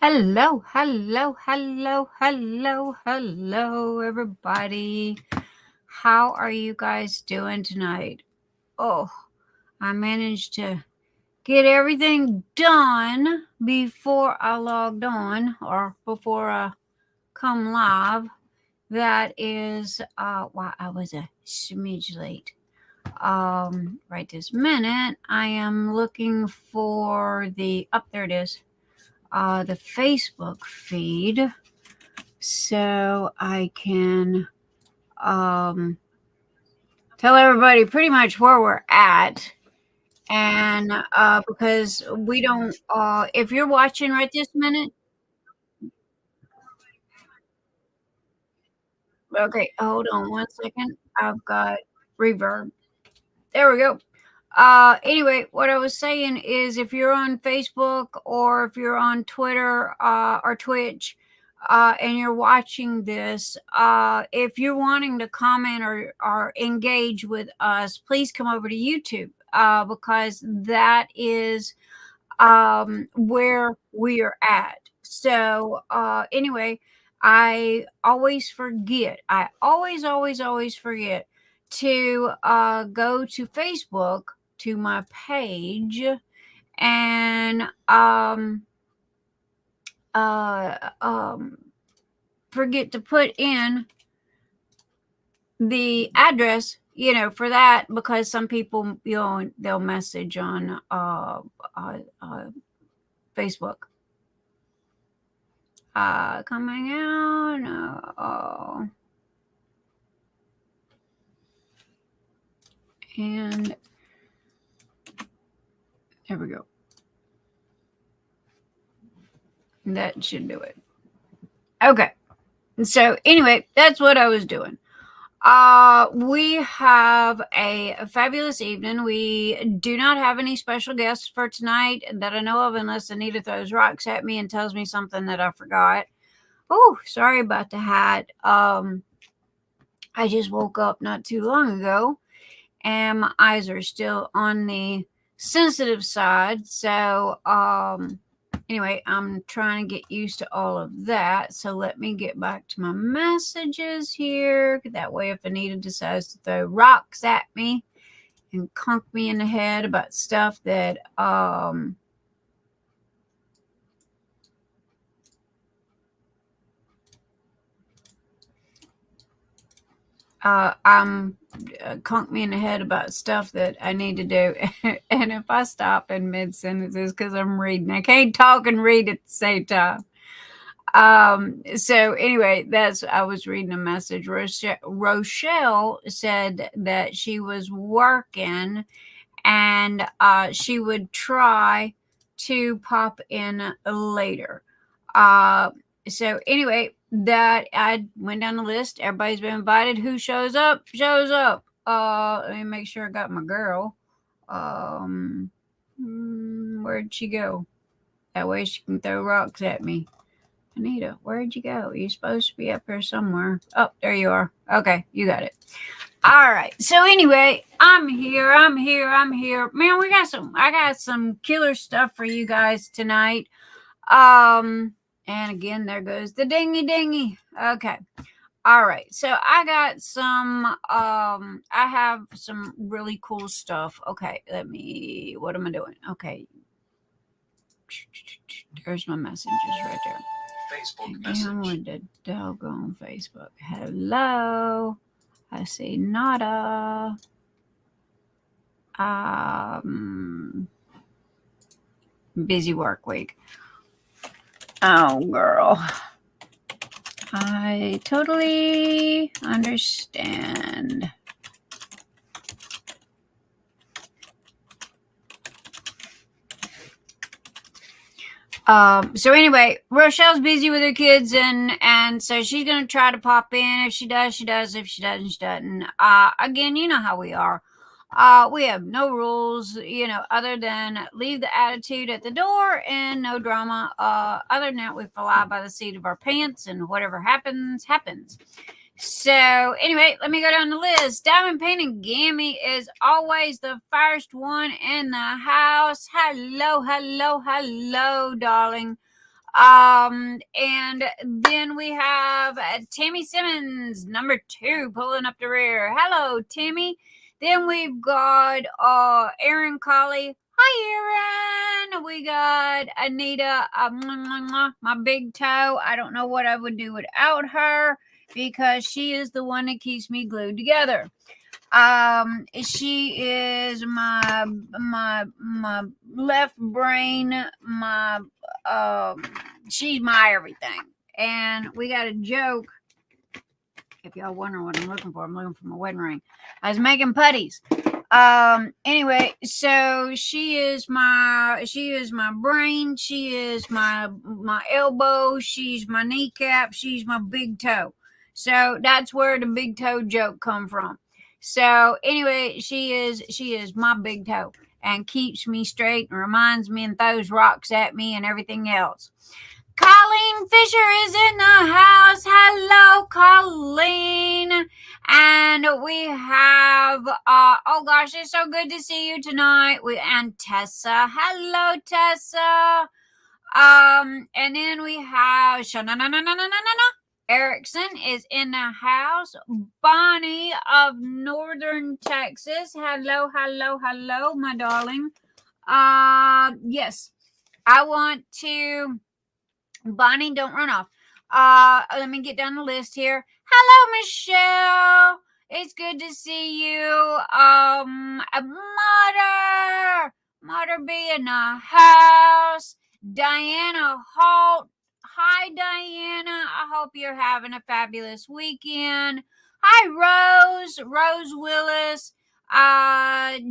Hello, hello, hello, hello, hello, everybody. How are you guys doing tonight? Oh, I managed to get everything done before I logged on or before I come live. That is why I was a smidge late. Right this minute, I am looking for there it is. The Facebook feed so I can tell everybody pretty much where we're at. And because we don't, if you're watching right this minute, okay, hold on one second. I've got reverb. There we go. Anyway, what I was saying is if you're on Facebook or if you're on Twitter or Twitch and you're watching this, if you're wanting to comment or engage with us, please come over to YouTube because that is where we are at. So, anyway, I always forget. I always forget to go to Facebook to my page and uh, um, forget to put in the address, for that because some people, they'll message on Facebook. Coming out. No. And there we go. That should do it. Okay. So anyway, that's what I was doing. We have a fabulous evening. We do not have any special guests for tonight that I know of, unless Anita throws rocks at me and tells me something that I forgot. Oh, sorry about that. I just woke up not too long ago, and my eyes are still on the sensitive side. So, anyway, I'm trying to get used to all of that. So let me get back to my messages here. That way, if Anita decides to throw rocks at me and conk me in the head about stuff that conk me in the head about stuff that I need to do. And if I stop in mid sentences because I'm reading, I can't talk and read at the same time. So anyway, I was reading a message. Rochelle said that she was working and she would try to pop in later. So anyway, that I went down the list. Everybody's been invited. Who shows up? Shows up. Let me make sure I got my girl. Where'd she go? That way she can throw rocks at me. Anita, where'd you go? You're supposed to be up here somewhere. Oh, there you are. Okay, you got it. All right. So anyway, I'm here. Man, I got some killer stuff for you guys tonight. And again, there goes the dingy. Okay. All right. So I got some I have some really cool stuff. Okay, what am I doing? Okay. There's my messages right there. Facebook message. I'm with the doggone Facebook. Hello. I see nada. Busy work week. Oh, girl. I totally understand. So anyway, Rochelle's busy with her kids and so she's gonna try to pop in. If she does, she does. If she doesn't, she doesn't. Again, you know how we are. We have no rules, other than leave the attitude at the door and no drama. Other than that, we fly by the seat of our pants and whatever happens, happens. So anyway, let me go down the list. Diamond Painting Gammy is always the first one in the house. Hello, darling. And then we have Tammy Simmons, number 2, pulling up the rear. Hello, Timmy. Then we've got Erin Colley. Hi, Erin. We got Anita, my big toe. I don't know what I would do without her because she is the one that keeps me glued together. She is my left brain, she's my everything. And we got a joke. If y'all wondering what I'm looking for my wedding ring. I was making putties. Anyway, so she is my brain, she is my elbow, she's my kneecap, she's my big toe. So that's where the big toe joke come from. So anyway, she is my big toe and keeps me straight and reminds me and throws rocks at me and everything else. Colleen Fisher is in the house. Hello, Colleen. And we have, oh gosh, it's so good to see you tonight. And Tessa. Hello, Tessa. And then we have Erickson is in the house. Bonnie of Northern Texas. Hello, hello, hello, my darling. Yes, I want to... Bonnie, don't run off. Let me get down the list here. Hello, Michelle. It's good to see you. Mother be in the house. Diana Holt. Hi, Diana. I hope you're having a fabulous weekend. Hi, Rose Willis.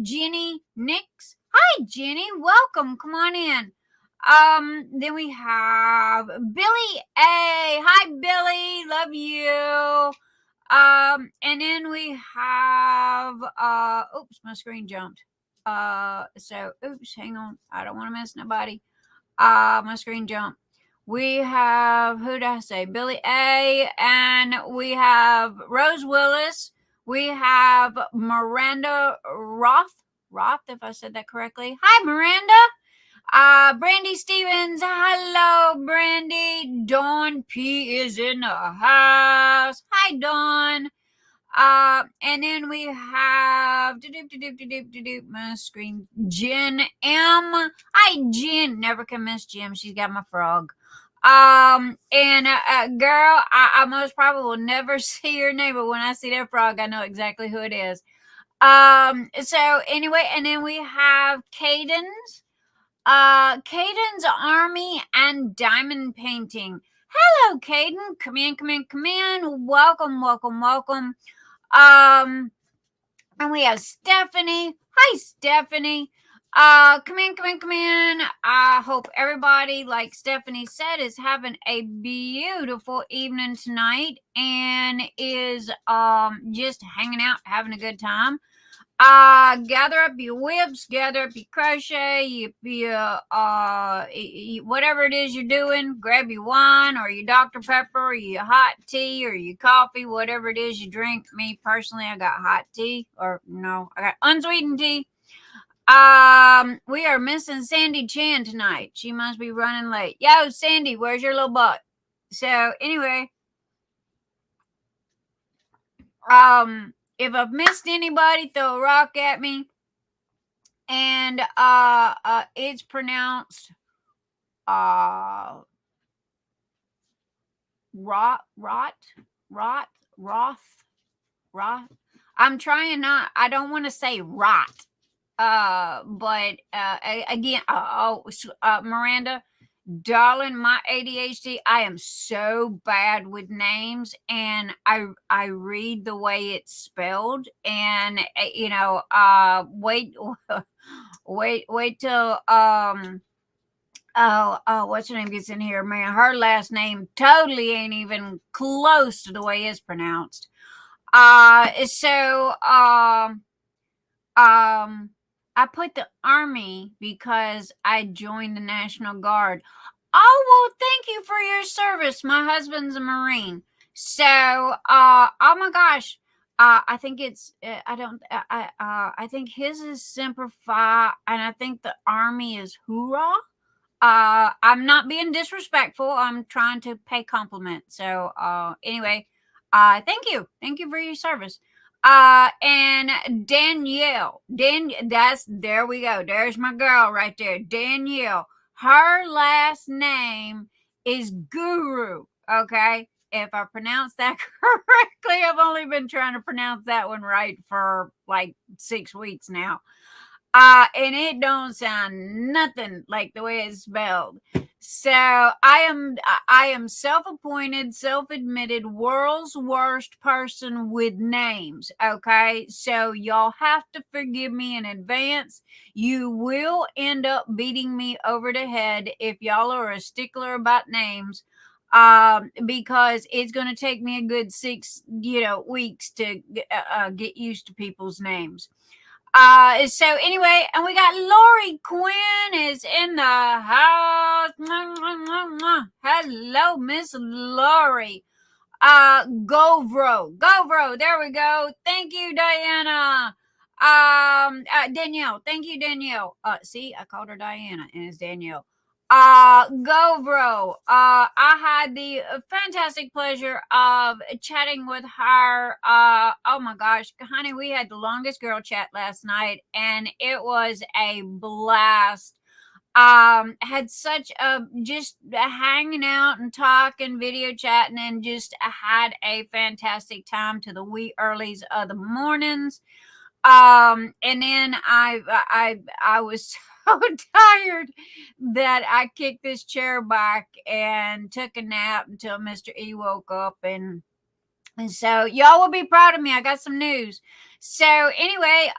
Jenny Nyx. Hi, Jenny. Welcome. Come on in. Then we have Billy A. Hi, Billy. Love you. And then we have, oops, my screen jumped. Oops, hang on. I don't want to miss nobody. My screen jumped. We have, who did I say? Billy A. And we have Rose Willis. We have Miranda Roth, if I said that correctly. Hi, Miranda. Brandy Stevens. Hello, Brandy. Dawn P is in the house. Hi, Dawn. And then we have my screen. Jen M. Hi, Jen. Never can miss Jim. She's got my frog. And girl, I most probably will never see her name, but when I see that frog, I know exactly who it is. So anyway, and then we have Caden's Army and Diamond Painting. Hello, Caden. Come in. Welcome. And we have Stephanie. Hi, Stephanie. Come in. I hope everybody, like Stephanie said, is having a beautiful evening tonight and is just hanging out, having a good time. Gather up your whips, gather up your crochet, whatever it is you're doing. Grab your wine or your Dr. Pepper or your hot tea or your coffee, whatever it is you drink. Me personally, I got hot tea, or no, I got unsweetened tea. We are missing Sandy Chan tonight. She must be running late. Yo, Sandy, where's your little butt? So anyway, if I've missed anybody, throw a rock at me. And it's pronounced Roth. I'm trying not. I don't want to say rot. But again, Miranda, darling, my ADHD, I am so bad with names, and I read the way it's spelled, and wait till what's her name gets in here, man. Her last name totally ain't even close to the way it's pronounced. I put the Army because I joined the National Guard. Oh, well, thank you for your service. My husband's a Marine. So, oh my gosh. I think it's, I think his is Semper Fi, and I think the Army is Hoorah. I'm not being disrespectful. I'm trying to pay compliments. So anyway, thank you for your service. And Danielle, there we go. There's my girl right there, Danielle. Her last name is Guru. Okay, if I pronounce that correctly, I've only been trying to pronounce that one right for like 6 weeks now. And it don't sound nothing like the way it's spelled. So I am self-appointed, self-admitted world's worst person with names. Okay, so y'all have to forgive me in advance. You will end up beating me over the head if y'all are a stickler about names. Because it's going to take me a good 6 weeks to get used to people's names. So anyway, and we got Lorie Quinn is in the house. Hello, Miss Lorie. Govro, there we go. Thank you, Diana. Danielle, thank you, Danielle. See, I called her Diana, and it's Danielle. Govro. I had the fantastic pleasure of chatting with her. Oh my gosh, honey, we had the longest girl chat last night, and it was a blast. Had such a just hanging out and talking, video chatting, and just had a fantastic time to the wee earlies of the mornings. And then I was so tired that I kicked this chair back and took a nap until Mr. E woke up, and so y'all will be proud of me. I got some news. So anyway,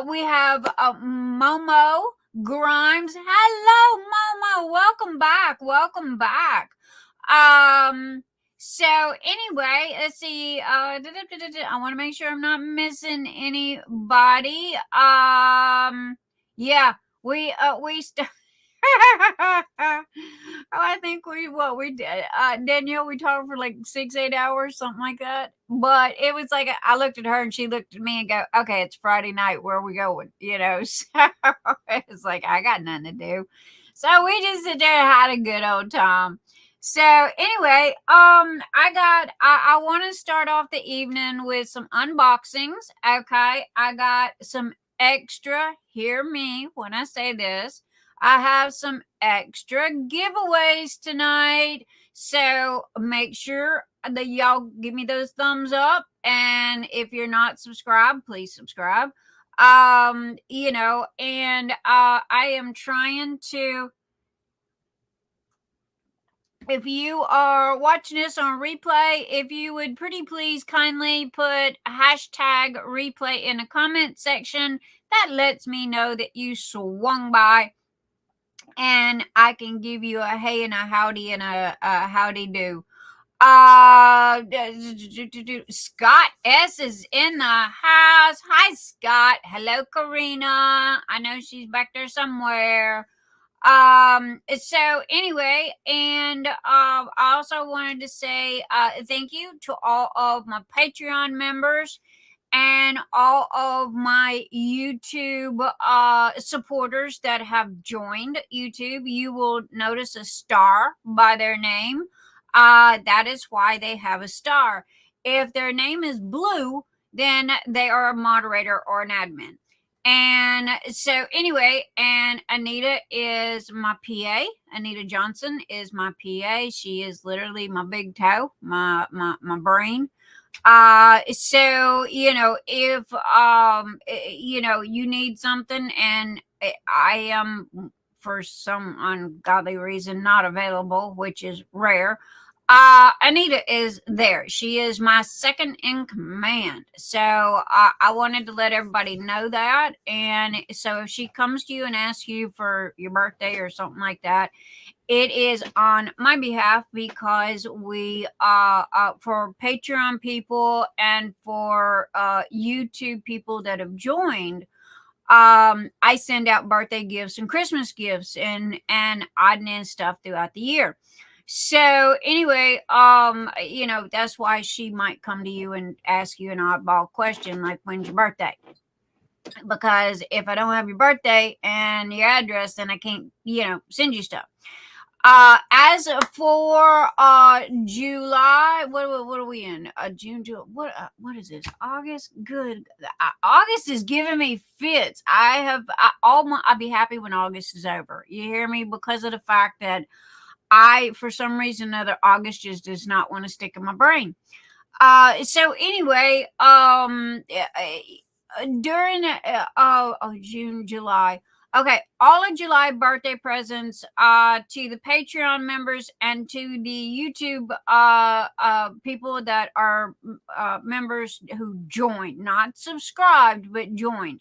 we have Momo Grimes. Hello, Momo. Welcome back. So anyway, let's see. I want to make sure I'm not missing anybody. Yeah, we I think we did. Danielle, we talked for like 6-8 hours, something like that. But it was like I looked at her and she looked at me and go, "Okay, it's Friday night. Where are we going?" So it's like I got nothing to do. So we just sit there and had a good old time. So anyway, I want to start off the evening with some unboxings. Okay, I got some extra. Hear me when I say this. I have some extra giveaways tonight. So make sure that y'all give me those thumbs up. And if you're not subscribed, please subscribe. And I am trying to, if you are watching this on replay, if you would pretty please kindly put hashtag replay in the comment section, that lets me know that you swung by, and I can give you a hey and a howdy and a howdy do. Scott S is in the house. Hi, Scott. Hello, Karina. I know she's back there somewhere. So anyway, and I also wanted to say thank you to all of my Patreon members and all of my YouTube supporters that have joined YouTube. You will notice a star by their name. That is why they have a star. If their name is blue, then they are a moderator or an admin. And so anyway, and Anita is my PA. Anita Johnson is my PA. She is literally my big toe, my brain. So if you need something and I am for some ungodly reason not available, which is rare, Anita is there. She is my second in command. So I wanted to let everybody know that. And so if she comes to you and asks you for your birthday or something like that, it is on my behalf, because we for Patreon people and for YouTube people that have joined, I send out birthday gifts and Christmas gifts and odd and end stuff throughout the year. So anyway, that's why she might come to you and ask you an oddball question like, when's your birthday? because if I don't have your birthday and your address, then I can't, send you stuff. As for July, what are we in? June, July. What is this? August. Good. August is giving me fits. I'll be happy when August is over. You hear me? Because of the fact that for some reason or other, August just does not want to stick in my brain. So anyway, during June, July. Okay, all of July birthday presents to the Patreon members and to the YouTube people that are members who joined, not subscribed, but joined.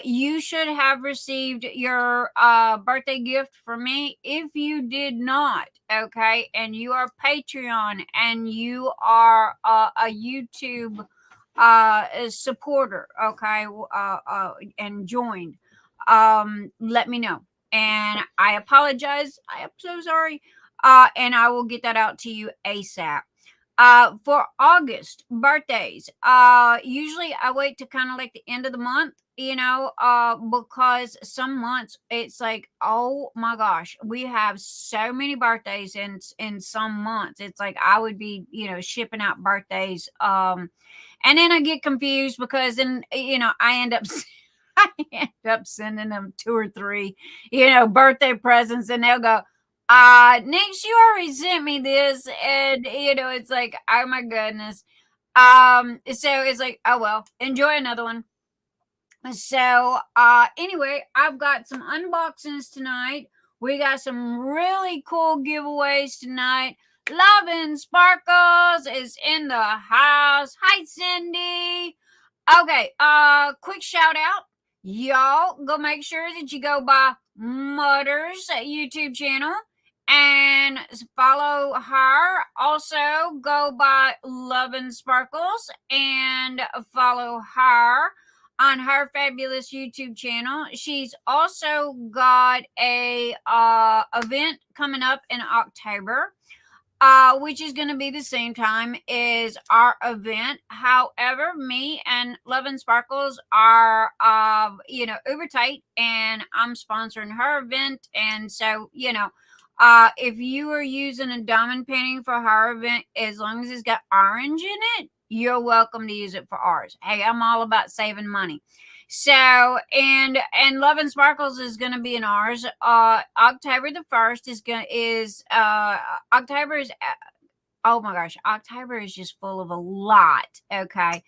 You should have received your birthday gift from me. If you did not, okay, and you are Patreon and you are a YouTube supporter, okay, and joined, let me know. And I apologize. I am so sorry. And I will get that out to you ASAP. For August birthdays, usually I wait to kind of like the end of the month, because some months it's like, oh my gosh, we have so many birthdays in some months. It's like I would be, shipping out birthdays. And then I get confused because then, I end up sending them 2 or 3, birthday presents, and they'll go, Nyx, you already sent me this, and it's like, oh my goodness. So it's like, oh well, enjoy another one. So anyway, I've got some unboxings tonight. We got some really cool giveaways tonight. Love and Sparkles is in the house. Hi, Cindy. Okay, quick shout out. Y'all go make sure that you go by Mutter's YouTube channel and follow her. Also, go by Love and Sparkles and follow her on her fabulous YouTube channel. She's also got a event coming up in October, which is going to be the same time as our event. However, me and Love and Sparkles are, uber tight, and I'm sponsoring her event. And so, if you are using a diamond painting for her event, as long as it's got orange in it, you're welcome to use it for ours. Hey, I'm all about saving money. So, and Love and Sparkles is going to be in ours. October the 1st October is, oh my gosh, October is just full of a lot. Okay.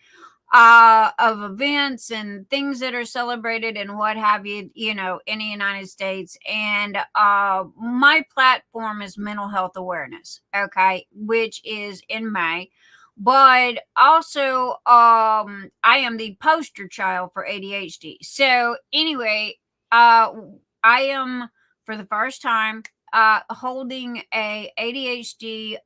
Of events and things that are celebrated and what have you, in the United States. And my platform is mental health awareness, okay, which is in May. But also, I am the poster child for ADHD. So anyway, I am for the first time holding a ADHD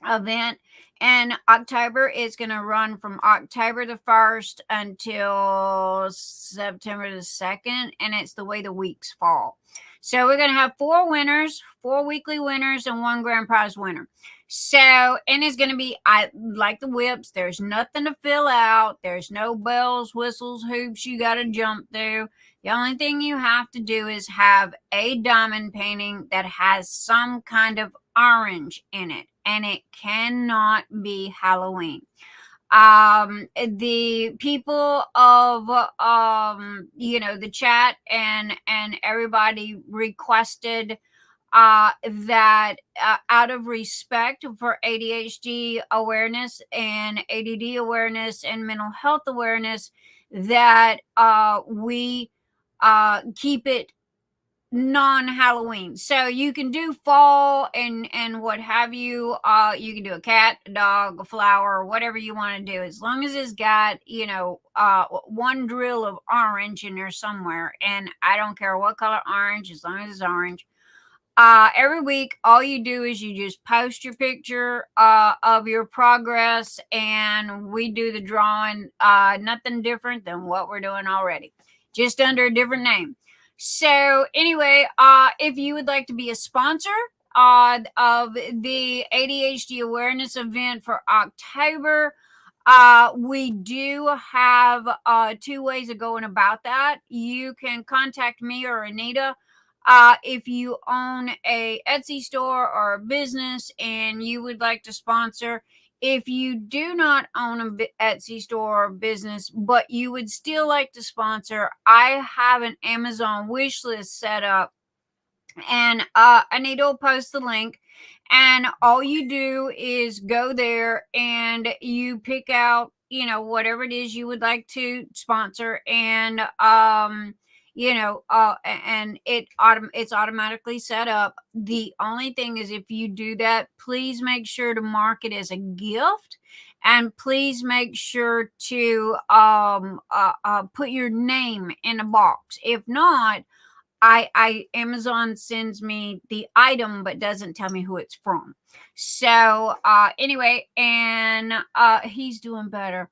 event in October. It's going to run from October the 1st until September the 2nd, and it's the way the weeks fall. So we're going to have 4 winners, 4 weekly winners, and 1 grand prize winner. So, and it's going to be, like the whips, there's nothing to fill out. There's no bells, whistles, hoops you got to jump through. The only thing you have to do is have a diamond painting that has some kind of orange in it, and it cannot be Halloween. The people of the chat and everybody requested that out of respect for ADHD awareness and ADD awareness and mental health awareness, that we keep it non-Halloween. So you can do fall and what have you. You can do a cat, a dog, a flower, whatever you want to do, as long as it's got 1 drill of orange in there somewhere. And I don't care what color orange, as long as it's orange. Every week, all you do is you just post your picture of your progress, and we do the drawing. Nothing different than what we're doing already, just under a different name. So anyway, if you would like to be a sponsor of the ADHD awareness event for October, We do have 2 ways of going about that. You can contact me or Anita. If you own a Etsy store or a business and you would like to sponsor, if you do not own a Etsy store or business, but you would still like to sponsor, I have an Amazon wish list set up, and Anita will post the link. And all you do is go there and you pick out, whatever it is you would like to sponsor, and and it's automatically set up. The only thing is, if you do that, please make sure to mark it as a gift, and please make sure to put your name in a box. If not, I Amazon sends me the item but doesn't tell me who it's from. So anyway, and he's doing better.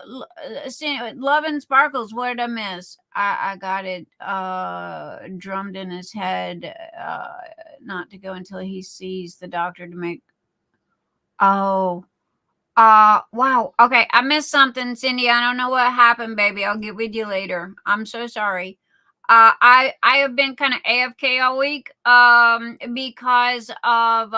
Love and Sparkles, what did I miss? I got it drummed in his head not to go until he sees the doctor to make. Oh, wow. Okay, I missed something, Cindy. I don't know what happened, baby. I'll get with you later. I'm so sorry. I have been kind of AFK all week because of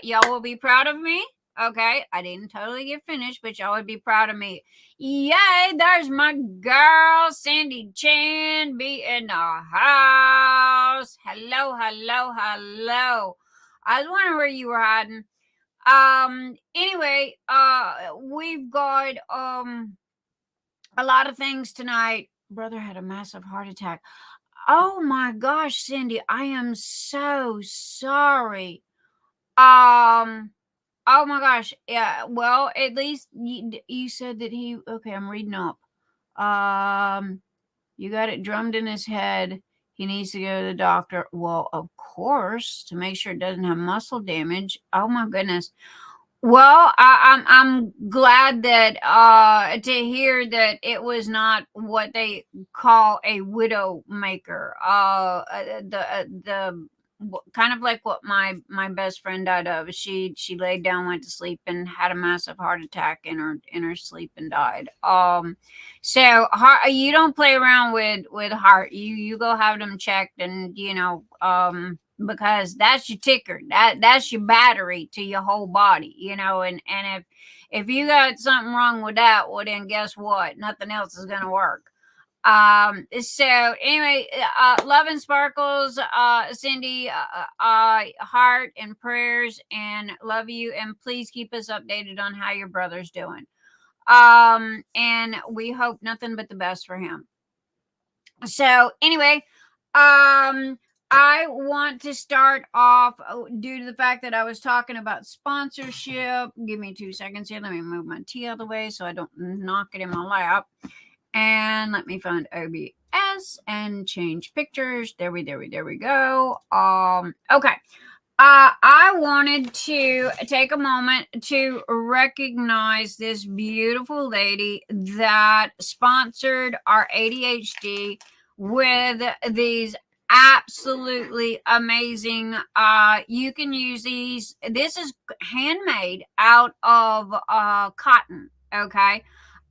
y'all will be proud of me. Okay, I didn't totally get finished, but y'all would be proud of me. Yay, there's my girl Sandy Chan be in the house. Hello, hello, hello. I was wondering where you were hiding. Anyway, we've got a lot of things tonight. Brother had a massive heart attack. Oh my gosh, Cindy, I am so sorry. Oh my gosh. Yeah, well, at least you said that he, okay, I'm reading up. You got it drummed in his head. He needs to go to the doctor. Well, of course, to make sure it doesn't have muscle damage. Oh my goodness. Well, I'm glad that to hear that it was not what they call a widow maker. The kind of like what my best friend died of. She laid down, went to sleep, and had a massive heart attack in her sleep and died. So heart, you don't play around with heart. You go have them checked, and because that's your ticker, that's your battery to your whole body, and if you got something wrong with that, well, then guess what, nothing else is gonna work. So anyway, love and sparkles, Cindy, heart and prayers, and love you, and please keep us updated on how your brother's doing. And we hope nothing but the best for him. So anyway, I want to start off due to the fact that I was talking about sponsorship. Give me 2 seconds here. Let me move my tea out of the way so I don't knock it in my lap. And let me find OBS and change pictures. There we go. Okay. I wanted to take a moment to recognize this beautiful lady that sponsored our ADHD with these absolutely amazing. You can use these. This is handmade out of cotton. Okay.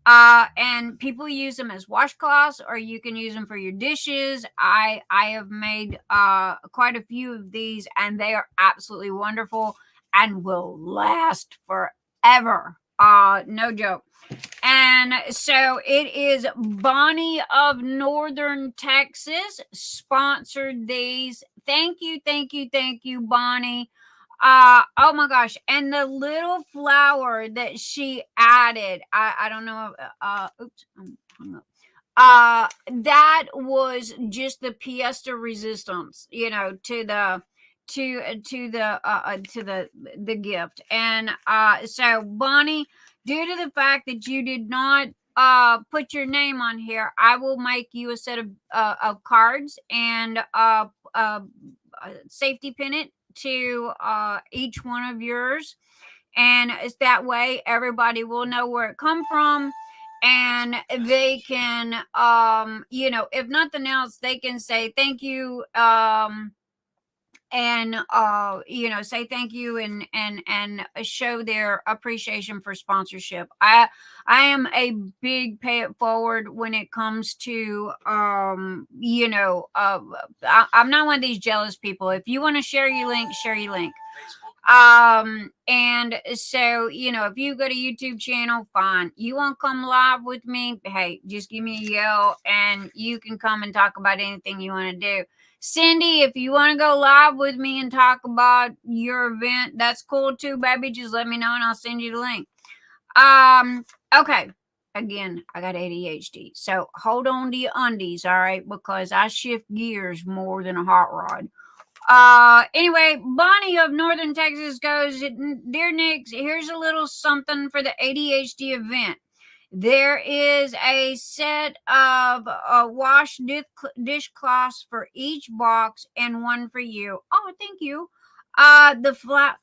And people use them as washcloths, or you can use them for your dishes. I have made quite a few of these, and they are absolutely wonderful and will last forever. No joke. And so it is Bonnie of Northern Texas sponsored these. Thank you, Bonnie. Oh my gosh, and the little flower that she added, I don't know, oops, I'm hung up. That was just the pièce de resistance, to the gift. And so Bonnie, due to the fact that you did not put your name on here, I will make you a set of cards and safety pin it to each one of yours, and it's that way everybody will know where it come from, and they can if nothing else, they can say thank you, and say thank you and show their appreciation for sponsorship. I am a big pay it forward when it comes to I'm not one of these jealous people. If you want to share your link, share your link. And so if you got a YouTube channel, fine. You want to come live with me, hey, just give me a yell and you can come and talk about anything you want to do. Cindy, if you want to go live with me and talk about your event, that's cool too, baby. Just let me know and I'll send you the link. Okay. Again, I got ADHD, so hold on to your undies, all right? Because I shift gears more than a hot rod. Anyway, Bonnie of Northern Texas goes, Dear Nyx, here's a little something for the ADHD event. There is a set of wash dishcloths for each box and one for you. Oh, thank you. Oh my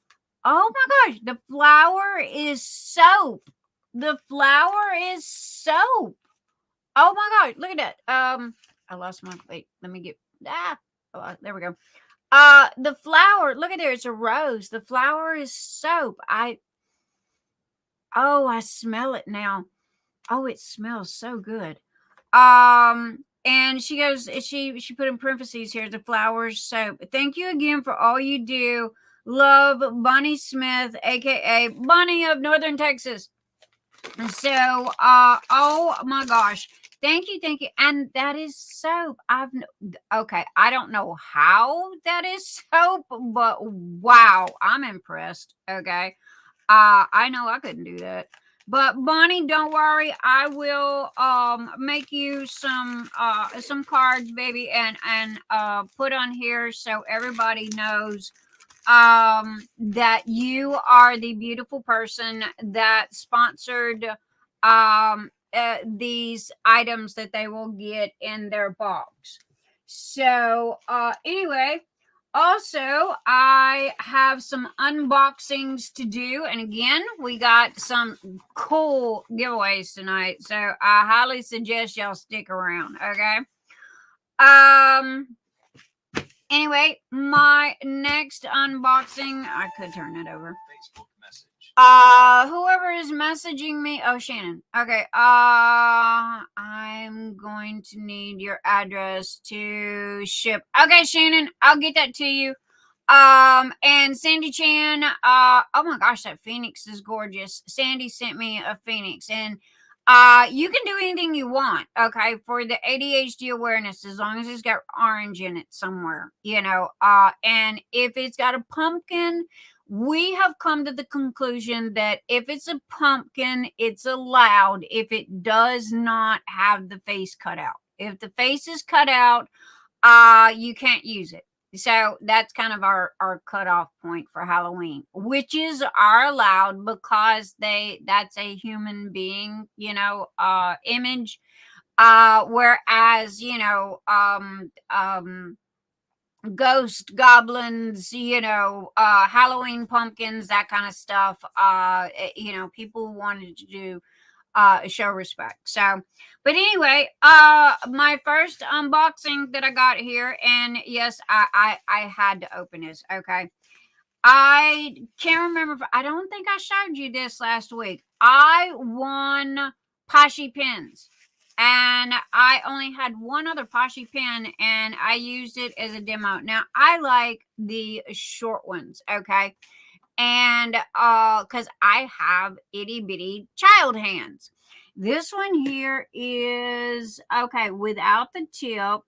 gosh, the flour is soap. The flour is soap. Oh my gosh, look at that. I lost my, wait, let me get, there we go. The flour, look at there, it's a rose. The flour is soap. I smell it now. Oh, it smells so good. And she goes, she put in parentheses here, the flowers soap. Thank you again for all you do. Love, Bonnie Smith, aka Bonnie of Northern Texas. So, oh my gosh. Thank you. And that is soap. Okay, I don't know how that is soap, but wow, I'm impressed. Okay. I know I couldn't do that. But Bonnie, don't worry. I will make you some cards, baby, and put on here so everybody knows that you are the beautiful person that sponsored these items that they will get in their box. So anyway, also I have some unboxings to do, and again, we got some cool giveaways tonight, so I highly suggest y'all stick around. Okay. Anyway, my next unboxing, I could turn it over. Facebook message. Whoever is messaging me, oh, Shannon. Okay, I'm going to need your address to ship. Okay, Shannon, I'll get that to you. And Sandy Chan, oh my gosh, that Phoenix is gorgeous. Sandy sent me a Phoenix, and you can do anything you want, okay, for the ADHD awareness, as long as it's got orange in it somewhere, and if it's got a pumpkin, we have come to the conclusion that if it's a pumpkin, it's allowed if it does not have the face cut out. If the face is cut out, you can't use it. So that's kind of our cutoff point for Halloween. Witches are allowed because that's a human being, image. Whereas, ghost, goblins, Halloween pumpkins, that kind of stuff. People wanted to do show respect. So, but anyway, my first unboxing that I got here, and yes, I had to open this. Okay, I can't remember. I don't think I showed you this last week. I won Poshy pins, and I only had one other Poshy pin, and I used it as a demo. Now I like the short ones. Okay. And because I have itty bitty child hands. This one here is okay without the tip.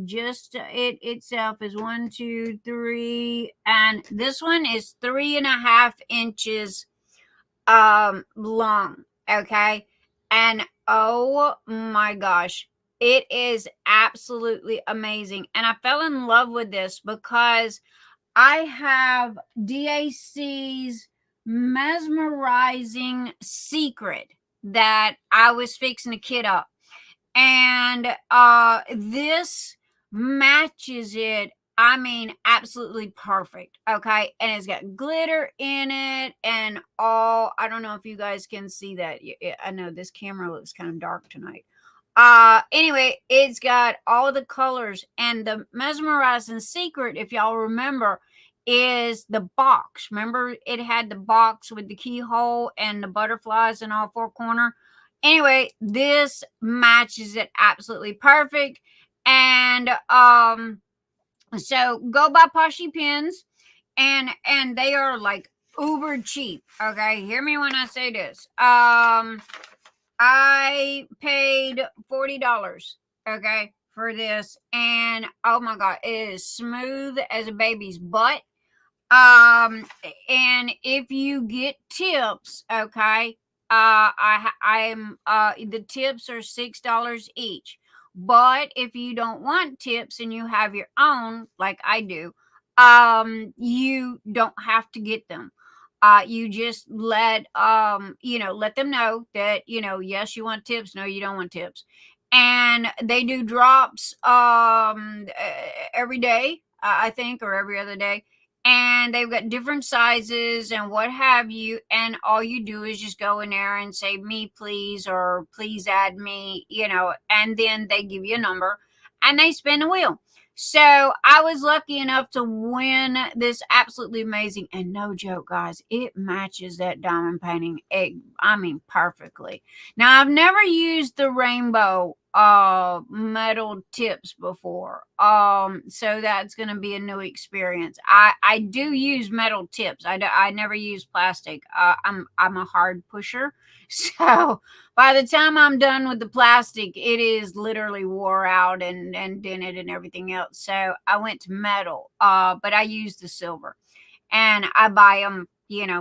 Just it itself is 1, 2, 3, and this one is 3.5 inches long. Okay, and oh my gosh, it is absolutely amazing. And I fell in love with this because I have DAC's mesmerizing secret that I was fixing to kit up. And this matches it. I mean, absolutely perfect. Okay. And it's got glitter in it. And I don't know if you guys can see that. I know this camera looks kind of dark tonight. Anyway, it's got all the colors, and the mesmerizing secret, if y'all remember, is the box. Remember, it had the box with the keyhole and the butterflies in all four corner. Anyway, this matches it absolutely perfect. And so go buy Poshy pins, and they are like uber cheap. Okay, hear me when I say this. I paid $40, okay, for this, and oh my god, it is smooth as a baby's butt. And if you get tips, okay, I'm the tips are $6 each. But if you don't want tips and you have your own, like I do, you don't have to get them. You just let let them know that, yes, you want tips, no, you don't want tips. And they do drops every day, I think, or every other day, and they've got different sizes and what have you, and all you do is just go in there and say me please, or please add me, and then they give you a number and they spin the wheel. So I was lucky enough to win this absolutely amazing, and no joke, guys, it matches that diamond painting, perfectly. Now, I've never used the rainbow metal tips before, so that's going to be a new experience. I do use metal tips. I never use plastic. I'm a hard pusher, so by the time I'm done with the plastic, it is literally wore out and dented and everything else. So I went to metal, but I use the silver, and I buy them,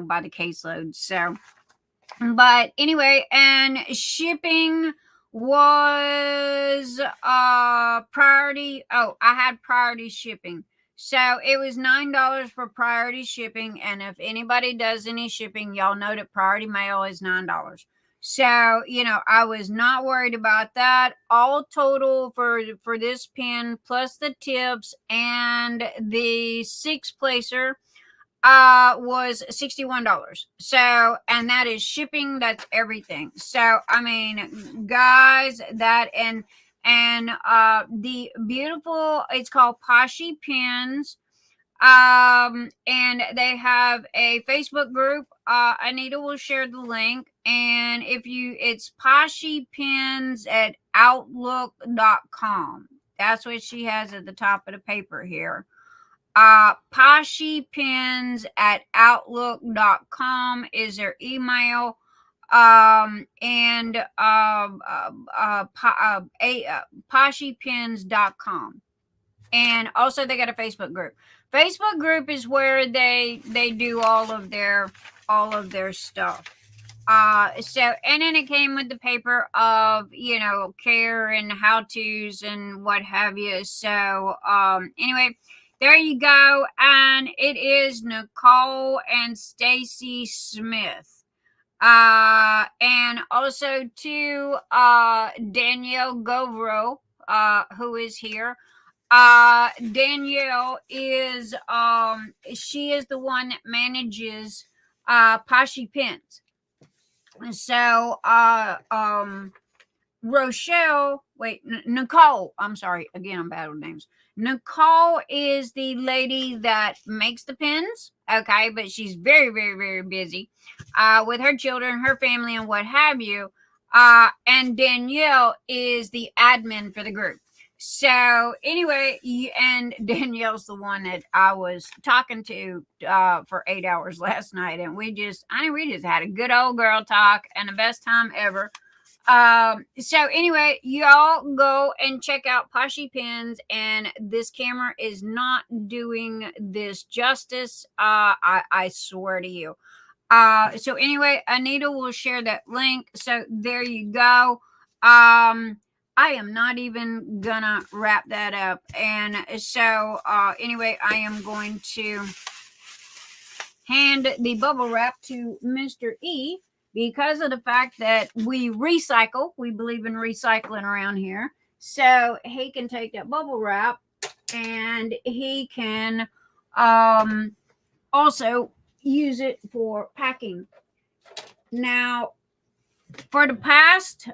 by the caseload. So, but anyway, and shipping was priority. Oh, I had priority shipping. So it was $9 for priority shipping. And if anybody does any shipping, y'all know that priority mail is $9. So, I was not worried about that. All total for this pin plus the tips and the six placer was $61. So, and that is shipping, that's everything. So I mean, guys, that and the beautiful, it's called Poshy Pins. And they have a Facebook group. Anita will share the link, and it's Poshy Pins at outlook.com. That's what she has at the top of the paper here. Poshypins at outlook.com is their email. And poshypins.com. And also they got a Facebook group. Facebook group is where they do all of their stuff. So, and then it came with the paper of, care and how-tos and what have you. So, anyway, there you go. And it is Nicole and Stacy Smith. And also to Danielle Govro, who is here. Danielle is she is the one that manages Poshy Pins. So Nicole, I'm sorry, again, I'm bad with names. Nicole is the lady that makes the pins, okay, but she's very, very, very busy with her children, her family, and what have you. And Danielle is the admin for the group. So anyway, and Danielle's the one that I was talking to for 8 hours last night, and we just had a good old girl talk and the best time ever. So anyway, y'all go and check out Poshy Pins, and this camera is not doing this justice. I swear to you. So anyway, Anita will share that link. So there you go. I am not even gonna wrap that up. And so anyway, I am going to hand the bubble wrap to Mr. E, because of the fact that we recycle. We believe in recycling around here. So he can take that bubble wrap and he can also use it for packing. Now, for the past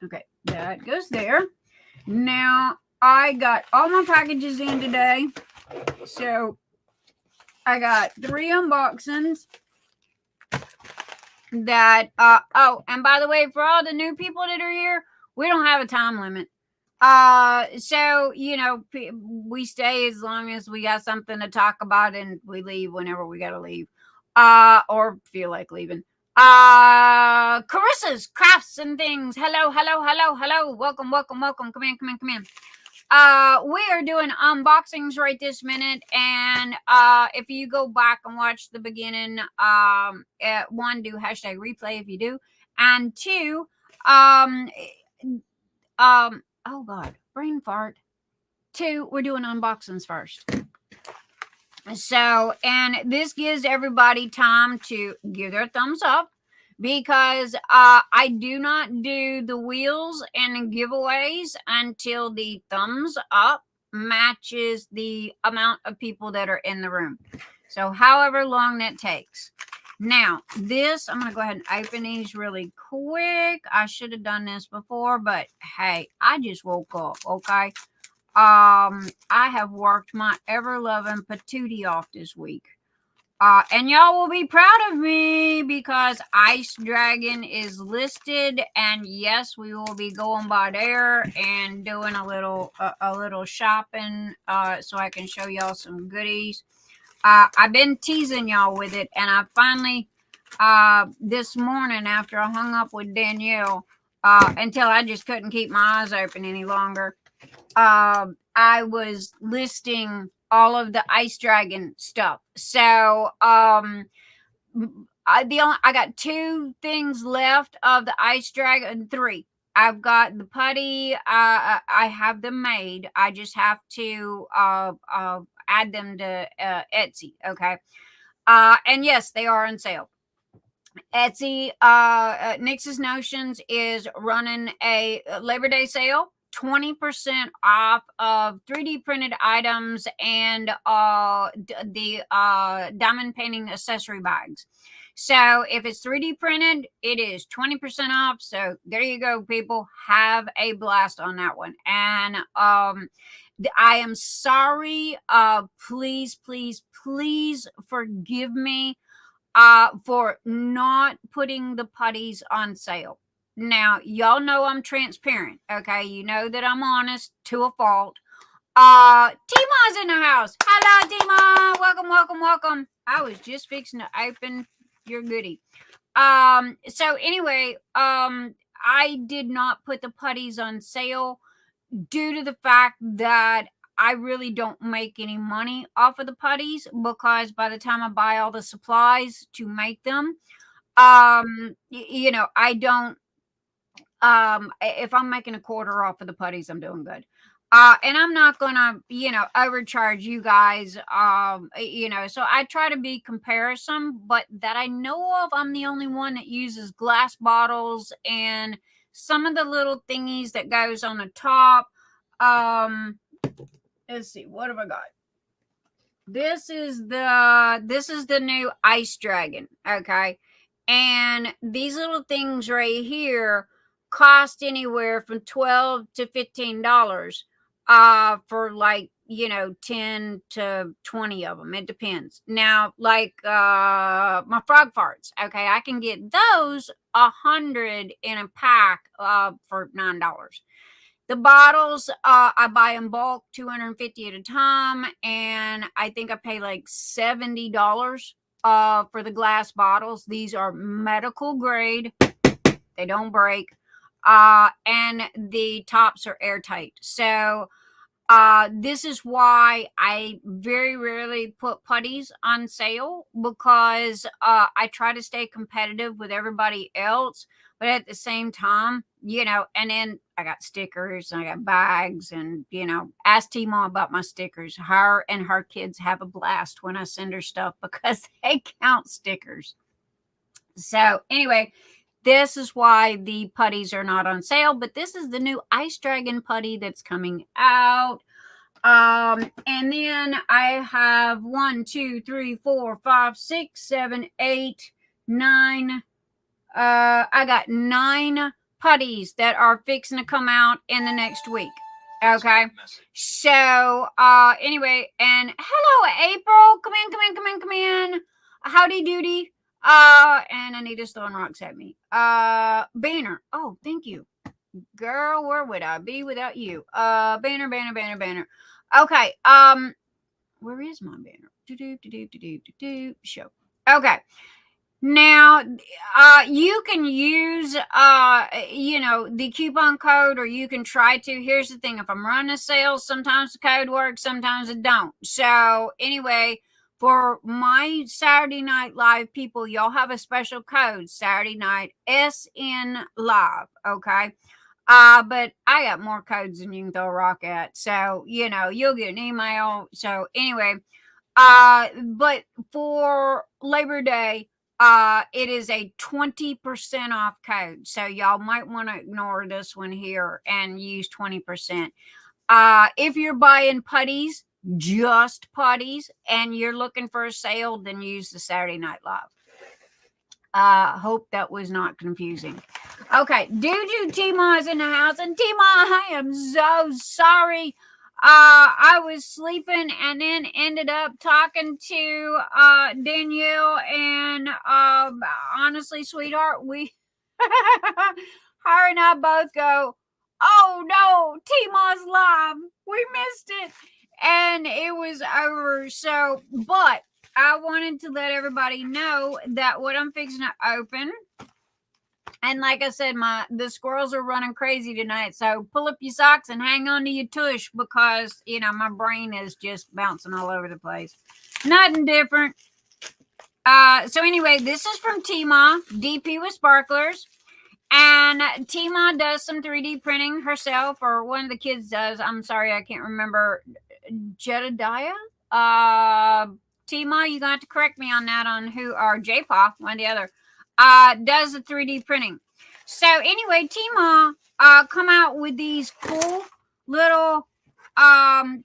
Okay, that goes there. Now, I got all my packages in today. So, I got 3 unboxings that, oh, and by the way, for all the new people that are here, we don't have a time limit. So, you know, we stay as long as we got something to talk about, and we leave whenever we gotta leave. Or feel like leaving. Carissa's Crafts and Things. Hello, hello, hello, hello. Welcome, welcome, welcome. Come in, come in, come in. We are doing unboxings right this minute, and if you go back and watch the beginning, one, do hashtag replay if you do, and 2, oh god, brain fart. 2, we're doing unboxings first. So, and this gives everybody time to give their thumbs up, because I do not do the wheels and giveaways until the thumbs up matches the amount of people that are in the room. So however long that takes. Now, this, I'm going to go ahead and open these really quick. I should have done this before, but hey, I just woke up, okay? I have worked my ever-loving patootie off this week. And y'all will be proud of me, because Ice Dragon is listed, and yes, we will be going by there and doing a little shopping, so I can show y'all some goodies. I've been teasing y'all with it, and I finally, this morning after I hung up with Danielle, until I just couldn't keep my eyes open any longer, I was listing all of the Ice Dragon stuff. So, I got 2 things left of the Ice Dragon. 3. I've got the putty. I have them made. I just have to add them to Etsy. Okay. And yes, they are on sale. Etsy, Nyxs Notions is running a Labor Day sale. 20% off of 3D printed items and the diamond painting accessory bags. So if it's 3D printed, it is 20% off. So there you go, people. Have a blast on that one. And I am sorry. Please, please, please forgive me for not putting the putties on sale. Now, y'all know I'm transparent, okay? You know that I'm honest to a fault. Tima's in the house. Hello, Tima. Welcome, welcome, welcome. I was just fixing to open your goodie. So anyway, I did not put the putties on sale due to the fact that I really don't make any money off of the putties, because by the time I buy all the supplies to make them, you know, I don't, if I'm making a quarter off of the putties, I'm doing good. And I'm not gonna, you know, overcharge you guys, you know, so I try to be comparison, but that I know of, I'm the only one that uses glass bottles and some of the little thingies that goes on the top. Let's see, what have I got? This is the new Ice Dragon, okay? And these little things right here cost anywhere from $12 to $15 for, like, you know, 10 to 20 of them. It depends. Now, like my frog farts, okay, I can get those 100 in a pack for $9. The bottles, I buy in bulk, 250 at a time, and I think I pay like $70 for the glass bottles. These are medical grade. They don't break. And the tops are airtight. So this is why I very rarely put putties on sale, because I try to stay competitive with everybody else, but at the same time, you know, and then I got stickers and I got bags, and, you know, ask T-Mom about my stickers. Her and her kids have a blast when I send her stuff, because they count stickers. So anyway, this is why the putties are not on sale, but this is the new Ice Dragon putty that's coming out. And then I have 1, 2, 3, 4, 5, 6, 7, 8, 9. I got 9 putties that are fixing to come out in the next week. Okay. So, anyway, and hello, April. Come in. Howdy doody. And Anita's throwing rocks at me. Banner. Oh, thank you. Girl, where would I be without you? Banner. Okay. Where is my banner? Show. Okay. Now, you can use, the coupon code, or you can try to. Here's the thing: if I'm running a sale, sometimes the code works, sometimes it don't. So anyway, for my Saturday Night Live people, y'all have a special code: Saturday Night SNLive. Okay. But I got more codes than you can throw a rock at. So, you'll get an email. So anyway, but for Labor Day, it is a 20% off code. So y'all might want to ignore this one here and use 20%. If you're buying putties, just putties, and you're looking for a sale, then use the Saturday Night Live. Hope that was not confusing. Okay, Juju Tima is in the house, and Tima, I am so sorry. I was sleeping and then ended up talking to Danielle, and honestly, sweetheart, her and I both go, oh no, Tima's live. We missed it, and it was over. So, but I wanted to let everybody know that what I'm fixing to open, and like I said, the squirrels are running crazy tonight. So pull up your socks and hang on to your tush, because my brain is just bouncing all over the place. Nothing different. So anyway, this is from Tima, DP with sparklers. And Tima does some 3D printing herself, or one of the kids does. I'm sorry, I can't remember. Jedediah? Tima, you're going to have to correct me on that, on who, or J-Paw, one or the other, does the 3D printing. So anyway, Tima come out with these cool little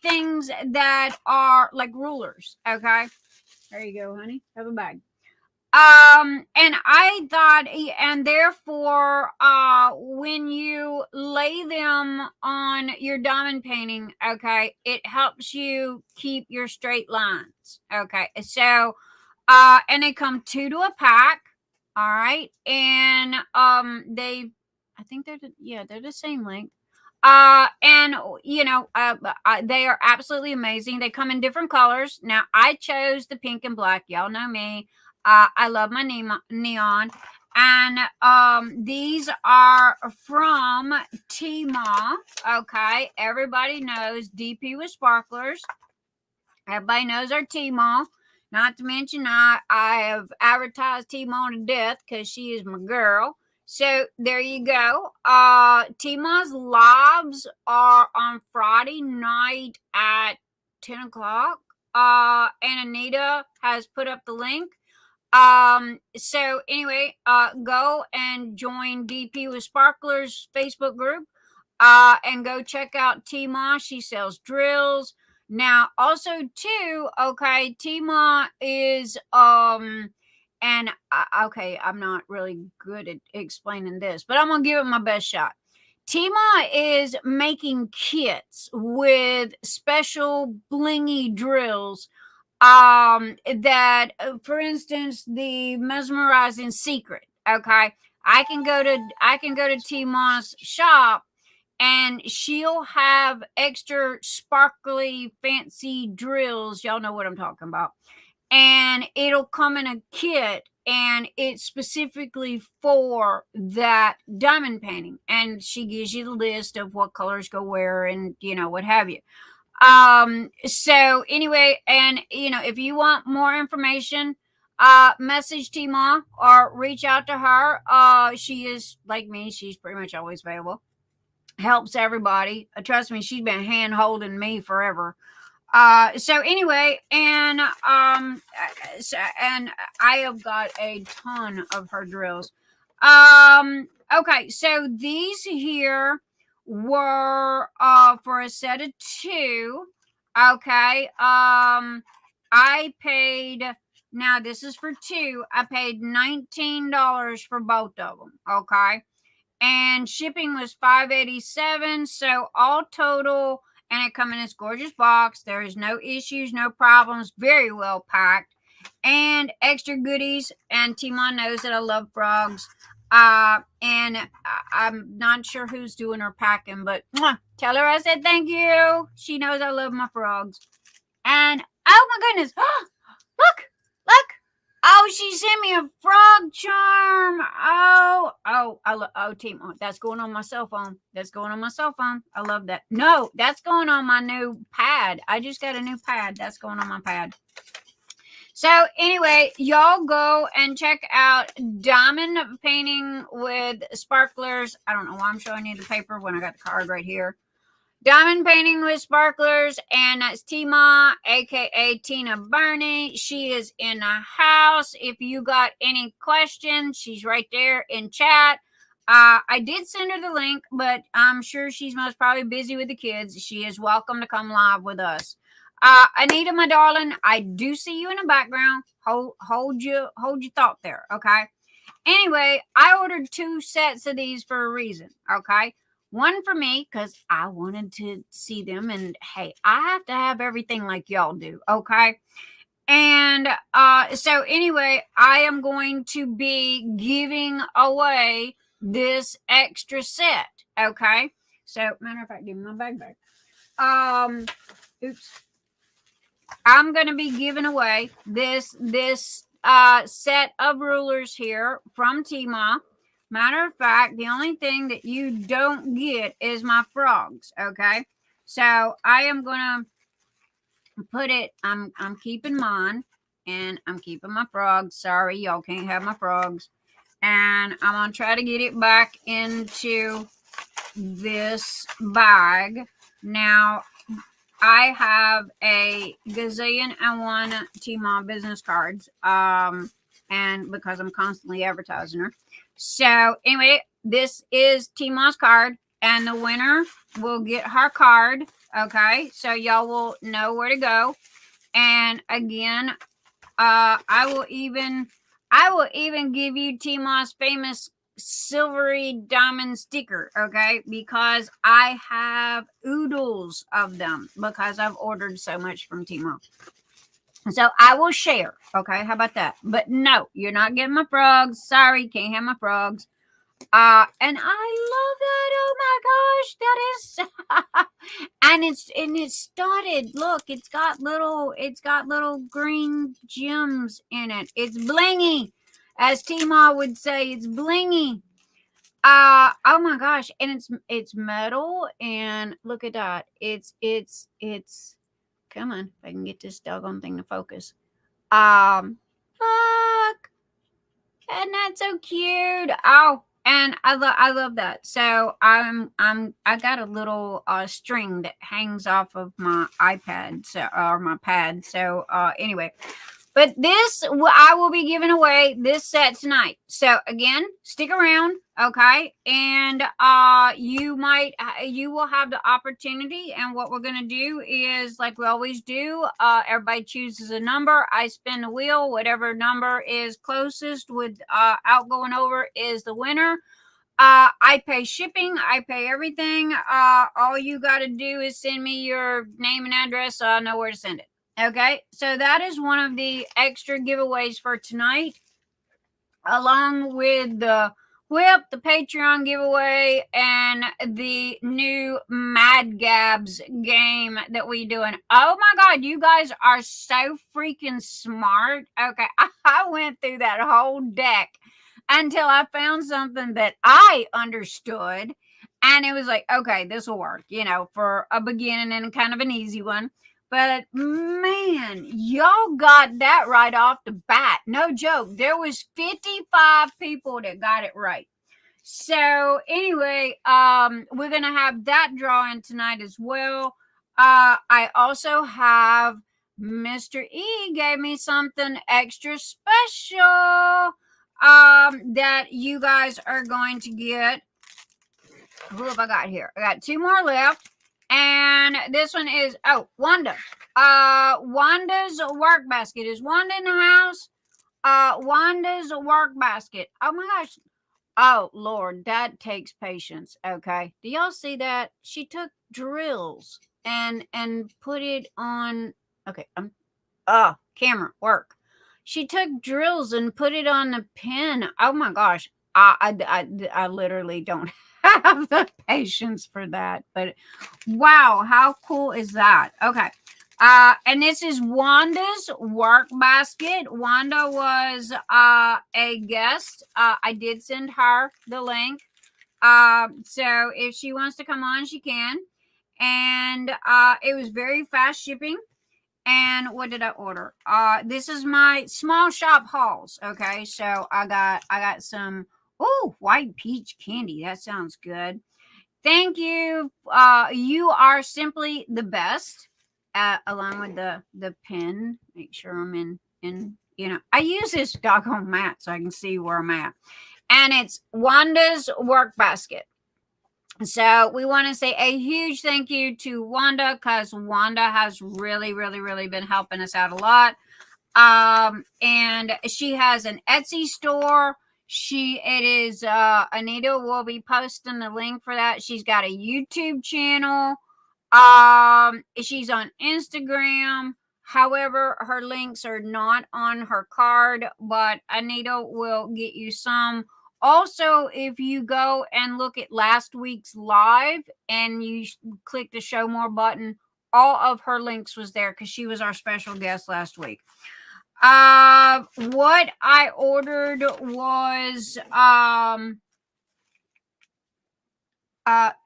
things that are like rulers. Okay, there you go, honey. Have a bag. And I thought, and therefore, when you lay them on your diamond painting, okay, it helps you keep your straight lines. Okay, so, and they come 2 to a pack. All right, and I think they're the same length. And they are absolutely amazing. They come in different colors. Now I chose the pink and black. Y'all know me. I love my neon. And these are from Tima. Okay, everybody knows DP with sparklers. Everybody knows our Tima. Not to mention, I have advertised Tima to death because she is my girl. So there you go. Tima's lives are on Friday night at 10 o'clock. And Anita has put up the link. So anyway, go and join DP with Sparklers Facebook group. And go check out Tima. She sells drills. Now, also too, okay, Tima is and okay, I'm not really good at explaining this, but I'm gonna give it my best shot. Tima is making kits with special blingy drills. That, for instance, the mesmerizing secret. Okay, I can go to Tima's shop, and she'll have extra sparkly, fancy drills. Y'all know what I'm talking about. And it'll come in a kit, and it's specifically for that diamond painting. And she gives you the list of what colors go where, and what have you. So anyway, and if you want more information, message Tima or reach out to her. She is like me, she's pretty much always available. Helps everybody. Trust me, she's been hand holding me forever. So anyway, and I have got a ton of her drills. Okay, so these here were for a set of 2. Okay. I paid, now this is for 2. I paid $19 for both of them. Okay. and shipping was $5.87. So all total, and it come in this gorgeous box. There is no issues, no problems, very well packed, and extra goodies. And Timon knows that I love frogs. And I'm not sure who's doing her packing, but tell her I said thank you. She knows I love my frogs. And oh my goodness, look. Oh, she sent me a frog charm. Timon, that's going on my cell phone. I love that. No, that's going on my new pad. I just got a new pad. That's going on my pad. So anyway, y'all go and check out Diamond Painting with Sparklers. I don't know why I'm showing you the paper when I got the card right here. Diamond Painting with Sparklers, and that's Tima, aka Tina Burney. She is in the house. If you got any questions, she's right there in chat. I did send her the link, but I'm sure she's most probably busy with the kids. She is welcome to come live with us. Anita, my darling, I do see you in the background. Hold your thought there, okay? Anyway, I ordered 2 sets of these for a reason, okay? One for me, because I wanted to see them. And, hey, I have to have everything like y'all do, okay? And so, anyway, I am going to be giving away this extra set, okay? So, matter of fact, give me my bag back. Oops. I'm going to be giving away this set of rulers here from Tmall. Matter of fact, the only thing that you don't get is my frogs, okay? So I am going to put it, I'm keeping mine, and I'm keeping my frogs. Sorry, y'all can't have my frogs. And I'm going to try to get it back into this bag. Now, I have a gazillion and one Tmall business cards, and because I'm constantly advertising her. So anyway, this is Tmall's card, and the winner will get her card. Okay, so y'all will know where to go. And again, I will even give you Tmall's famous silvery diamond sticker, okay, because I have oodles of them because I've ordered so much from Tmall. So I will share, okay? How about that? But no, you're not getting my frogs. Sorry, can't have my frogs. And I love that. Oh my gosh, that is and it's started. Look, it's got little green gems in it. It's blingy. As Tmall would say, it's blingy. Oh my gosh, and it's metal, and look at that. It's come on, if I can get this doggone thing to focus. Look, and that's so cute. Oh, and I love that. So I got a little string that hangs off of my iPad, or my pad. So anyway, but this I will be giving away this set tonight. So again, stick around, okay? And you will have the opportunity. And what we're gonna do is, like we always do, everybody chooses a number. I spin the wheel. Whatever number is closest without going over is the winner. I pay shipping. I pay everything. All you got to do is send me your name and address so I know where to send it. Okay, so that is one of the extra giveaways for tonight, along with the whip, the Patreon giveaway, and the new Mad Gabs game that we doing. Oh my God, you guys are so freaking smart. Okay, I went through that whole deck until I found something that I understood, and it was like, okay, this will work, for a beginning and kind of an easy one. But man, y'all got that right off the bat. No joke. There was 55 people that got it right. So anyway, we're going to have that drawing tonight as well. I also have Mr. E gave me something extra special that you guys are going to get. Who have I got here? I got 2 more left. And this one is, Wanda. Wanda's work basket. Is Wanda in the house? Wanda's work basket. Oh my gosh. Oh Lord, that takes patience. Okay. Do y'all see that? She took drills and put it on. Okay, camera work. She took drills and put it on the pin. Oh my gosh. I literally don't have the patience for that. But wow, how cool is that? Okay. And this is Wanda's work basket. Wanda was a guest. I did send her the link. So if she wants to come on, she can. And it was very fast shipping. And what did I order? This is my small shop hauls. Okay, so I got some white peach candy. That sounds good. Thank you. You are simply the best. Along with the pen. Make sure I'm in. I use this doggone mat so I can see where I'm at. And it's Wanda's work basket. So we want to say a huge thank you to Wanda, because Wanda has really, really, really been helping us out a lot. And she has an Etsy store. Anita will be posting the link for that. She's got a YouTube channel. She's on Instagram. However, her links are not on her card, but Anita will get you some. Also, if you go and look at last week's live and you click the show more button, all of her links was there because she was our special guest last week. What I ordered was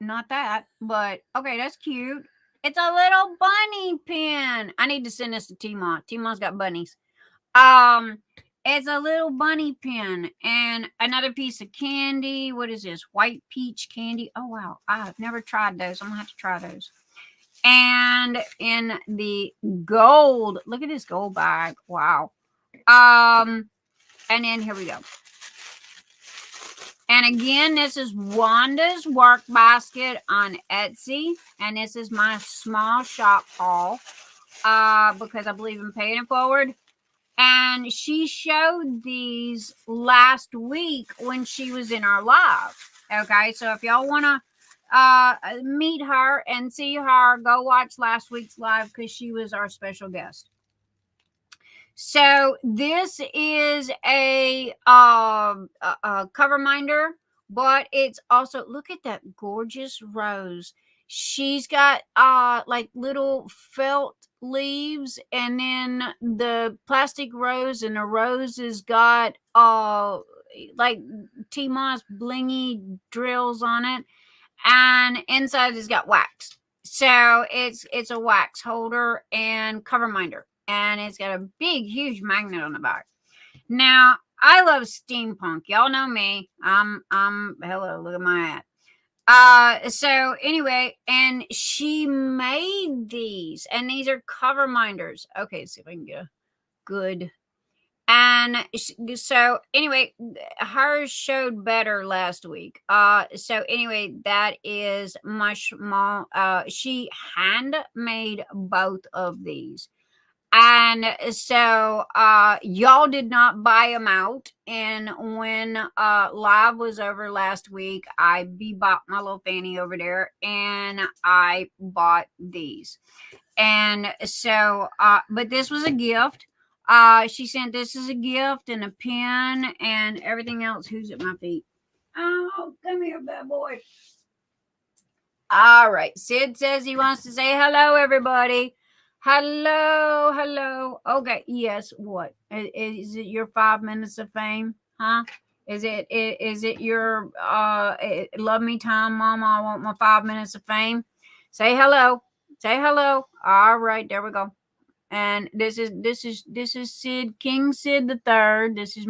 not that, but okay, that's cute. It's a little bunny pin. I need to send this to T-Mon. T-Mon's got bunnies. It's a little bunny pin and another piece of candy. What is this? White peach candy. Oh wow, I've never tried those. I'm gonna have to try those. And in the gold, look at this gold bag. Wow. And then here we go. And again, this is Wanda's work basket on Etsy. And this is my small shop haul. Because I believe in paying it forward. And she showed these last week when she was in our live. Okay, so if y'all want to meet her and see her, go watch last week's live because she was our special guest. So this is a cover minder, but it's also, look at that gorgeous rose. She's got like little felt leaves, and then the plastic rose, and the rose has got like T-Moss blingy drills on it, and inside it's got wax. So it's a wax holder and cover minder. And it's got a big, huge magnet on the back. Now, I love steampunk. Y'all know me. Hello, look at my hat. So anyway, and she made these, and these are cover minders. Okay, let's see if I can get a good. And so anyway, hers showed better last week. So anyway, that is my small. She handmade both of these. And so y'all did not buy them out. And when live was over last week, I bebop my little fanny over there and I bought these. And so but this was a gift. She sent this as a gift and a pen and everything else. Who's at my feet? Oh, come here, bad boy. All right. Sid says he wants to say hello, everybody. Hello. Okay, yes. What is it? Your 5 minutes of fame, huh? Is it your love me time, Mama? I want my 5 minutes of fame. Say hello. Say hello. All right, there we go. And this is Sid, King Sid the Third. This is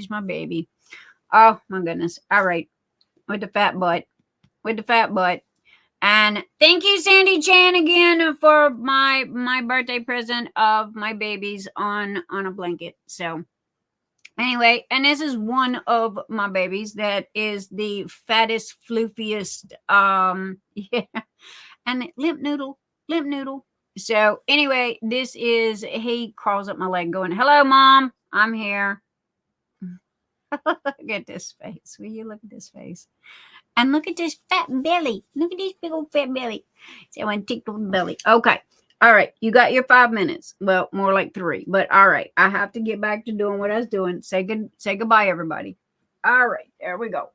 my baby. Oh my goodness. All right, with the fat butt. And thank you, Sandy Chan, again for my birthday present of my babies on a blanket. So anyway, and this is one of my babies that is the fattest, floofiest, yeah, and limp noodle. So anyway, he crawls up my leg going, hello, Mom, I'm here. Look at this face. Will you look at this face? And look at this fat belly. Look at this big old fat belly. So I want to tickle the belly. Okay. All right. You got your 5 minutes. Well, more like 3. But all right. I have to get back to doing what I was doing. Say goodbye, everybody. All right. There we go.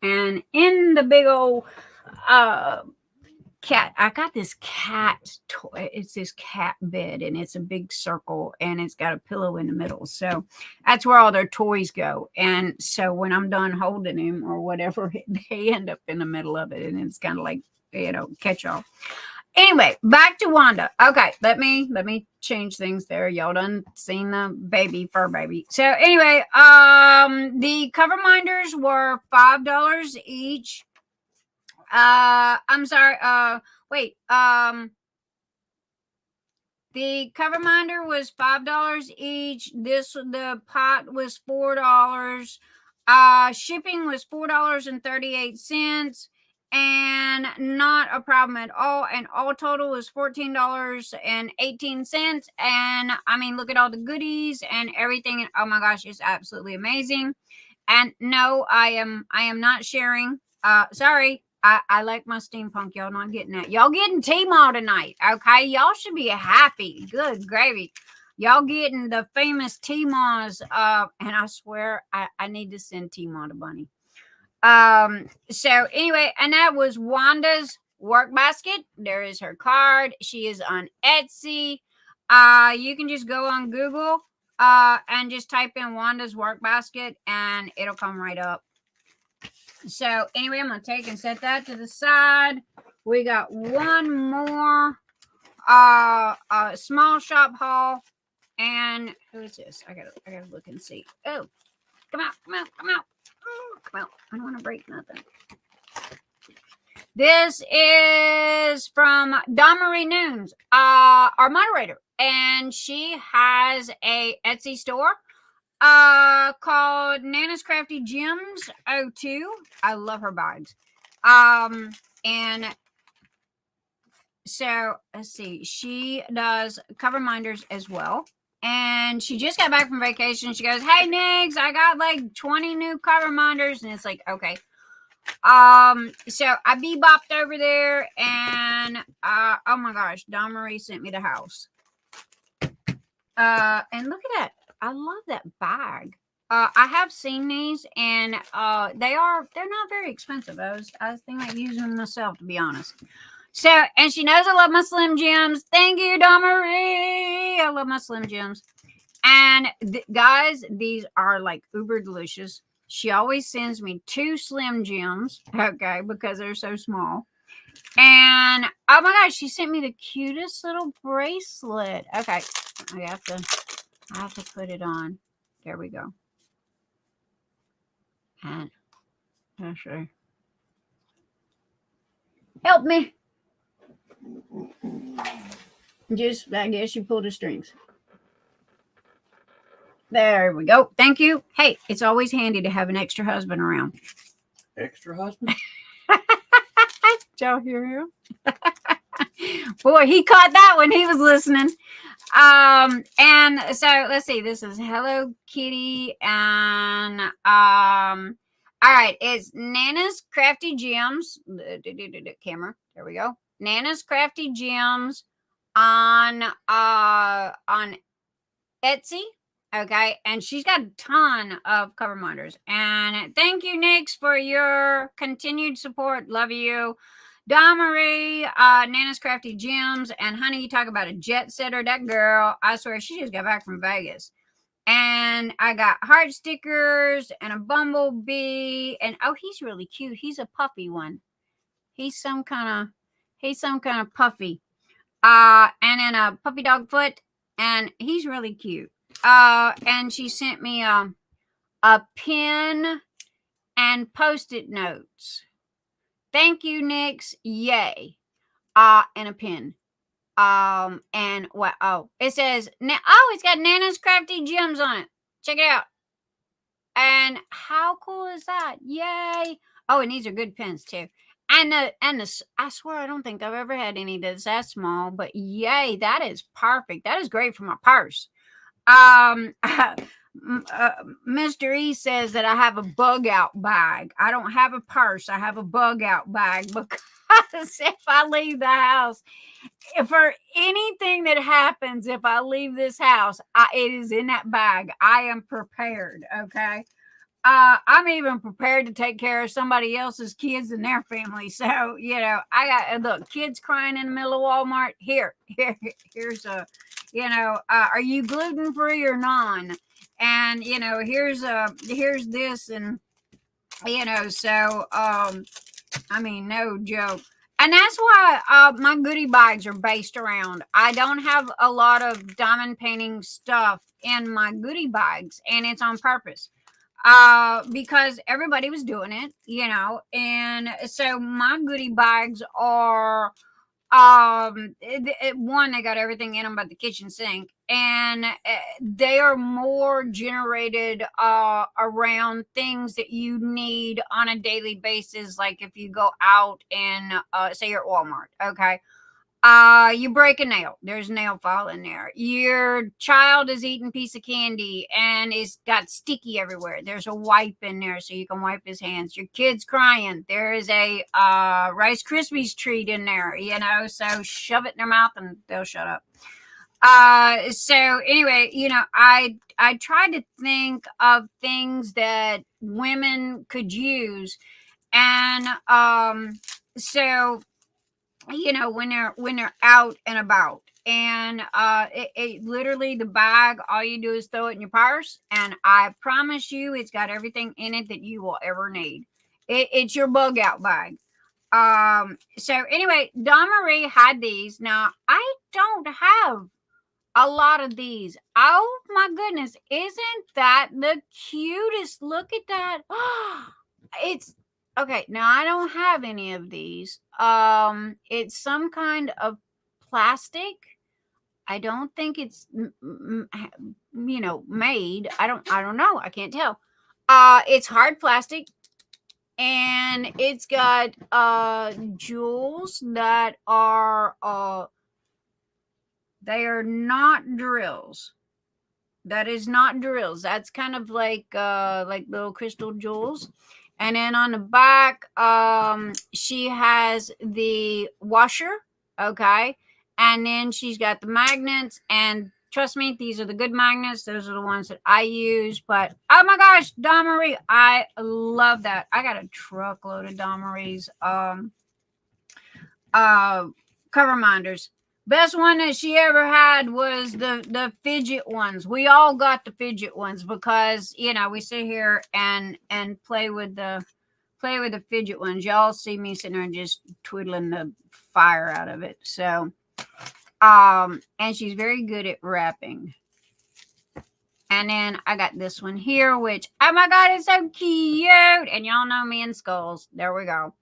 And in the big old cat, I got this cat toy. It's this cat bed, and it's a big circle, and it's got a pillow in the middle. So that's where all their toys go. And so when I'm done holding him or whatever, they end up in the middle of it, and it's kind of like, catch all. Anyway, back to Wanda. Okay, let me change things there. Y'all done seen the fur baby. So anyway, the cover minders were $5 each. I'm sorry. Wait. The cover minder was $5 each. The pot was $4. Shipping was $4.38, and not a problem at all. And all total was $14.18. And I mean, look at all the goodies and everything. Oh my gosh, it's absolutely amazing. And no, I am not sharing. Sorry. I like my steampunk. Y'all not getting that. Y'all getting T-Mall tonight. Okay. Y'all should be happy. Good gravy. Y'all getting the famous T-Malls. And I swear I need to send T-Mall to Bunny. So anyway, and that was Wanda's work basket. There is her card. She is on Etsy. You can just go on Google and just type in Wanda's work basket, and it'll come right up. So anyway, I'm going to take and set that to the side. We got one more small shop haul. And who is this? I gotta look and see. Oh, come out. Oh, come out. I don't want to break nothing. This is from Dawnmarie Nunes, our moderator. And she has a Etsy store called Nana's Crafty Gems 02. I love her bags. And so let's see, she does cover minders as well. And she just got back from vacation. She goes, "Hey Nyx, I got like 20 new cover minders." And it's like, okay. So I bebopped over there, and oh my gosh, Dawnmarie sent me the house. And look at that. I love that bag. I have seen these, and they're not very expensive. I was thinking about using them myself, to be honest. So, and she knows I love my Slim Jims. Thank you, Dawnmarie. I love my Slim Jims. And guys, these are like uber delicious. She always sends me 2 Slim Jims, okay, because they're so small. And oh my gosh, she sent me the cutest little bracelet. Okay, I have to put it on. There we go. And let's see. Help me. Just, I guess you pull the strings. There we go. Thank you. Hey, it's always handy to have an extra husband around. Extra husband? Did y'all hear him? Boy, he caught that when he was listening. And so let's see. This is Hello Kitty, and all right, it's Nana's Crafty Gems. Camera. There we go. Nana's Crafty Gems on Etsy. Okay, and she's got a ton of cover minders. And thank you, Nyx, for your continued support. Love you. Dawnmarie, Nana's Crafty Gems, and honey, you talk about a jet setter. That girl, I swear, she just got back from Vegas. And I got heart stickers and a bumblebee. And oh, he's really cute. He's a puffy one. He's some kind of puffy. And then a puppy dog foot, and he's really cute. And she sent me a pen and Post-it notes. Thank you, Nyx. Yay. And a pen. And what? Oh, it says, it's got Nana's Crafty Gems on it. Check it out. And how cool is that? Yay. Oh, and these are good pens too. And I swear I don't think I've ever had any that's that small, but yay, that is perfect. That is great for my purse. Mr. E says that I have a bug out bag. I don't have a purse. I have a bug out bag because if I leave the house, if for anything that happens, if I leave this house, it is in that bag. I am prepared. Okay. I'm even prepared to take care of somebody else's kids and their family. So, I got, look, kids crying in the middle of Walmart. Here's a, are you gluten free or non? And, here's this. And, so, I mean, no joke. And that's why my goodie bags are based around. I don't have a lot of diamond painting stuff in my goodie bags, and it's on purpose. Because everybody was doing it, and so my goodie bags are one, they got everything in them but the kitchen sink, and they are more generated around things that you need on a daily basis, like if you go out and say you're at Walmart, okay. You break a nail, there's a nail file in there. Your child is eating a piece of candy and it's got sticky everywhere, there's a wipe in there so you can wipe his hands. Your kid's crying, there is a Rice Krispies treat in there, so shove it in their mouth and they'll shut up. So anyway, I tried to think of things that women could use, and so when they're out and about, and it literally, the bag, all you do is throw it in your purse, and I promise you it's got everything in it that you will ever need. It's your bug out bag. So anyway, Dawnmarie had these. Now I don't have a lot of these. Oh my goodness, isn't that the cutest? Look at that. It's okay. Now I don't have any of these. It's some kind of plastic. I don't think it's made. I don't know. I can't tell. It's hard plastic, and it's got jewels that are they are not drills. That is not drills. That's kind of like little crystal jewels. And then on the back, she has the washer, okay? And then she's got the magnets, and trust me, these are the good magnets. Those are the ones that I use. But oh my gosh, Dawnmarie, I love that. I got a truckload of Dawnmarie's cover minders. Best one that she ever had was the fidget ones. We all got the fidget ones because we sit here and play with the fidget ones. Y'all see me sitting there and just twiddling the fire out of it. So and she's very good at wrapping. And then I got this one here, which, oh my god, it's so cute. And y'all know me and skulls. There we go.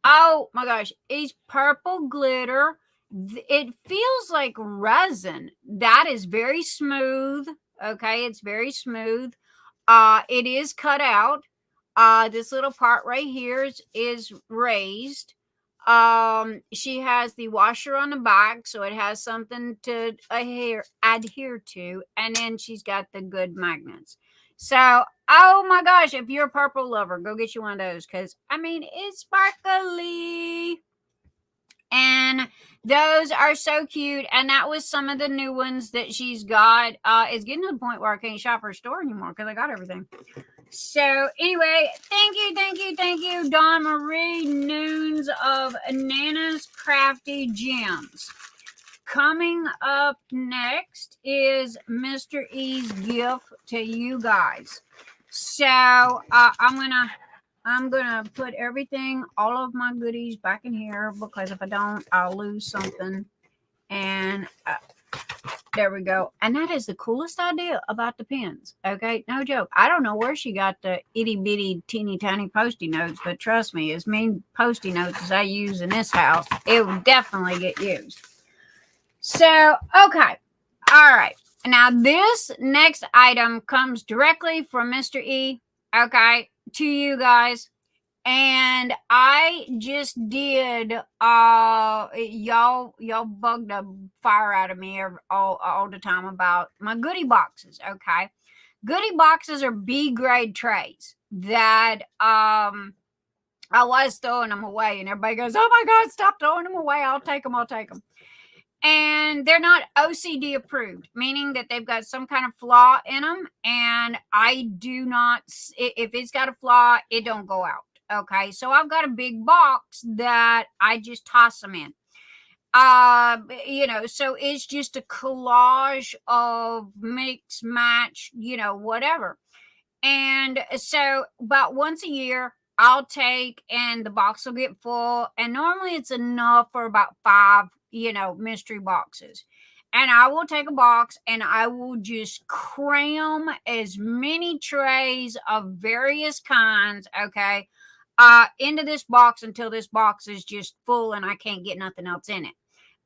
Oh my gosh, it's purple glitter. It feels like resin. That is very smooth. Okay, it's very smooth. It is cut out. This little part right here is raised. She has the washer on the back, so it has something to adhere to, and then she's got the good magnets. So, oh my gosh, if you're a purple lover, go get you one of those, because I mean, it's sparkly, and those are so cute. And that was some of the new ones that she's got. It's getting to the point where I can't shop her store anymore because I got everything. So anyway, thank you, Dawnmarie Nunes of Nana's Crafty Gems. Coming up next is Mr. E's gift to you guys. So I'm gonna put everything, all of my goodies, back in here, because if I don't, I'll lose something. And there we go. And that is the coolest idea about the pins. Okay, no joke. I don't know where she got the itty bitty teeny tiny Post-it notes, but trust me, as many Post-it notes as I use in this house, it will definitely get used. So, okay. All right. Now, this next item comes directly from Mr. E, okay, to you guys. And I just did y'all bugged the fire out of me all the time about my goodie boxes. Okay, goodie boxes are B grade trays that I was throwing them away, and everybody goes, "Oh my God, stop throwing them away! I'll take them. And they're not OCD approved, meaning that they've got some kind of flaw in them. And I do not, if it's got a flaw, it don't go out. Okay. So I've got a big box that I just toss them in. So it's just a collage of mix, match, whatever. And so about once a year, I'll take, and the box will get full. And normally it's enough for about 5, mystery boxes. And I will take a box and I will just cram as many trays of various kinds, okay, into this box until this box is just full and I can't get nothing else in it.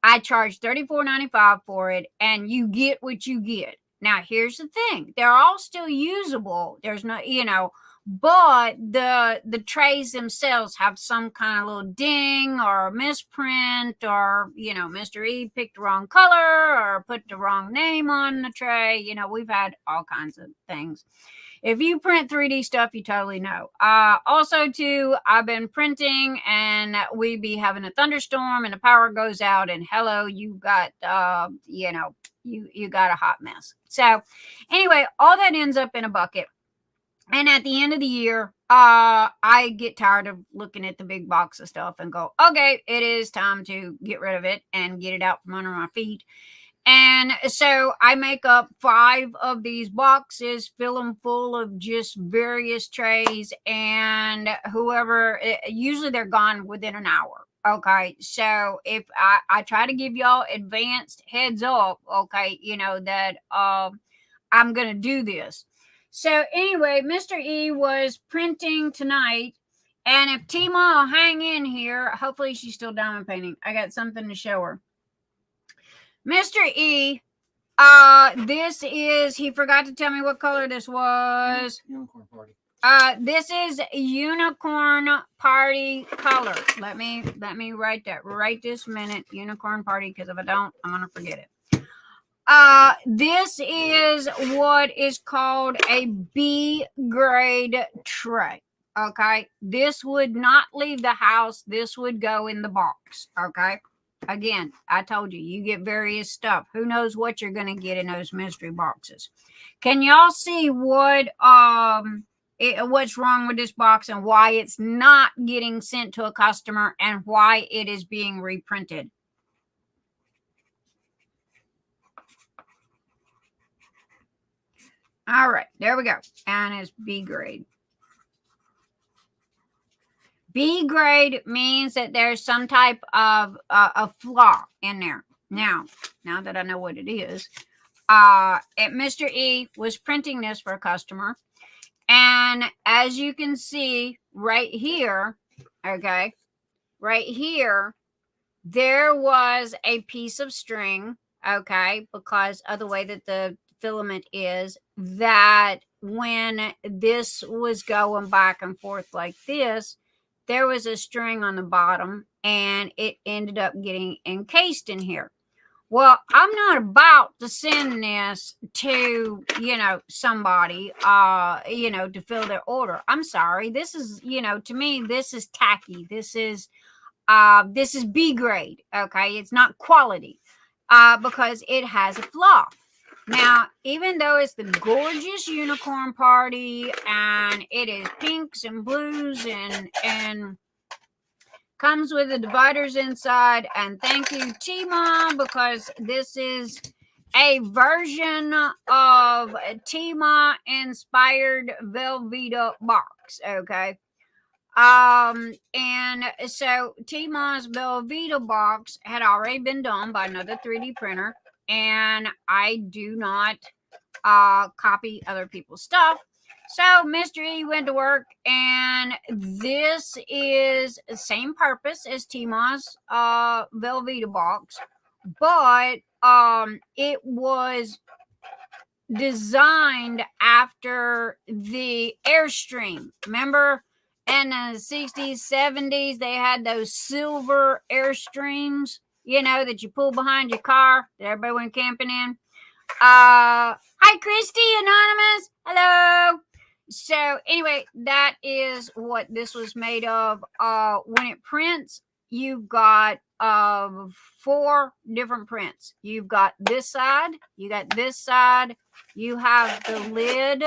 I charge $34.95 for it, and you get what you get. Now, here's the thing. They're all still usable. There's no, but the trays themselves have some kind of little ding or misprint, or, Mr. E picked the wrong color or put the wrong name on the tray. We've had all kinds of things. If you print 3D stuff, you totally know. Also, too, I've been printing, and we be having a thunderstorm, and the power goes out, and hello, you got, you got a hot mess. So, anyway, all that ends up in a bucket. And at the end of the year, I get tired of looking at the big box of stuff and go, okay, it is time to get rid of it and get it out from under my feet. And so I make up 5 of these boxes, fill them full of just various trays, and whoever, usually they're gone within an hour. Okay. So if I try to give y'all advanced heads up, okay, that I'm going to do this. So anyway, Mr. E was printing tonight. And if Tima will hang in here, hopefully she's still diamond painting. I got something to show her. Mr. E, this is, he forgot to tell me what color this was. Unicorn Party. This is Unicorn Party color. Let me write that right this minute. Unicorn Party, because if I don't, I'm going to forget it. This is what is called a B grade tray. Okay. This would not leave the house. This would go in the box. Okay. Again, I told you, you get various stuff. Who knows what you're going to get in those mystery boxes? Can y'all see what's wrong with this box and why it's not getting sent to a customer and why it is being reprinted? All right, there we go. And it's B grade. B grade means that there's some type of a flaw in there. Now that I know what it is, Mr. E was printing this for a customer. And as you can see right here, okay, right here, there was a piece of string, okay, because of the way that the filament is, that when this was going back and forth like this, there was a string on the bottom and it ended up getting encased in here. Well, I'm not about to send this to, somebody, to fill their order. I'm sorry. This is, to me, this is tacky. This is B grade. Okay. It's not quality, because it has a flaw. Now, even though it's the gorgeous Unicorn Party and it is pinks and blues and comes with the dividers inside, and thank you, Tima, because this is a version of Tima inspired Velveeta box, okay? And so Tima's Velveeta box had already been done by another 3D printer, and I do not copy other people's stuff. So Mr. E went to work, and this is the same purpose as Tima's Velveeta box, but it was designed after the Airstream. Remember in the 60s, 70s, they had those silver Airstreams, you know, that you pull behind your car that everybody went camping in. Hi, Christy Anonymous. Hello. So anyway, that is what this was made of. When it prints, you've got 4 different prints. You've got this side, you got this side, you have the lid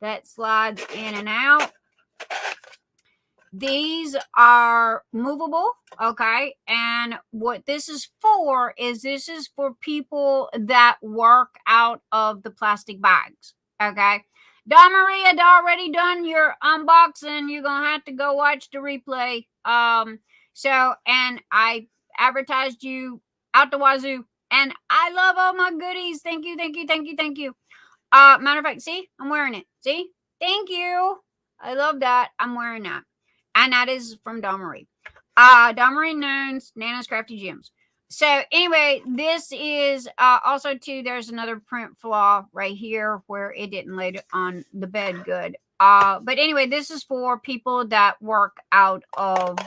that slides in and out. These are movable, okay? And what this is for is this is for people that work out of the plastic bags, okay? Dawnmarie had already done your unboxing. You're going to have to go watch the replay. And I advertised you out the wazoo. And I love all my goodies. Thank you, thank you, thank you, thank you. Matter of fact, see? I'm wearing it. See? Thank you. I love that. I'm wearing that. And that is from Dawnmarie. Dawnmarie Nunes, Nana's Crafty Gems. So anyway, this is also too, there's another print flaw right here where it didn't lay on the bed good. But anyway, this is for people that work out of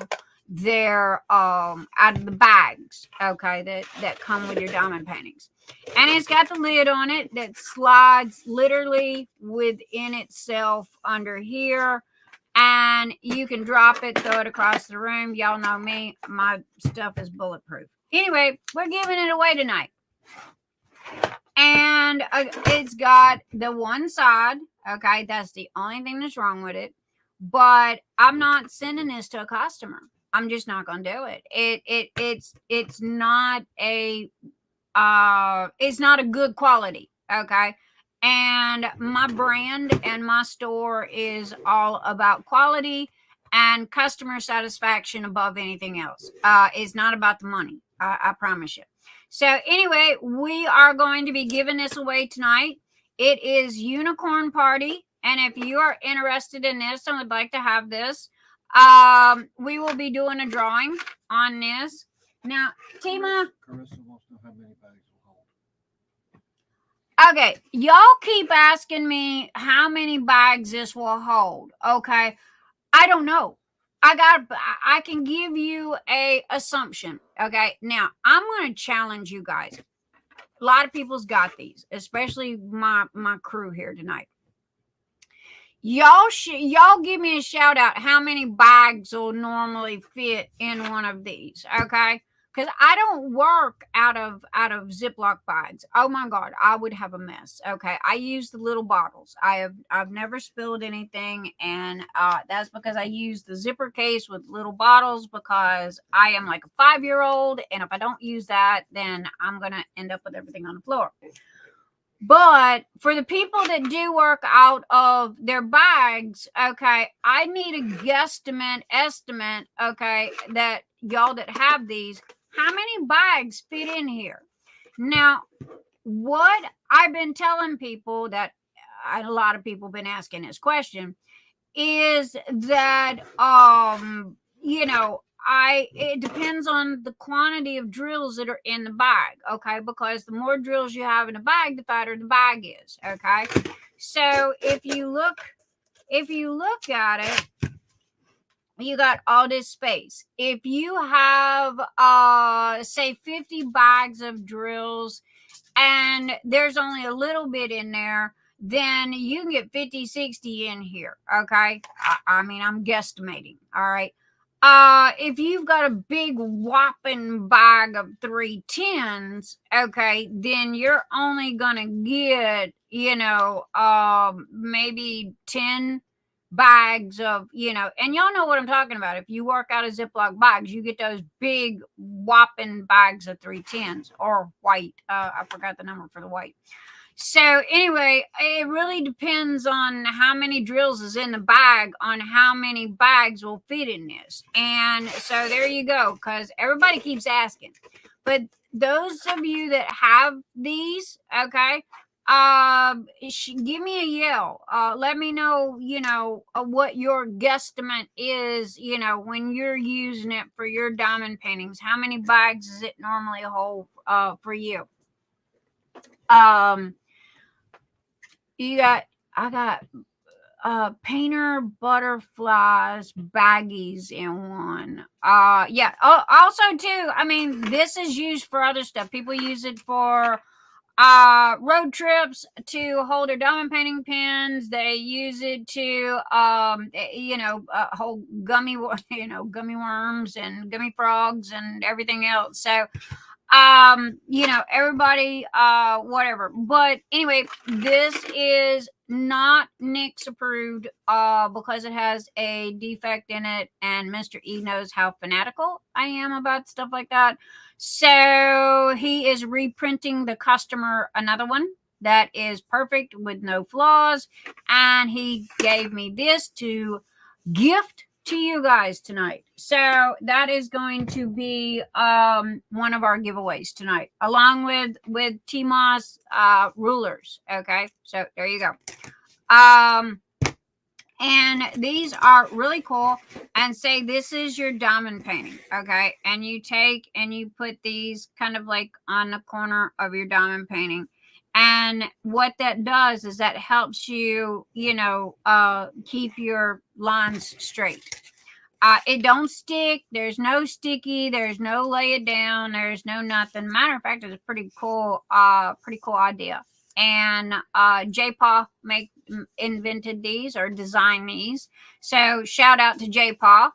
their out of the bags, okay, that come with your diamond paintings. And it's got the lid on it that slides literally within itself under here. And you can drop it, throw it across the room. Y'all know me. My stuff is bulletproof. Anyway, we're giving it away tonight. And it's got the one side. Okay, that's the only thing that's wrong with it. But I'm not sending this to a customer. I'm just not going to do it. It's not a good quality. Okay. And my brand and my store is all about quality and customer satisfaction above anything else. It's not about the money. I promise you. So anyway, we are going to be giving this away tonight. It is Unicorn Party. And if you are interested in this and would like to have this, we will be doing a drawing on this. Now, Tima. Carissa wants to know how many bags will hold. Okay, y'all keep asking me how many bags this will hold. Okay, I don't know. I can give you a assumption. Okay, now I'm going to challenge you guys. A lot of people's got these, especially my crew here tonight. Y'all give me a shout out how many bags will normally fit in one of these. Okay. Because I don't work out of Ziploc bags. Oh my God, I would have a mess. Okay, I use the little bottles. I've never spilled anything, and that's because I use the zipper case with little bottles because I am like a 5-year-old, and if I don't use that, then I'm gonna end up with everything on the floor. But for the people that do work out of their bags, okay, I need a estimate, okay, that y'all that have these, how many bags fit in here? Now, what I've been telling people that a lot of people have been asking this question is that, you know, it depends on the quantity of drills that are in the bag, okay? Because the more drills you have in a bag, the fatter the bag is, okay? So if you look at it, you got all this space. If you have say 50 bags of drills and there's only a little bit in there, then you can get 50, 60 in here, okay? I mean, I'm guesstimating, all right? If you've got a big whopping bag of 310s, okay, then you're only gonna get, you know, maybe 10 bags of, you know, and y'all know what I'm talking about. If you work out of Ziploc bags, you get those big whopping bags of 310s or white. I forgot the number for the white. So anyway, it really depends on how many drills is in the bag on how many bags will fit in this. And so there you go, because everybody keeps asking. But those of you that have these, okay, give me a yell. Let me know, you know, what your guesstimate is, you know, when you're using it for your diamond paintings. How many bags does it normally hold for you? I got painter butterflies baggies in one. Yeah. Also too, I mean, this is used for other stuff. People use it for road trips to hold their diamond painting pens. They use it to hold gummy gummy worms and gummy frogs and everything else. So everybody whatever. But anyway, this is not Nyx approved because it has a defect in it, and Mr. E knows how fanatical I am about stuff like that. So he is reprinting the customer another one that is perfect with no flaws, and he gave me this to gift to you guys tonight. So that is going to be one of our giveaways tonight, along with Tmo's rulers. Okay, so there you go. And these are really cool. And say this is your diamond painting, okay? And you take and you put these kind of like on the corner of your diamond painting. And what that does is that helps you, keep your lines straight. It don't stick. There's no sticky. There's no lay it down. There's no nothing. Matter of fact, it's a pretty cool idea. And J-Paw invented these or designed these. So shout out to J-Paw.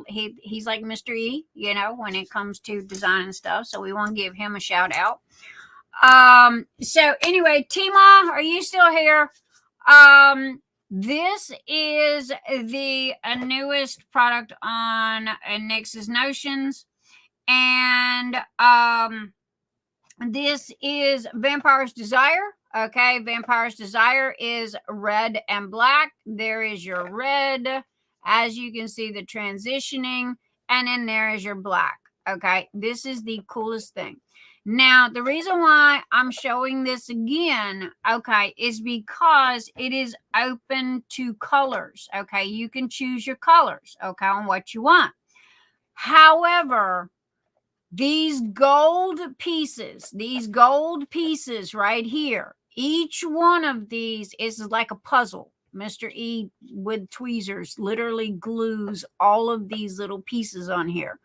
He's like Mr. E, when it comes to designing stuff. So we want to give him a shout out. So anyway, Tima, are you still here? This is the newest product on Nyx's Notions. And this is Vampire's Desire. Okay, Vampire's Desire is red and black. There is your red. As you can see, the transitioning. And then there is your black. Okay, this is the coolest thing. Now, the reason why I'm showing this again, okay, is because it is open to colors. Okay, you can choose your colors, okay, on what you want. However, these gold pieces right here, each one of these is like a puzzle. Mr. E with tweezers literally glues all of these little pieces on here.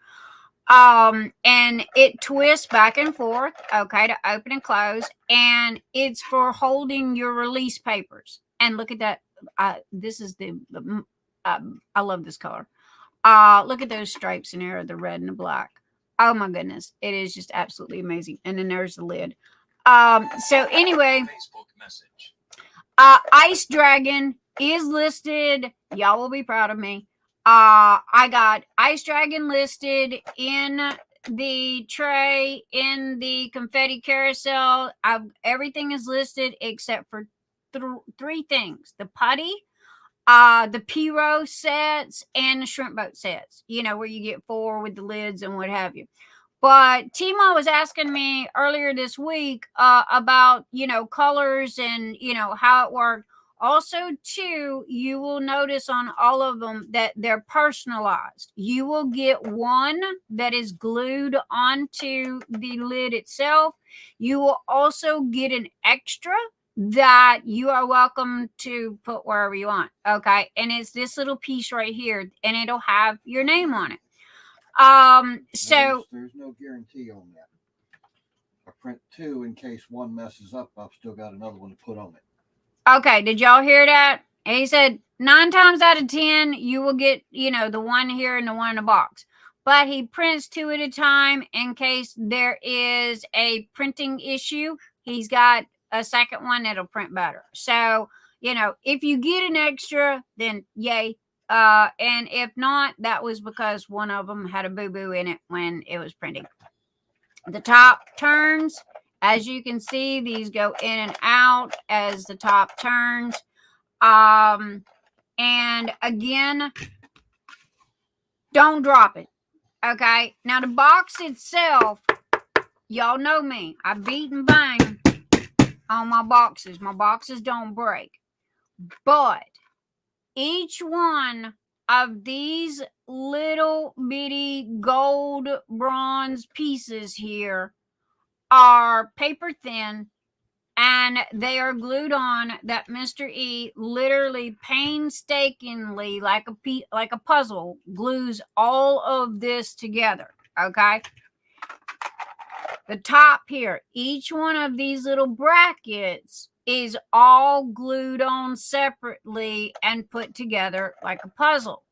And it twists back and forth, okay, to open and close, and it's for holding your release papers. And look at that. This is I love this color. Look at those stripes in there, the red and the black. Oh my goodness, it is just absolutely amazing. And then there's the lid. So anyway, Ice Dragon is listed. Y'all will be proud of me. I got Ice Dragon listed in the tray, in the confetti carousel. Everything is listed except for three things: the putty, the Piro sets, and the shrimp boat sets. Where you get 4 with the lids and what have you. But Timo was asking me earlier this week about colors and how it worked. Also, too, you will notice on all of them that they're personalized. You will get one that is glued onto the lid itself. You will also get an extra that you are welcome to put wherever you want. Okay. And it's this little piece right here, and it'll have your name on it. So there's no guarantee on that. I print 2 in case one messes up. I've still got another one to put on it. Okay, did y'all hear that? He said 9 times out of 10, you will get, the one here and the one in the box. But he prints 2 at a time in case there is a printing issue. He's got a second one that'll print better. So, if you get an extra, then yay. And if not, that was because one of them had a boo-boo in it when it was printing. The top turns. As you can see, these go in and out as the top turns. And again, don't drop it. Okay. Now the box itself, y'all know me. I beat and bang on my boxes. My boxes don't break. But each one of these little bitty gold bronze pieces here are paper thin, and they are glued on that Mr. E literally painstakingly, like a puzzle, glues all of this together. Okay. The top here, each one of these little brackets is all glued on separately and put together like a puzzle.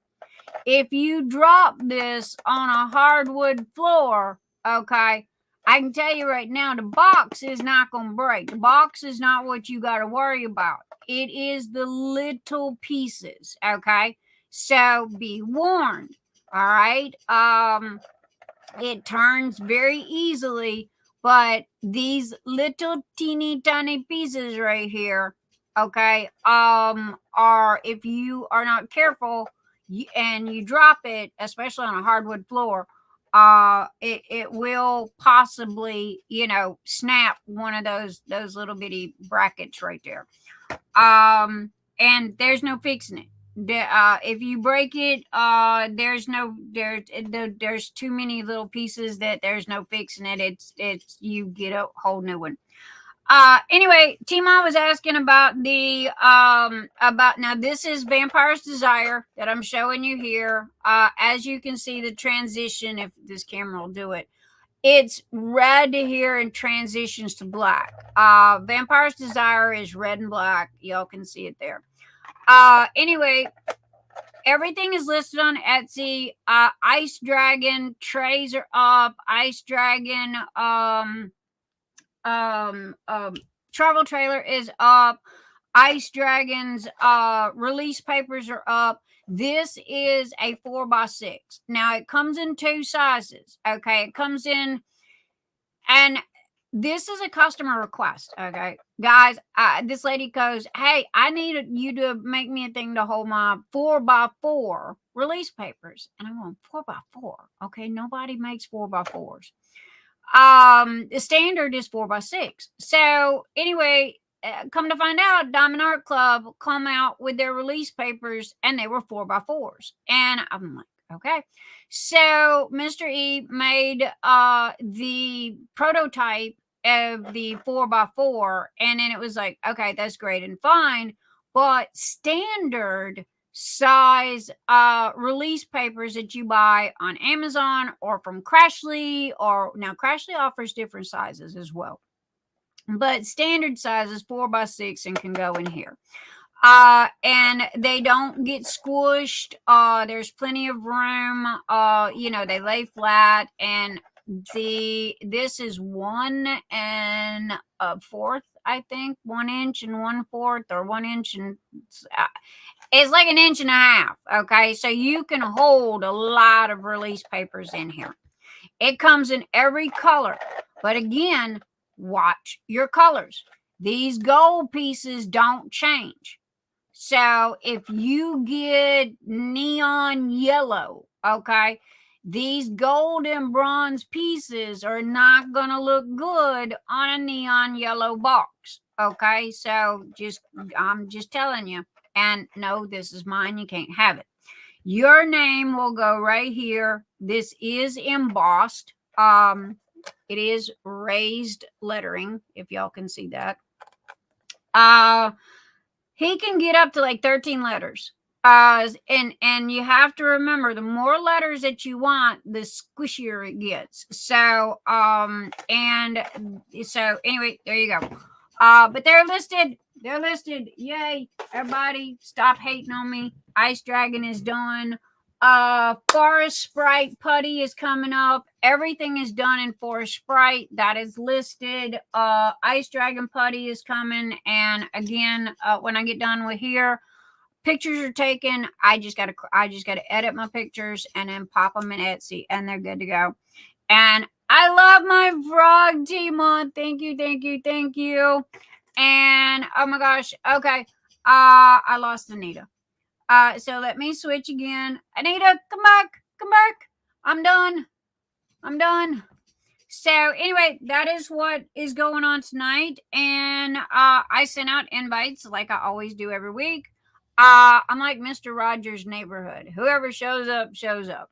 If you drop this on a hardwood floor, okay, I can tell you right now, the box is not going to break. The box is not what you got to worry about. It is the little pieces, okay? So be warned, all right? It turns very easily, but these little teeny tiny pieces right here, okay, are, if you are not careful and you drop it, especially on a hardwood floor, it will possibly, you know, snap one of those little bitty brackets right there. And there's no fixing it. If you break it, there's too many little pieces that there's no fixing it. It's you get a whole new one. Anyway, Tima was asking about the about, now this is Vampire's Desire that I'm showing you here. As you can see, the transition, if this camera will do it, it's red here and transitions to black. Vampire's Desire is red and black. Y'all can see it there. Anyway, everything is listed on Etsy. Ice Dragon trays are up. Ice Dragon travel trailer is up. Ice Dragon's release papers are up. This is a 4x6. Now it comes in 2 sizes. Okay, it comes in, and this is a customer request. Okay, guys, this lady goes, hey, I need you to make me a thing to hold my 4x4 release papers. And I'm going, 4x4? Okay, nobody makes 4x4s. The standard is 4x6. So anyway, come to find out, Diamond Art Club come out with their release papers and they were 4x4s. And I'm like, okay. So Mr. E made the prototype of the 4x4, and then it was like, okay, that's great and fine, but standard size release papers that you buy on Amazon or from Crashly, or now Crashly offers different sizes as well, but standard size is 4x6 and can go in here. And they don't get squished. There's plenty of room. You know, they lay flat, and this is 1 1/4, I think, 1 inch and 1/4, or 1 inch and it's like 1.5 inches. Okay, so you can hold a lot of release papers in here. It comes in every color, but again, watch your colors. These gold pieces don't change. So if you get neon yellow, okay, these gold and bronze pieces are not going to look good on a neon yellow box. Okay, so I'm just telling you. And no, this is mine. You can't have it. Your name will go right here. This is embossed. It is raised lettering, if y'all can see that. He can get up to like 13 letters. And you have to remember, the more letters that you want, the squishier it gets. So, so anyway, there you go. But they're listed. They're listed. Yay. Everybody, stop hating on me. Ice Dragon is done. Forest Sprite putty is coming up. Everything is done in Forest Sprite. That is listed. Ice Dragon putty is coming. And again, when I get done with here, pictures are taken. I just gotta edit my pictures and then pop them in Etsy, and they're good to go. And I love my frog, Tima. Thank you, thank you, thank you. And oh my gosh, okay. I lost Anita. So let me switch again. Anita, come back. Come back. I'm done. I'm done. So anyway, that is what is going on tonight. And I sent out invites like I always do every week. I'm like Mr. Rogers' Neighborhood. Whoever shows up, shows up.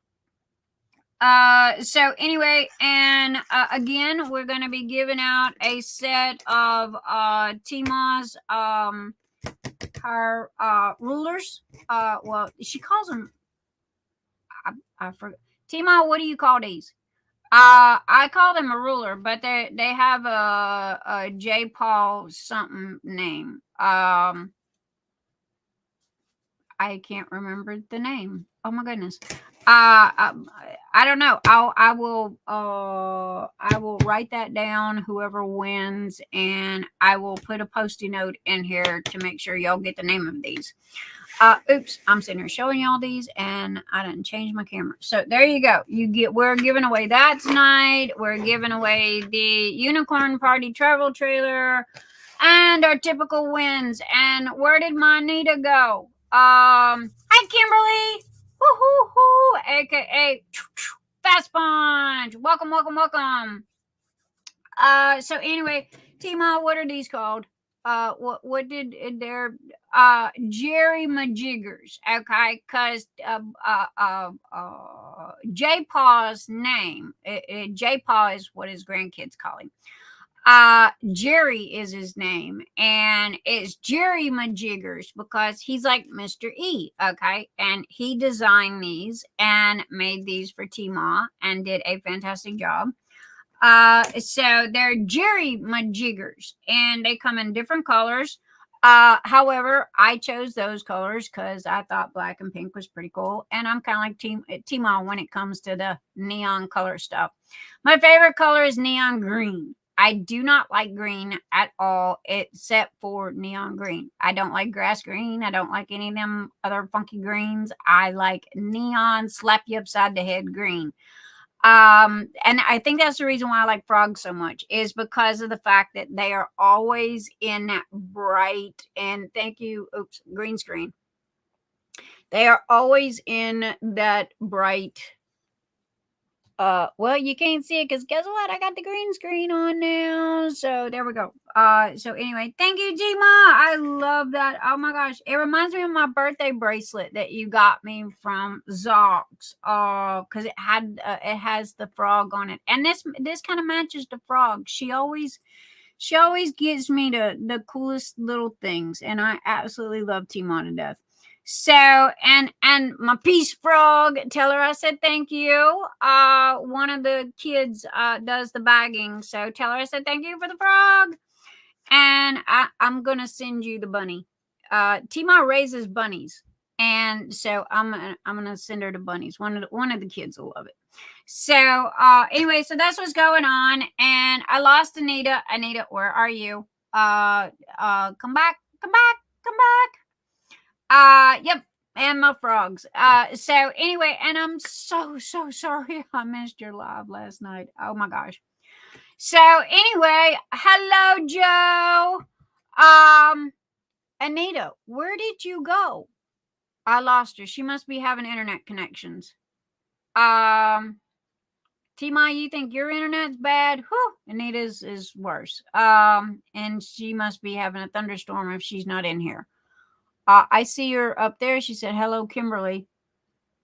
So anyway, and again, we're going to be giving out a set of Tima's her rulers. Well, she calls them. I forgot. Tima, what do you call these? I call them a ruler, but they have a J. Paul something name. I can't remember the name. Oh my goodness. I don't know. I will write that down, whoever wins, and I will put a post-it note in here to make sure y'all get the name of these. Oops, I'm sitting here showing y'all these and I didn't change my camera. So there you go. We're giving away that tonight. We're giving away the Unicorn Party travel trailer and our typical wins. And where did my Anita go? Hi Kimberly. Woo-hoo-hoo, aka Fast Sponge. Welcome. So anyway, Tima, what are these called? What did their Jerry Majiggers, okay? Because J Paw's name, J Paw is what his grandkids call him. Jerry is his name, and it's Jerry Majiggers because he's like Mr. E, okay? And he designed these and made these for Tima and did a fantastic job. So they're Jerry Majiggers, and they come in different colors. However, I chose those colors because I thought black and pink was pretty cool, and I'm kind of like Tima when it comes to the neon color stuff. My favorite color is neon green. I do not like green at all, except for neon green. I don't like grass green. I don't like any of them other funky greens. I like neon, slap you upside the head green. And I think that's the reason why I like frogs so much, is because of the fact that they are always in that bright, and thank you, oops, green screen. They are always in that bright. Well, you can't see it because guess what? I got the green screen on now. So there we go. So anyway, thank you, Tima. I love that. Oh my gosh. It reminds me of my birthday bracelet that you got me from Zox. Because it has the frog on it. And this kind of matches the frog. She always gives me the coolest little things. And I absolutely love Tima to death. So, and my peace frog, tell her I said thank you. One of the kids does the bagging, so tell her I said thank you for the frog. And I'm gonna send you the bunny. Tima raises bunnies, and so I'm gonna send her the bunnies. One of the kids will love it. So anyway, so that's what's going on. And I lost Anita. Anita, where are you? Come back. Yep, and my frogs. So anyway, and I'm so sorry I missed your live last night. Oh my gosh. So anyway, hello Joe. Anita, where did you go? I lost her. She must be having internet connections. Tima, you think your internet's bad? Whew, Anita's is worse. And she must be having a thunderstorm if she's not in here. I see her up there. She said, hello, Kimberly.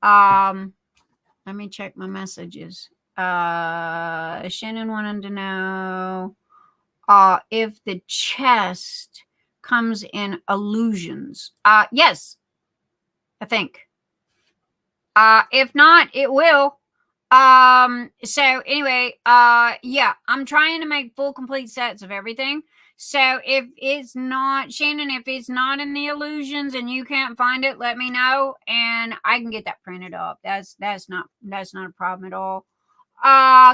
Let me check my messages. Shannon wanted to know if the chest comes in illusions. Yes, I think. If not, it will. So anyway, yeah, I'm trying to make full complete sets of everything. So if it's not, Shannon, if it's not in the illusions and you can't find it, let me know and I can get that printed up. That's not a problem at all.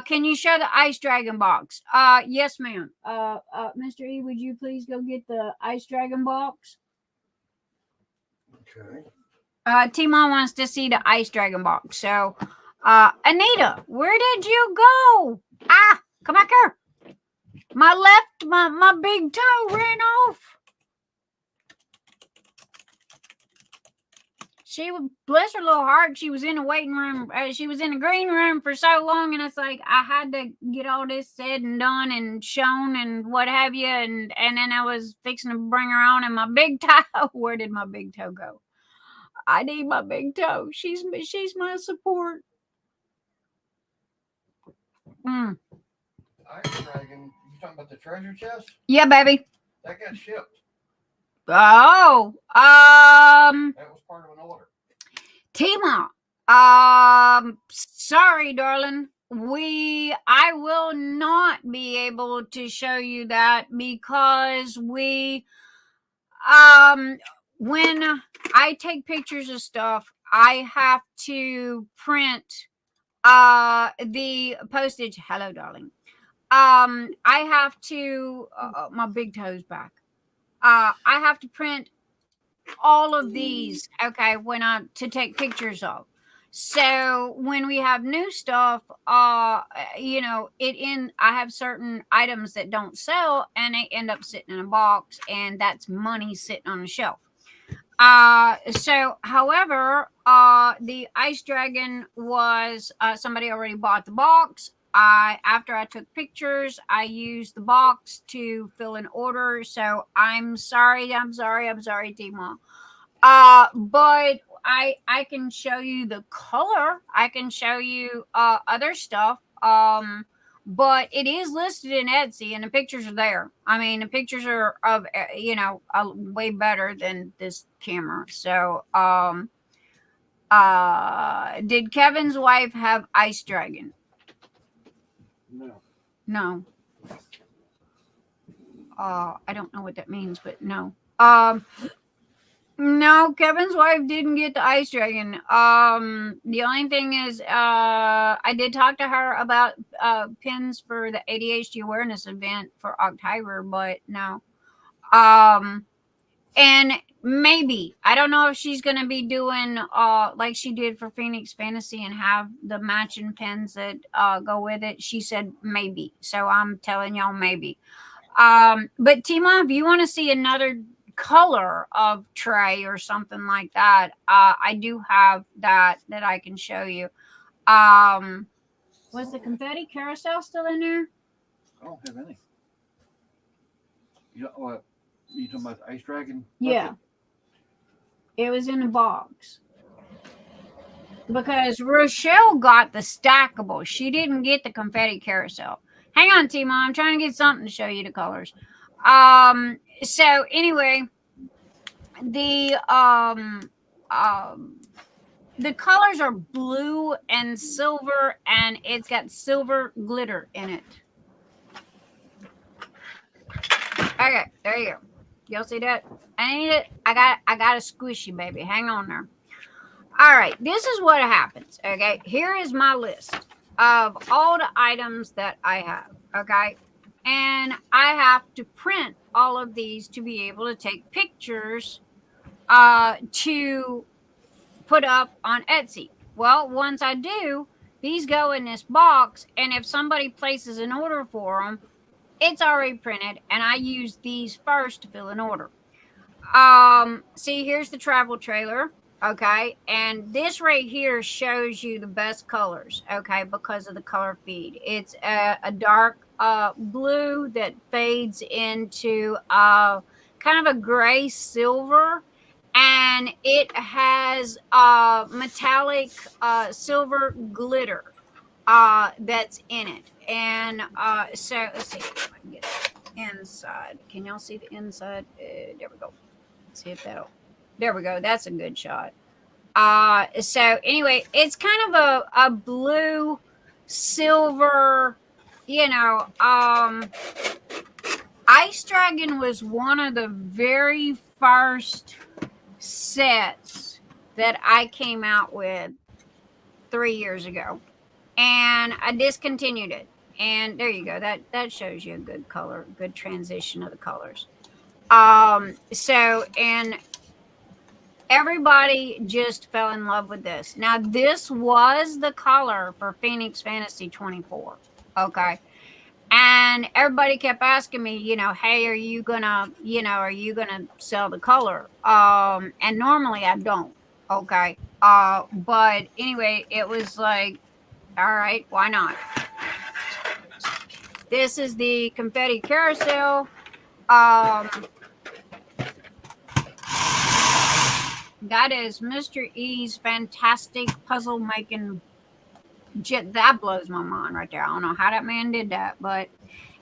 Can you show the Ice Dragon box? Yes, ma'am. Mr. E, would you please go get the Ice Dragon box? Okay. Tima wants to see the Ice Dragon box. So, Anita, where did you go? Come back here. My big toe ran off. She was, bless her little heart, she was in the waiting room. She was in the green room for so long, and it's like I had to get all this said and done and shown and what have you, and then I was fixing to bring her on, and my big toe. Where did my big toe go? I need my big toe. She's my support. Mm. Ice Dragon, you talking about the treasure chest? Yeah, baby. That got shipped. Oh, That was part of an order. Tima, sorry, darling. I will not be able to show you that because when I take pictures of stuff, I have to print the postage. Hello, darling. I have to my big toes back. I have to print all of these, okay, to take pictures of. So when we have new stuff, you know, I have certain items that don't sell and they end up sitting in a box, and that's money sitting on the shelf. So however, the Ice Dragon was somebody already bought the box. After I took pictures, I used the box to fill an order. So I'm sorry, Tima. But I can show you the color. I can show you other stuff. But it is listed in Etsy, and the pictures are there. I mean, the pictures are of way better than this camera. So did Kevin's wife have Ice Dragon? No. I don't know what that means, but no. No, Kevin's wife didn't get the Ice Dragon. The only thing is, I did talk to her about pins for the ADHD awareness event for October, but no. And maybe, I don't know if she's going to be doing like she did for Phoenix Fantasy and have the matching pins that go with it. She said maybe. So I'm telling y'all maybe. But Tima, if you want to see another color of tray or something like that, I do have that I can show you. Was the confetti carousel still in there? I don't have any. You know what? You talking about the Ice Dragon? Yeah. It was in a box. Because Rochelle got the stackable. She didn't get the confetti carousel. Hang on, Tima. I'm trying to get something to show you the colors. So anyway, the colors are blue and silver, and it's got silver glitter in it. Okay, there you go. Y'all see that? I need it. I got a squishy, baby. Hang on there. All right, this is what happens. Okay, here is my list of all the items that I have. Okay, and I have to print all of these to be able to take pictures to put up on Etsy. Well, once I do, these go in this box, and if somebody places an order for them, it's already printed, and I use these first to fill an order. See, here's the travel trailer. Okay, and this right here shows you the best colors, okay, because of the color feed. It's a dark blue that fades into kind of a gray silver, and it has metallic silver glitter that's in it. And so let's see if I can get it inside. Can y'all see the inside? There we go. Let's see if that'll. There we go. That's a good shot. So anyway, it's kind of a blue silver, you know, Ice Dragon was one of the very first sets that I came out with 3 years ago, and I discontinued it. And there you go. That shows you a good color, good transition of the colors. So, and everybody just fell in love with this. Now, this was the color for Phoenix Fantasy 24. Okay. And everybody kept asking me, you know, hey, are you gonna sell the color? And normally I don't. Okay. But anyway, it was like, all right, why not? This is the confetti carousel. That is Mr. E's fantastic puzzle making that blows my mind right there. I don't know how that man did that, but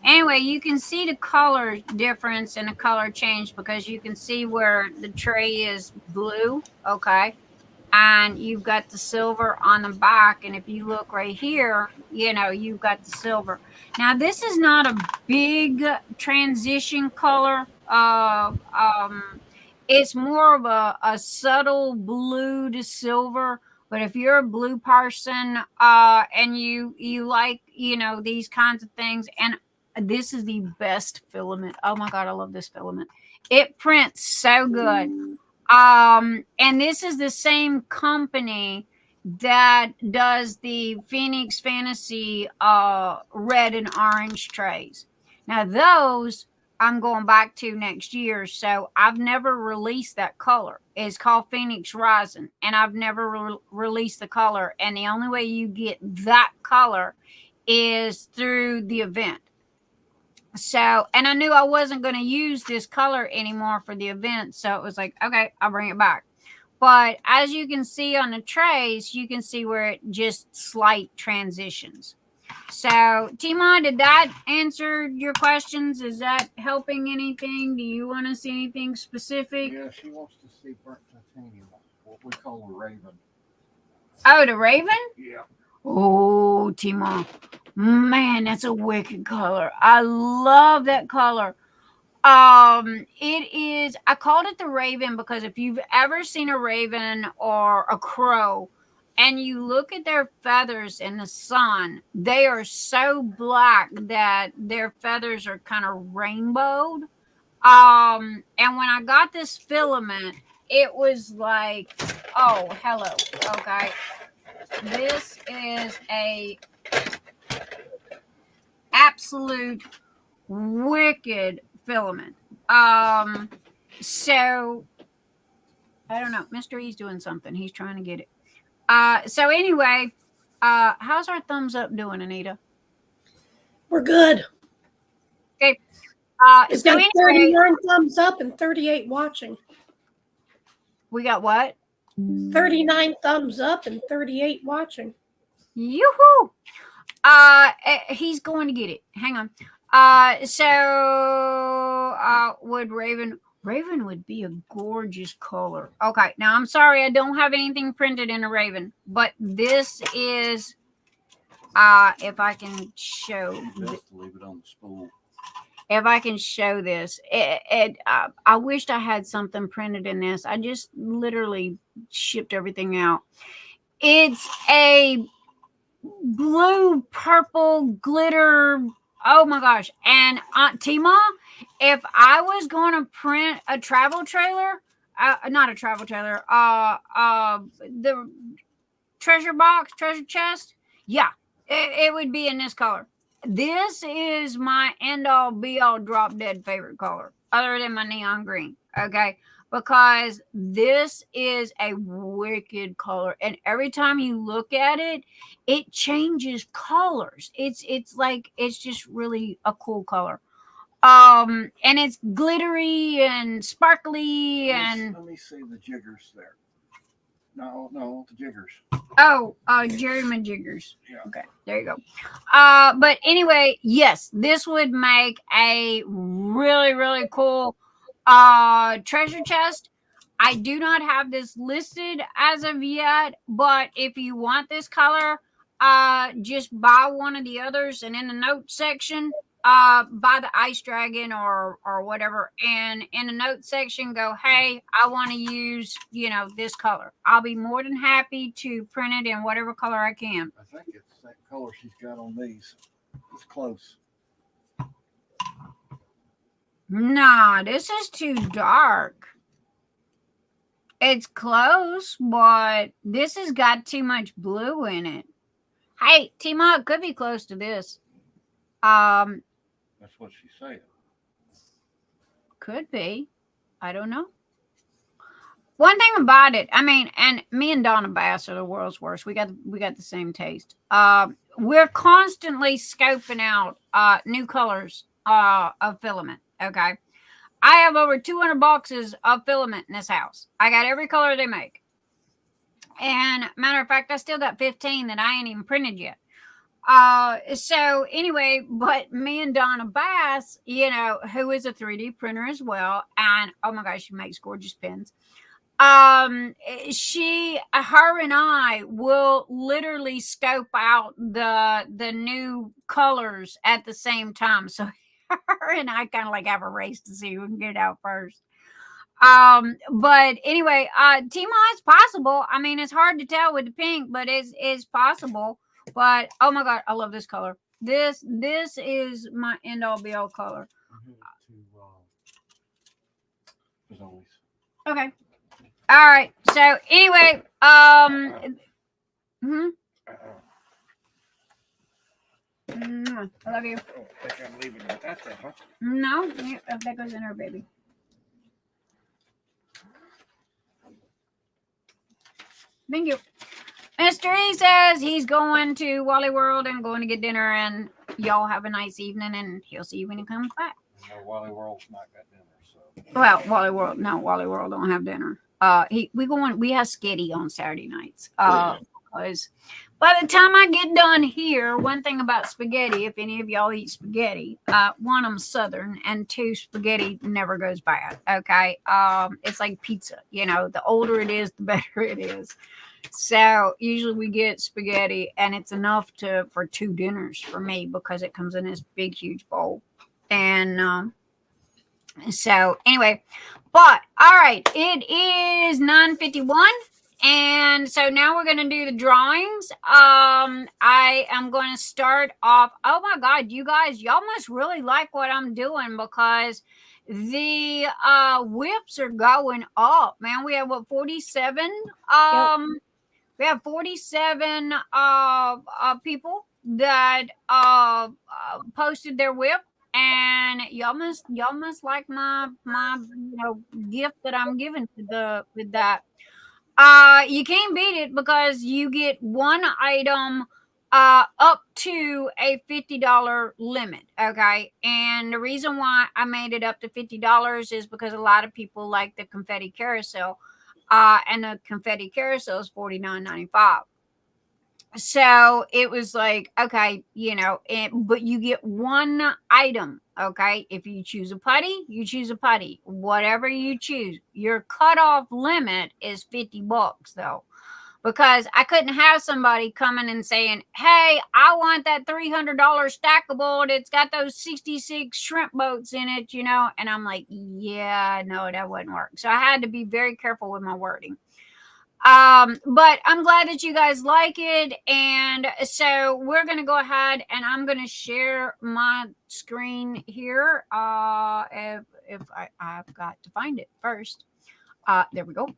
anyway, you can see the color difference and the color change because you can see where the tray is blue, okay, and you've got the silver on the back. And if you look right here, you've got the silver. Now, this is not a big transition color. It's more of a subtle blue to silver. But if you're a blue person, and you like, these kinds of things, and this is the best filament. Oh my God, I love this filament. It prints so good. And this is the same company that does the Phoenix Fantasy red and orange trays. Now those I'm going back to next year, so I've never released that color. It's called Phoenix Rising, and I've never released the color. And the only way you get that color is through the event. So, and I knew I wasn't going to use this color anymore for the event. So it was like, okay, I'll bring it back. But as you can see on the trays, you can see where it just slight transitions. So, Tima, did that answer your questions? Is that helping anything? Do you want to see anything specific? Yeah, she wants to see burnt titanium, what we call a raven. Oh, the raven? Yeah. Oh, Tima. Man, that's a wicked color. I love that color. It is, I called it the raven because if you've ever seen a raven or a crow and you look at their feathers in the sun, they are so black that their feathers are kind of rainbowed. And when I got this filament, it was like, oh, hello. Okay. This is a absolute wicked filament. So I don't know. Mr. E's doing something. He's trying to get it. So anyway, how's our thumbs up doing, Anita? We're good. Okay. It's So got anyway, 39 thumbs up and 38 watching. we got what? 39 thumbs up and 38 watching. Yoo-hoo! He's going to get it. Hang on. Would Raven would be a gorgeous color. Okay, now I'm sorry I don't have anything printed in a Raven, but this is if I can show. Just leave it on the spool. If I can show this, I wished I had something printed in this. I just literally shipped everything out. It's a blue purple glitter. Oh my gosh. And Tima, if I was going to print a travel trailer, not a travel trailer, the treasure chest, yeah, it would be in this color. This is my end all be all drop dead favorite color other than my neon green. Okay. Because this is a wicked color, and every time you look at it, it changes colors. It's like it's just really a cool color. And it's glittery and sparkly and let me see the jiggers there. No, the jiggers. Oh, Jerry Majiggers. Yeah. Okay, there you go. But anyway, yes, this would make a really, really cool treasure chest. I do not have this listed as of yet, but if you want this color, just buy one of the others, and in the note section, buy the ice dragon or whatever, and in the note section go, hey, I want to use this color. I'll be more than happy to print it in whatever color I can. I think it's that color she's got on these. It's close. Nah, this is too dark. It's close, but this has got too much blue in it. Hey, Tima, it could be close to this. That's what she said. Could be. I don't know. One thing about it, I mean, and me and Donna Bass are the world's worst. We got the same taste. We're constantly scoping out new colors of filament. Okay. I have over 200 boxes of filament in this house. I got every color they make. And matter of fact, I still got 15 that I ain't even printed yet. So anyway, but me and Donna Bass, you know, who is a 3D printer as well, and oh my gosh, she makes gorgeous pens. Her and I will literally scope out the new colors at the same time. So her and I kind of like have a race to see who can get it out first. But anyway, Timo is possible. I mean, it's hard to tell with the pink, but it's possible. But oh my god, I love this color. This is my end all be all color. As always. Okay. All right. So anyway, I love you. Oh, I think I'm leaving with that there, huh? No, that goes in her baby. Thank you. Mr. E says he's going to Wally World and going to get dinner, and y'all have a nice evening, and he'll see you when he comes back. No, Wally World's not got dinner, so. Well, Wally World don't have dinner. We have skitty on Saturday nights. Because by the time I get done here, one thing about spaghetti, if any of y'all eat spaghetti, one, I'm Southern, and two, spaghetti never goes bad. Okay. It's like pizza, you know, the older it is, the better it is. So usually we get spaghetti, and it's enough for 2 dinners for me because it comes in this big, huge bowl. And so anyway, but all right, it is 9:51. And so now we're going to do the drawings. I am going to start off. Oh my God, you guys, y'all must really like what I'm doing because the whips are going up, man. We have 47. We have 47 people that posted their whip. And y'all must like my gift that I'm giving with that. You can't beat it because you get one item up to a $50 limit. Okay. And the reason why I made it up to $50 is because a lot of people like the confetti carousel. And the confetti carousel is $49.95. So it was like, okay, but you get one item. Okay. If you choose a putty, you choose a putty, whatever you choose. Your cutoff limit is $50 though, because I couldn't have somebody coming and saying, hey, I want that $300 stackable. And it's got those 66 shrimp boats in it, and I'm like, yeah, no, that wouldn't work. So I had to be very careful with my wording. But I'm glad that you guys like it. And so we're going to go ahead and I'm going to share my screen here. If I've got to find it first. There we go.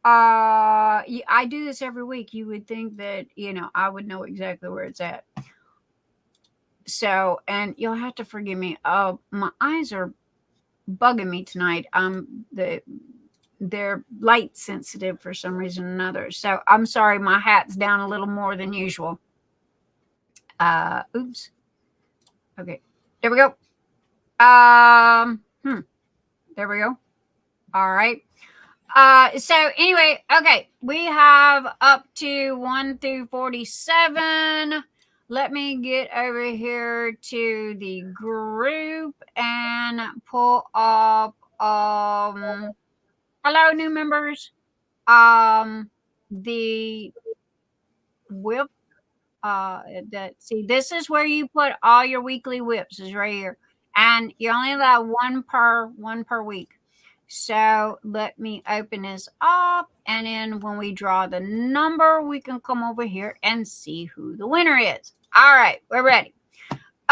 I do this every week. You would think that, I would know exactly where it's at. So, and you'll have to forgive me. My eyes are bugging me tonight. They're light sensitive for some reason or another. So I'm sorry, my hat's down a little more than usual. Oops. Okay. There we go. There we go. All right. So anyway, okay. We have up to 1 through 47. Let me get over here to the group and pull up, hello, new members. The whip. This is where you put all your weekly whips. Is right here, and you only allow one per week. So let me open this up, and then when we draw the number, we can come over here and see who the winner is. All right, we're ready.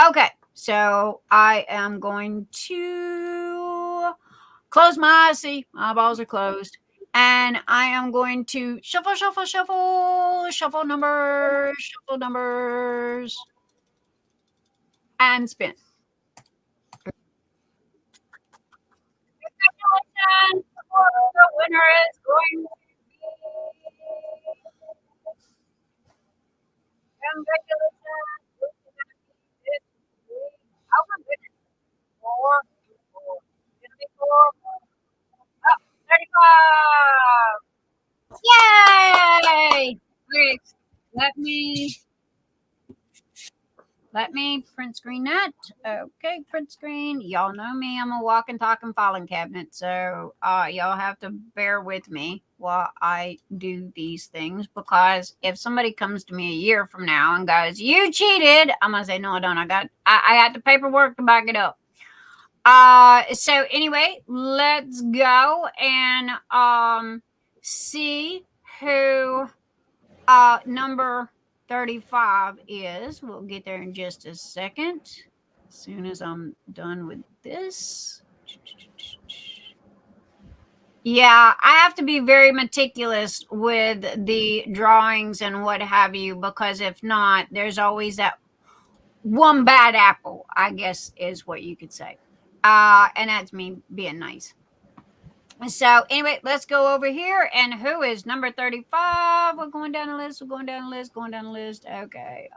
Okay, so I am going to close my eyes. See, my eyeballs are closed. And I am going to shuffle numbers, and spin. Congratulations! The winner is going to be... Congratulations! Oh my goodness. 4. 35. Yay! fixed. Let me print screen that. Okay, print screen. Y'all know me. I'm a walking, talking filing cabinet. So y'all have to bear with me while I do these things, because if somebody comes to me a year from now and goes, "You cheated," I'm gonna say, "No, I don't. I got the paperwork to back it up." So anyway, let's go and see who number 35 is. We'll get there in just a second, as soon as I'm done with this. Yeah, I have to be very meticulous with the drawings and what have you, because if not, there's always that one bad apple, I guess is what you could say. And that's me being nice. So anyway, let's go over here. And who is number 35? We're going down the list. Going down the list. Okay.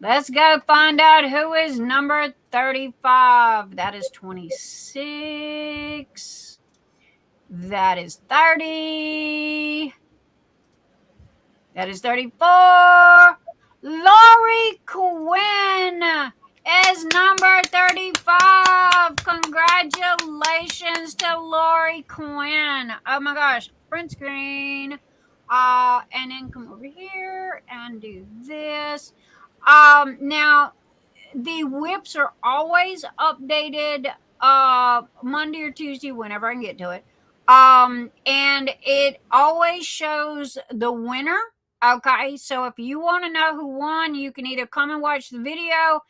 Let's go find out who is number 35. That is 26. That is 30. That is 34. Lorie Quinn is number 35. Congratulations to Lorie Quinn. Oh my gosh. Print screen. And then come over here and do this. Now the whips are always updated Monday or Tuesday, whenever I can get to it. And it always shows the winner. Okay, so if you want to know who won, you can either come and watch the video,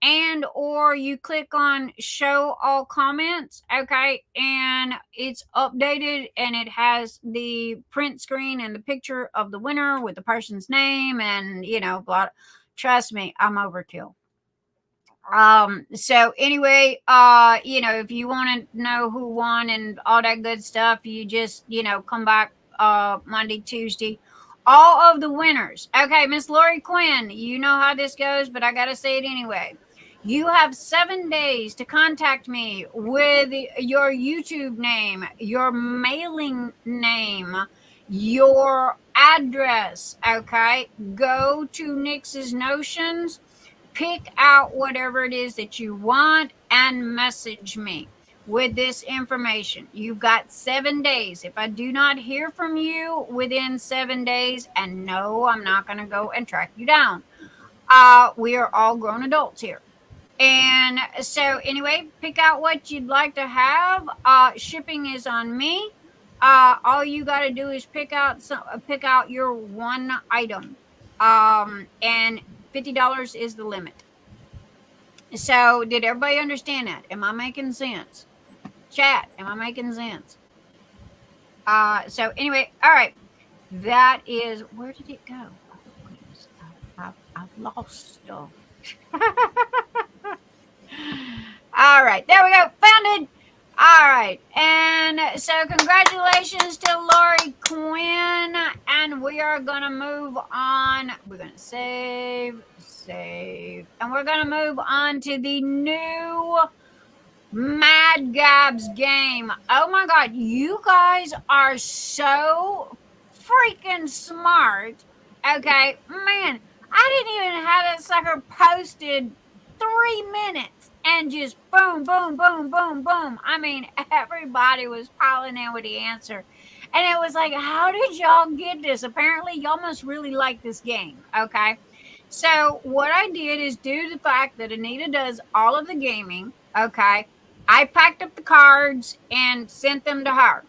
and or you click on show all comments. Okay, and it's updated and it has the print screen and the picture of the winner with the person's name and blah. Trust me, I'm overkill. So anyway, if you want to know who won and all that good stuff, you just come back Monday, Tuesday. All of the winners. Okay, Miss Lorie Quinn, you know how this goes, but I gotta say it anyway. You have 7 days to contact me with your YouTube name, your mailing name, your address. Okay, go to Nyx's Notions, pick out whatever it is that you want, and message me with this information. You've got 7 days. If I do not hear from you within 7 days, and no, I'm not going to go and track you down. We are all grown adults here. And so anyway, pick out what you'd like to have. Shipping is on me. All you got to do is pick out your one item. And $50 is the limit. So did everybody understand that? Am I making sense? Chat, am I making sense? So anyway, all right. That is, where did it go? Oh, goodness. I've lost stuff. All right, there we go. Found it. All right, and so congratulations to Lorie Quinn, and we are gonna move on. We're gonna save, and we're gonna move on to the new Mad Gabs game. Oh my God, you guys are so freaking smart. Okay, man, I didn't even have that sucker posted 3 minutes and just boom, boom, boom, boom, boom. I mean, everybody was piling in with the answer. And it was like, how did y'all get this? Apparently, y'all must really like this game. Okay. So what I did is, due to the fact that Anita does all of the gaming, okay, I packed up the cards and sent them to her.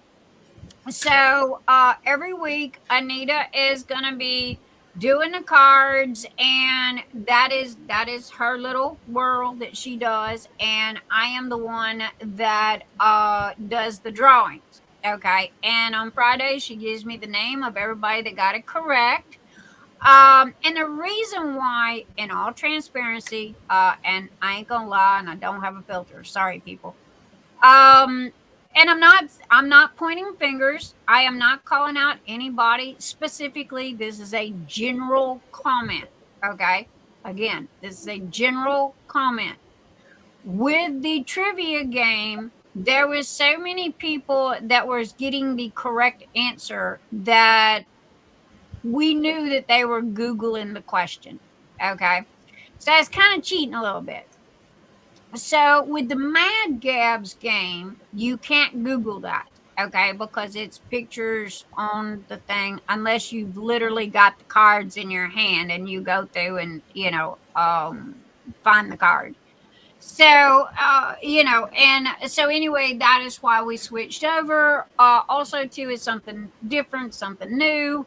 So every week, Anita is going to be doing the cards, and that is her little world that she does, and I am the one that does the drawings. Okay, and on Friday she gives me the name of everybody that got it correct. And the reason why, in all transparency, and I ain't gonna lie, and I don't have a filter, sorry people, and I'm not pointing fingers. I am not calling out anybody specifically. This is a general comment. Okay. Again, this is a general comment. With the trivia game, there was so many people that was getting the correct answer that we knew that they were Googling the question. Okay. So it's kind of cheating a little bit. So with the Mad Gabs game, you can't Google that, okay? Because it's pictures on the thing, unless you've literally got the cards in your hand and you go through and find the card. So and so anyway, that is why we switched over. Also, too, is something different, something new.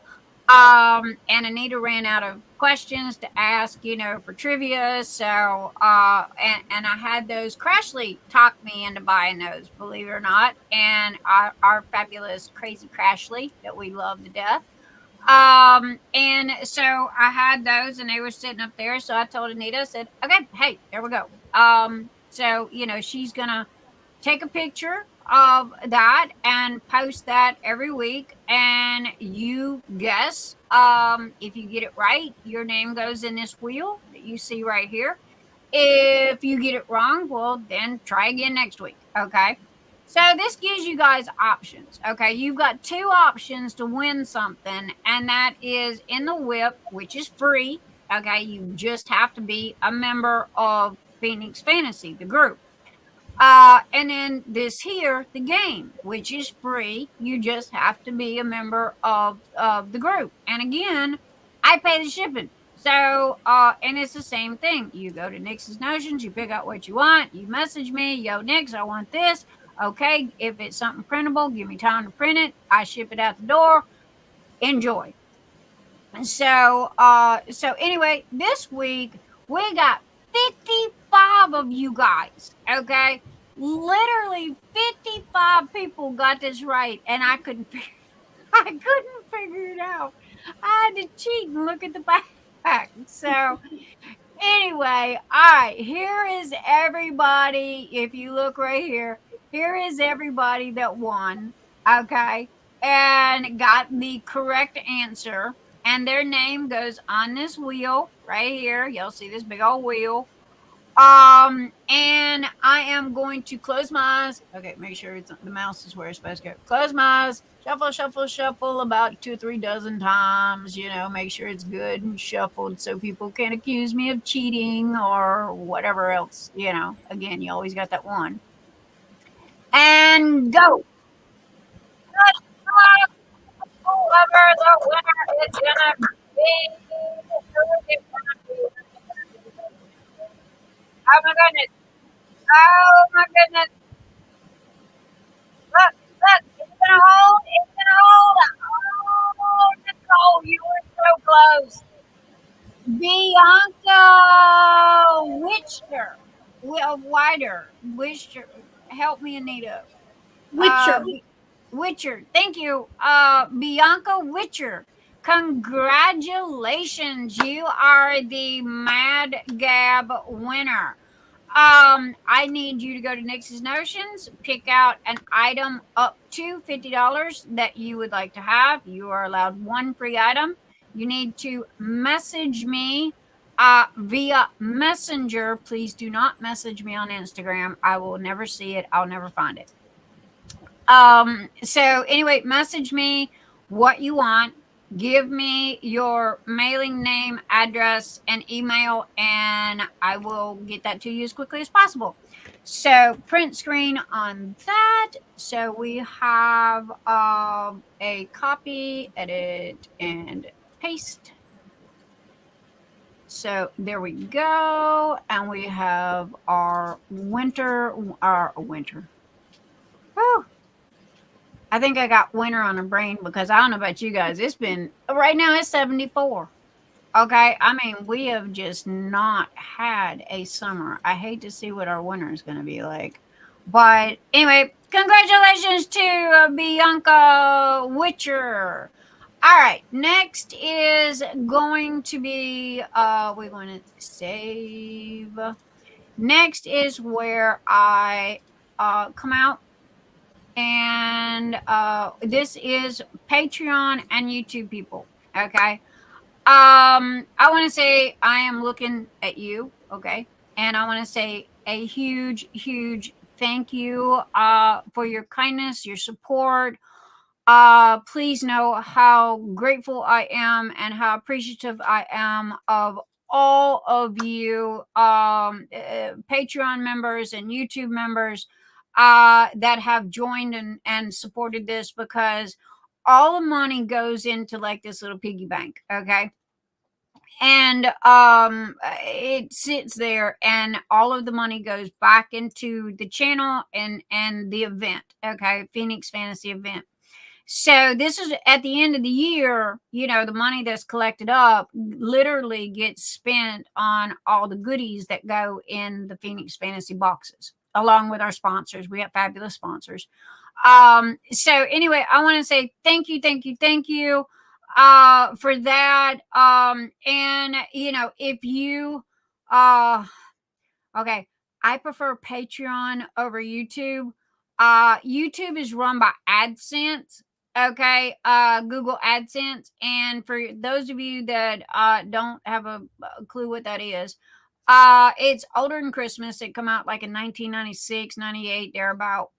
And Anita ran out of questions to ask, for trivia. So, and I had those. Crashly talked me into buying those, believe it or not. And our fabulous, crazy Crashly that we love to death. And so I had those and they were sitting up there. So I told Anita, I said, okay, hey, there we go. So, she's going to take a picture of that and post that every week. And you guess, if you get it right, your name goes in this wheel that you see right here. If you get it wrong, well, then try again next week. Okay. So this gives you guys options. Okay. You've got 2 options to win something, and that is in the whip, which is free. Okay. You just have to be a member of Phoenix Fantasy, the group. And then this here, the game, which is free. You just have to be a member of the group. And again, I pay the shipping. So, and it's the same thing. You go to Nyx's Notions, you pick out what you want, you message me, yo, Nyx, I want this. Okay, if it's something printable, give me time to print it. I ship it out the door. Enjoy. So, so anyway, this week we got 55 of you guys. Okay, literally 55 people got this right, and I couldn't figure it out. I had to cheat and look at the back. So anyway, all right, here is everybody. If you look right here, here is everybody that won. Okay, and got the correct answer. And their name goes on this wheel right here. You'll see this big old wheel. And I am going to close my eyes. Okay, make sure the mouse is where it's supposed to go. Close my eyes, shuffle, shuffle, shuffle about 2 or 3 dozen times. Make sure it's good and shuffled so people can't accuse me of cheating or whatever else. Again, you always got that one. And go. Whoever the winner is gonna be. Oh my goodness. Oh my goodness. Look, it's gonna hold. It's gonna hold. Oh, Nicole, you were so close. Bianca Witcher. Wider. Witcher. Help me, Anita. Witcher. Witcher. Thank you. Bianca Witcher. Congratulations. You are the Mad Gab winner. I need you to go to Nyx's Notions, pick out an item up to $50 that you would like to have. You are allowed 1 free item. You need to message me via Messenger. Please do not message me on Instagram. I will never see it. I'll never find it. So anyway, message me what you want. Give me your mailing name, address, and email, and I will get that to you as quickly as possible. So print screen on that. So we have a copy, edit, and paste. So there we go. And we have our winter. Woo. I think I got winter on the brain because I don't know about you guys. It's been, right now it's 74. Okay. I mean, we have just not had a summer. I hate to see what our winter is going to be like. But anyway, congratulations to Bianca Witcher. All right. Next is going to be, we want to save. Next is where I come out. And this is Patreon and YouTube people. Okay. I want to say I am looking at you. Okay. And I want to say a huge, huge thank you for your kindness, your support. please know how grateful I am and how appreciative I am of all of you Patreon members and YouTube members that have joined and supported this, because all the money goes into like this little piggy bank, okay? And it sits there, and all of the money goes back into the channel and the event, okay? Phoenix Fantasy event. So this is at the end of the year, the money that's collected up literally gets spent on all the goodies that go in the Phoenix Fantasy boxes, along with our sponsors. We have fabulous sponsors. So anyway, I want to say thank you for that. And if you okay, I prefer Patreon over YouTube. YouTube is run by AdSense. Okay, Google AdSense. And for those of you that don't have a clue what that is, it's older than Christmas. It come out like in 1996, 98, thereabout.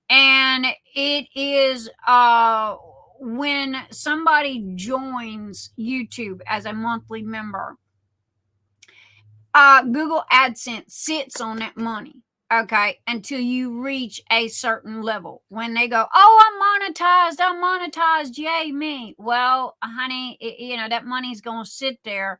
And it is when somebody joins YouTube as a monthly member, Google AdSense sits on that money, okay, until you reach a certain level. When they go, oh, I'm monetized, yay me. Well, honey, that money's going to sit there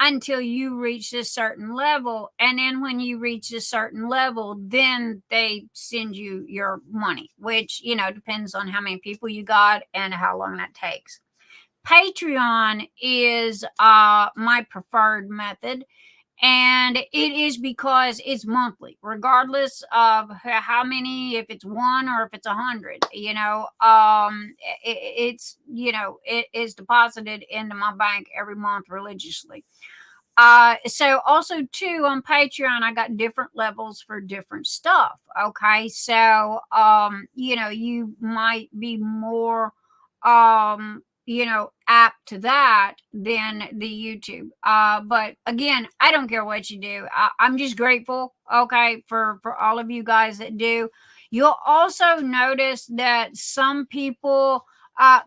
until you reach this certain level. And then when you reach this certain level, then they send you your money, which, depends on how many people you got and how long that takes. Patreon is my preferred method. And it is because it's monthly, regardless of how many, if it's one or if it's 100, it is deposited into my bank every month religiously. So also too, on Patreon, I got different levels for different stuff. Okay. So, you might be more, apt to that than the YouTube. But again, I don't care what you do. I'm just grateful, okay, for all of you guys that do. You'll also notice that some people,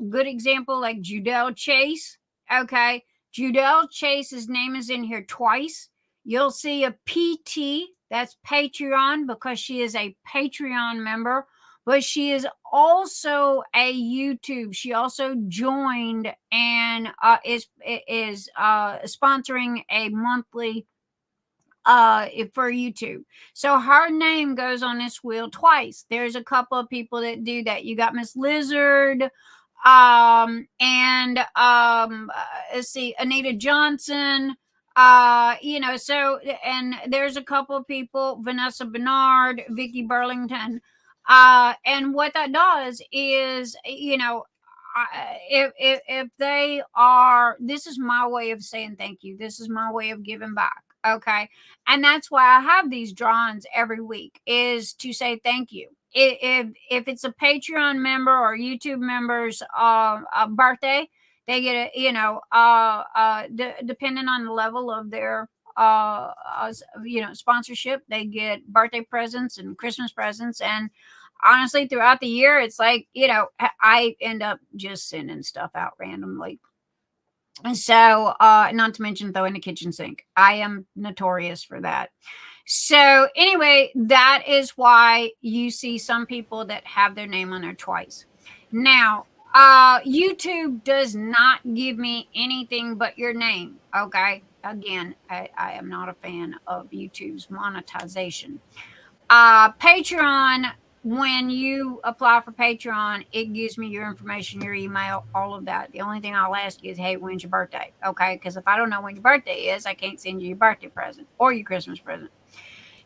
good example, like Judell Chase, okay, Judell Chase's name is in here twice. You'll see a PT, that's Patreon, because she is a Patreon member, but she is also a YouTube. She also joined and is sponsoring a monthly for YouTube. So her name goes on this wheel twice. There's a couple of people that do that. You got Miss Lizard, and let's see, Anita Johnson. So, and there's a couple of people, Vanessa Barnard, Vikky Bertling. And what that does is, if they are, this is my way of saying thank you. This is my way of giving back. Okay. And that's why I have these drawings every week, is to say thank you. If it's a Patreon member or YouTube member's birthday, they get depending on the level of their sponsorship, they get birthday presents and Christmas presents. And honestly, throughout the year, it's like, I end up just sending stuff out randomly. And so, not to mention throw in the kitchen sink. I am notorious for that. So anyway, that is why you see some people that have their name on there twice. Now, YouTube does not give me anything but your name. Okay. Again, I am not a fan of YouTube's monetization. Patreon, when you apply for Patreon, it gives me your information, your email, all of that. The only thing I'll ask you is, hey, when's your birthday? Okay. Because if I don't know when your birthday is, I can't send you your birthday present or your Christmas present.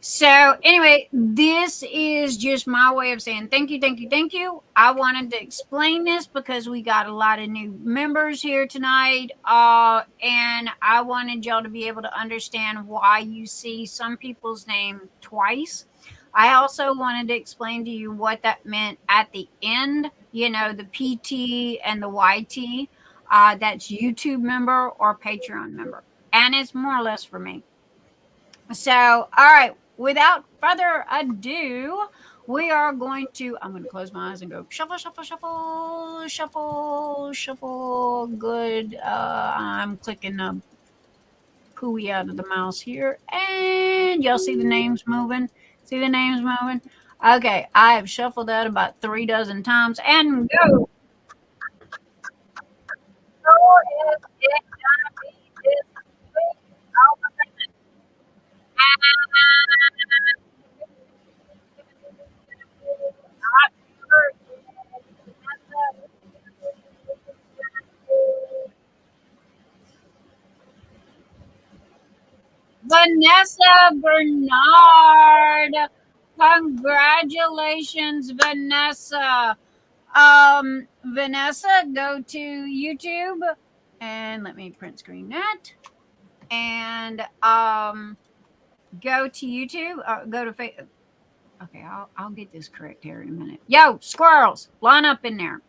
So anyway, this is just my way of saying thank you. I wanted to explain this because we got a lot of new members here tonight. And I wanted y'all to be able to understand why you see some people's name twice. I also wanted to explain to you what that meant at the end, the PT and the YT. That's YouTube member or Patreon member. And it's more or less for me. So, all right. Without further ado, we are going to, I'm going to close my eyes and go shuffle, shuffle, shuffle, shuffle, shuffle. Good. I'm clicking the pooey out of the mouse here. And y'all see the names moving? See the names moving? Okay, I have shuffled that about 3 dozen times and go. Vanessa Barnard. Congratulations, Vanessa. Vanessa, go to YouTube and let me print screen that. And go to YouTube. Go to Facebook. Okay, I'll get this correct here in a minute. Yo, squirrels, line up in there.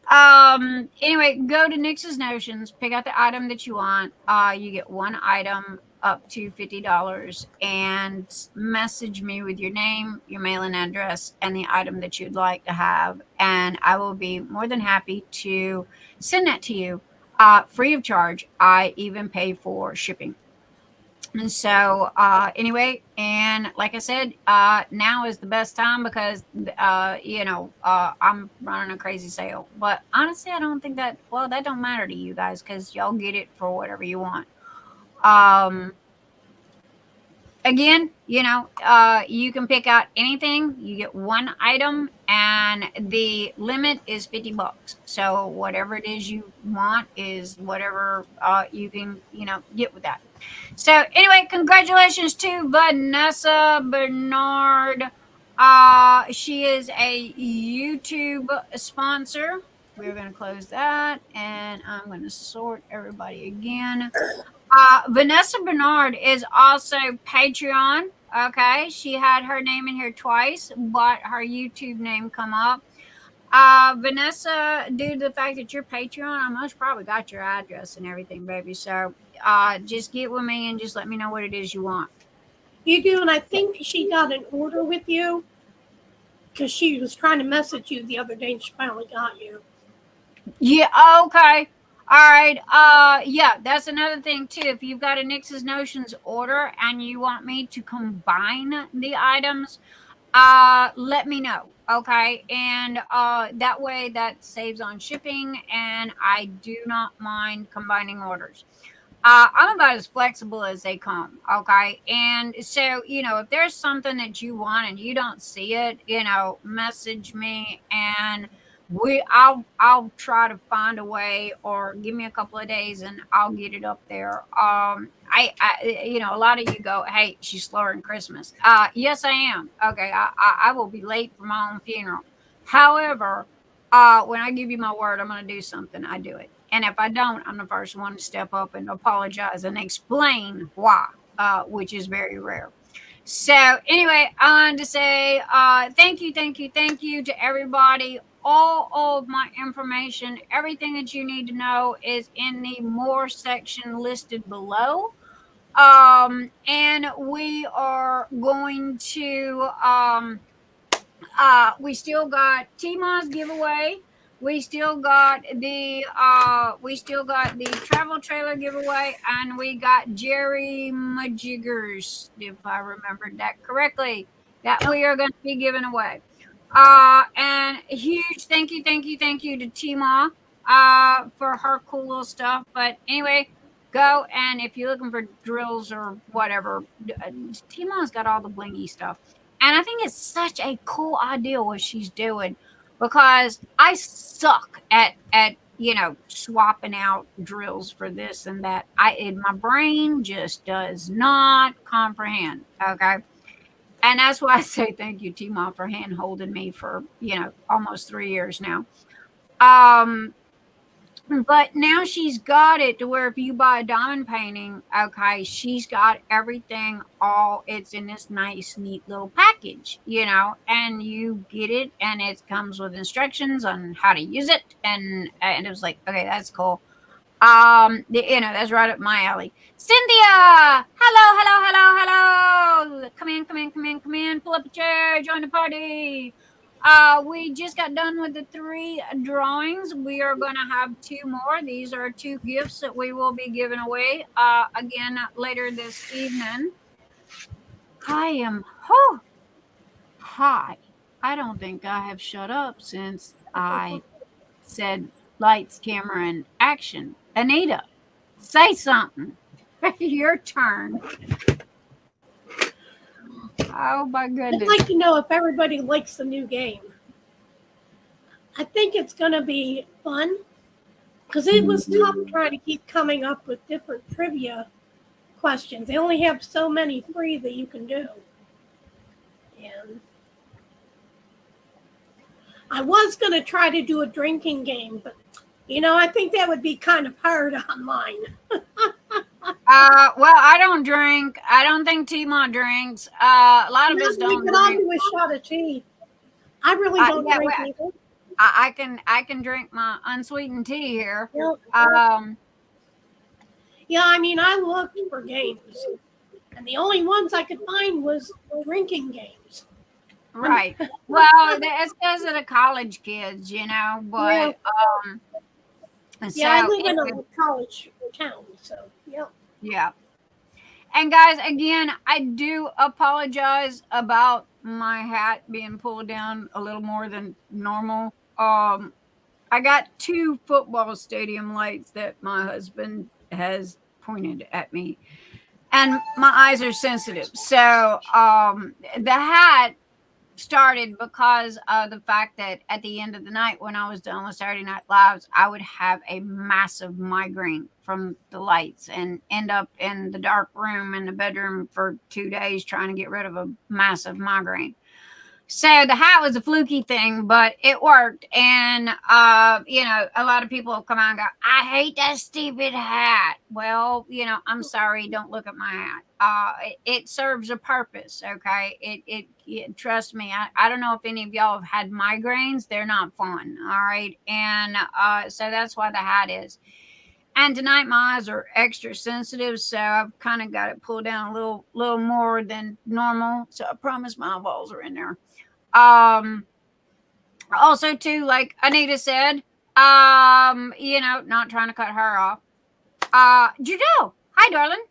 Anyway, go to Nyx's Notions, pick out the item that you want. You get one item up to $50 and message me with your name, your mailing address, and the item that you'd like to have. And I will be more than happy to send that to you free of charge. I even pay for shipping. And so, anyway, and like I said, now is the best time because, I'm running a crazy sale. But honestly, I don't think that, well, that don't matter to you guys because y'all get it for whatever you want. Again, you can pick out anything. You get one item and the limit is $50. So whatever it is you want is whatever you can, get with that. So anyway, congratulations to Vanessa Barnard. She is a YouTube sponsor. We're going to close that and I'm going to sort everybody again. Vanessa Barnard is also Patreon. Okay, she had her name in here twice, but her YouTube name come up. Vanessa, due to the fact that you're Patreon, I most probably got your address and everything, baby. So just get with me and just let me know what it is you want. You do, and I think she got an order with you because she was trying to message you the other day and she finally got you. Yeah, okay. All right. Yeah, that's another thing too. If you've got a Nyx's Notions order and you want me to combine the items, let me know. Okay. And that way that saves on shipping and I do not mind combining orders. I'm about as flexible as they come. Okay. And so, if there's something that you want and you don't see it, message me and I'll try to find a way or give me a couple of days and I'll get it up there. I a lot of you go, hey, she's slower than Christmas. Yes, I am. Okay. I will be late for my own funeral. However, when I give you my word, I'm going to do something. I do it. And if I don't, I'm the first one to step up and apologize and explain why, which is very rare. So anyway, I wanted to say thank you to everybody. All of my information, everything that you need to know is in the more section listed below. And we are going to, we still got Tima's giveaway. We still got the travel trailer giveaway, and we got Jerry Majiggers, if I remembered that correctly, that we are going to be giving away. And a huge thank you to Tima for her cool little stuff. But anyway, go and if you're looking for drills or whatever, Tima's got all the blingy stuff. And I think it's such a cool idea what she's doing because I suck at swapping out drills for this and that. My brain just does not comprehend. Okay. And that's why I say thank you, Tima, for hand holding me for, almost 3 years now. But now she's got it to where if you buy a diamond painting, okay, she's got everything it's in this nice, neat little package, and you get it and it comes with instructions on how to use it. And it was like, okay, that's cool. That's right up my alley. Cynthia, hello. Come in. Pull up a chair, join the party. We just got done with the 3 drawings. We are going to have 2 more. These are 2 gifts that we will be giving away again later this evening. Hi. I don't think I have shut up since I said lights, camera, and action. Anita, say something. Your turn. Oh my I'd goodness. like to know if everybody likes the new game. I think it's going to be fun because it was tough trying to keep coming up with different trivia questions. They only have so many free that you can do. And I was going to try to do a drinking game, but I think that would be kind of hard online. Well, I don't drink. I don't think T-Mon drinks. A lot of us don't I'll drink. do a shot of tea. I really don't drink either. I can drink my unsweetened tea here. Yeah, I looked for games, and the only ones I could find was drinking games. Right. Well, it's because of the college kids, But yeah, I live in a college town, so yeah. Yeah. And guys, again, I do apologize about my hat being pulled down a little more than normal. I got 2 football stadium lights that my husband has pointed at me, and my eyes are sensitive. So the hat started because of the fact that at the end of the night, when I was done with Saturday Night Lives, I would have a massive migraine from the lights and end up in the dark room in the bedroom for 2 days trying to get rid of a massive migraine. So the hat was a fluky thing, but it worked. And, a lot of people have come out and go, I hate that stupid hat. Well, I'm sorry. Don't look at my hat. It serves a purpose. Okay. It trust me. I don't know if any of y'all have had migraines. They're not fun. All right. And, so that's why the hat is. And tonight my eyes are extra sensitive, so I've kind of got it pulled down a little more than normal. So I promise my eyeballs are in there. Also too, like Anita said, not trying to cut her off. Judell, hi darling.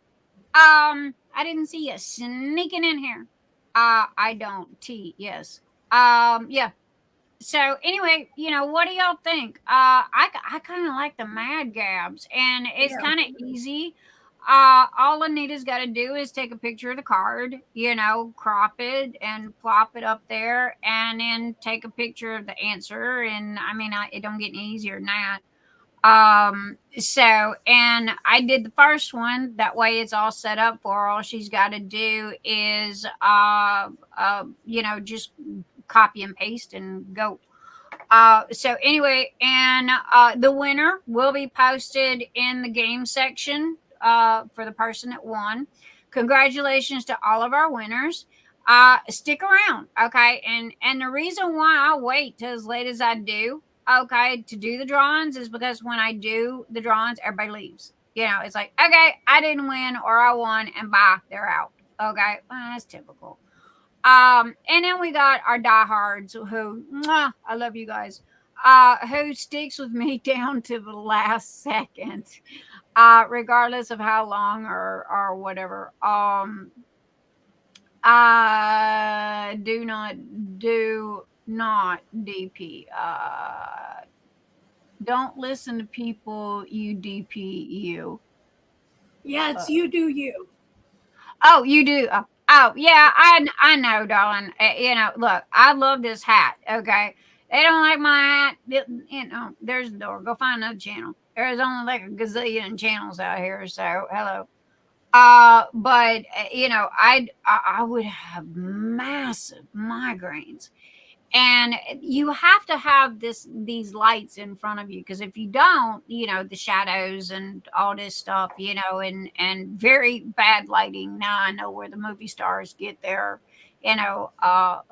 I didn't see you sneaking in here. I don't yes. Yeah. So anyway, what do y'all think? I kind of like the Mad Gabs, and it's kind of easy. All Anita's got to do is take a picture of the card, crop it and plop it up there, and then take a picture of the answer. And it don't get any easier than that. And I did the first one. That way it's all set up for her. All she's got to do is, just copy and paste and go. So anyway, and the winner will be posted in the game section for the person that won. Congratulations to all of our winners. Stick around, okay? And the reason why I wait till as late as I do, okay, to do the drawings is because when I do the drawings, everybody leaves. It's like, okay, I didn't win or I won, and bye, they're out. Okay, well, that's typical. And then we got our diehards who, I love you guys, who sticks with me down to the last second, regardless of how long or whatever. Do not DP. Don't listen to people you DP you. Yeah, it's you do you. Oh, you do. Oh, yeah, I know, darling. Look, I love this hat. Okay, they don't like my hat. There's the door. Go find another channel. There's only like a gazillion channels out here. So hello. But I would have massive migraines, and you have to have these lights in front of you, because if you don't, the shadows and all this stuff, and very bad lighting. Now I know where the movie stars get their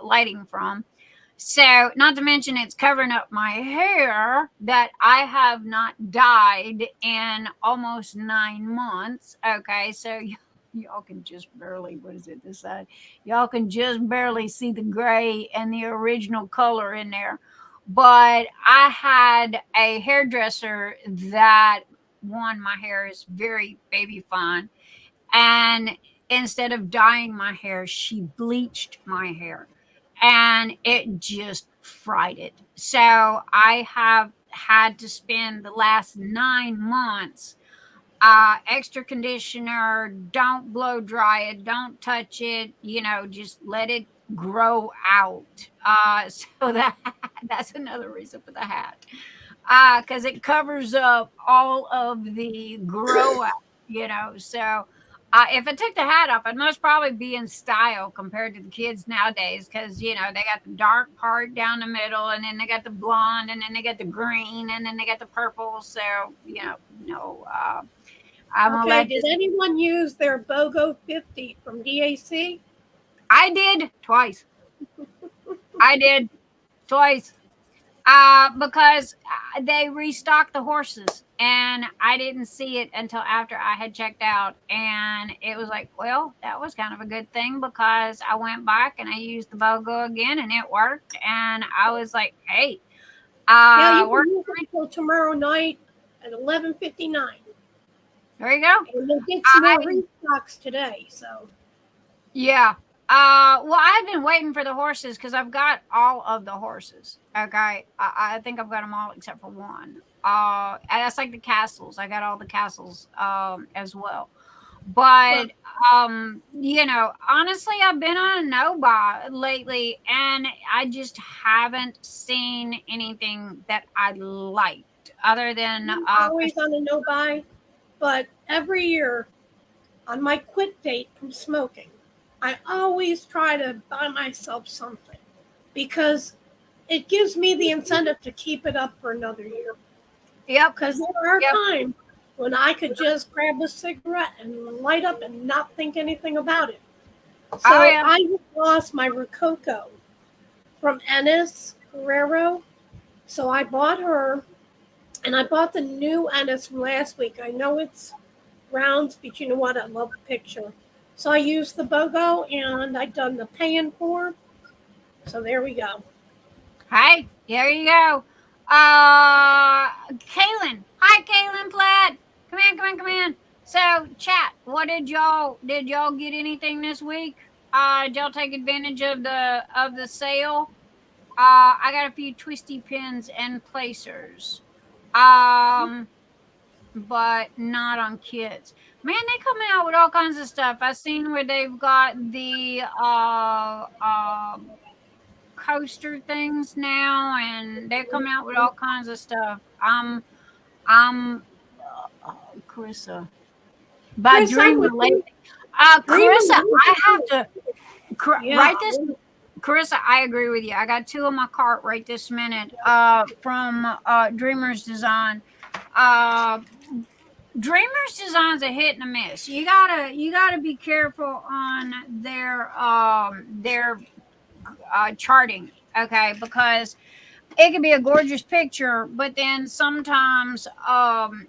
lighting from. So, not to mention, it's covering up my hair that I have not dyed in almost 9 months. Okay, so y'all can just barely, what is it, this side? Y'all can just barely see the gray and the original color in there. But I had a hairdresser that, one, my hair is very baby fine. And instead of dyeing my hair, she bleached my hair and it just fried it. So I have had to spend the last 9 months extra conditioner, don't blow dry it, don't touch it, just let it grow out. So that's another reason for the hat. Because it covers up all of the grow out. So if I took the hat off, I'd most probably be in style compared to the kids nowadays because, they got the dark part down the middle and then they got the blonde and then they got the green and then they got the purple. So, no, I'm Okay, allowed did to. anyone use their BOGO 50 from DAC? I did twice. I did twice. Because they restocked the horses and I didn't see it until after I had checked out. And it was like, well, that was kind of a good thing because I went back and I used the BOGO again and it worked. And I was like, hey, Yeah, you we're can use it until tomorrow night at 11:59. there you go. And we'll get some more restocks today. So Yeah. Well, I've been waiting for the horses because I've got all of the horses. Okay. I think I've got them all except for one. And that's like the castles. I got all the castles as well. But honestly, I've been on a no buy lately and I just haven't seen anything that I liked other than I'm always on a no buy, but every year on my quit date from smoking, I always try to buy myself something because it gives me the incentive to keep it up for another year. Yep. Because there are times when I could just grab a cigarette and light up and not think anything about it. So I lost my Rococo from Ennis Guerrero. So I bought her, and I bought the new Ennis from last week. I know it's rounds, but you know what? I love the picture. So I used the BOGO, and I done the paying for. So there we go. Hey, there you go. Kaylin. Hi, Kaylin Platt. Come in. So, chat, what did y'all get anything this week? Did y'all take advantage of the sale? I got a few twisty pins and placers. But not on kids. Man, they coming out with all kinds of stuff. I've seen where they've got the coaster things now, and they're coming out with all kinds of stuff. I'm Carissa by Dreamer Lady. Carissa, I have to write this. Carissa, I agree with you. I got two in my cart right this minute from Dreamer's Design. Dreamer's Design's a hit and a miss. You gotta be careful on their charting, okay? Because it can be a gorgeous picture, but then sometimes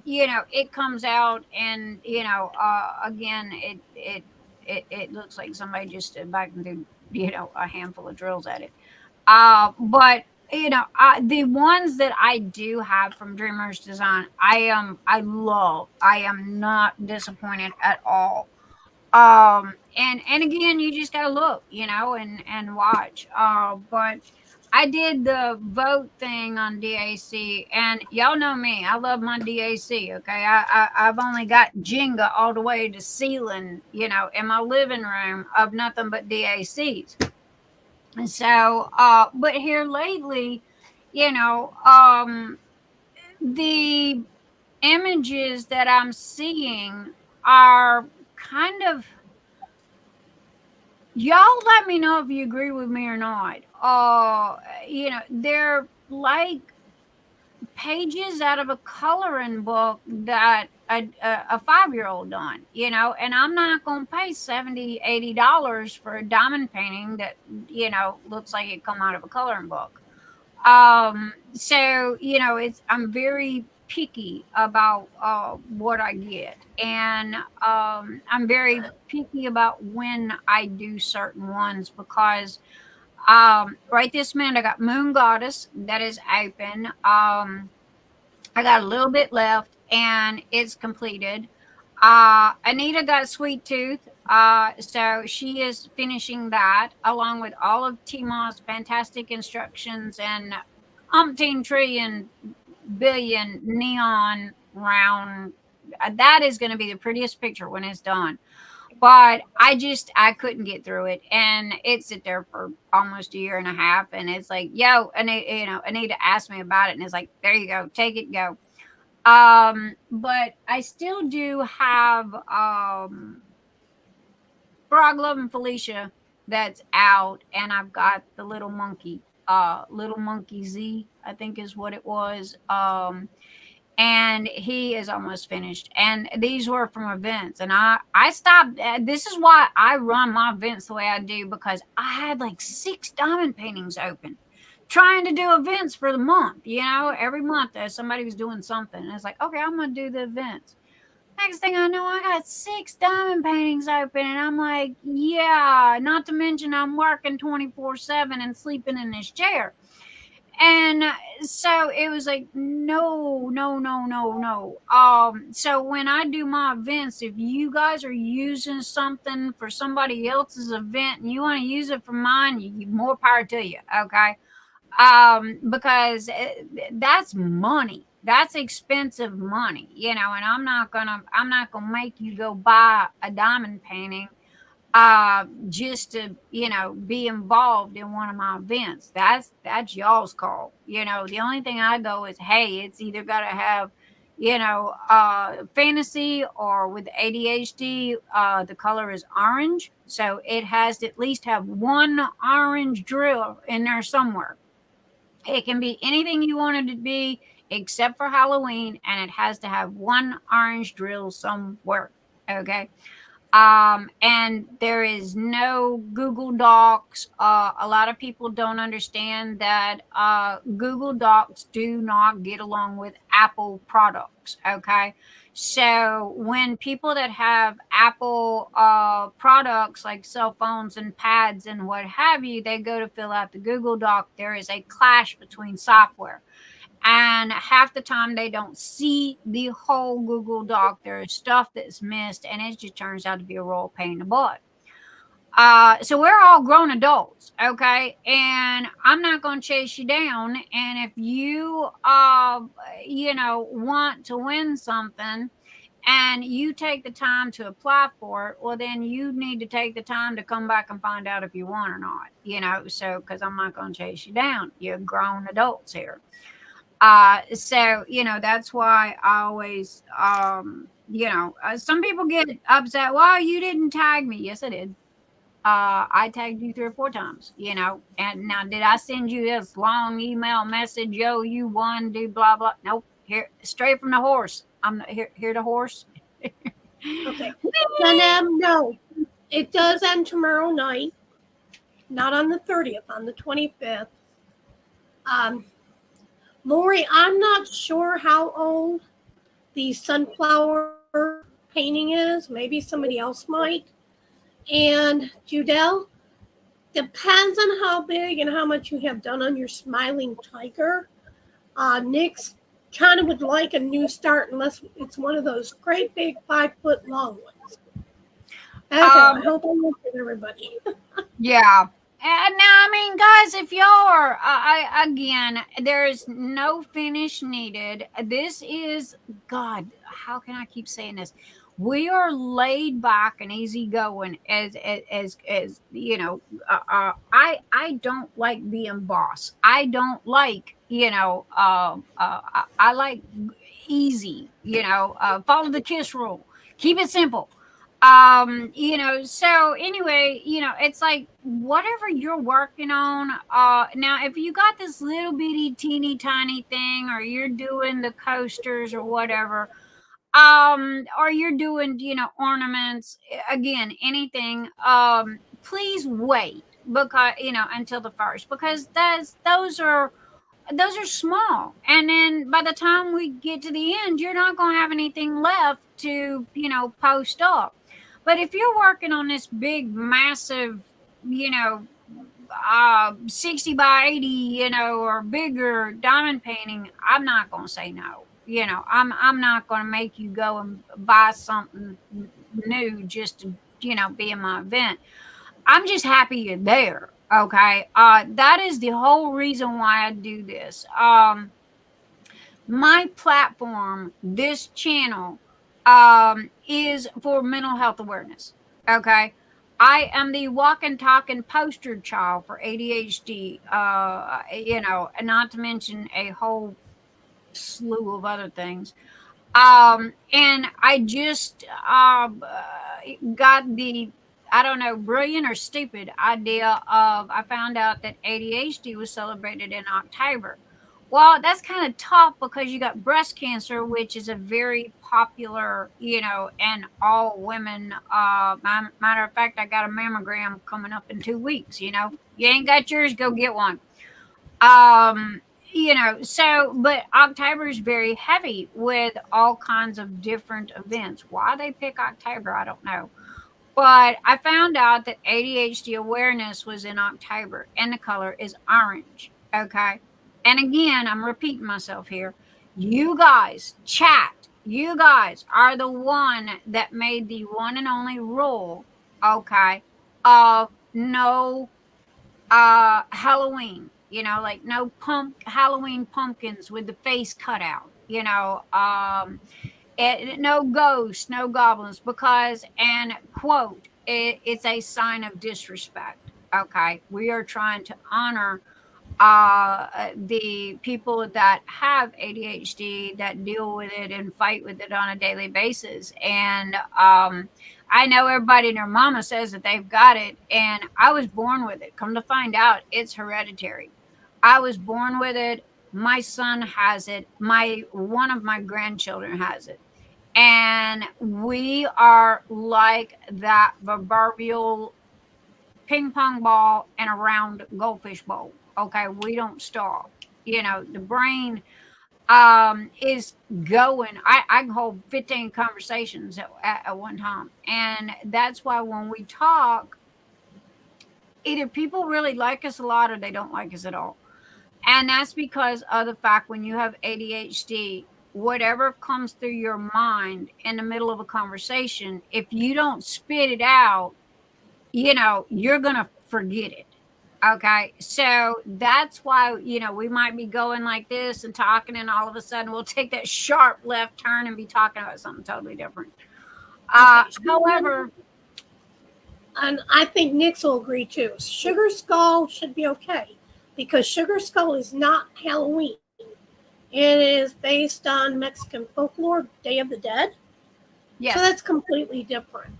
it comes out and again it looks like somebody just stood back and did a handful of drills at it. But the ones that I do have from Dreamer's Design, I love. I am not disappointed at all. And again, you just gotta look, and watch. But I did the vote thing on DAC, and y'all know me. I love my DAC. Okay, I've only got Jenga all the way to ceiling, in my living room of nothing but DACs. And so, but here lately, the images that I'm seeing are kind of, y'all let me know if you agree with me or not. They're like pages out of a coloring book that a 5-year-old done, you know, and I'm not going to pay $70-$80 for a diamond painting that, you know, looks like it come out of a coloring book. So, you know, I'm very picky about what I get, and I'm very picky about when I do certain ones because right this minute I got Moon Goddess that is open. I got a little bit left and it's completed. Anita got Sweet Tooth. So she is finishing that along with all of Timo's fantastic instructions and umpteen trillion billion neon round. That is going to be the prettiest picture when it's done. But I couldn't get through it, and it sit there for almost a year and a half, and it's like, yo, and you know, Anita asked me about it, and it's like, there you go, take it, go. But I still do have Frog Love and Felicia that's out, and I've got the little monkey Z, I think is what it was. And he is almost finished. And these were from events, and I stopped. This is why I run my events the way I do, because I had like 6 diamond paintings open trying to do events for the month. You know, every month somebody was doing something, and it's like, okay, I'm gonna do the events. Next thing I know, I got 6 diamond paintings open, and I'm like, yeah, not to mention I'm working 24/7 and sleeping in this chair. And so it was like, no, no, no, no, no. So when I do my events, if you guys are using something for somebody else's event and you want to use it for mine, more power to you. Okay. Because that's money. That's expensive money, you know, and I'm not gonna make you go buy a diamond painting just to, you know, be involved in one of my events. That's y'all's call. You know, the only thing I go is, hey, it's either got to have, you know, fantasy, or with ADHD, the color is orange, so it has to at least have one orange drill in there somewhere. It can be anything you want it to be except for Halloween, and it has to have one orange drill somewhere. Okay. And there is no Google Docs. A lot of people don't understand that Google Docs do not get along with Apple products. Okay. So when people that have Apple products like cell phones and pads and what have you, they go to fill out the Google Doc, there is a clash between software. And half the time they don't see the whole Google Doc. There's stuff that's missed, and it just turns out to be a royal pain in the butt. So we're all grown adults, okay? And I'm not going to chase you down. And if you, you know, want to win something and you take the time to apply for it, well, then you need to take the time to come back and find out if you want or not, you know? So, because I'm not going to chase you down. You're grown adults here. So, you know, that's why I always, you know, some people get upset. Well, you didn't tag me. Yes, I did. I tagged you 3 or 4 times, you know, and now did I send you this long email message? Yo, you won, do blah, blah. Nope. Here, straight from the horse. I'm not here the horse. Okay. Then, no, it does end tomorrow night, not on the 30th, on the 25th. Lorie, I'm not sure how old the sunflower painting is. Maybe somebody else might. And Judell, depends on how big and how much you have done on your smiling tiger. Nyx kind of would like a new start unless it's one of those great big 5-foot long ones. Okay, I hope I answered everybody. Yeah. And now, I mean, guys, if y'all are, again, there's no finish needed. This is, God, how can I keep saying this? We are laid back and easy going as you know, I don't like being boss. I don't like, you know, I like easy, you know, follow the KISS rule. Keep it simple. So anyway, it's like whatever you're working on. Now if you got this little bitty teeny tiny thing, or you're doing the coasters or whatever, or you're doing, ornaments, again, anything, please wait, because until the first, because those are small, and then by the time we get to the end, you're not going to have anything left to post up. But if you're working on this big massive, you know 60 by 80, or bigger diamond painting, I'm not going to say no. I'm not going to make you go and buy something new just to be in my event. I'm just happy you're there. Okay. That is the whole reason why I do this. My platform, this channel, is for mental health awareness. Okay. I am the walking, talking poster child for ADHD, and not to mention a whole slew of other things. And I just got the, I don't know, brilliant or stupid idea of, I found out that ADHD was celebrated in October. Well, that's kind of tough because you got breast cancer, which is a very popular, and all women. Matter of fact, I got a mammogram coming up in 2 weeks. You ain't got yours, go get one. Um, but October is very heavy with all kinds of different events. Why they pick October, I don't know. But I found out that ADHD awareness was in October, and the color is orange. Okay. And again, I'm repeating myself here. You guys, chat, you guys are the one that made the one and only rule, okay, of no Halloween, like no Halloween pumpkins with the face cut out, no ghosts, no goblins, because, and quote, it's a sign of disrespect. Okay. We are trying to honor the people that have ADHD, that deal with it and fight with it on a daily basis. And I know everybody and their mama says that they've got it, and I was born with it. Come to find out, it's hereditary. I was born with it. My son has it. One of my grandchildren has it. And we are like that proverbial ping pong ball and a round goldfish bowl. Okay, we don't stop. The brain is going. I can hold 15 conversations at one time, and that's why when we talk, either people really like us a lot or they don't like us at all. And that's because of the fact, when you have ADHD, whatever comes through your mind in the middle of a conversation, if you don't spit it out, you're going to forget it. Okay. So that's why, we might be going like this and talking, and all of a sudden we'll take that sharp left turn and be talking about something totally different. However, and I think Nyx will agree too, Sugar Skull should be okay, because Sugar Skull is not Halloween. It is based on Mexican folklore, Day of the Dead. yes. So that's completely different.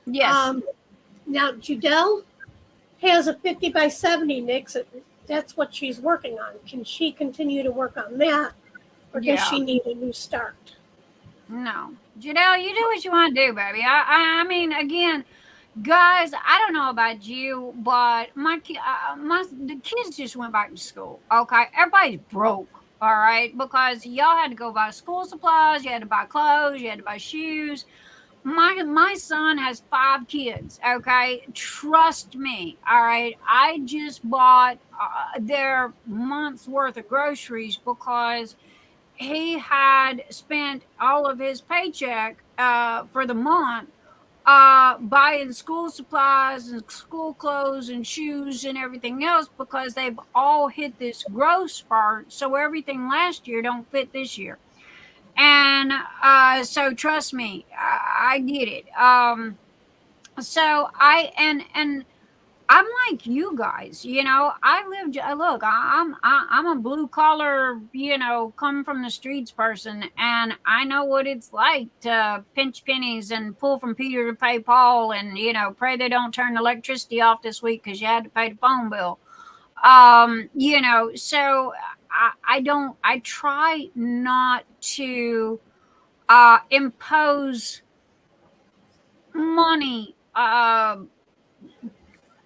Yes. Now, Judell has a 50 by 70 Nyx. That's what she's working on. Can she continue to work on that, or does she need a new start? No. Judell, you do what you want to do, baby. I mean, again, guys, I don't know about you, but the kids just went back to school. Okay, everybody's broke. All right, because y'all had to go buy school supplies, you had to buy clothes, you had to buy shoes. My son has 5 kids. Okay, trust me. All right, I just bought their month's worth of groceries because he had spent all of his paycheck for the month buying school supplies and school clothes and shoes and everything else, because they've all hit this growth spurt. So everything last year don't fit this year. And so trust me, I get it. So I and I'm like you guys, I lived, look, I'm a blue collar, come from the streets person, and I know what it's like to pinch pennies and pull from Peter to pay Paul, and, pray they don't turn the electricity off this week because you had to pay the phone bill. So I try not to impose money,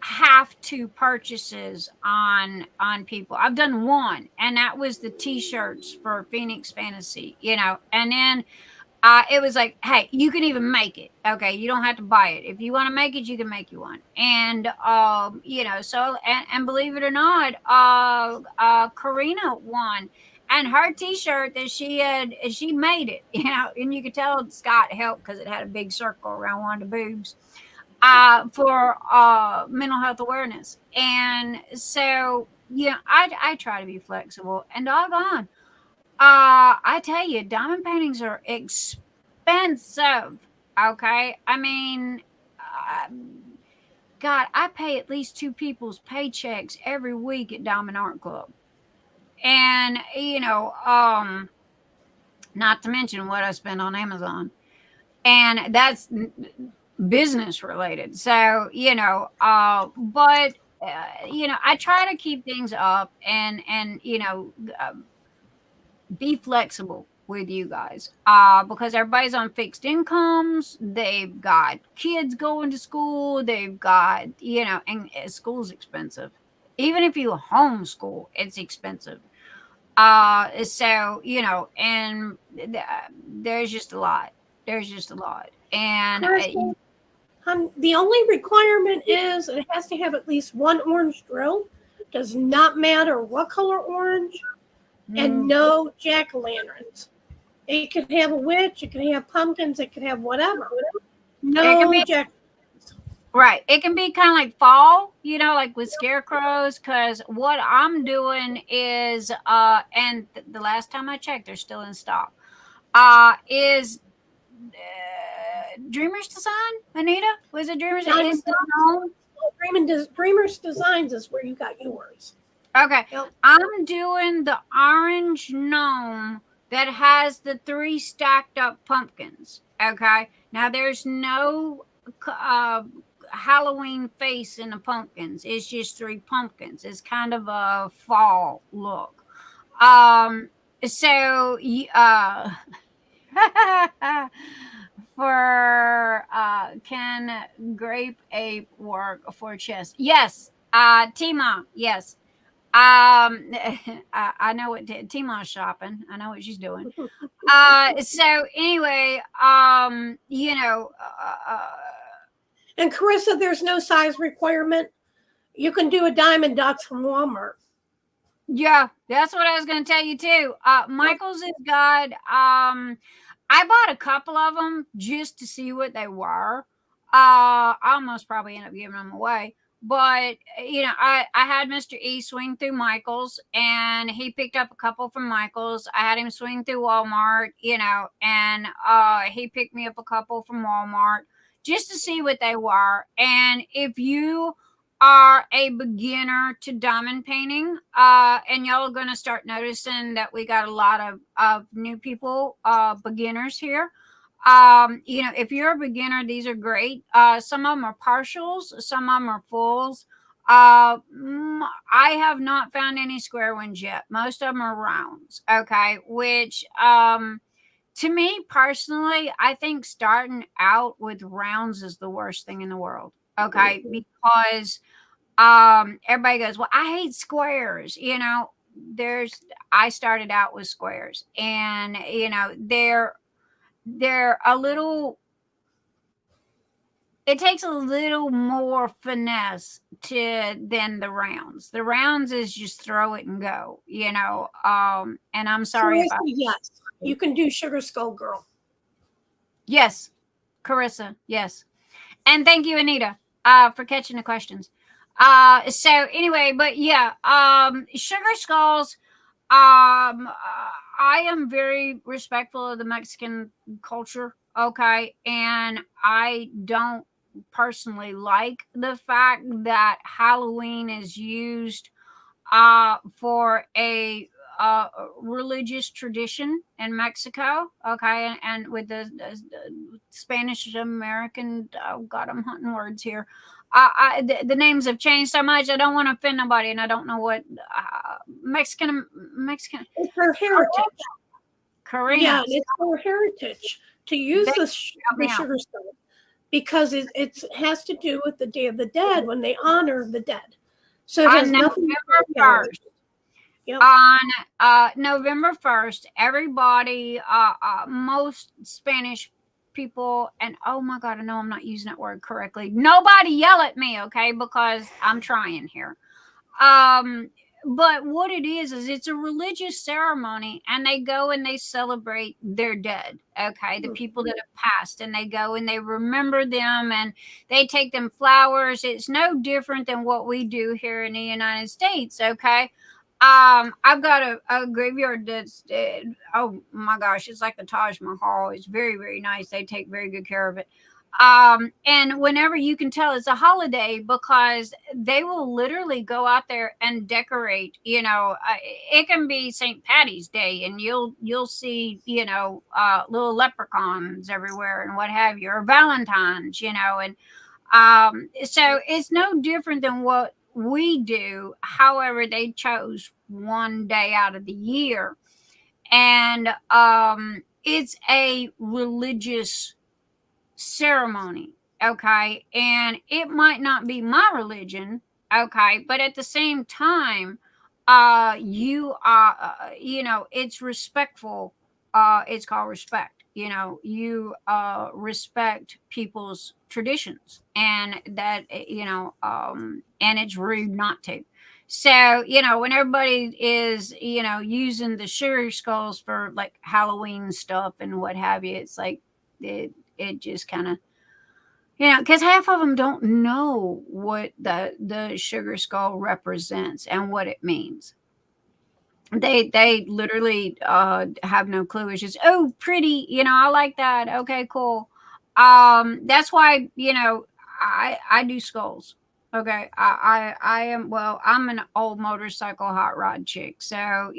have to purchases on people. I've done one, and that was the t-shirts for Phoenix Fantasy, and then it was like, hey, you can even make it. Okay, you don't have to buy it. If you want to make it, you can make you one. And so and believe it or not, Karina won. And her t-shirt that she made it, and you could tell Scott helped because it had a big circle around one of the boobs for mental health awareness. And so, I try to be flexible, and doggone, I tell you, diamond paintings are expensive. Okay. I mean, God, I pay at least 2 people's paychecks every week at Diamond Art Club. And, not to mention what I spend on Amazon. And that's business related. So, but, I try to keep things up and, be flexible with you guys because everybody's on fixed incomes. They've got kids going to school. They've got, and school's expensive. Even if you homeschool, it's expensive. So, and there's just a lot. And the only requirement is it has to have at least one orange drill. Does not matter what color orange. And no jack-o'-lanterns. It could have a witch, it could have pumpkins, it could have whatever. No jack. Right. It can be kind of like fall, like with scarecrows, because what I'm doing is, and the last time I checked, they're still in stock, is Dreamer's Design, Anita? Was it Dreamer's Design? Dreamer's Designs is where you got yours. Okay. Yep. I'm doing the orange gnome that has the 3 stacked up pumpkins. Okay. Now there's no Halloween face in the pumpkins. It's just 3 pumpkins. It's kind of a fall look. So for can grape ape work for chest? Yes. Tima, yes. I know what Tima's shopping. I know what she's doing. So anyway, and Carissa, there's no size requirement. You can do a diamond dots from Walmart. Yeah, that's what I was going to tell you too. Michael's has got, I bought a couple of them just to see what they were. I almost probably ended up giving them away. But, I had Mr. E swing through Michael's, and he picked up a couple from Michael's. I had him swing through Walmart, and he picked me up a couple from Walmart just to see what they were. And if you are a beginner to diamond painting, and y'all are going to start noticing that we got a lot of new people, beginners here. If you're a beginner, these are great. Some of them are partials, some of them are fulls. I have not found any square ones yet. Most of them are rounds. Okay. Which, to me personally, I think starting out with rounds is the worst thing in the world. Okay. Because, everybody goes, well, I hate squares. I started out with squares, and, they're a little, it takes a little more finesse than the rounds. The rounds is just throw it and go, and I'm sorry Carissa, yes, you can do Sugar Skull Girl. Yes, Carissa, yes. And thank you, Anita, for catching the questions. So anyway, but yeah, Sugar Skulls, I am very respectful of the Mexican culture. Okay. And I don't personally like the fact that Halloween is used for a religious tradition in Mexico. Okay, and with the Spanish American, oh God, I'm hunting words here. The names have changed so much. I don't want to offend nobody, and I don't know what Mexican. It's her heritage. Karina. Yeah, it's her heritage to use the sugar stone because it has to do with the Day of the Dead when they honor the dead. So it has nothing to do with November 1st. Yep. On November 1st, everybody, most Spanish people, and oh my God, I know I'm not using that word correctly. Nobody yell at me, okay? Because I'm trying here. But what it is it's a religious ceremony, and they go and they celebrate their dead, okay, the people that have passed, and they go and they remember them, and they take them flowers. It's no different than what we do here in the United States, okay. I've got a graveyard that's oh my gosh, it's like the Taj Mahal. It's very, very nice. They take very good care of it. And whenever you can tell it's a holiday, because they will literally go out there and decorate, it can be St. Patty's Day, and you'll see, little leprechauns everywhere and what have you, or Valentine's, and so it's no different than what we do. However, they chose one day out of the year, and it's a religious ceremony, okay, and it might not be my religion, okay, but at the same time, you are, it's respectful. It's called respect. You respect people's traditions, and that, and it's rude not to. So, when everybody is, using the sugar skulls for like Halloween stuff and what have you, it's like it just kind of, because half of them don't know what the sugar skull represents and what it means. They literally have no clue. It's just, oh, pretty, I like that. Okay, cool. That's why, I do skulls. Okay, I am, well, I'm an old motorcycle hot rod chick, so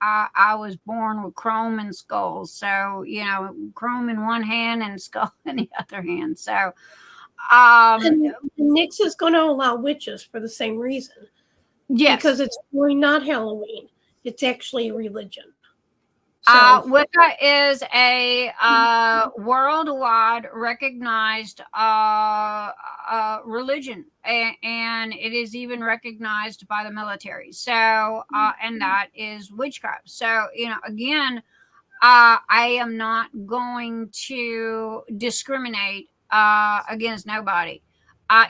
I was born with chrome and skulls, so chrome in one hand and skull in the other hand. So and Nyx is going to allow witches for the same reason. Yes, because it's really not Halloween. It's actually a religion. So, Wicca is a worldwide recognized religion, and it is even recognized by the military. So, and that is witchcraft. So, again, I am not going to discriminate against nobody.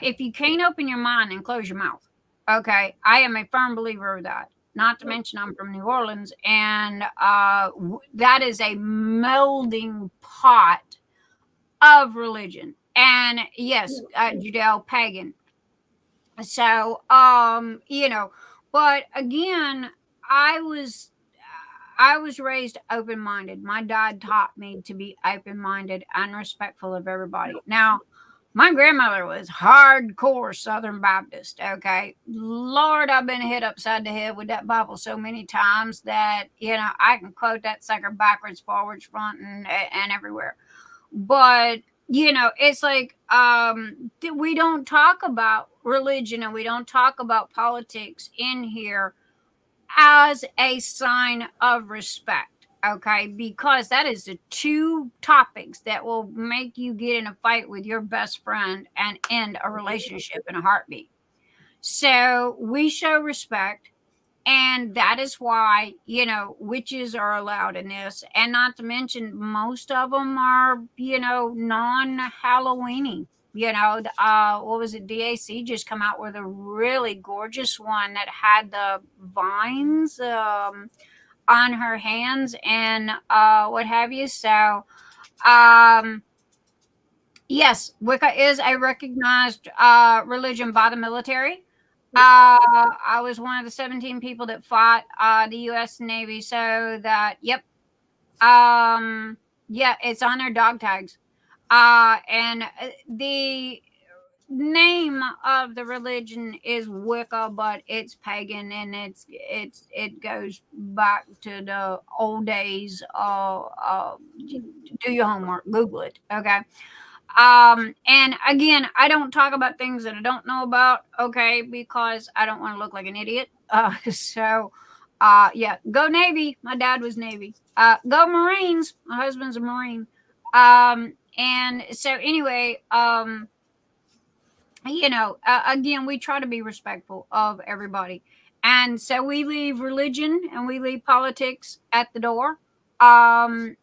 If you can't open your mind and close your mouth, okay, I am a firm believer of that. Not to mention I'm from New Orleans, and that is a melding pot of religion. And yes, Judell pagan. So, but again, I was raised open-minded. My dad taught me to be open-minded and respectful of everybody. Now, my grandmother was hardcore Southern Baptist. Okay, Lord, I've been hit upside the head with that Bible so many times that I can quote that sucker backwards, forwards, front, and everywhere. But it's like we don't talk about religion and we don't talk about politics in here as a sign of respect. Okay, because that is the two topics that will make you get in a fight with your best friend and end a relationship in a heartbeat. So we show respect, and that is why witches are allowed in this. And not to mention, most of them are non-Halloweeny. What was it? DAC just come out with a really gorgeous one that had the vines on her hands and what have you. So, yes, Wicca is a recognized religion by the military. I was one of the 17 people that fought the U.S. Navy. So that, yep. Yeah, it's on their dog tags. And the name of the religion is Wicca, but it's pagan, and it goes back to the old days. Do your homework, Google it, okay? And again, I don't talk about things that I don't know about, okay, because I don't want to look like an idiot. Yeah, go Navy. My dad was Navy. Go Marines. My husband's a Marine. And so anyway, again, we try to be respectful of everybody. And so we leave religion and we leave politics at the door. And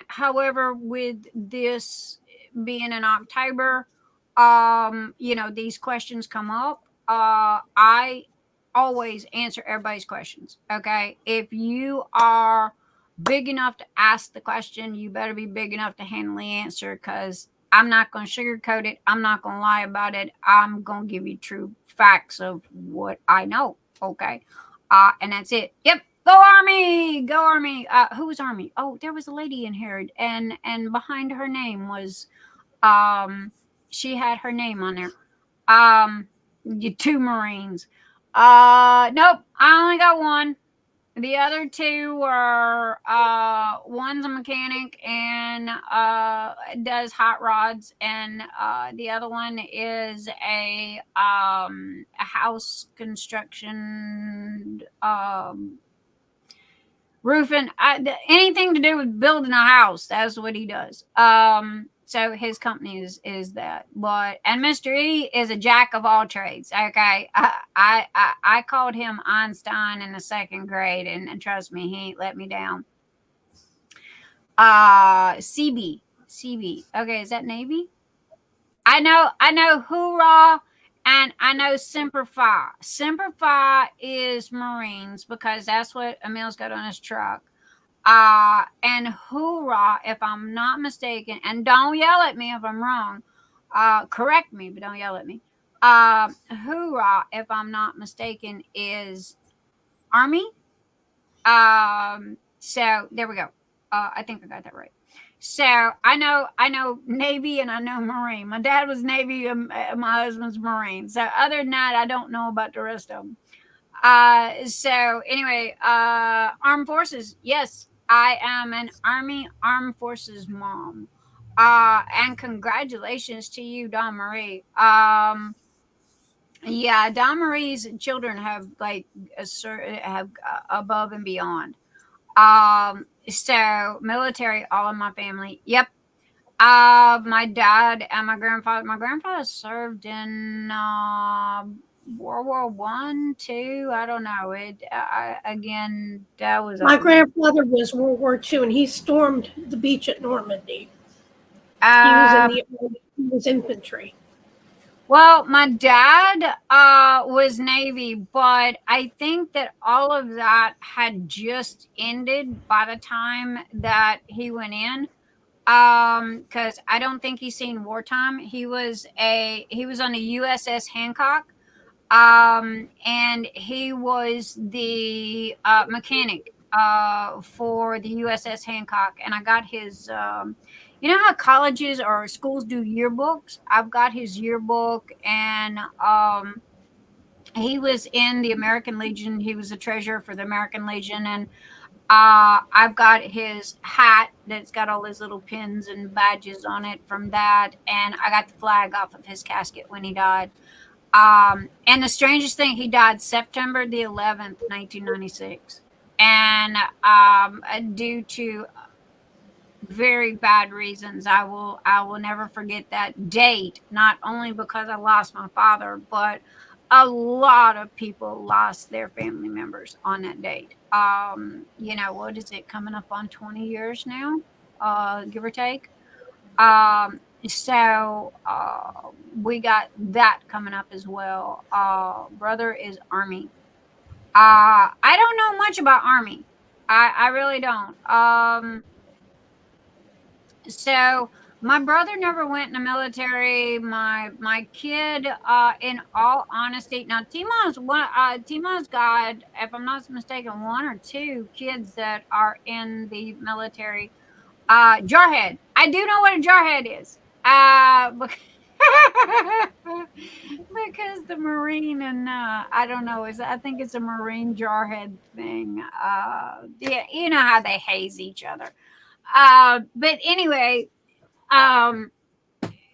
however, with this being in October, these questions come up. I always answer everybody's questions. Okay. If you are big enough to ask the question, you better be big enough to handle the answer, because I'm not going to sugarcoat it. I'm not going to lie about it. I'm going to give you true facts of what I know. Okay. And that's it. Yep. Go Army. Go Army. Who was Army? Oh, there was a lady in here, and behind her name was, she had her name on there. 2 Marines. Nope. I only got one. The other 2 were, one's a mechanic and does hot rods, and the other one is a house construction, roofing, anything to do with building a house. That's what he does. So his company is that. And Mr. E is a jack of all trades. Okay, I called him Einstein in the 2nd grade, and trust me, he ain't let me down. CB. Okay, is that Navy? I know Hoorah, and I know Semper Fi. Semper Fi is Marines, because that's what Emil's got on his truck. And Hoorah, if I'm not mistaken, and don't yell at me if I'm wrong, correct me, but don't yell at me. Hoorah, if I'm not mistaken, is Army. So there we go. I think I got that right. So I know Navy and I know Marine. My dad was Navy and my husband's Marine. So other than that, I don't know about the rest of them. So anyway, armed forces. Yes, I am an Army Armed Forces mom. And congratulations to you, Dawnmarie. Yeah, Dawnmarie's children have have above and beyond. So military, all of my family. Yep. My dad and my grandfather. My grandfather served in World War One, II. I don't know. Again, that was my grandfather was World War II, and he stormed the beach at Normandy. He was infantry. Well, my dad was Navy, but I think that all of that had just ended by the time that he went in. Because I don't think he's seen wartime. He was on the USS Hancock, and he was the mechanic for the USS Hancock, and I got his. You know how colleges or schools do yearbooks? I've got his yearbook, and he was in the American Legion. He was a treasurer for the American Legion, and I've got his hat that's got all his little pins and badges on it from that, and I got the flag off of his casket when he died. And the strangest thing, he died September the 11th, 1996, and due to very bad reasons. I will never forget that date, not only because I lost my father, but a lot of people lost their family members on that date. What is it, coming up on 20 years now, give or take? So we got that coming up as well. Brother is Army. I don't know much about Army. I really don't. So my brother never went in the military. My kid, in all honesty, now Tima's got, if I'm not mistaken, 1 or 2 kids that are in the military. Jarhead. I do know what a jarhead is. Because the Marine and I don't know, I think it's a Marine jarhead thing. Yeah, you know how they haze each other. But anyway, um,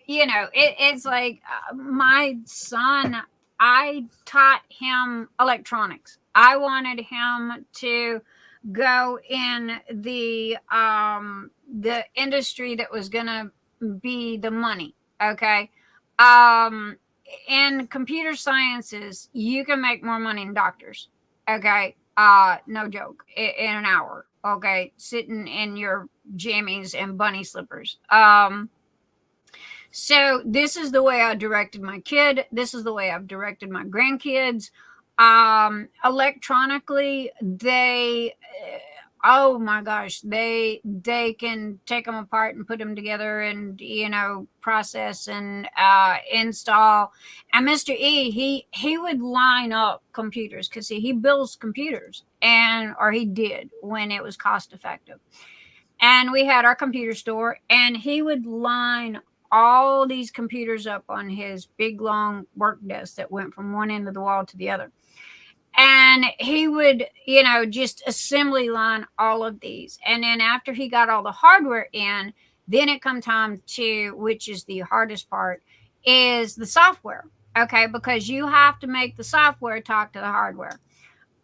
it's like my son. I taught him electronics. I wanted him to go in the industry that was gonna be the money. Okay. Um, in computer sciences, you can make more money than doctors. Okay. No joke. In an hour. Okay. Sitting in your jammies and bunny slippers. So this is the way I directed my kid. This is the way I've directed my grandkids. Electronically, oh my gosh, they can take them apart and put them together and process and install. And Mr. E, he would line up computers because he builds computers, or he did when it was cost effective. And we had our computer store, and he would line all these computers up on his big long work desk that went from one end of the wall to the other. And he would, just assembly line all of these. And then after he got all the hardware in, then it come time to, which is the hardest part, is the software. Okay, because you have to make the software talk to the hardware.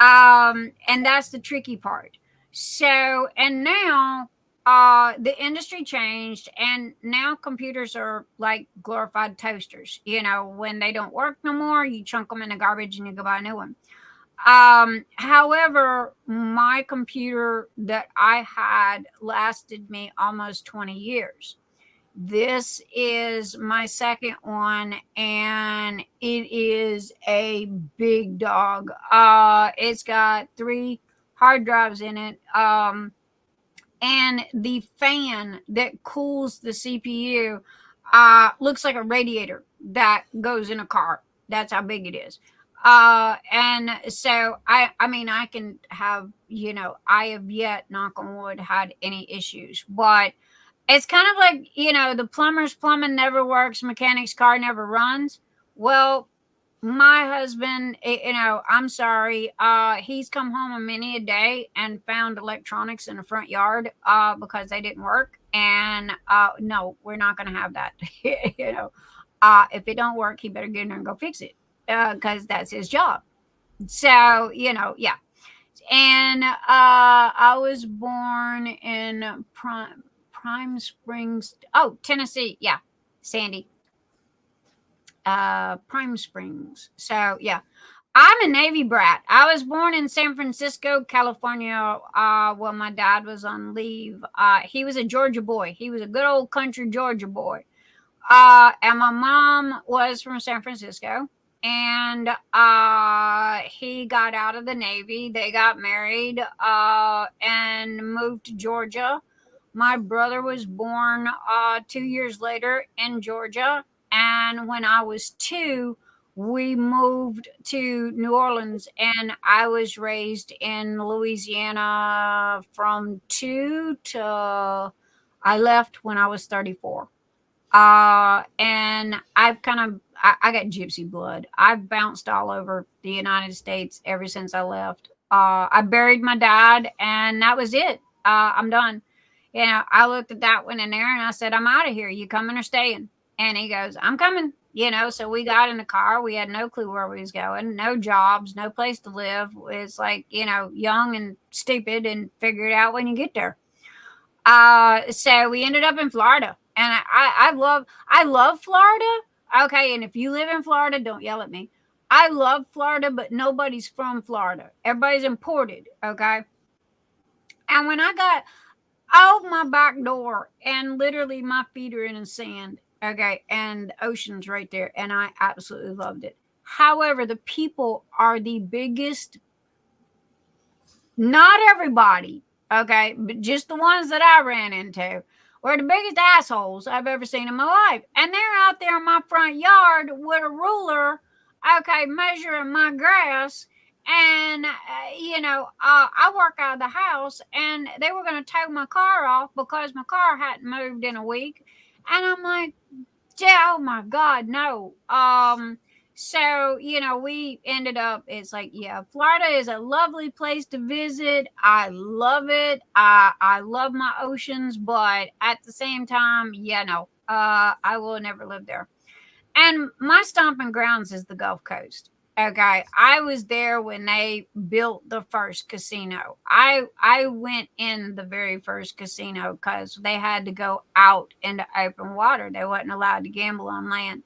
And that's the tricky part. So, and now the industry changed, and now computers are like glorified toasters. When they don't work no more, you chunk them in the garbage and you go buy a new one. However, my computer that I had lasted me almost 20 years. This is my second one, and it is a big dog. It's got 3 hard drives in it. And the fan that cools the CPU looks like a radiator that goes in a car. That's how big it is. And so I mean, I can have, I have yet, knock on wood, had any issues, but it's kind of like, the plumber's plumbing never works, mechanic's car never runs. Well, my husband, I'm sorry, he's come home a many a day and found electronics in the front yard because they didn't work. And no, we're not going to have that. If it don't work, he better get in there and go fix it because that's his job. So, yeah. And I was born in Prime Springs, Tennessee. Yeah, Sandy. Prime Springs. So yeah, I'm a Navy brat. I was born in San Francisco, California. When my dad was on leave. He was a Georgia boy. He was a good old country Georgia boy. And my mom was from San Francisco. And he got out of the Navy. They got married and moved to Georgia. My brother was born 2 years later in Georgia. And when I was 2, we moved to New Orleans, and I was raised in Louisiana from 2 to I left when I was 34. And I got gypsy blood. I've bounced all over the United States ever since I left. I buried my dad, and that was it. I'm done. I looked at that one in there, and I said, I'm out of here. You coming or staying? And he goes, I'm coming. So we got in the car. We had no clue where we was going, no jobs, no place to live. It's like, young and stupid, and figure it out when you get there. So we ended up in Florida, and I love Florida. Okay. And if you live in Florida, don't yell at me. I love Florida, but nobody's from Florida. Everybody's imported. Okay. And when I got out my back door, and literally my feet are in the sand. Okay. And the ocean's right there. And I absolutely loved it. However, the people are the biggest, not everybody. Okay. But just the ones that I ran into were the biggest assholes I've ever seen in my life. And they're out there in my front yard with a ruler. Okay. Measuring my grass. And, I work out of the house, and they were going to tow my car off because my car hadn't moved in a week. And I'm like, Yeah, oh my God, no. So, we ended up, it's like, yeah, Florida is a lovely place to visit. I love it. I love my oceans, but at the same time, yeah, no, I will never live there. And my stomping grounds is the Gulf Coast. Okay, I was there when they built the first casino. I went in the very first casino because they had to go out into open water. They wasn't allowed to gamble on land.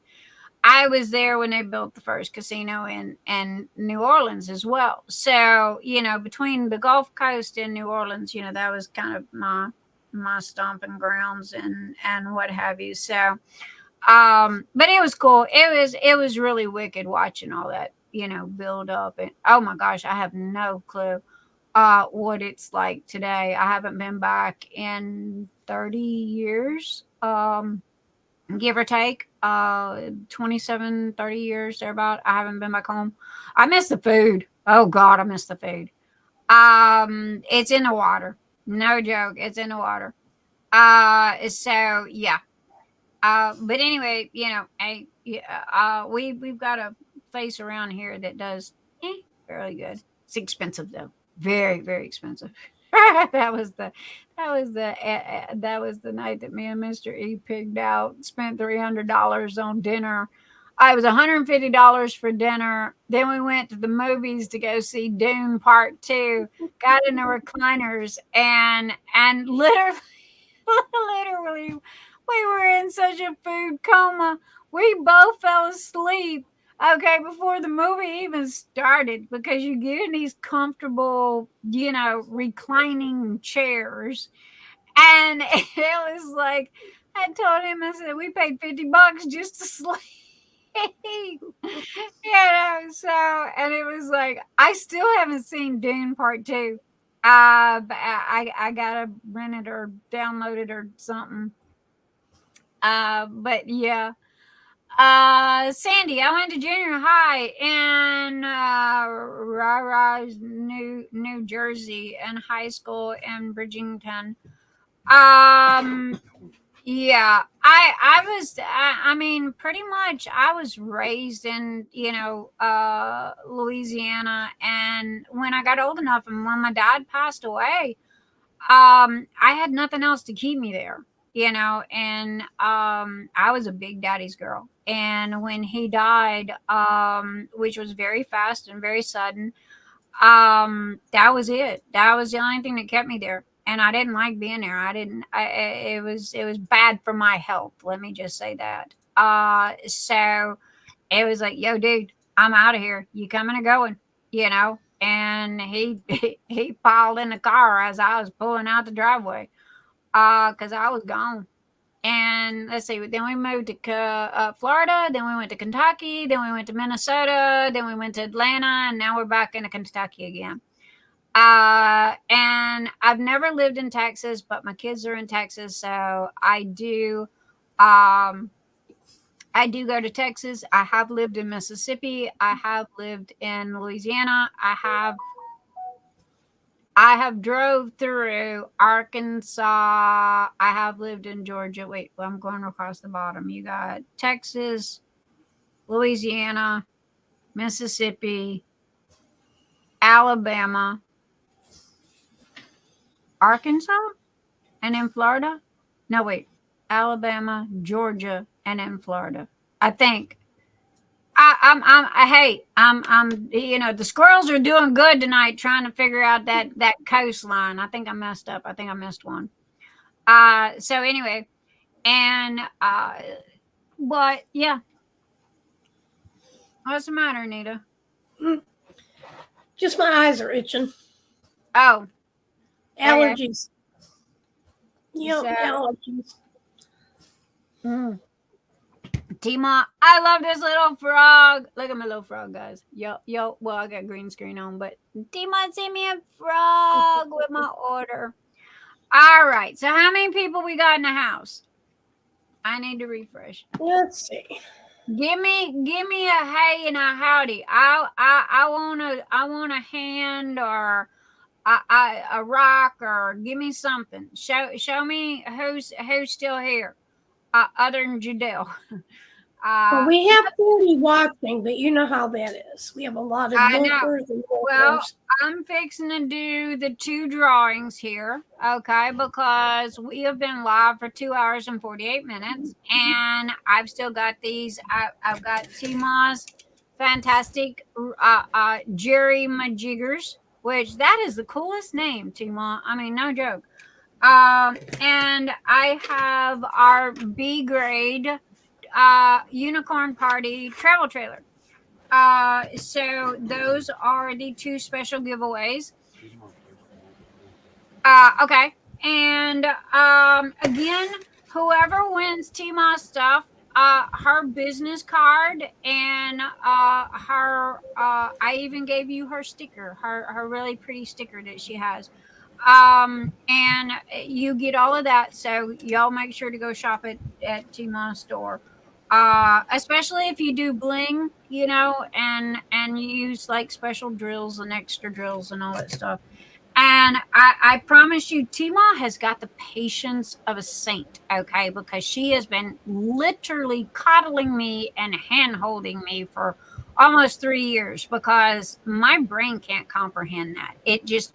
I was there when they built the first casino in New Orleans as well. So, between the Gulf Coast and New Orleans, that was kind of my stomping grounds and what have you. So, but it was cool. It was really wicked watching all that, build up. And oh my gosh, I have no clue what it's like today. I haven't been back in 30 years. Give or take 27, 30 years thereabout. I haven't been back home. I miss the food. Oh God, I miss the food. It's in the water. No joke, it's in the water. So yeah. But anyway, yeah, we've got a place around here that does fairly good. It's expensive though, very very expensive. That was the night that me and Mr. E pigged out. Spent $300 on dinner. I was $150 for dinner. Then we went to the movies to go see Dune Part Two. Got in the recliners and literally literally, we were in such a food coma. We both fell asleep, okay, before the movie even started because you get in these comfortable, reclining chairs. And it was like, I told him, I said, we paid $50 just to sleep. So, and it was like, I still haven't seen Dune Part Two. But I gotta rent it or download it or something. But yeah. Sandy, I went to junior high in New Jersey, and high school in Bridgington. Um, yeah, I mean, pretty much I was raised in, Louisiana. And when I got old enough and when my dad passed away, I had nothing else to keep me there, and I was a big daddy's girl. And when he died, which was very fast and very sudden, that was it. That was the only thing that kept me there. And I didn't like being there. It was bad for my health. Let me just say that. So it was like, yo, dude, I'm out of here. You coming or going? And he piled in the car as I was pulling out the driveway, because I was gone. And let's see, then we moved to Florida, then we went to Kentucky, then we went to Minnesota, then we went to Atlanta, and now we're back in Kentucky again. And I've never lived in Texas, but my kids are in Texas, so I do go to Texas. I have lived in Mississippi. I have lived in Louisiana. I have drove through Arkansas. I have lived in Georgia. Wait, well, I'm going across the bottom. You got Texas, Louisiana, Mississippi, Alabama, Arkansas, and in Florida. No, wait, Alabama, Georgia, and in Florida. I think. The squirrels are doing good tonight trying to figure out that coastline. I think I messed up. I think I missed one. So anyway, and but yeah. What's the matter, Anita? Just my eyes are itching. Oh. Allergies. Okay. Allergies. Tima, I love this little frog. Look at my little frog, guys. Yo. Well, I got green screen on, but Tima sent me a frog with my order. All right. So how many people we got in the house? I need to refresh. Let's see. Give me a hey and a howdy. I want a hand or a rock, or give me something. Show me who's still here. other than Judell. Well, we have 40 watching, but you know how that is. We have a lot of I know. lookers and Well, lookers. I'm fixing to do the 2 drawings here, okay? Because we have been live for 2 hours and 48 minutes, and I've still got these. I've got Tima's fantastic Jerry Majiggers, which that is the coolest name, Tima. I mean, no joke. And I have our B grade Unicorn Party travel trailer. So those are the 2 special giveaways. Okay. And again, whoever wins Tima stuff, her business card and her I even gave you her sticker, her really pretty sticker that she has. And you get all of that, so y'all make sure to go shop at Tima store. Especially if you do bling, and you use like special drills and extra drills and all that stuff. And I promise you, Tima has got the patience of a saint, okay? Because she has been literally coddling me and hand holding me for almost 3 years because my brain can't comprehend that. It just,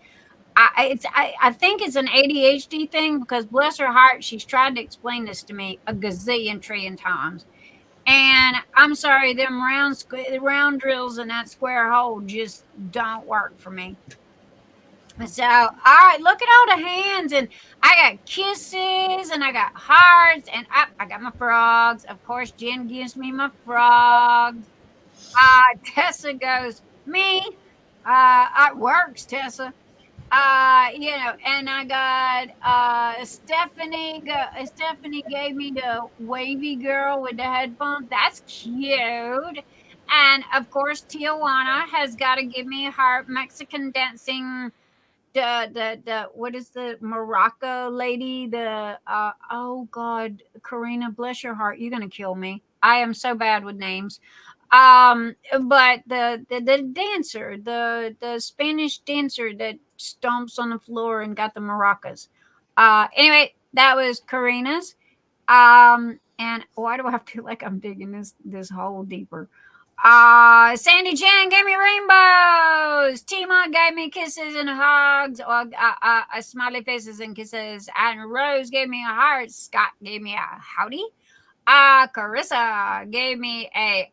I think it's an ADHD thing because bless her heart, she's tried to explain this to me a gazillion trillion times. And I'm sorry, them round drills in that square hole just don't work for me. So, all right, look at all the hands, and I got kisses, and I got hearts, and I got my frogs. Of course, Jen gives me my frogs. Tessa goes, me. It works, Tessa. And I got Stephanie. Stephanie gave me the wavy girl with the headphones. That's cute. And of course, Tijuana has got to give me her Mexican dancing. The what is the Morocco lady? The oh God, Karina, bless your heart, you're gonna kill me. I am so bad with names. But the dancer, the Spanish dancer that stomps on the floor and got the maracas. Anyway, that was Karina's. And why do I feel like I'm digging this hole deeper? Sandy Chan gave me rainbows. Tima gave me kisses and hugs, or smiley faces and kisses. And Rose gave me a heart. Scott gave me a howdy. Carissa gave me a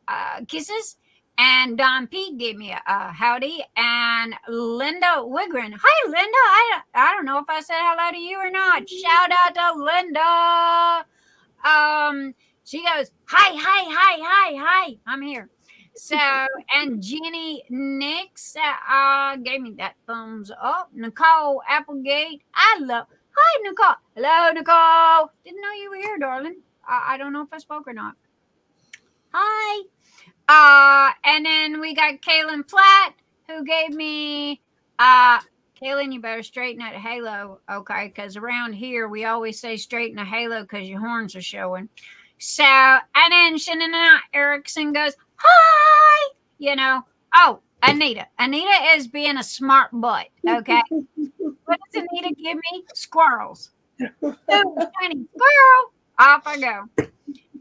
kisses. And Don P gave me a howdy. And Linda Wigren. Hi, Linda. I don't know if I said hello to you or not. Shout out to Linda. She goes, hi. I'm here. So, and Jenny Nyx gave me that thumbs up. Nicole Applegate, hi, Nicole. Hello, Nicole. Didn't know you were here, darling. I don't know if I spoke or not. Hi. And then we got Kaylin Platt, who gave me, Kaylin, you better straighten that halo, okay? Because around here, we always say straighten the halo because your horns are showing. So, and then Shannon Erickson goes, hi, oh, Anita is being a smart butt, okay? What does Anita give me? Squirrels. Oh, shiny squirrel. Off I go.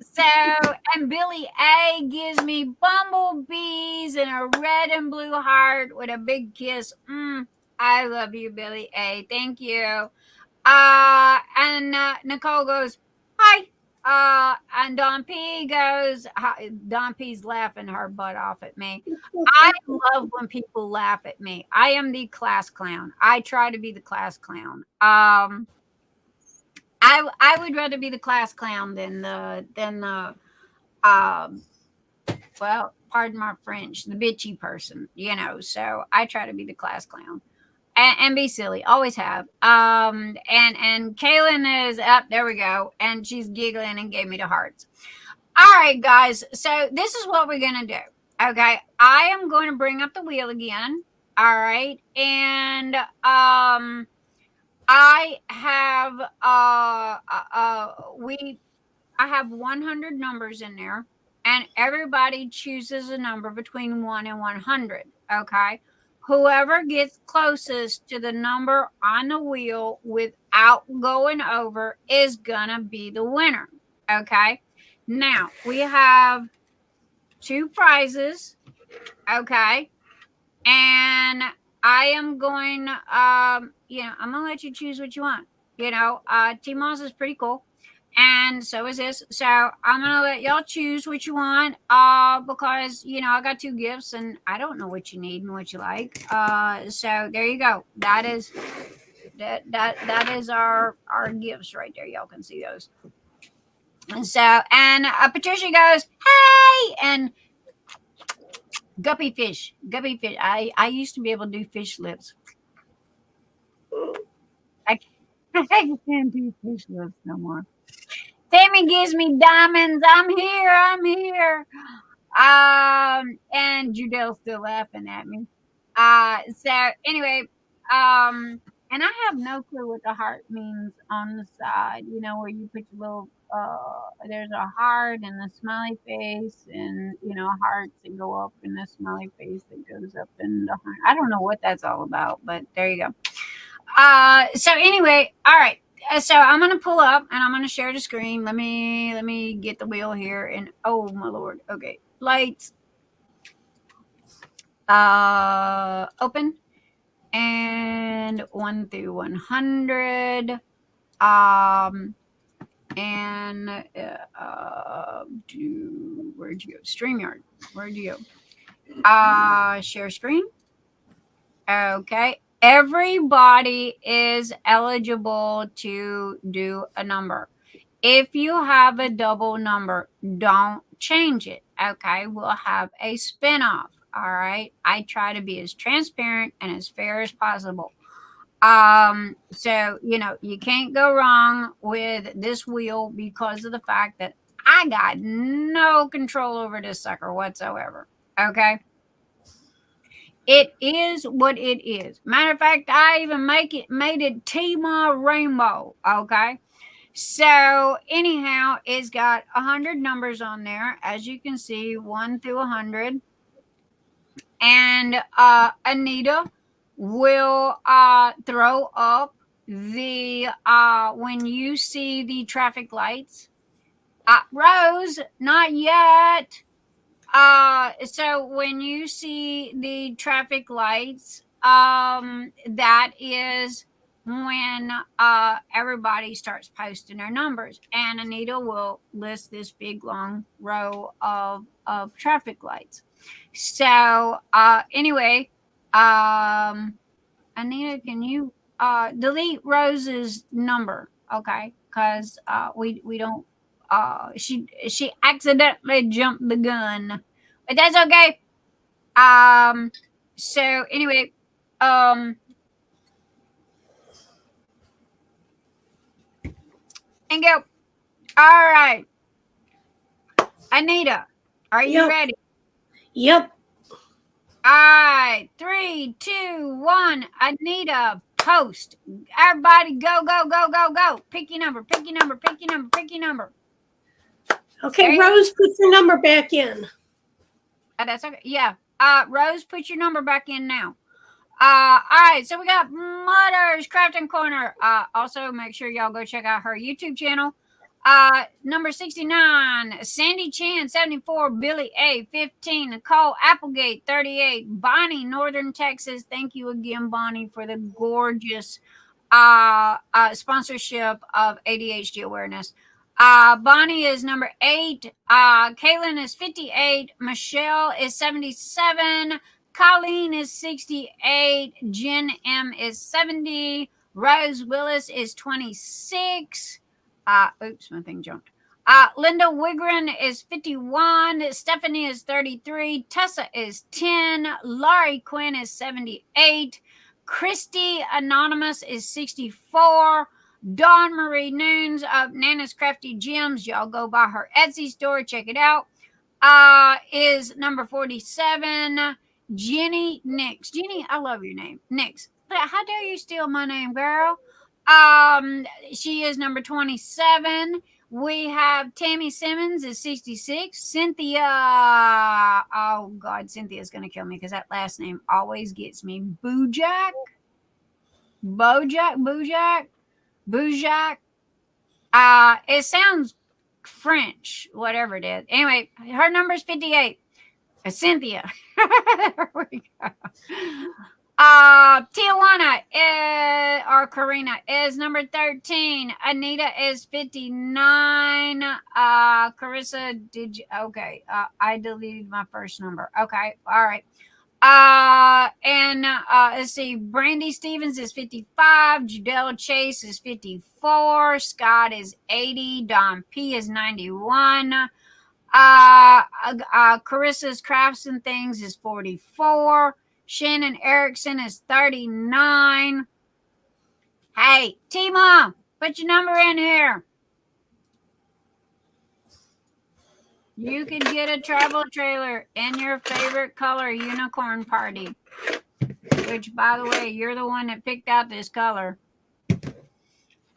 So, and Billy A gives me bumblebees and a red and blue heart with a big kiss. I love you, Billy A. Thank you. And Nicole goes, hi. And Don P goes, Don P's laughing her butt off at me. I love when people laugh at me. I am the class clown. I try to be the class clown. I would rather be the class clown than the well, pardon my French, the bitchy person, so I try to be the class clown. And be silly, always have. And Kaylin is up. There we go. And she's giggling and gave me the hearts. All right, guys. So this is what we're gonna do. Okay, I am going to bring up the wheel again. All right, and I have I have 100 numbers in there, and everybody chooses a number between 1 and 100. Okay. Whoever gets closest to the number on the wheel without going over is gonna be the winner. Okay. Now we have 2 prizes. Okay. And I am going, I'm going to let you choose what you want. T-Moss is pretty cool. And so is this. So I'm going to let y'all choose what you want, because, I got 2 gifts and I don't know what you need and what you like. So there you go. That is our gifts right there. Y'all can see those. And so, and Patricia goes, hey, and guppy fish. I used to be able to do fish lips. I can't do fish lips no more. Tammy gives me diamonds. I'm here. And Judell's still laughing at me. So anyway, and I have no clue what the heart means on the side, where you put your little, there's a heart and a smiley face and, hearts that go up and a smiley face that goes up in the heart. I don't know what that's all about, but there you go. So anyway, all right. So I'm going to pull up and I'm going to share the screen. Let me get the wheel here and, oh my Lord. Okay. Lights. Open. And 1 through 100. And where'd you go? StreamYard. Where'd you go? Share screen. Okay. Everybody is eligible to do a number. If you have a double number, don't change it. Okay. We'll have a spin-off. All right. I try to be as transparent and as fair as possible. So, you can't go wrong with this wheel because of the fact that I got no control over this sucker whatsoever. Okay. It is what it is. Matter of fact, I even made it T-Ma Rainbow. Okay. So anyhow, it's got 100 numbers on there, as you can see, 1 through 100. And Anita will throw up the when you see the traffic lights. Rose, not yet. So when you see the traffic lights, that is when everybody starts posting their numbers, and Anita will list this big long row of traffic lights. So anyway, Anita, can you delete Rose's number? Okay, because we don't. She accidentally jumped the gun, but that's okay. So anyway, and go. All right, Anita, are you ready? Yep. All right, 3, 2, 1. Anita, post. Everybody, go. Pick your number. Okay, Rose, put your number back in. That's okay. Yeah. Rose, put your number back in now. All right, so we got Mother's Crafting Corner. Also, make sure y'all go check out her YouTube channel. Number 69, Sandy Chan, 74, Billy A, 15, Nicole Applegate, 38, Bonnie, Northern Texas. Thank you again, Bonnie, for the gorgeous sponsorship of ADHD awareness. Bonnie is number 8. Kaylin is 58. Michelle is 77. Colleen is 68. Jen M is 70. Rose Willis is 26. Oops, my thing jumped. Linda Wigren is 51. Stephanie is 33. Tessa is 10. Lorie Quinn is 78. Christy Anonymous is 64. Dawnmarie Nunes of Nana's Crafty Gems. Y'all go by her Etsy store. Check it out. Is number 47. Jenny Nyx. Jenny, I love your name. Nyx. How dare you steal my name, girl? She is number 27. We have Tammy Simmons is 66. Cynthia. Oh, God. Cynthia's going to kill me because that last name always gets me. Boojak. It sounds French, whatever it is. Anyway, her number is 58. Cynthia. There we go. Tijuana or Karina is number 13. Anita is 59. Carissa, did you? Okay. I deleted my first number. Okay. All right. Let's see. Brandy Stevens is 55. Judell Chase is 54. Scott is 80. Don P is 91. Carissa's Crafts and Things is 44. Shannon Erickson is 39. Hey, T-Mom, put your number in here. You could get a travel trailer in your favorite color unicorn party. Which, by the way, you're the one that picked out this color.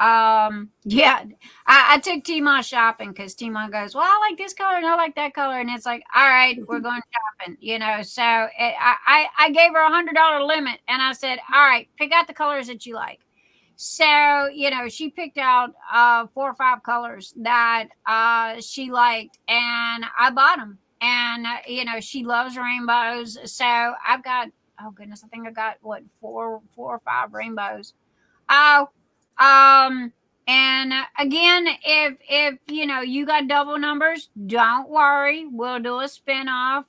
Yeah, I took T-Ma shopping because T-Ma goes, well, I like this color and I like that color. And it's like, all right, we're going shopping, So I gave her $100 limit and I said, all right, pick out the colors that you like. So, she picked out 4 or 5 colors that she liked and I bought them. And, she loves rainbows. So I've got, oh goodness, I think I got 4 or 5 rainbows. And again, if you got double numbers, don't worry. We'll do a spin-off.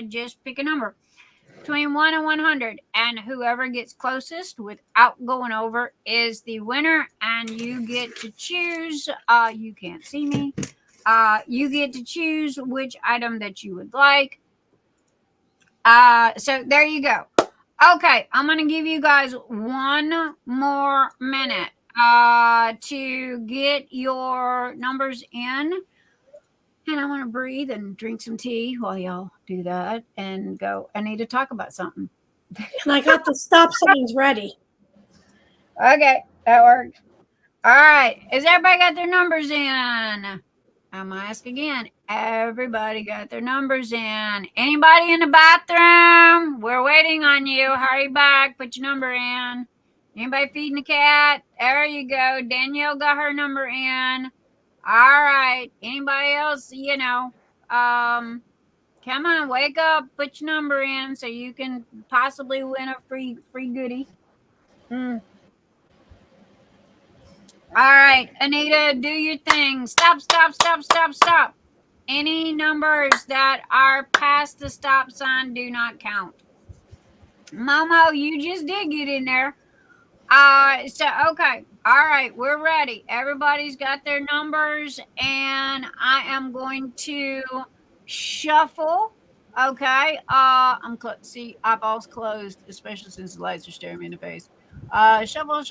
Just pick a number between 1 and 100, and whoever gets closest without going over is the winner. And you get to choose. You can't see me. You get to choose which item that you would like. So there you go. Okay, I'm going to give you guys 1 more minute to get your numbers in. And I want to breathe and drink some tea while y'all do that and go, I need to talk about something. And I got the stop signs ready. Okay, that works. All right, has everybody got their numbers in? I'm going to ask again. Everybody got their numbers in. Anybody in the bathroom? We're waiting on you. Hurry back. Put your number in. Anybody feeding the cat? There you go. Danielle got her number in. All right. Anybody else, come on, wake up. Put your number in so you can possibly win a free goodie. All right, Anita, do your thing. Stop. Any numbers that are past the stop sign do not count. Momo, you just did get in there. Okay. All right, we're ready. Everybody's got their numbers, and I am going to shuffle. Okay. See, eyeballs closed, especially since the lights are staring me in the face. Shuffle.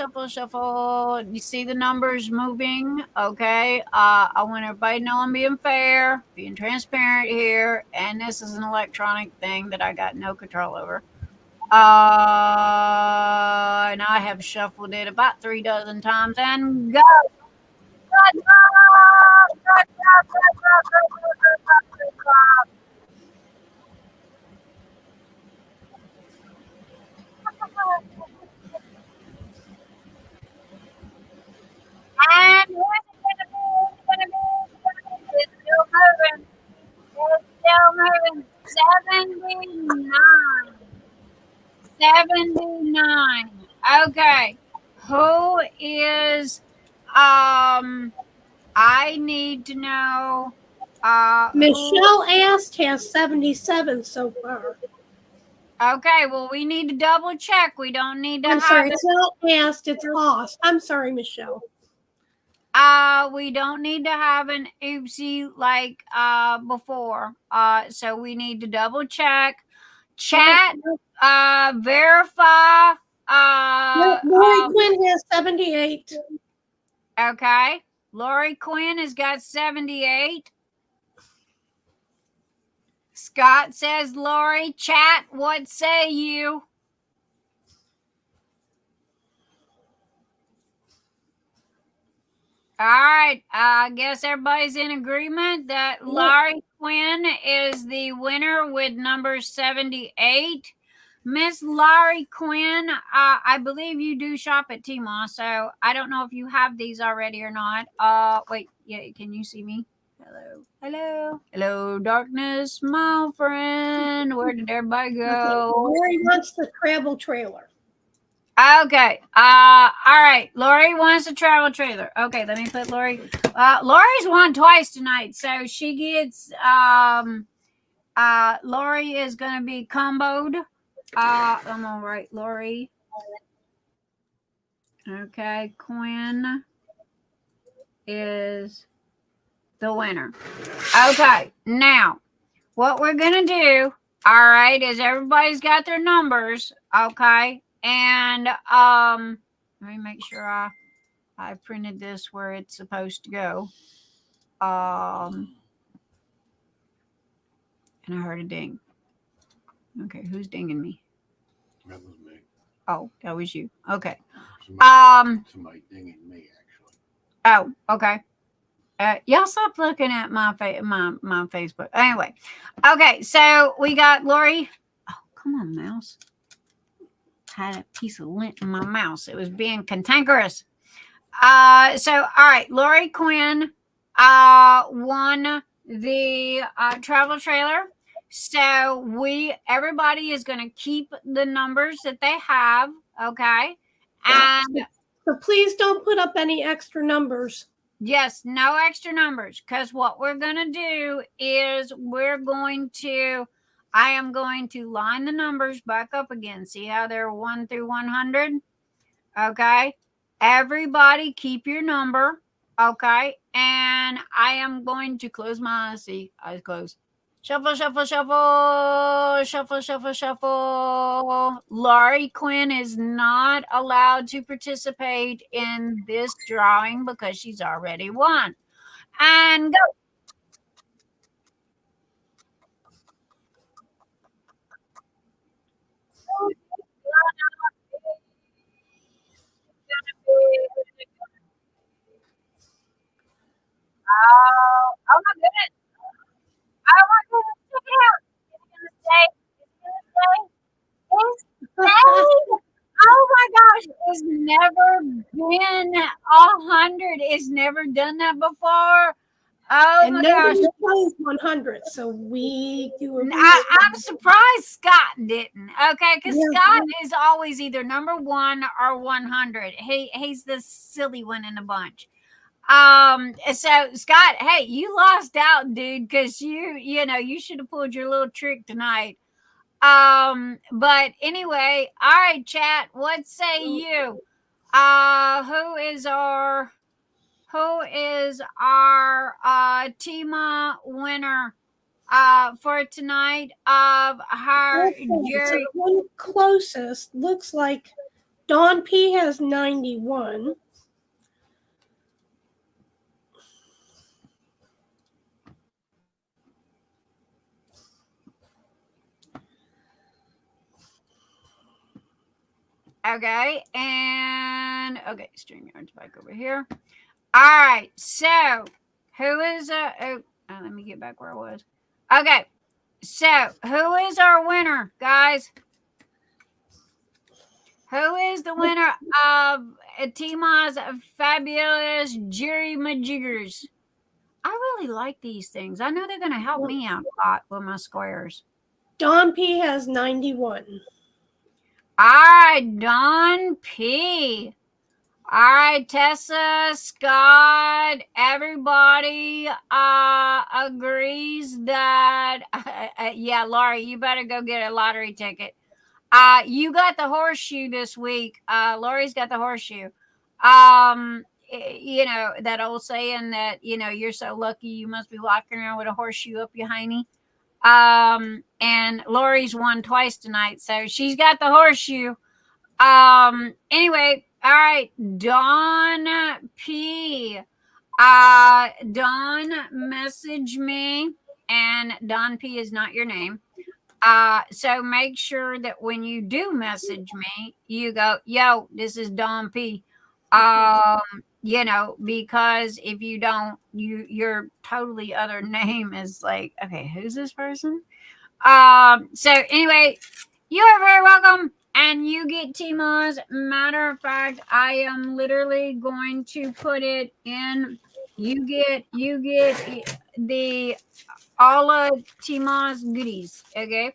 You see the numbers moving? Okay. I want everybody to know I'm being fair, being transparent here, and this is an electronic thing that I got no control over. And I have shuffled it about 3 dozen times and go. Good job. And who's it gonna be? It's still moving. 79. Okay. Who is I need to know Michelle asked has 77 so far. Okay, well, we need to double check. We don't need to I'm sorry, it's not asked, it's lost. I'm sorry, Michelle. We don't need to have an oopsie like before. So we need to double check. Chat, verify. Lorie Quinn has 78. Okay. Lorie Quinn has got 78. Scott says, Lorie, chat, what say you? All right. I guess everybody's in agreement that Lorie Quinn is the winner with number 78. Miss Lorie Quinn, I believe you do shop at Tmall, so I don't know if you have these already or not. Wait, yeah, can you see me? Hello, darkness, my friend. Where did everybody go? Lorie wants the travel trailer. Okay. All right. Lorie wants a travel trailer. Okay, let me put Lorie. Lorie's won twice tonight, so she gets Lorie is gonna be comboed. I'm gonna write Lorie. Okay, Quinn is the winner. Okay, now what we're gonna do, all right, is everybody's got their numbers, okay, and let me make sure I printed this where it's supposed to go. And I heard a ding. Okay, who's dinging me? That was me. Oh, that was you. Okay. Somebody dinging me actually. Oh, okay. Y'all stop looking at my Facebook. Anyway, okay, so we got Lorie. Oh, come on, mouse. Had a piece of lint in my mouse. It was being cantankerous. So all right, Lorie Quinn won the travel trailer. So everybody is going to keep the numbers that they have, okay? And so please don't put up any extra numbers. Yes, no extra numbers, because what we're going to do is I am going to line the numbers back up again. See how they're 1 through 100? Okay. Everybody keep your number. Okay. And I am going to close my eyes. See, eyes closed. Shuffle, shuffle, shuffle, shuffle, shuffle, shuffle. Lorie Quinn is not allowed to participate in this drawing because she's already won. And go. Oh my goodness. Oh my goodness. Check it out. Is it gonna stay? Oh my gosh, it's never been 100. It's never done that before. Oh and my gosh. Nobody's 100, so we do. I'm surprised Scott didn't. Okay, because Scott is always either number 1 or 100. He's the silly one in the bunch. So Scott, hey, you lost out, dude, because you should have pulled your little trick tonight. But anyway, all right, chat, what say you? Who is our Tima winner for tonight of her jury? So one closest looks like Dawn P has 91. Okay, and okay, StreamYard's back over here. All right, so who is let me get back where I was. Okay, so who is our winner, guys? Who is the winner of Tima's fabulous Jerry Majiggers? I really like these things. I know they're going to help me out a lot with my squares. Dawn P has 91. All right, Dawn P. All right, Tessa, Scott, everybody agrees that, yeah, Lorie, you better go get a lottery ticket. You got the horseshoe this week. Lorie's got the horseshoe. That old saying that, you're so lucky you must be walking around with a horseshoe up your hiney. And Lorie's won twice tonight, so she's got the horseshoe. Anyway, all right, Dawn P. Dawn, message me, and Dawn P is not your name. So make sure that when you do message me, you go, yo, this is Dawn P. Because if you don't, your totally other name is like, okay, who's this person? So anyway, you are very welcome, and you get Tima's. Matter of fact, I am literally going to put it in. You get the all of Tima's goodies. Okay.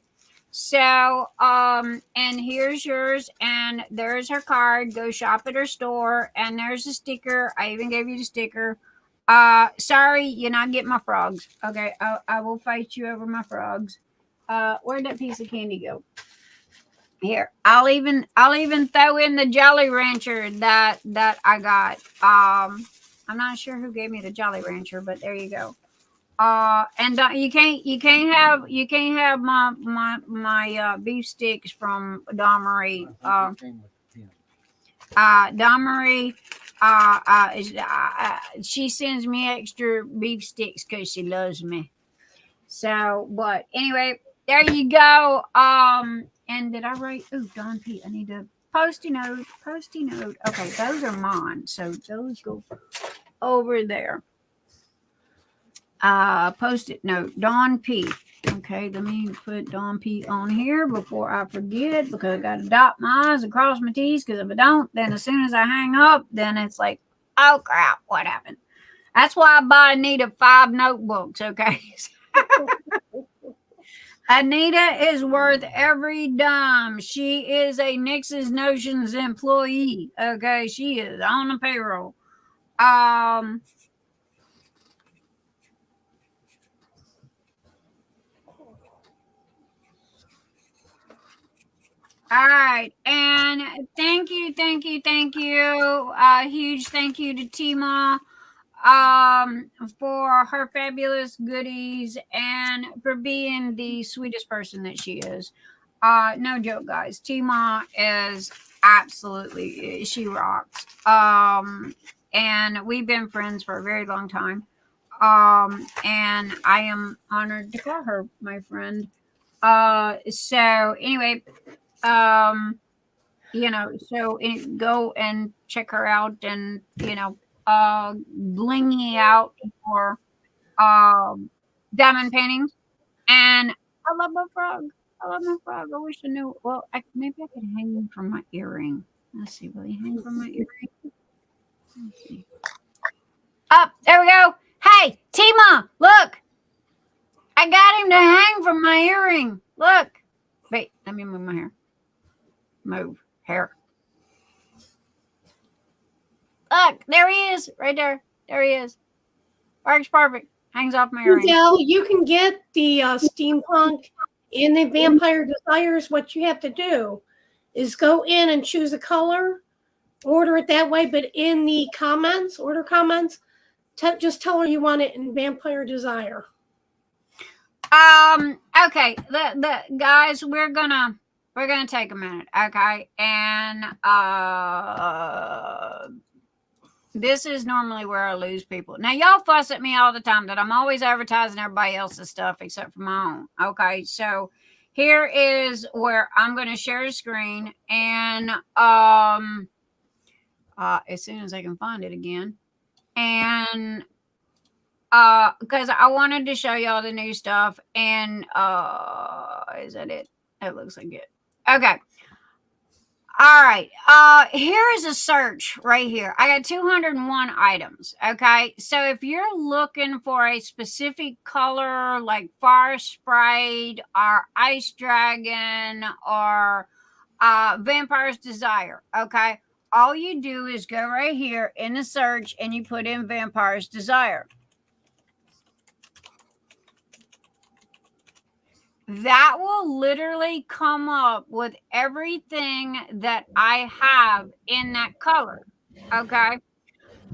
So, and here's yours, and there's her card. Go shop at her store, and there's a sticker. I even gave you the sticker. Sorry, you're not getting my frogs. Okay, I will fight you over my frogs. Where'd that piece of candy go? Here, I'll even throw in the Jolly Rancher that I got. I'm not sure who gave me the Jolly Rancher, but there you go. And you can't have my beef sticks from Dawnmarie. Dawnmarie, she sends me extra beef sticks because she loves me. So, but anyway, there you go. And did I write? Oh, Don P. I need a Post-it note. Okay, those are mine, so those go over there. Post-it note, Dawn P. Okay, let me put Dawn P on here before I forget, because I got to dot my I's and cross my T's, because if I don't, then as soon as I hang up, then it's like, oh crap, what happened? That's why I buy Anita 5 notebooks, okay? Anita is worth every dime. She is a Nyxs Notions employee, okay? She is on the payroll. All right, and thank you. Huge thank you to Tima for her fabulous goodies and for being the sweetest person that she is. No joke, guys. Tima is absolutely, she rocks. And we've been friends for a very long time. And I am honored to call her my friend. So anyway, so go and check her out, and blingy out for diamond paintings. And I love my frog. I wish I knew. Well, maybe I could hang him from my earring. Let's see. Will he hang from my earring? Let's see. Up, there we go. Hey, Tima, look. I got him to hang from my earring. Look. Wait, let me move my hair. Move hair. Look, there he is, right there. There he is. Works perfect. Hangs off my earring. Judell, you can get the steampunk and the vampire desires. What you have to do is go in and choose a color, order it that way. But in the comments, just tell her you want it in vampire desire. Okay. The guys, we're gonna take a minute, okay? And this is normally where I lose people. Now, y'all fuss at me all the time that I'm always advertising everybody else's stuff except for my own. Okay, so here is where I'm going to share the screen, and as soon as I can find it again, and because I wanted to show y'all the new stuff, and is that it? That looks like it. Okay. All right. Here is a search right here. I got 201 items. Okay. So if you're looking for a specific color like Fire Sprite or Ice Dragon or Vampire's Desire, okay, all you do is go right here in the search and you put in Vampire's Desire. That will literally come up with everything that I have in that color. Okay.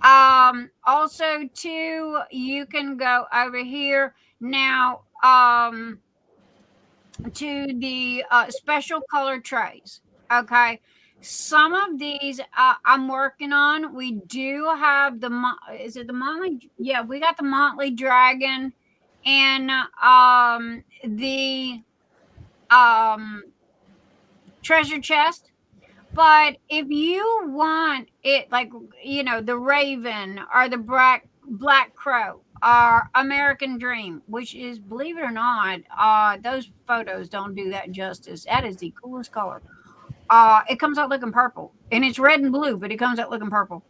Also too, you can go over here now to the special color trays. Okay. Some of these I'm working on. We do have is it the Motley? Yeah, we got the Motley Dragon and the treasure chest. But if you want it like, the Raven or the Black Crow or American Dream, which is, believe it or not, those photos don't do that justice. That is the coolest color. It comes out looking purple, and it's red and blue, but it comes out looking purple.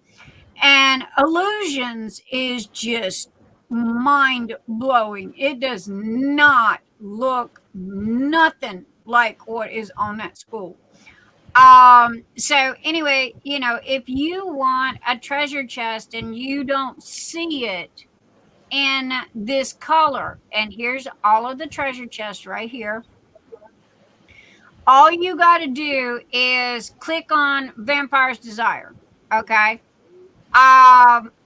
And Illusions is just mind blowing. It does not look nothing like what is on that spool. So anyway, if you want a treasure chest and you don't see it in this color, and here's all of the treasure chests right here. All you got to do is click on Vampire's Desire. Okay.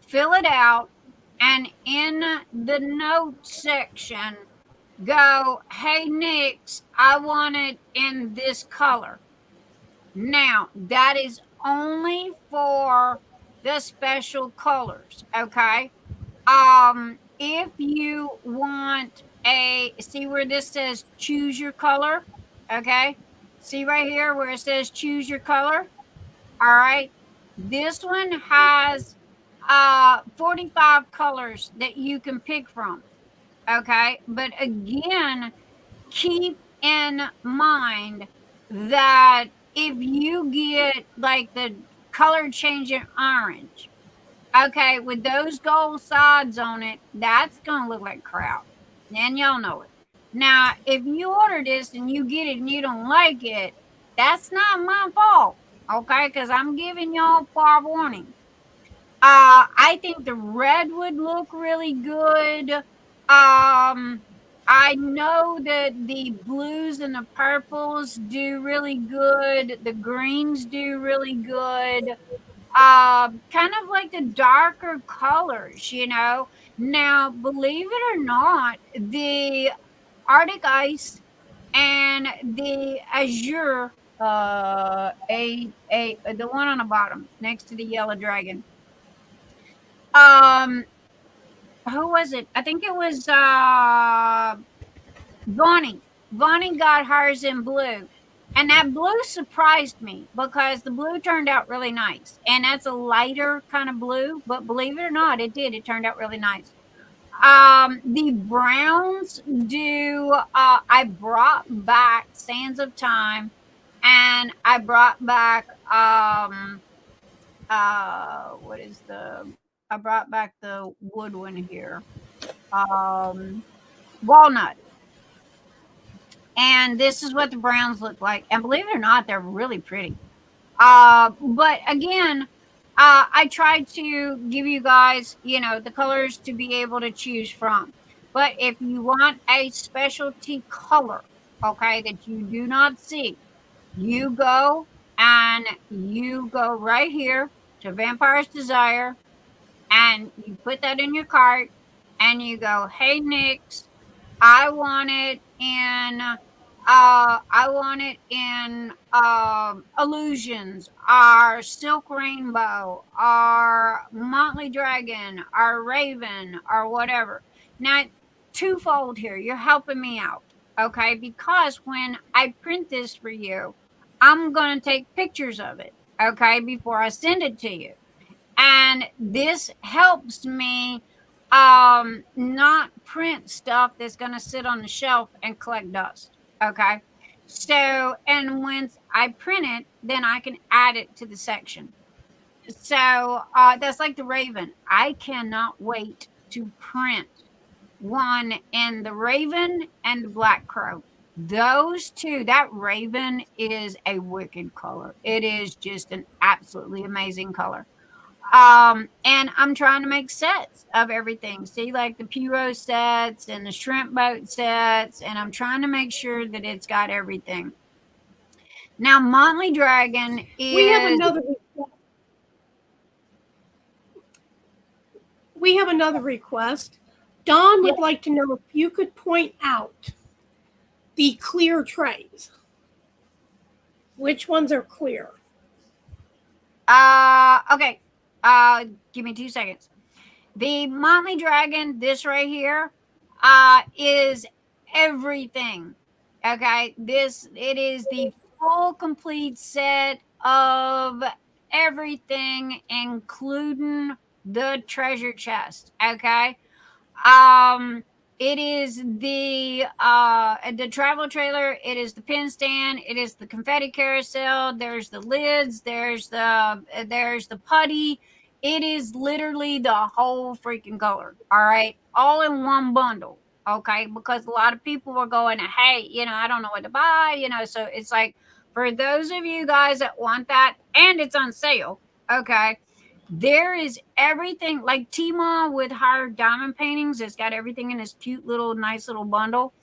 Fill it out, and in the notes section, go, hey, Nyx, I want it in this color. Now, that is only for the special colors, okay? If you want see where this says choose your color, okay? See right here where it says choose your color? All right. This one has 45 colors that you can pick from, okay? But again, keep in mind that if you get like the color changing orange, okay, with those gold sides on it, that's gonna look like crap, and y'all know it. Now, if you order this and you get it and you don't like it, that's not my fault, okay? Because I'm giving y'all far warning. I think the red would look really good. I know that the blues and the purples do really good. The greens do really good. Kind of like the darker colors, Now, believe it or not, the Arctic Ice and the Azure, the one on the bottom next to the Yellow Dragon. Who was it? I think it was Vaughan. Vaughan got hers in blue. And that blue surprised me because the blue turned out really nice. And that's a lighter kind of blue, but believe it or not, it did. It turned out really nice. The browns do, I brought back Sands of Time, and I brought back, I brought back the wood one here, Walnut. And this is what the browns look like. And believe it or not, they're really pretty. But again, I tried to give you guys, the colors to be able to choose from. But if you want a specialty color, okay, that you do not see, you go right here to Vampire's Desire, and you put that in your cart, and you go, hey, Nyx, I want it in Illusions, our Silk Rainbow, our Motley Dragon, our Raven, or whatever. Now, twofold here, you're helping me out, okay? Because when I print this for you, I'm going to take pictures of it, okay, before I send it to you. And this helps me not print stuff that's going to sit on the shelf and collect dust. Okay. So, and once I print it, then I can add it to the section. So, that's like the Raven. I cannot wait to print one in the Raven and the Black Crow. Those two, that Raven is a wicked color. It is just an absolutely amazing color. And I'm trying to make sets of everything. See, like the Puro sets and the shrimp boat sets, and I'm trying to make sure that it's got everything. Now, Motley Dragon is... We have another request. Dawn would like to know if you could point out the clear trays. Which ones are clear? Okay. Give me 2 seconds. The Motley Dragon, this right here, is everything. Okay, it is the full complete set of everything, including the treasure chest. Okay, it is the travel trailer. It is the pin stand. It is the confetti carousel. There's the lids. There's the putty. It is literally the whole freaking color. All right. All in one bundle. Okay. Because a lot of people were going, hey, I don't know what to buy, So it's like, for those of you guys that want that, and it's on sale. Okay. There is everything like Tmall with her diamond paintings. It's got everything in this cute little, nice little bundle.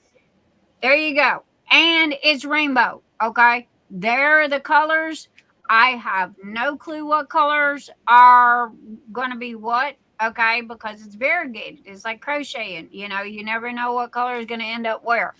There you go. And it's rainbow. Okay. There are the colors. I have no clue what colors are going to be what. Okay. Because it's variegated. It's like crocheting. You never know what color is going to end up where.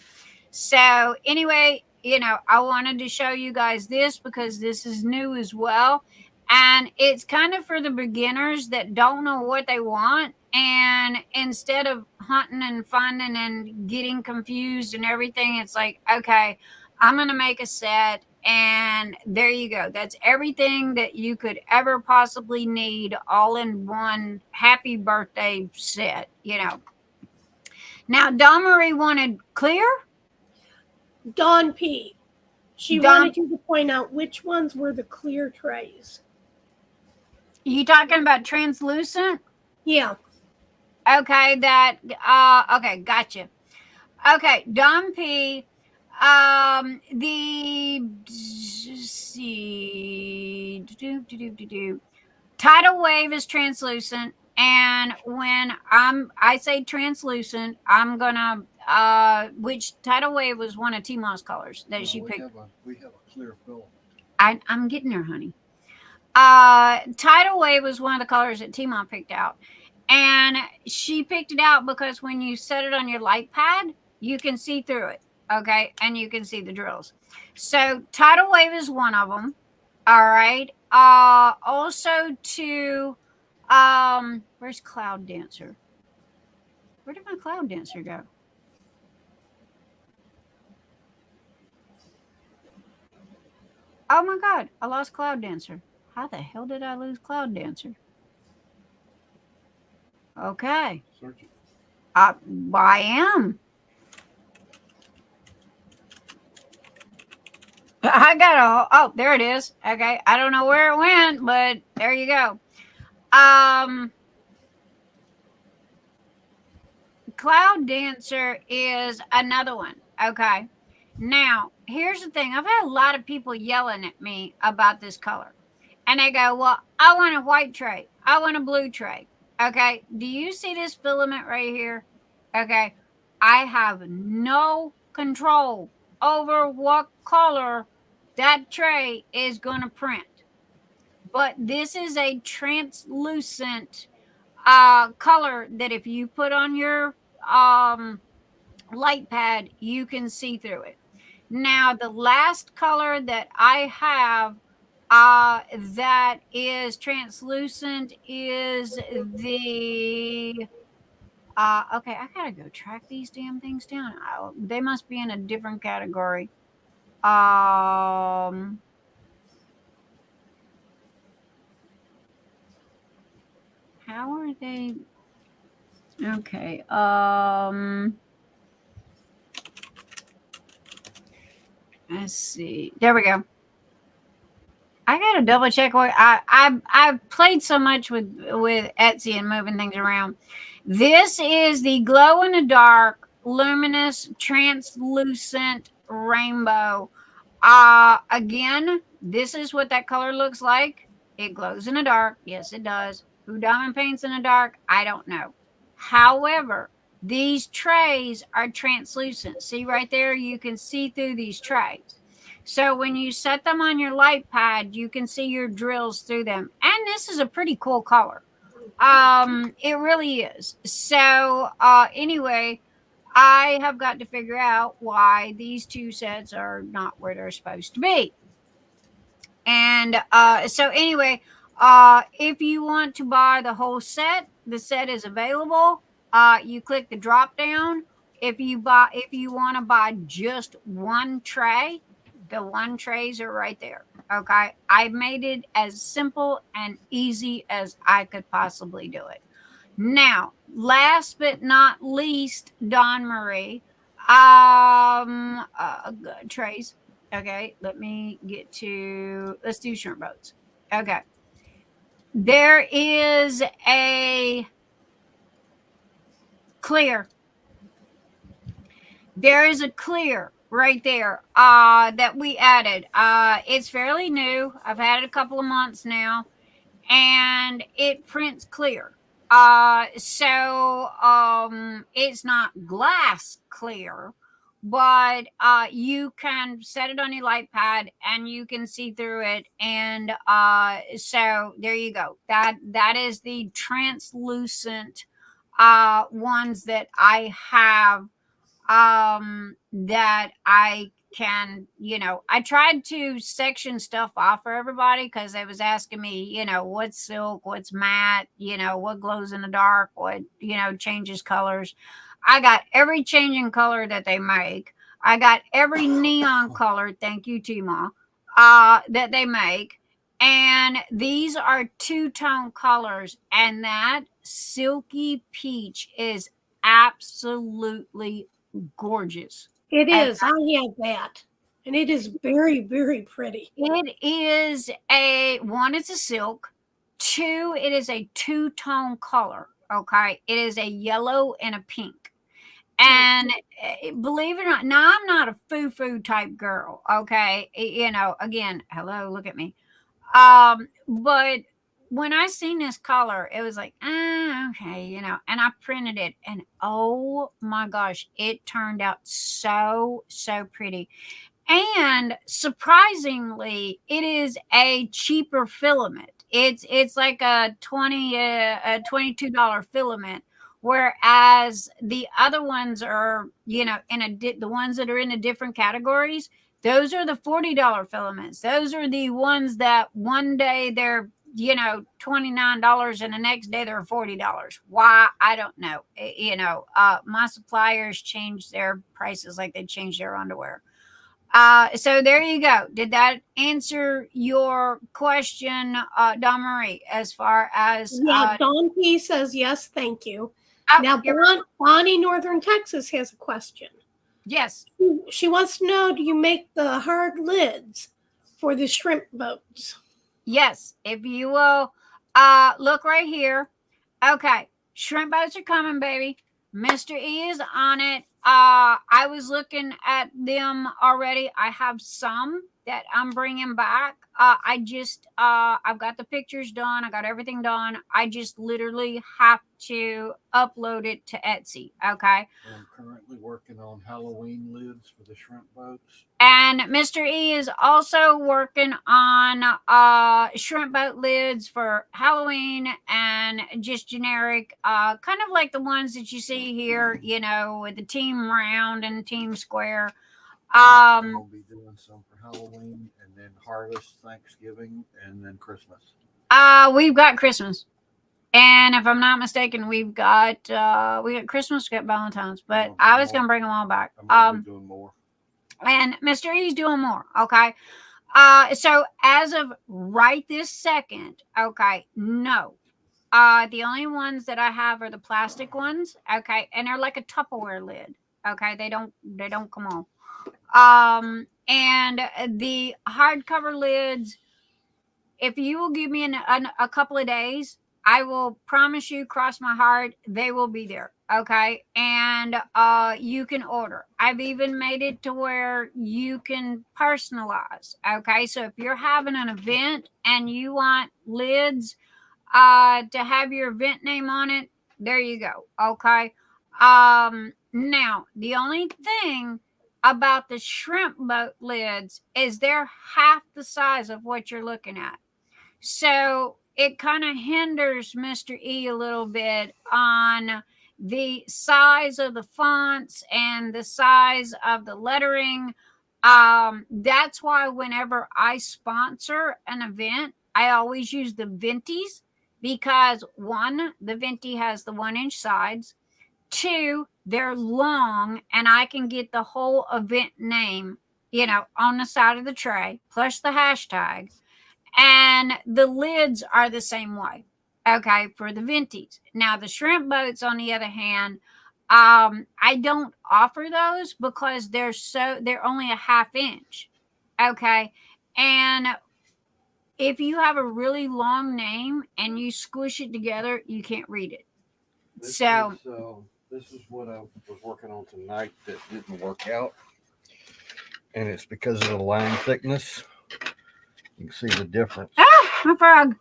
So, anyway, I wanted to show you guys this because this is new as well. And it's kind of for the beginners that don't know what they want. And instead of hunting and finding and getting confused and everything, it's like, okay, I'm going to make a set. And there you go. That's everything that you could ever possibly need all in one happy birthday set, Now, Dawnmarie wanted clear. Dawn P. She wanted you to point out which ones were the clear trays. You talking about translucent? Yeah. Okay, okay, gotcha. Okay, Dawn P. Tidal Wave is translucent, and when I say translucent, I'm gonna which Tidal Wave was one of T-Mo's colors that she picked. We have a clear film. I'm getting there, honey. Tidal Wave was one of the colors that T-Mo picked out, and she picked it out because when you set it on your light pad, you can see through it. Okay, and you can see the drills. So Tidal Wave is one of them. All right. Also to where's Cloud Dancer? Where did my Cloud Dancer go? Oh my God, I lost Cloud Dancer. How the hell did I lose Cloud Dancer? Okay. Search it. I am. I got oh, there it is. Okay. I don't know where it went, but there you go. Cloud Dancer is another one. Okay. Now, here's the thing. I've had a lot of people yelling at me about this color. And they go, well, I want a white tray. I want a blue tray. Okay. Do you see this filament right here? Okay. I have no control over what color that tray is going to print. But this is a translucent color that if you put on your light pad, you can see through it. Now, the last color that I have that is translucent is the okay, I gotta go track these damn things down. They must be in a different category. How are they? Okay. Let's see. There we go. I gotta double check what I've played so much with Etsy and moving things around. This is the glow in the dark, luminous, translucent rainbow. Again, this is what that color looks like. It glows in the dark. Yes, it does. Who diamond paints in the dark? I don't know. However, these trays are translucent. See right there? You can see through these trays. So when you set them on your light pad, you can see your drills through them. And this is a pretty cool color. It really is. So anyway, I have got to figure out why these two sets are not where they're supposed to be. And so anyway, if you want to buy the whole set, the set is available. You click the drop down. If you want to buy just one tray, the one trays are right there. Okay. I made it as simple and easy as I could possibly do it. Now, last but not least, Dawnmarie, trays. Okay, let me get to, let's do shrimp boats. Okay. There is a clear. There is a clear right there that we added. It's fairly new. I've had it a couple of months now, and it prints clear. So it's not glass clear, but you can set it on your light pad and you can see through it. And so there you go. That is the translucent ones that I have, that I can, I tried to section stuff off for everybody because they was asking me, what's silk, what's matte, what glows in the dark, what, changes colors. I got every changing color that they make. I got every neon color, thank you, Tima, that they make. And these are two-tone colors, and that silky peach is absolutely gorgeous. It is. I have that. And it is very, very pretty. It is one, it's a silk. Two, it is a two-tone color. Okay. It is a yellow and a pink. And believe it or not, now I'm not a foo-foo type girl. Okay. Again, hello, look at me. But when I seen this color, it was like, okay, and I printed it, and oh my gosh, it turned out so pretty. And surprisingly, it is a cheaper filament. It's like a $22 filament, whereas the other ones are, the ones that are in the different categories, those are the $40 filaments. Those are the ones that one day they're, $29 and the next day they're $40. Why? I don't know. My suppliers change their prices like they change their underwear. So there you go. Did that answer your question, Dawnmarie, as far as Dawn P says yes, thank you. Now Bonnie, Northern Texas, has a question. Yes. She wants to know, do you make the hard lids for the shrimp boats? Yes. If you will look right here. Okay. Shrimp boats are coming, baby. Mr. E is on it. I was looking at them already. I have some that I'm bringing back. I've got the pictures done. I got everything done. I just literally have to upload it to Etsy. Okay. I'm currently working on Halloween lids for the shrimp boats. And Mr. E is also working on shrimp boat lids for Halloween and just generic, kind of like the ones that you see here, with the team round and team square. I'll be doing some for Halloween and then Harvest, Thanksgiving, and then Christmas. We've got Christmas. And if I'm not mistaken, we've got Christmas, we got Valentine's, but I was going to bring them all back. I'm be doing more. And Mr. E's doing more. Okay. So as of right this second, okay, no. The only ones that I have are the plastic ones. Okay. And they're like a Tupperware lid. Okay. They don't come off. And the hardcover lids, if you will give me a couple of days, I will promise you, cross my heart, they will be there. Okay. And you can order. I've even made it to where you can personalize. Okay. So if you're having an event and you want lids to have your event name on it, there you go. Okay. Now, the only thing about the shrimp boat lids is they're half the size of what you're looking at. So it kind of hinders Mr. E a little bit on the size of the fonts and the size of the lettering. That's why whenever I sponsor an event, I always use the Venties, because one, the Venti has the 1-inch sides. Two, they're long and I can get the whole event name, on the side of the tray, plus the hashtag. And the lids are the same way. Okay, for the Venties. Now the shrimp boats, on the other hand, I don't offer those because they're only a 1/2 inch. Okay. And if you have a really long name and you squish it together, you can't read it. This is what I was working on tonight that didn't work out. And it's because of the line thickness. You can see the difference. Oh, my frog.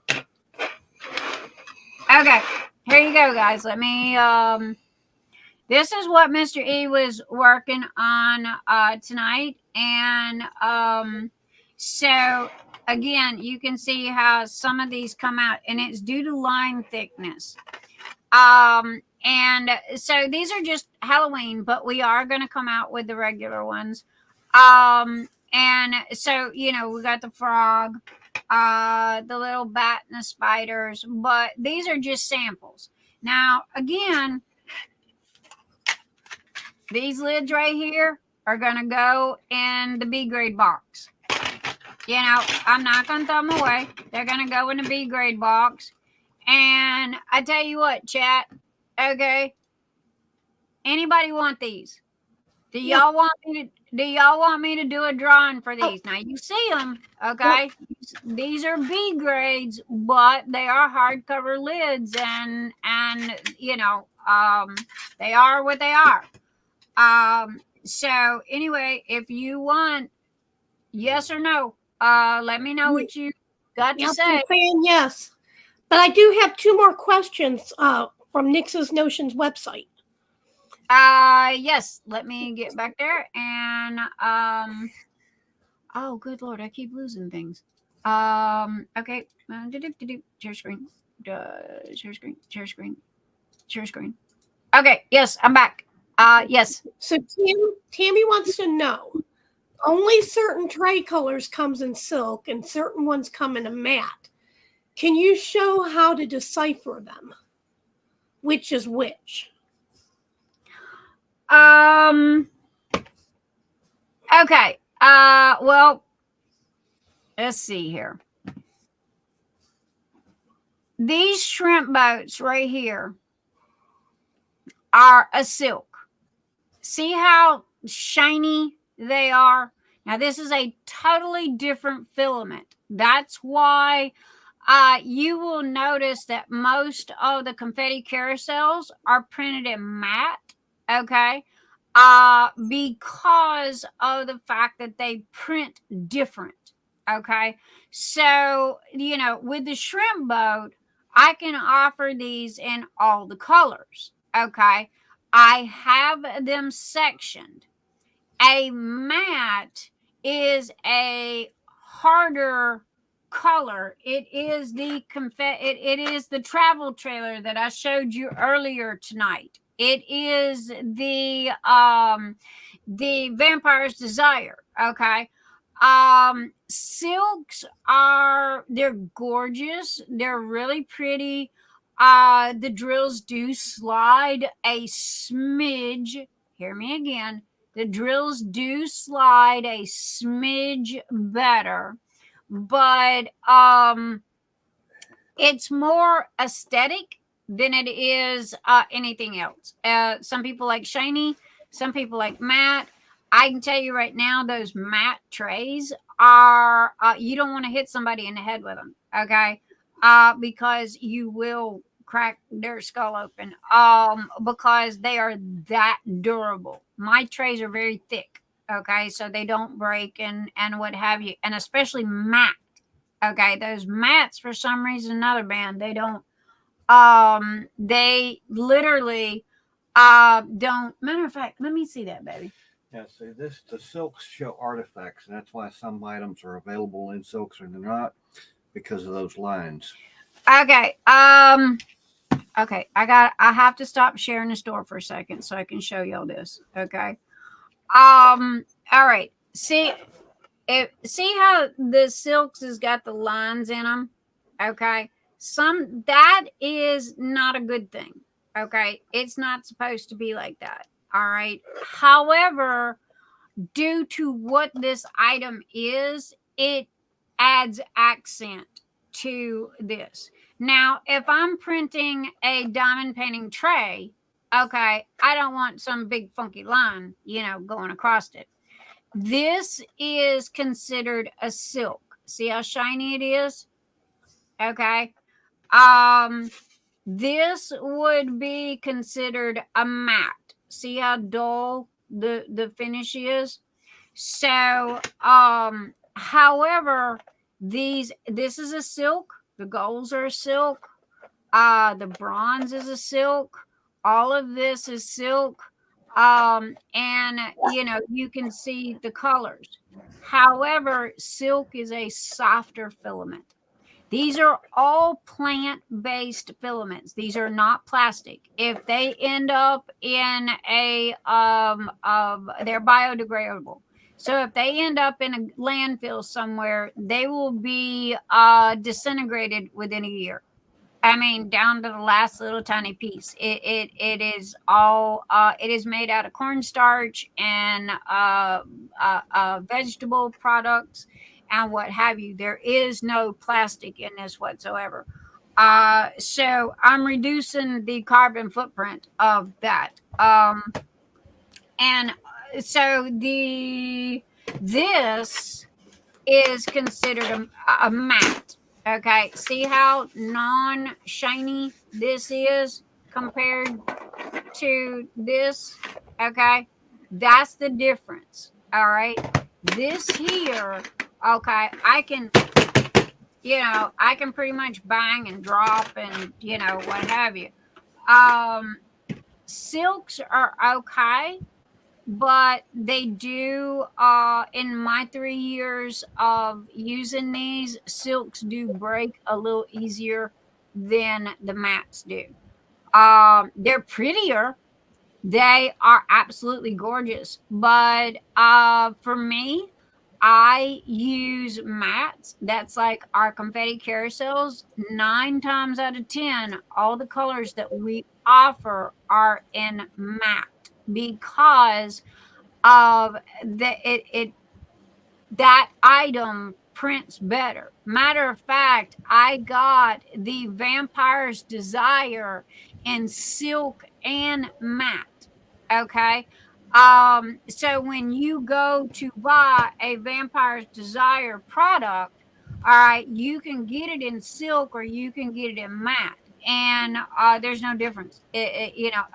Okay, here you go, guys. Let me, this is what Mr. E was working on tonight. And so, again, you can see how some of these come out. And it's due to line thickness. And so these are just Halloween, but we are going to come out with the regular ones. And so, you know, we got the frog, the little bat and the spiders, but these are just samples. Now, again, these lids right here are going to go in the B grade box. You know, I'm not going to throw them away. They're going to go in the B grade box. And I tell you what, chat, okay, anybody want these? Do y'all want me to do a drawing for these? Now you see them, okay? These are B grades, but they are hardcover lids, and you know, they are what they are. So anyway, if you want, yes or no, let me know what you got to say. I'm saying yes. But I do have 2 more questions from Nyxs Notions website. Yes, let me get back there. And oh, good Lord, I keep losing things. Okay. Share screen. Share screen. Okay, yes, I'm back. Yes. So Tammy wants to know, only certain tray colors comes in silk and certain ones come in a matte. Can you show how to decipher them? Which is which? Okay. Well, let's see here. These shrimp boats right here are a silk. See how shiny they are? Now, this is a totally different filament. That's why you will notice that most of the confetti carousels are printed in matte, okay? Because of the fact that they print different, okay? So, you know, with the shrimp boat, I can offer these in all the colors, okay? I have them sectioned. A matte is a harder color. It is the it is the travel trailer that I showed you earlier tonight. It is the Vampire's Desire, okay? Silks they're gorgeous. They're really pretty. The drills do slide a smidge. Hear me again. The drills do slide a smidge better, but it's more aesthetic than it is anything else. Some people like shiny, some people like matte. I can tell you right now, those matte trays are, you don't want to hit somebody in the head with them, okay? Because you will crack their skull open, because they are that durable. My trays are very thick, okay? So they don't break and what have you, and especially matte, okay? Those mattes, for some reason, another band, they don't, they literally don't. Matter of fact, let me see that, baby. Yeah, see, the silks show artifacts, and that's why some items are available in silks and they're not, because of those lines. Okay. Okay. I have to stop sharing the store for a second so I can show y'all this. Okay. All right. See how the silks has got the lines in them? Okay. That is not a good thing. Okay. It's not supposed to be like that. All right. However, due to what this item is, it adds accent to this. Now, if I'm printing a diamond painting tray, okay, I don't want some big funky line, you know, going across it. This is considered a silk. See how shiny it is? Okay. This would be considered a matte. See how dull the finish is? So, however, this is a silk. The golds are silk. The bronze is a silk. All of this is silk. And you can see the colors. However, silk is a softer filament. These are all plant-based filaments. These are not plastic. If they end up in they're biodegradable. So if they end up in a landfill somewhere, they will be disintegrated within a year. I mean, down to the last little tiny piece. It is all it is made out of cornstarch and vegetable products and what have you. There is no plastic in this whatsoever. So I'm reducing the carbon footprint of that. And so this is considered a matte. Okay, see how non-shiny this is compared to this? Okay, that's the difference. All right, this here, okay, I can pretty much bang and drop and what have you. Silks are okay, but they do in my 3 years of using these, silks do break a little easier than the mattes do. They're prettier, they are absolutely gorgeous, but for me, I use mattes. That's like our confetti carousels. 9 times out of 10, all the colors that we offer are in matte, because of that item prints better. Matter of fact, I got the Vampire's Desire in silk and matte. Okay. So when you go to buy a Vampire's Desire product, all right, you can get it in silk or you can get it in matte. And there's no difference,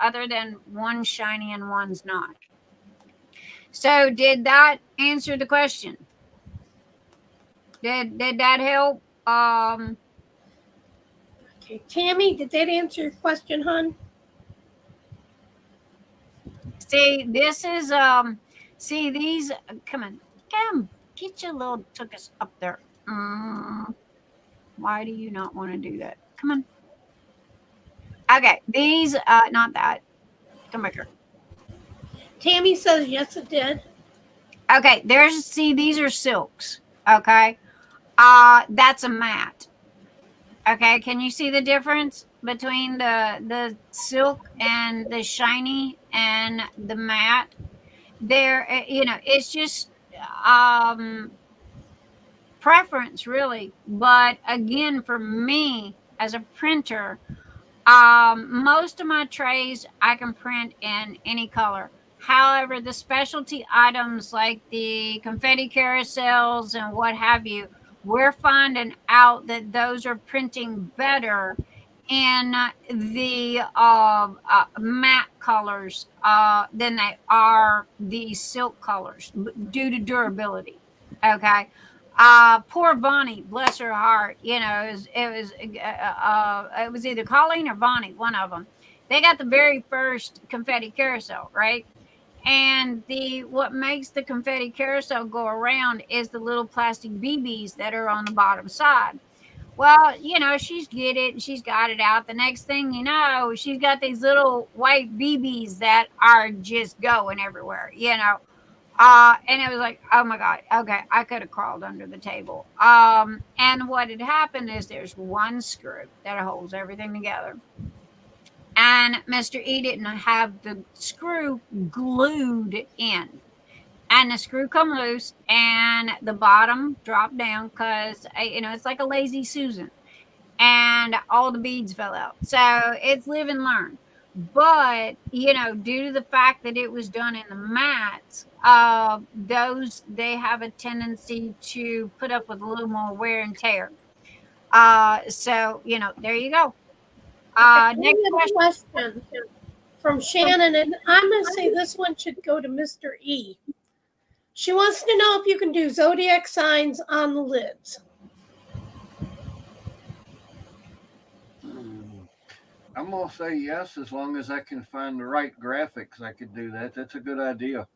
other than one's shiny and one's not. So did that answer the question? Did that help? Okay, Tammy, did that answer your question, hon? See, this is see these. Come on, get your little tuchus up there. Why do you not want to do that? Come on. Okay, these not that. Come back here. Tammy says yes, it did. Okay, these are silks. Okay, that's a matte. Okay, can you see the difference between the silk and the shiny and the matte? There, it's just preference really. But again, for me as a printer, most of my trays I can print in any color. However, the specialty items like the confetti carousels and what have you, we're finding out that those are printing better in the matte colors than they are the silk colors due to durability. Okay. Poor Bonnie, bless her heart. It was either Colleen or Bonnie, one of them. They got the very first confetti carousel, right? And what makes the confetti carousel go around is the little plastic BBs that are on the bottom side. Well, she's got it out. The next thing you know, she's got these little white BBs that are just going everywhere, and it was like, oh my God, okay, I could have crawled under the table. And what had happened is there's one screw that holds everything together. And Mr. E didn't have the screw glued in. And the screw come loose and the bottom dropped down because, it's like a lazy Susan. And all the beads fell out. So it's live and learn. But due to the fact that it was done in the mats, those they have a tendency to put up with a little more wear and tear. So there you go. Okay, we Next have a question from Shannon, and I'm going to say this one should go to Mr. E. She wants to know if you can do zodiac signs on the lids. I'm going to say yes, as long as I can find the right graphics. I could do that. That's a good idea.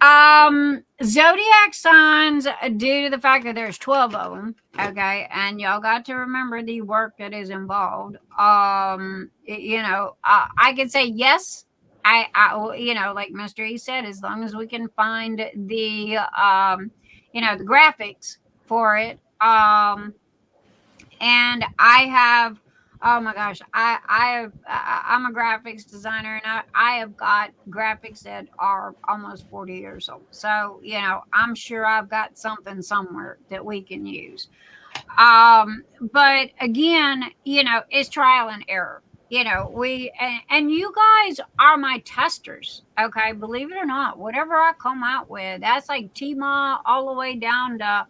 Zodiac signs, due to the fact that there's 12 of them, okay, and y'all got to remember the work that is involved. I can say yes. I like Mr. E said, as long as we can find the the graphics for it. And I have, oh my gosh, I'm a graphics designer, and I have got graphics that are almost 40 years old. So I'm sure I've got something somewhere that we can use. But again, it's trial and error. And you guys are my testers, okay? Believe it or not, whatever I come out with, that's like T-Ma all the way down to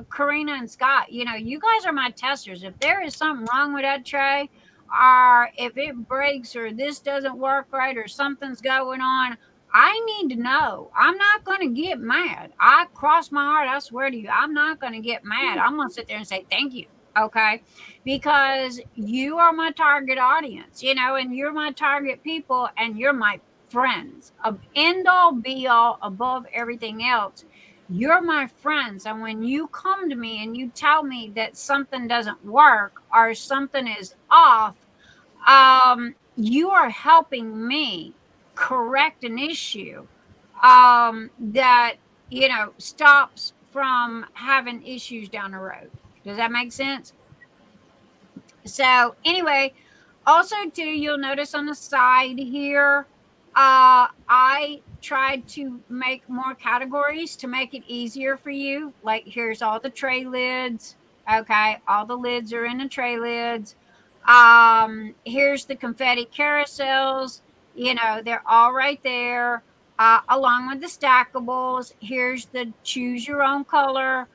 Karina and Scott. You guys are my testers. If there is something wrong with that tray, or if it breaks, or this doesn't work right, or something's going on, I need to know. I'm not going to get mad. I cross my heart. I swear to you, I'm not going to get mad. I'm going to sit there and say thank you. Okay. Because you are my target audience, and you're my target people, and you're my friends. End all be all above everything else. You're my friends. And when you come to me and you tell me that something doesn't work or something is off, you are helping me correct an issue that stops from having issues down the road. Does that make sense? So anyway, also too, you'll notice on the side here, I tried to make more categories to make it easier for you. Like here's all the tray lids. Okay, all the lids are in the tray lids. Here's the confetti carousels. They're all right there. Along with the stackables. Here's the choose your own color.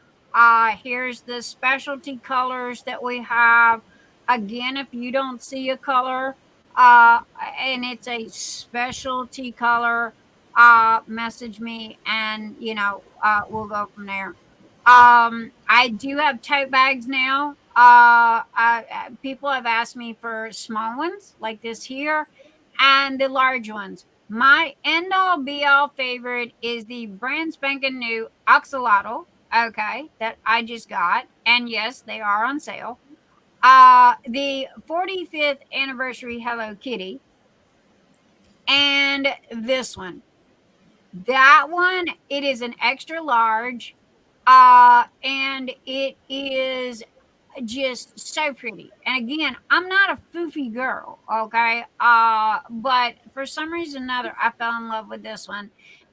Here's the specialty colors that we have. Again, if you don't see a color, and it's a specialty color, message me, and we'll go from there. I do have tote bags now. People have asked me for small ones like this here, and the large ones. My end all be all favorite is the brand spanking new Axolotl. Okay, that I just got, and yes, they are on sale. The 45th anniversary Hello Kitty, and this one. That one, it is an extra large, and it is just so pretty. And again, I'm not a foofy girl, okay? But for some reason or another, I fell in love with this one.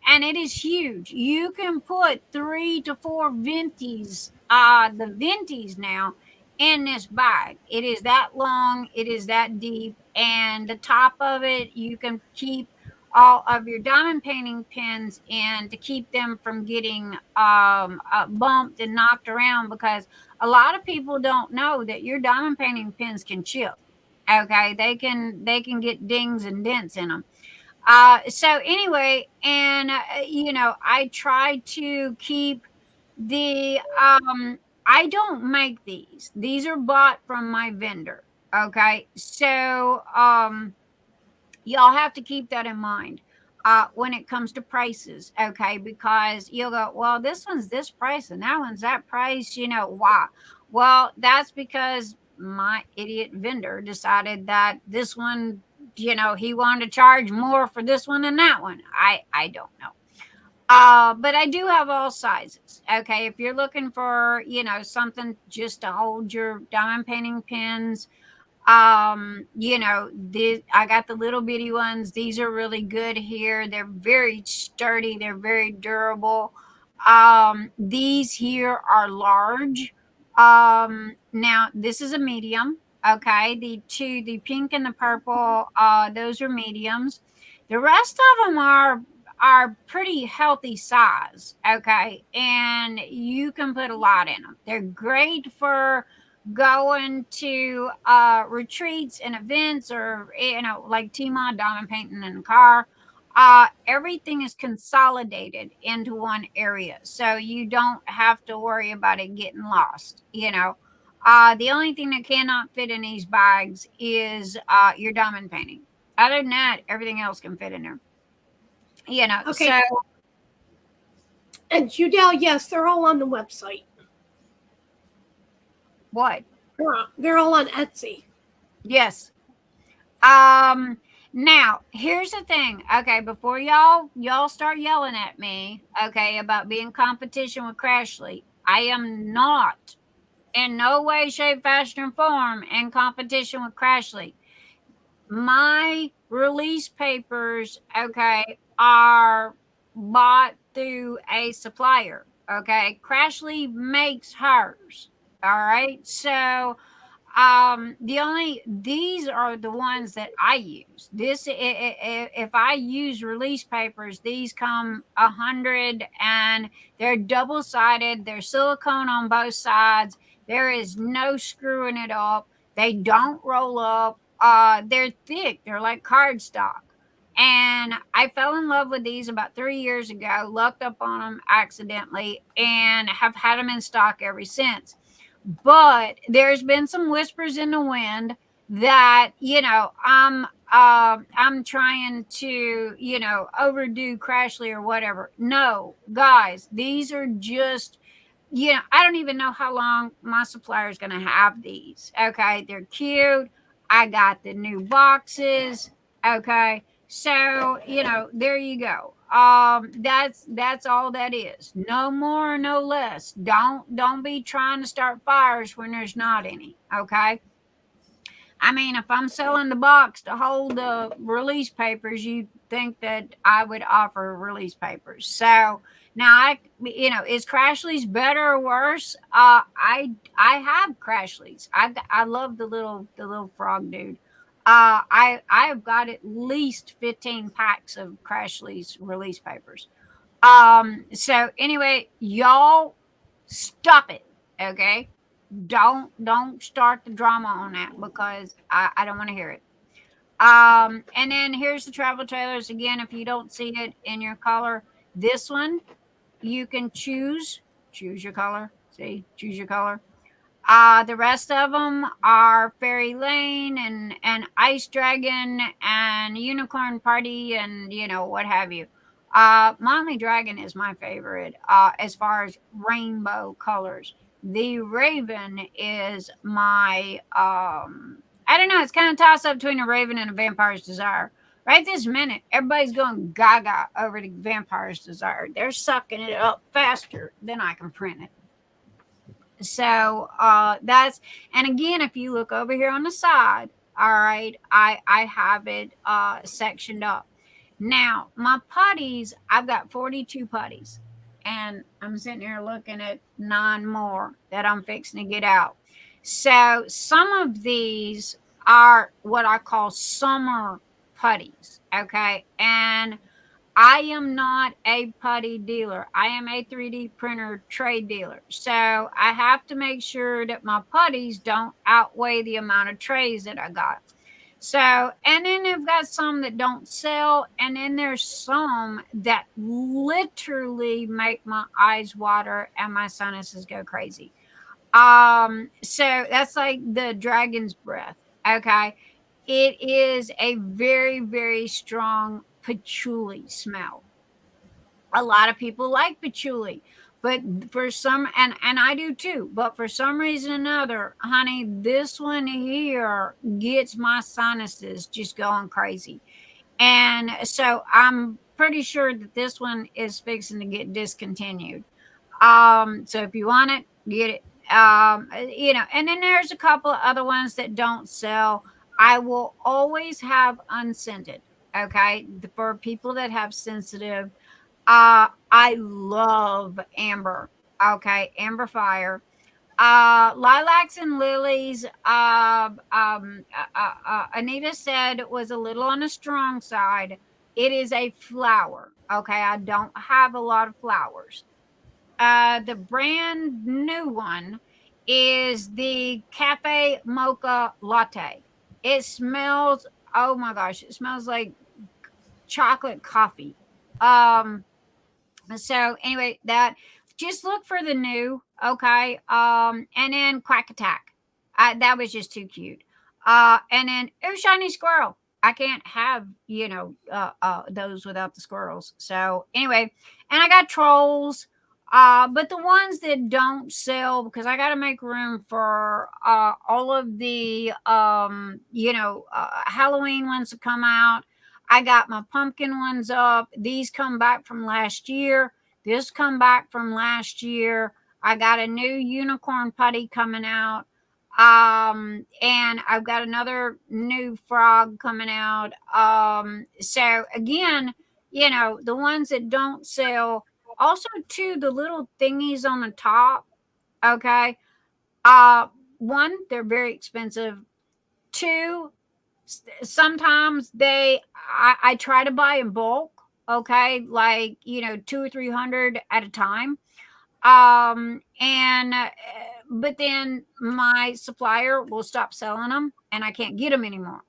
And it is huge. You can put 3 to 4 venties, the venties now, in this bag. It is that long, it is that deep, and the top of it, you can keep all of your diamond painting pins in to keep them from getting bumped and knocked around, because a lot of people don't know that your diamond painting pins can chip. Okay, they can get dings and dents in them. So anyway, and I try to keep the I don't make these. These are bought from my vendor. Okay, so y'all have to keep that in mind when it comes to prices, okay? Because you'll go, well, this one's this price and that one's that price. Why? Well, that's because my idiot vendor decided that this one, he wanted to charge more for this one than that one. I don't know. But I do have all sizes. Okay, if you're looking for something just to hold your diamond painting pins, I got the little bitty ones. These are really good here. They're very sturdy, they're very durable. These here are large. Now this is a medium. Okay, the pink and the purple, those are mediums. The rest of them are pretty healthy size. Okay, and you can put a lot in them. They're great for going to retreats and events, or like Tima diamond painting in a car. Everything is consolidated into one area, so you don't have to worry about it getting lost. The only thing that cannot fit in these bags is your diamond painting. Other than that, everything else can fit in there. Okay. So And Judell, yes, they're all on the website. what? They're all on Etsy. Yes. Now here's the thing. Okay, before y'all start yelling at me, okay, about being competition with Crashly, I am not in no way, shape, fashion, or form in competition with Crashly. My release papers, okay, are bought through a supplier. Okay, Crashly makes hers. All right, so these are the ones that I use. If I use release papers, these come 100, and they're double sided. They're silicone on both sides. There is no screwing it up. They don't roll up. They're thick. They're like cardstock. And I fell in love with these about 3 years ago, lucked up on them accidentally, and have had them in stock ever since. But there's been some whispers in the wind that I'm trying to overdo Crashly or whatever. No, guys, these are just I don't even know how long my supplier is going to have these. Okay, they're cute. I got the new boxes. Okay, so there you go. That's all that is. No more, no less. Don't be trying to start fires when there's not any. Okay, I mean, if I'm selling the box to hold the release papers, you'd think that I would offer release papers. So now is Crashly's better or worse? I have Crashly's. I love the little frog dude. I've got at least 15 packs of Crashly's release papers. So anyway, y'all stop it. Okay, don't start the drama on that, because I don't want to hear it. And then here's the travel trailers again. If you don't see it in your color, this one you can choose your color. See, choose your color. The rest of them are Fairy Lane and Ice Dragon and Unicorn Party and what have you. Mommy Dragon is my favorite as far as rainbow colors. The Raven is my I don't know, it's kind of toss up between a Raven and a Vampire's Desire. Right this minute, everybody's going gaga over the Vampire's Desire. They're sucking it up faster than I can print it. So that's, and again, if you look over here on the side, all right, I have it sectioned up. Now my putties, I've got 42 putties, and I'm sitting here looking at 9 more that I'm fixing to get out. So some of these are what I call summer putties. Okay, and I am not a putty dealer. I am a 3D printer trade dealer. So I have to make sure that my putties don't outweigh the amount of trays that I got. So, and then I've got some that don't sell. And then there's some that literally make my eyes water and my sinuses go crazy. So that's like the dragon's breath. Okay. It is a very, very strong patchouli smell. A lot of people like patchouli, but for some, and I do too, but for some reason or another, honey, this one here gets my sinuses just going crazy. And so I'm pretty sure that this one is fixing to get discontinued. So if you want it, get it. And then there's a couple of other ones that don't sell. I will always have unscented. Okay, for people that have sensitive, I love amber. Okay, amber fire. Lilacs and lilies. Anita said it was a little on the strong side. It is a flower. Okay, I don't have a lot of flowers. The brand new one is the Cafe Mocha Latte. It smells, oh my gosh, it smells like chocolate coffee. So anyway, that just look for the new, okay. And then Quack Attack. That was just too cute. And then oh, shiny squirrel. I can't have, those without the squirrels. So anyway, and I got trolls. But the ones that don't sell, because I got to make room for all of the Halloween ones to come out. I got my pumpkin ones up. These come back from last year. This come back from last year. I got a new unicorn putty coming out. And I've got another new frog coming out. So again, the ones that don't sell, also too, the little thingies on the top. Okay. One, they're very expensive. Two, sometimes I try to buy in bulk, okay, like 200 or 300 at a time, and but then my supplier will stop selling them and I can't get them anymore.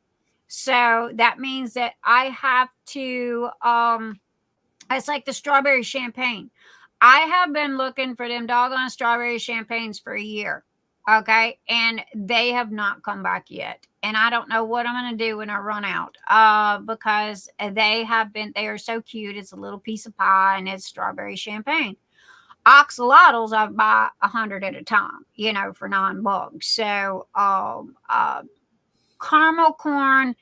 So that means that I have to it's like the strawberry champagne. I have been looking for them doggone strawberry champagnes for a year. Okay. And they have not come back yet. And I don't know what I'm going to do when I run out. Because they are so cute. It's a little piece of pie and it's strawberry champagne. Oxalotls I buy 100 at a time, for $9. So caramel corn,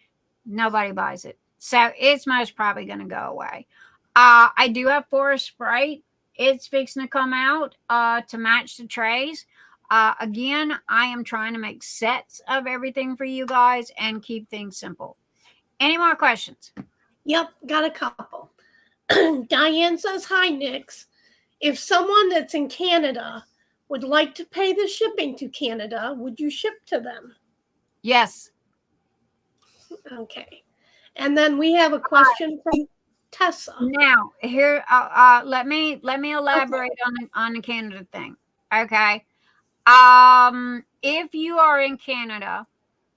nobody buys it. So it's most probably going to go away. I do have Forest Sprite. It's fixing to come out to match the trays. Again, I am trying to make sets of everything for you guys and keep things simple. Any more questions? Yep, got a couple. Diane says, hi, Nyx. If someone that's in Canada would like to pay the shipping to Canada, would you ship to them? Yes. Okay. And then we have a question from Tessa. Now, here, let me elaborate on the Canada thing. Okay. If you are in Canada,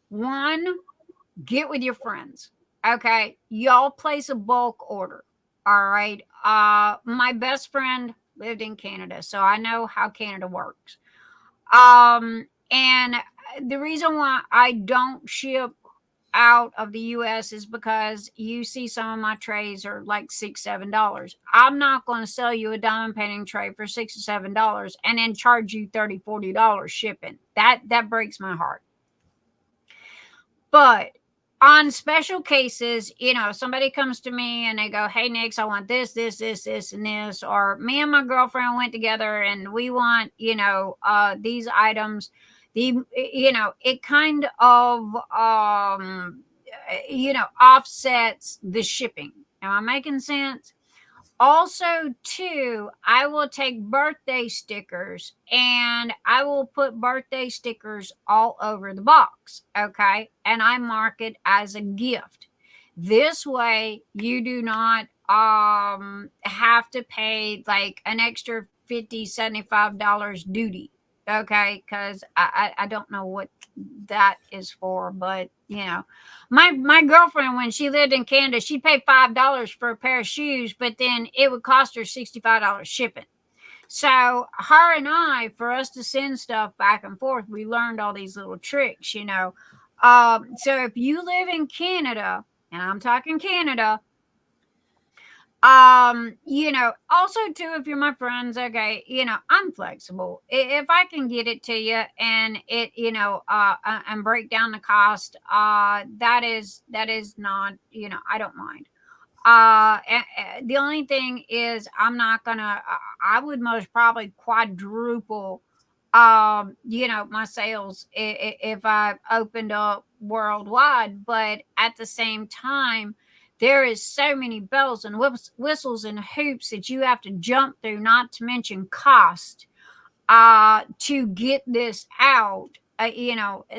one, get with your friends. Okay. Y'all place a bulk order. All right. My best friend lived in Canada, so I know how Canada works. And the reason why I don't ship out of the US is because you see some of my trays are like $6, $7. I'm not going to sell you a diamond painting tray for $6 or $7 and then charge you $30, $40 shipping. That breaks my heart. But on special cases, somebody comes to me and they go, hey, Nyx, I want this, this, this, this, and this. Or me and my girlfriend went together and we want, these items. It kind of, offsets the shipping. Am I making sense? Also, too, I will take birthday stickers and I will put birthday stickers all over the box. Okay. And I mark it as a gift. This way, you do not have to pay like an extra $50, $75 duty. Okay. Because I don't know what that is for, but my girlfriend, when she lived in Canada, she'd pay $5 for a pair of shoes, but then it would cost her $65 shipping. So her and I, for us to send stuff back and forth, we learned all these little tricks. So if you live in Canada, and I'm talking Canada, also too, if you're my friends, okay, I'm flexible. If I can get it to you and it, and break down the cost, that is not, I don't mind. The only thing is I'm not gonna, I would most probably quadruple, my sales if I opened up worldwide, but at the same time, there is so many bells and whistles and hoops that you have to jump through, not to mention cost. to get this out,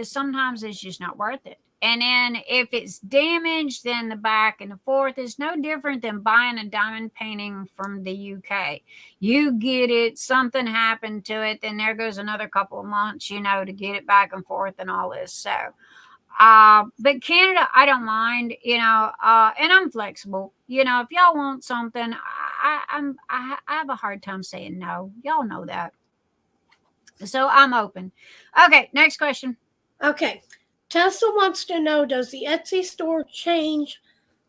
sometimes it's just not worth it. And then if it's damaged, then the back and the forth is no different than buying a diamond painting from the UK. You get it, something happened to it, then there goes another couple of months, to get it back and forth and all this. So, but Canada, I don't mind, and I'm flexible. If y'all want something, I have a hard time saying no. Y'all know that. So I'm open. Okay, next question. Okay. Tessa wants to know, does the Etsy store change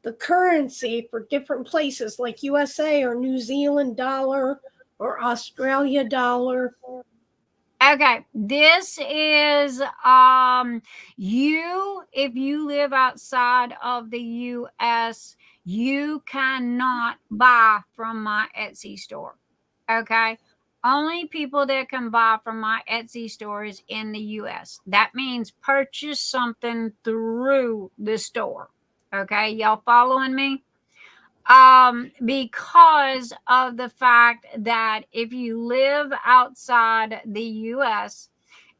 the currency for different places like USA or New Zealand dollar or Australia dollar? Okay, this is if you live outside of the US, you cannot buy from my Etsy store. Okay? Only people that can buy from my Etsy store is in the US. That means purchase something through the store. Okay, y'all following me? Because of the fact that if you live outside the US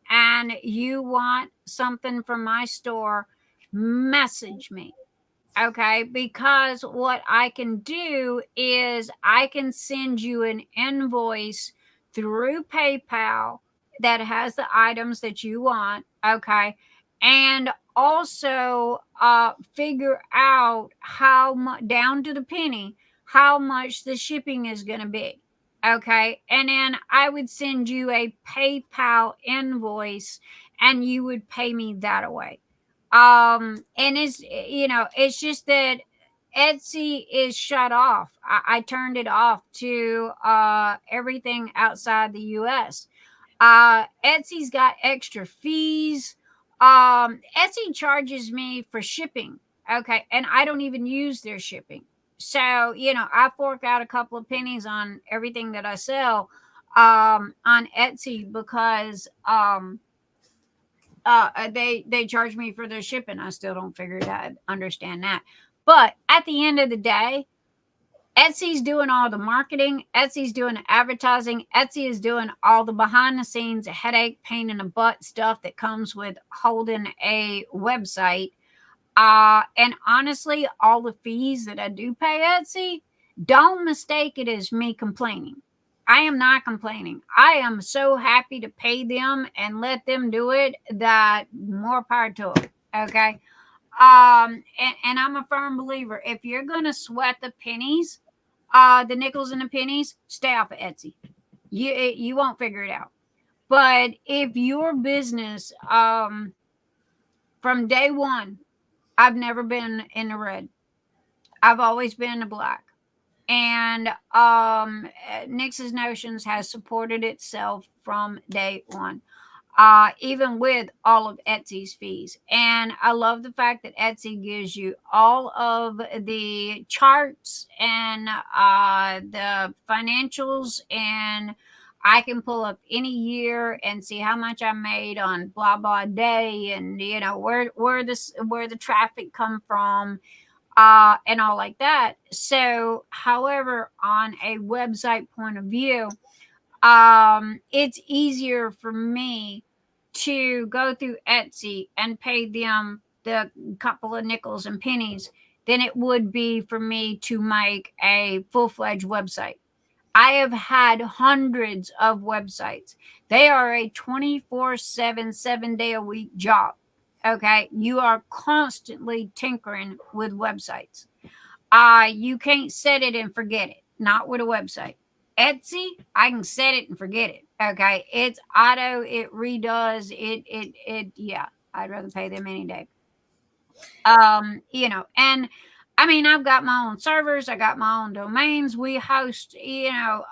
and you want something from my store, message me. Okay, because what I can do is I can send you an invoice through PayPal that has the items that you want. Okay, and also figure out how much, down to the penny, how much the shipping is going to be. Okay, and then I would send you a PayPal invoice and you would pay me that away. And it's just that Etsy is shut off. I turned it off to everything outside the US. Etsy's got extra fees. Etsy charges me for shipping. Okay, and I don't even use their shipping. So, I fork out a couple of pennies on everything that I sell on Etsy because they charge me for their shipping. I still don't understand that. But at the end of the day, Etsy's doing all the marketing. Etsy's doing the advertising. Etsy is doing all the behind the scenes, headache, pain in the butt stuff that comes with holding a website. And honestly, all the fees that I do pay Etsy, don't mistake it as me complaining. I am not complaining. I am so happy to pay them and let them do it that more power to them. Okay. And I'm a firm believer. If you're going to sweat the pennies, the nickels and the pennies, stay off of Etsy. You won't figure it out. But if your business, from day one, I've never been in the red. I've always been in the black. And Nyxs Notions has supported itself from day one, even with all of Etsy's fees. And I love the fact that Etsy gives you all of the charts and the financials, and I can pull up any year and see how much I made on blah blah day, and where the traffic come from. And all like that. So, however, on a website point of view, it's easier for me to go through Etsy and pay them the couple of nickels and pennies than it would be for me to make a full-fledged website. I have had hundreds of websites. They are a 24/7, 7-day-a-week job. Okay, you are constantly tinkering with websites. You can't set it and forget it. Not with a website. Etsy, I can set it and forget it. Okay, it's auto. It redoes. Yeah, I'd rather pay them any day. And I mean, I've got my own servers. I got my own domains. We host,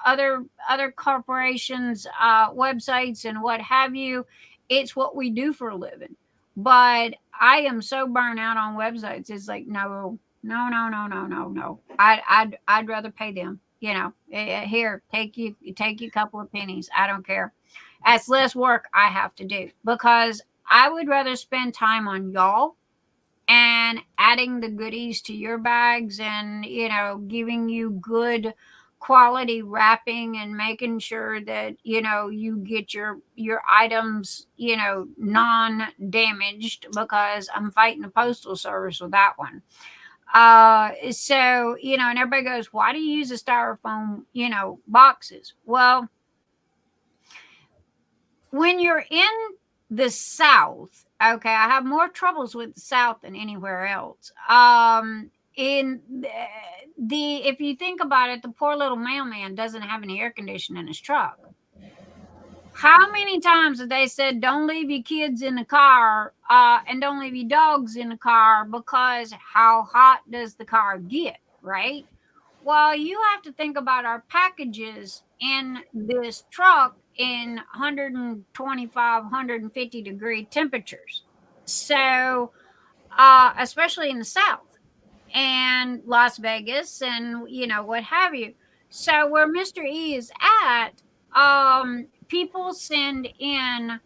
other corporations, websites, and what have you. It's what we do for a living. But I am so burnt out on websites. It's like, no. I'd rather pay them. Here, take you a couple of pennies. I don't care. That's less work I have to do, because I would rather spend time on y'all and adding the goodies to your bags and giving you good quality wrapping and making sure that, you get your items, non-damaged, because I'm fighting the postal service with that one. So, and everybody goes, why do you use the styrofoam, boxes? Well, when you're in the South, okay, I have more troubles with the South than anywhere else. In the if you think about it, the poor little mailman doesn't have any air conditioning in his truck. How many times have they said, don't leave your kids in the car, and don't leave your dogs in the car, because how hot does the car get, right? Well, you have to think about our packages in this truck in 125, 150 degree temperatures. So, especially in the South and Las Vegas and, what have you. So where Mr. E is at, people send in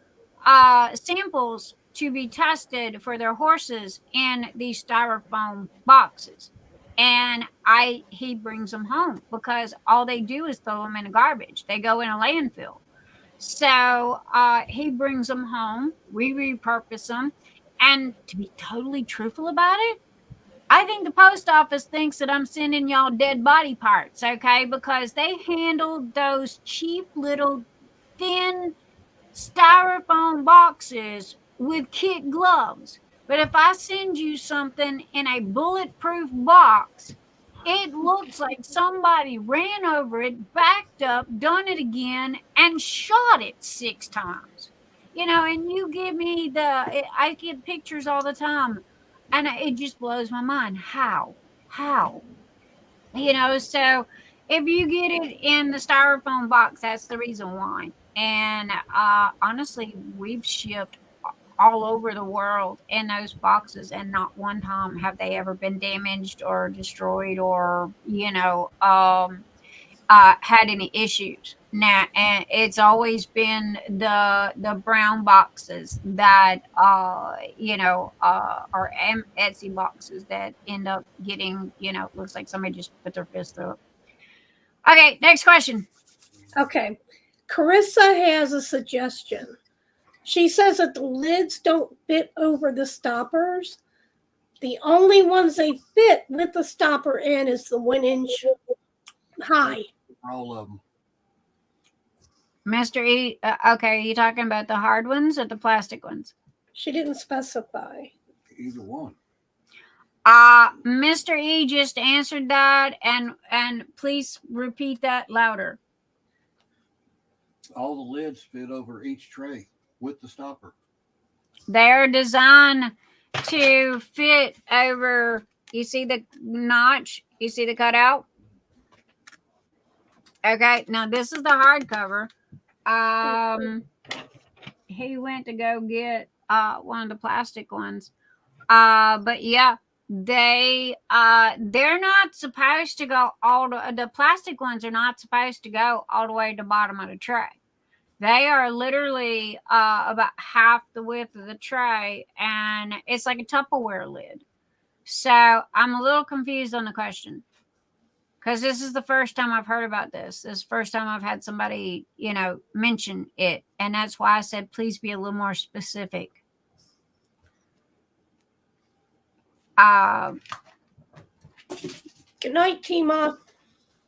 samples to be tested for their horses in these styrofoam boxes. And he brings them home, because all they do is throw them in the garbage. They go in a landfill. So he brings them home, we repurpose them. And to be totally truthful about it, I think the post office thinks that I'm sending y'all dead body parts, okay? Because they handled those cheap little thin styrofoam boxes with kid gloves. But if I send you something in a bulletproof box, it looks like somebody ran over it, backed up, done it again, and shot it 6 times. And you give me I get pictures all the time, and it just blows my mind. How? So if you get it in the styrofoam box, that's the reason why. And honestly, we've shipped all over the world in those boxes, and not one time have they ever been damaged or destroyed, or had any issues. Now, and it's always been the brown boxes that are Etsy boxes that end up getting, looks like somebody just put their fist through it. Okay, next question. Okay. Carissa has a suggestion. She says that the lids don't fit over the stoppers. The only ones they fit with the stopper in is the 1 inch high. All of them. Mr. E, okay, are you talking about the hard ones or the plastic ones? She didn't specify. Either one. Mr. E just answered that, and please repeat that louder. All the lids fit over each tray with the stopper. They're designed to fit over. You see the notch? You see the cutout? Okay, now this is the hardcover. He went to go get one of the plastic ones. But yeah, they're not supposed to go the plastic ones are not supposed to go all the way to the bottom of the tray. They are literally about half the width of the tray, and it's like a Tupperware lid. So I'm a little confused on the question, because this is the first time I've heard about this. This is the first time I've had somebody, mention it. And that's why I said, please be a little more specific. Good night, Tima.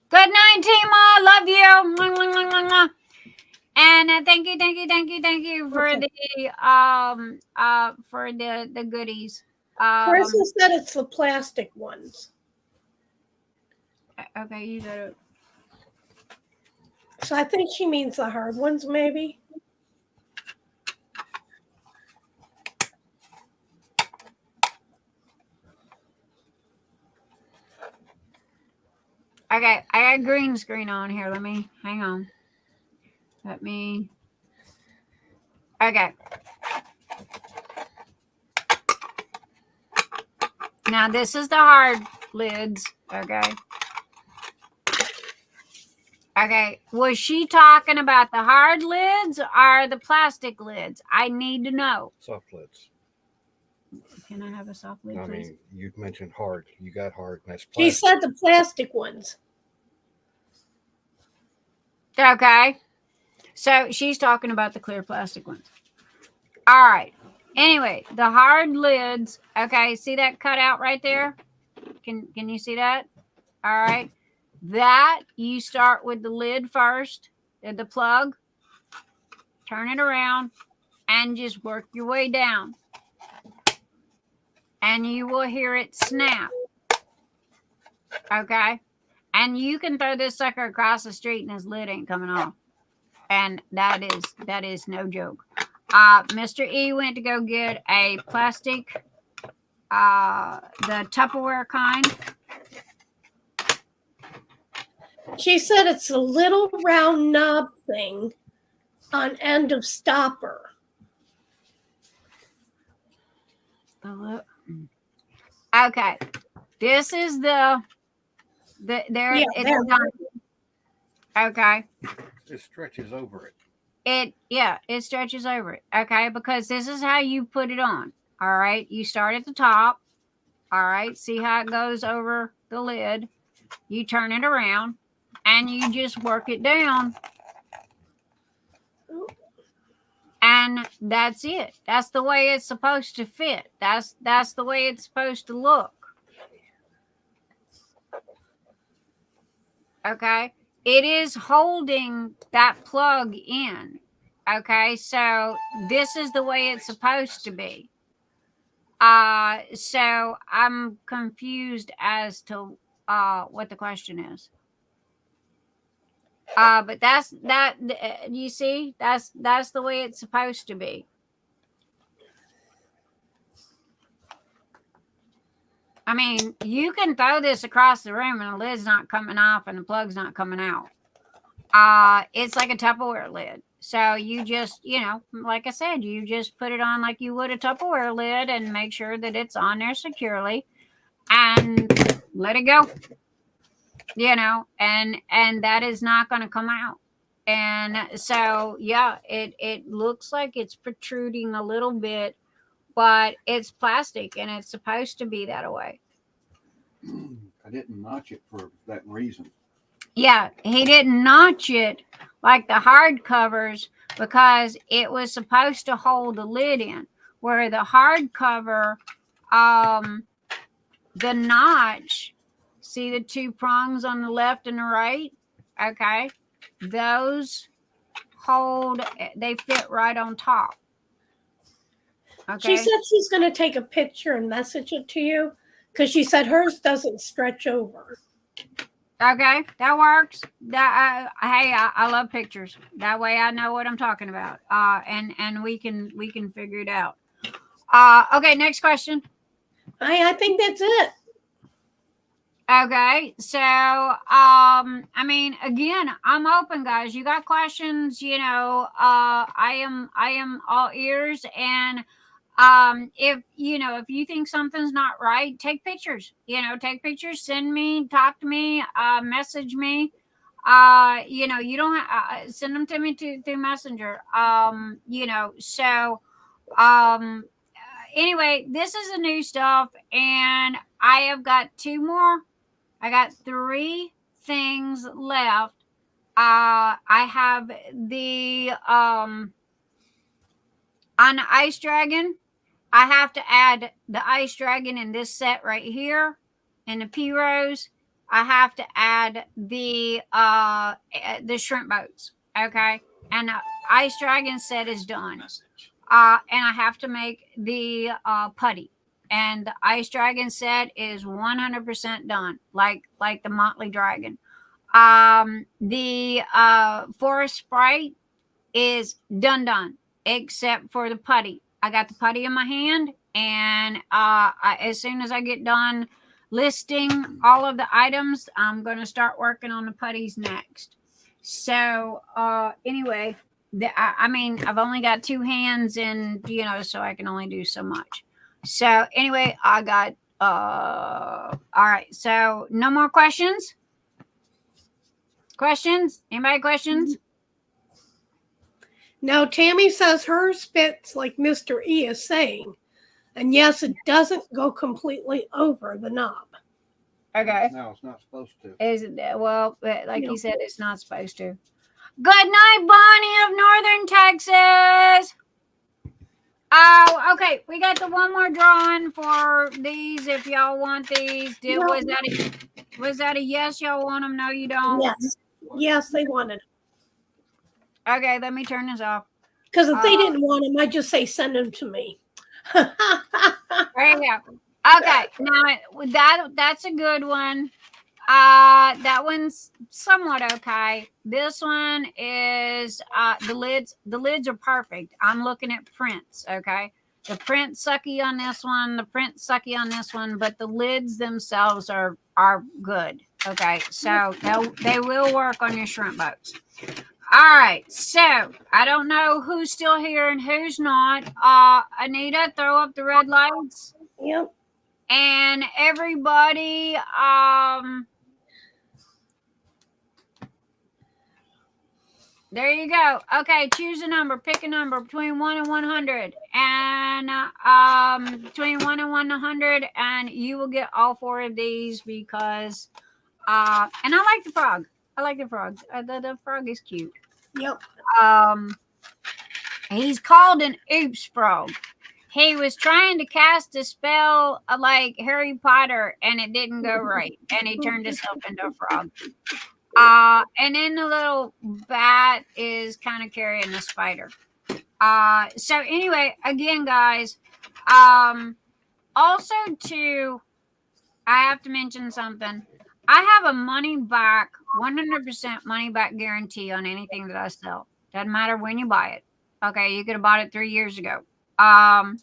Good night, Tima. Love you. And thank you for the goodies. Carissa said it's the plastic ones. Okay, you got it. So I think she means the hard ones, maybe. Okay, I got green screen on here. Hang on. Okay. Now this is the hard lids, okay? Okay, was she talking about the hard lids or the plastic lids? I need to know. Soft lids. Can I have a soft lid, please? I mean, you mentioned hard. You got hard. And that's plastic. She said the plastic ones. Okay. So she's talking about the clear plastic ones. All right. Anyway, the hard lids. Okay. See that cutout right there? Can you see that? All right. That you start with the lid first, the plug, turn it around, and just work your way down. And you will hear it snap. Okay. And you can throw this sucker across the street and his lid ain't coming off. And that is no joke. Mr. E went to go get a plastic, the Tupperware kind. She said it's a little round knob thing on end of stopper. Okay, this is there. Yeah, it's there. done. Okay. It stretches over it. It stretches over it. Okay, because this is how you put it on. All right, you start at the top. All right, see how it goes over the lid. You turn it around, and you just work it down. And that's it. That's the way it's supposed to fit. That's the way it's supposed to look. Okay. It is holding that plug in. Okay. So this is the way it's supposed to be. So I'm confused as to what the question is. But you see, that's the way it's supposed to be. I mean, you can throw this across the room and the lid's not coming off and the plug's not coming out. It's like a Tupperware lid. So you just, like I said, you just put it on like you would a Tupperware lid and make sure that it's on there securely and let it go. And that is not going to come out. And so, yeah, it looks like it's protruding a little bit, but it's plastic and it's supposed to be that way. I didn't notch it for that reason. Yeah, he didn't notch it like the hard covers because it was supposed to hold the lid in. Where the hard cover, the notch, see the two prongs on the left and the right? Okay. Those they fit right on top. Okay. She said she's going to take a picture and message it to you because she said hers doesn't stretch over. Okay, that works. I love pictures. That way I know what I'm talking about. And we can figure it out. Okay, next question. I think that's it. Okay, so I mean, again, I'm open, guys. You got questions? I am all ears. And if you think something's not right, take pictures. Take pictures. Send me, talk to me, message me. You don't send them to me through Messenger. Anyway, this is the new stuff, and I have got 2 more. I got 3 things left. I have the on the Ice Dragon. I have to add the Ice Dragon in this set right here, in the P Rose. I have to add the shrimp boats. Okay, and the Ice Dragon set is done. And I have to make the putty. And the Ice Dragon set is 100% done, like the Motley Dragon. The Forest Sprite is done, except for the putty. I got the putty in my hand, and as soon as I get done listing all of the items, I'm going to start working on the putties next. So anyway, I've only got 2 hands, and so I can only do so much. So anyway, I got all right. So no more questions. Anybody questions? No, Tammy says hers fits like Mr. E is saying, and yes, it doesn't go completely over the knob. Okay. No, it's not supposed to. Is it? Well, like you said, it's not supposed to. Good night, Bonnie of Northern Texas. Oh, okay. We got the one more drawing for these. If y'all want these, was that a yes? Y'all want them? No, you don't. Yes, they wanted. Okay, let me turn this off. Because if they didn't want them, I'd just say send them to me. There you go. Okay, now that's a good one. That one's somewhat okay. This one is the lids are perfect. I'm looking at prints, okay? The print sucky on this one, the print sucky on this one, but the lids themselves are good. Okay, so they will work on your shrimp boats. All right, so I don't know who's still here and who's not. Anita, throw up the red lights. Yep. And everybody, there you go. Okay, choose a number. Pick a number between 1 and 100. And between 1 and 100, and you will get all 4 of these because and I like the frog. I like the frog. The frog is cute. Yep. He's called an oops frog. He was trying to cast a spell like Harry Potter and it didn't go right. And he turned himself into a frog. And then the little bat is kind of carrying the spider. So anyway, again, guys, also too, I have to mention something. I have a money back, 100% money back guarantee on anything that I sell. Doesn't matter when you buy it. Okay, you could have bought it 3 years ago. And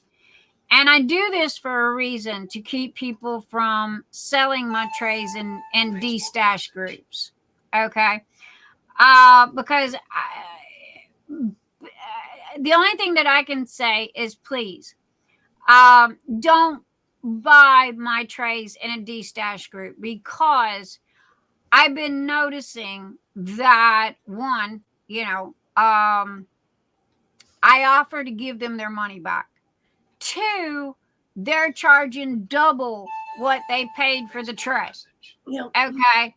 I do this for a reason, to keep people from selling my trays in de-stash groups. Okay. Because the only thing that I can say is please, don't buy my trays in a de-stash group, because I've been noticing that one, I offer to give them their money back. 2, they're charging double what they paid for the tray. Yep. Okay.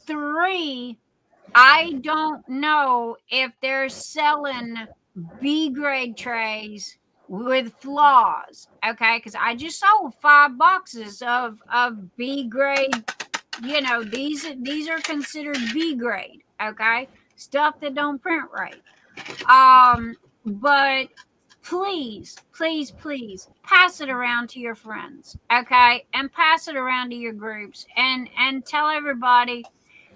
3, I don't know if they're selling B grade trays with flaws. Okay, because I just sold 5 boxes of B grade. These are considered B grade. Okay, stuff that don't print right. But please pass it around to your friends, okay, and pass it around to your groups, and tell everybody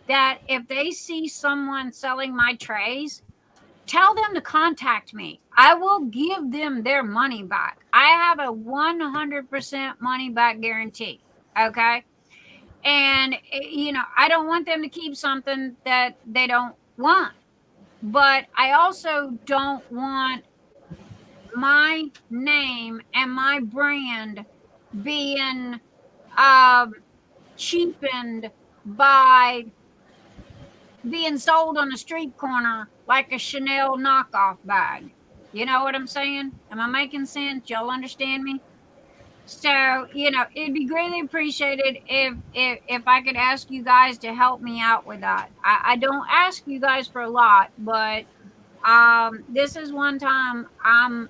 that if they see someone selling my trays, tell them to contact me. I will give them their money back. I have a 100% money back guarantee, okay? And I don't want them to keep something that they don't want, but I also don't want my name and my brand being cheapened by being sold on a street corner like a Chanel knockoff bag. You know what I'm saying? Am I making sense? Y'all understand me? So, it'd be greatly appreciated if I could ask you guys to help me out with that. I don't ask you guys for a lot, but this is one time I'm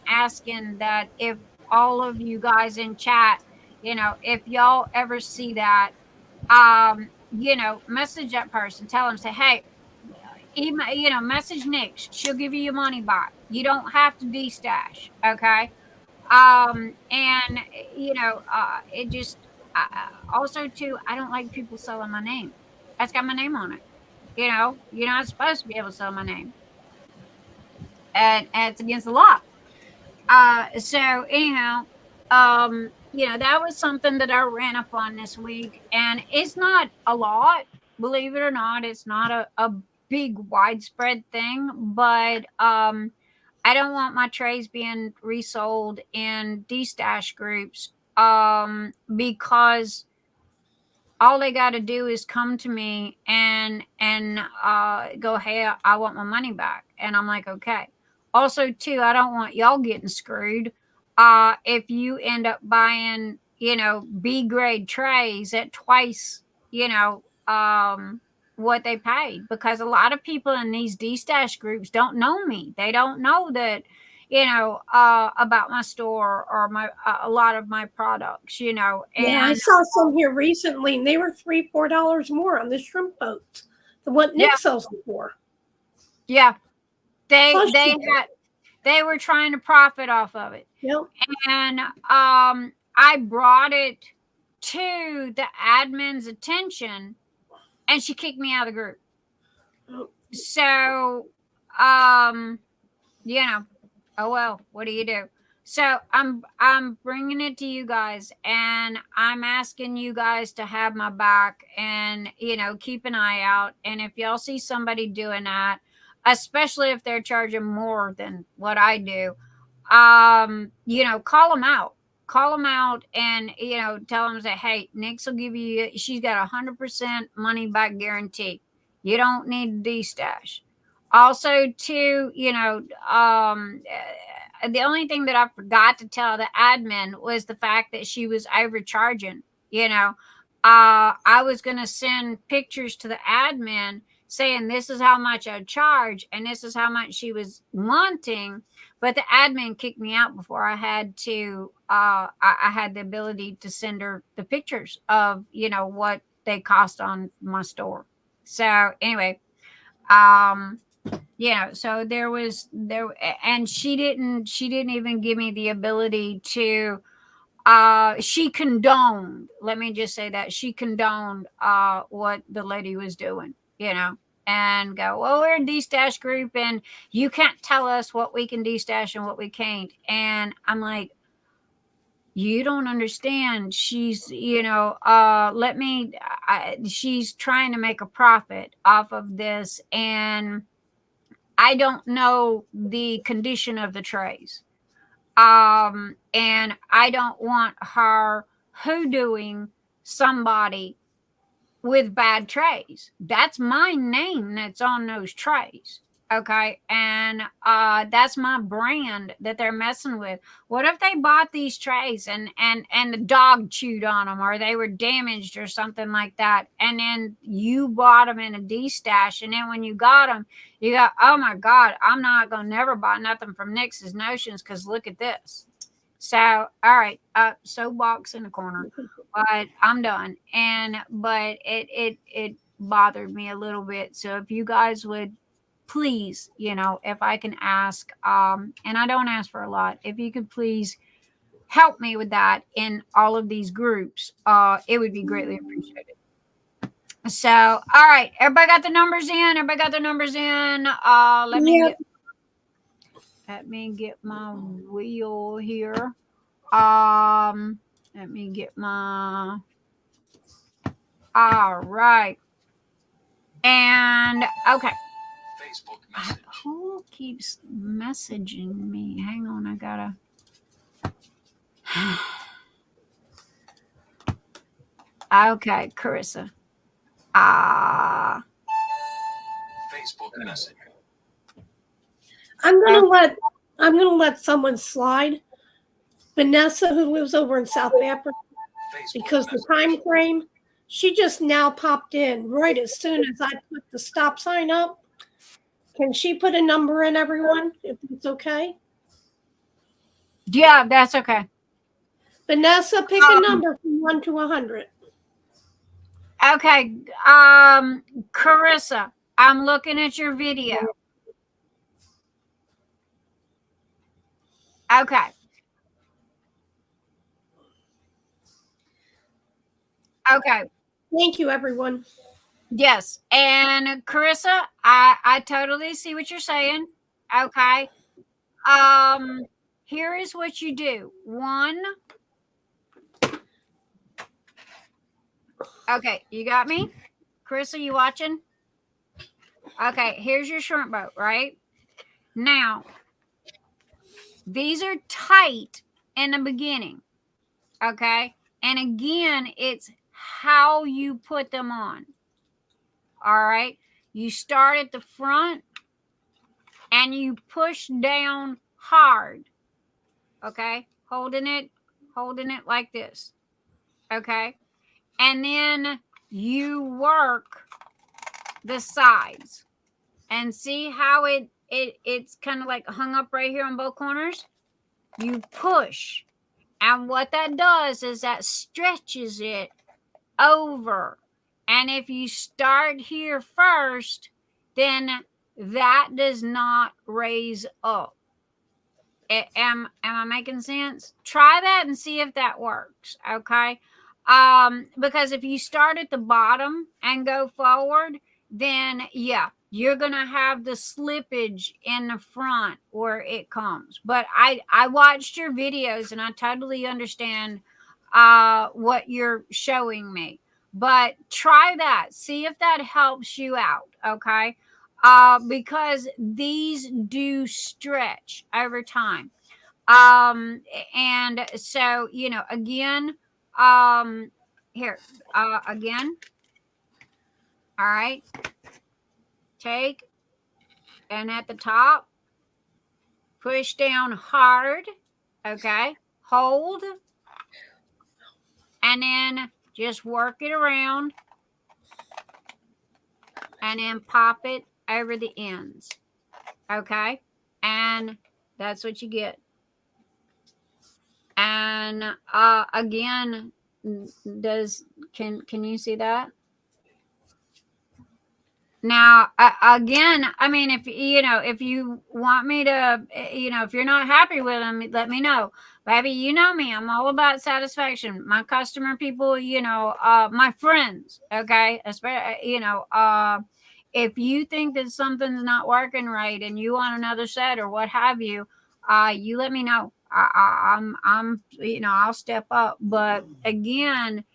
asking that if all of you guys in chat, if y'all ever see that, message that person, tell them, say, hey, email, message Nyx. She'll give you your money back. You don't have to de-stash. Okay. And it just, also too, I don't like people selling my name. That's got my name on it. You're not supposed to be able to sell my name. And it's against the law. So anyhow, that was something that I ran up on this week, and it's not a lot, believe it or not. It's not a big widespread thing, but I don't want my trays being resold in de-stash groups, because all they got to do is come to me and go, hey, I want my money back. And I'm like, okay. Also, too, I don't want y'all getting screwed. If you end up buying, B grade trays at twice, what they paid, because a lot of people in these D-stash groups don't know me. They don't know that, about my store or a lot of my products, And Yeah, I saw some here recently, and they were $3-4 more on the shrimp boats than what Nyx sells them for. Yeah, they were trying to profit off of it. Yep. And I brought it to the admin's attention, and she kicked me out of the group. So, oh well, what do you do? So I'm bringing it to you guys, and I'm asking you guys to have my back, and keep an eye out. And if y'all see somebody doing that, especially if they're charging more than what I do, call them out. Call them out, and tell them that, hey, Nyx will give you. She's got 100% money back guarantee. You don't need D-stash. Also, too, the only thing that I forgot to tell the admin was the fact that she was overcharging. I was going to send pictures to the admin saying this is how much I charge and this is how much she was wanting, but the admin kicked me out before I had to. I had the ability to send her the pictures of what they cost on my store. So anyway, so and she didn't even give me the ability to. She condoned, let me just say that she condoned what the lady was doing, and go, well, we're a D-stash group and you can't tell us what we can D-stash and what we can't. And I'm like, you don't understand. She's, she's trying to make a profit off of this. And I don't know the condition of the trays. And I don't want her hoodooing somebody with bad trays. That's my name that's on those trays. Okay. And that's my brand that they're messing with. What if they bought these trays and the dog chewed on them, or they were damaged or something like that, and then you bought them in a D-stash, and then when you got them, you go, oh my God, I'm not going to never buy nothing from Nyx's Notions because look at this. So, all right, soapbox in the corner, but I'm done. But it bothered me a little bit. So if you guys would please, if I can ask, and I don't ask for a lot, if you could please help me with that in all of these groups, it would be greatly appreciated. So, all right, everybody got the numbers in? Let me get my wheel here. Let me get my, all right. And okay. Who keeps messaging me? Hang on, I gotta. Okay, Carissa. Facebook message. I'm gonna let someone slide. Vanessa, who lives over in South Africa, because the time frame, she just now popped in right as soon as I put the stop sign up. Can she put a number in, everyone, if it's okay? Yeah, that's okay. Vanessa, pick a number from 1 to 100. Okay, Carissa, I'm looking at your video. Okay. Okay. Thank you, everyone. Yes, and Carissa, I totally see what you're saying. Okay. Here is what you do. 1. Okay, you got me? Carissa, you watching? Okay, here's your shrimp boat, right? Now, these are tight in the beginning. Okay? And again, it's how you put them on. All right? You start at the front and you push down hard. Okay? Holding it like this. Okay? And then you work the sides and see how it's kind of like hung up right here on both corners. You push, and what that does is that stretches it over. And if you start here first, then that does not raise up. Am I making sense? Try that and see if that works. Okay. Because if you start at the bottom and go forward, then yeah, you're gonna have the slippage in the front where it comes. But I watched your videos and I totally understand what you're showing me. But try that. See if that helps you out. Okay. Because these do stretch over time. And so, you know, again, here, again, all right, take, and at the top, push down hard, okay, hold, and then just work it around, and then pop it over the ends, okay, and that's what you get. And again, can you see that? Now, again, I mean, if you want me to, if you're not happy with them, let me know, baby. You know me, I'm all about satisfaction. My customer people, my friends, okay, especially, if you think that something's not working right and you want another set or what have you, you let me know. I'm, I'll step up. But again,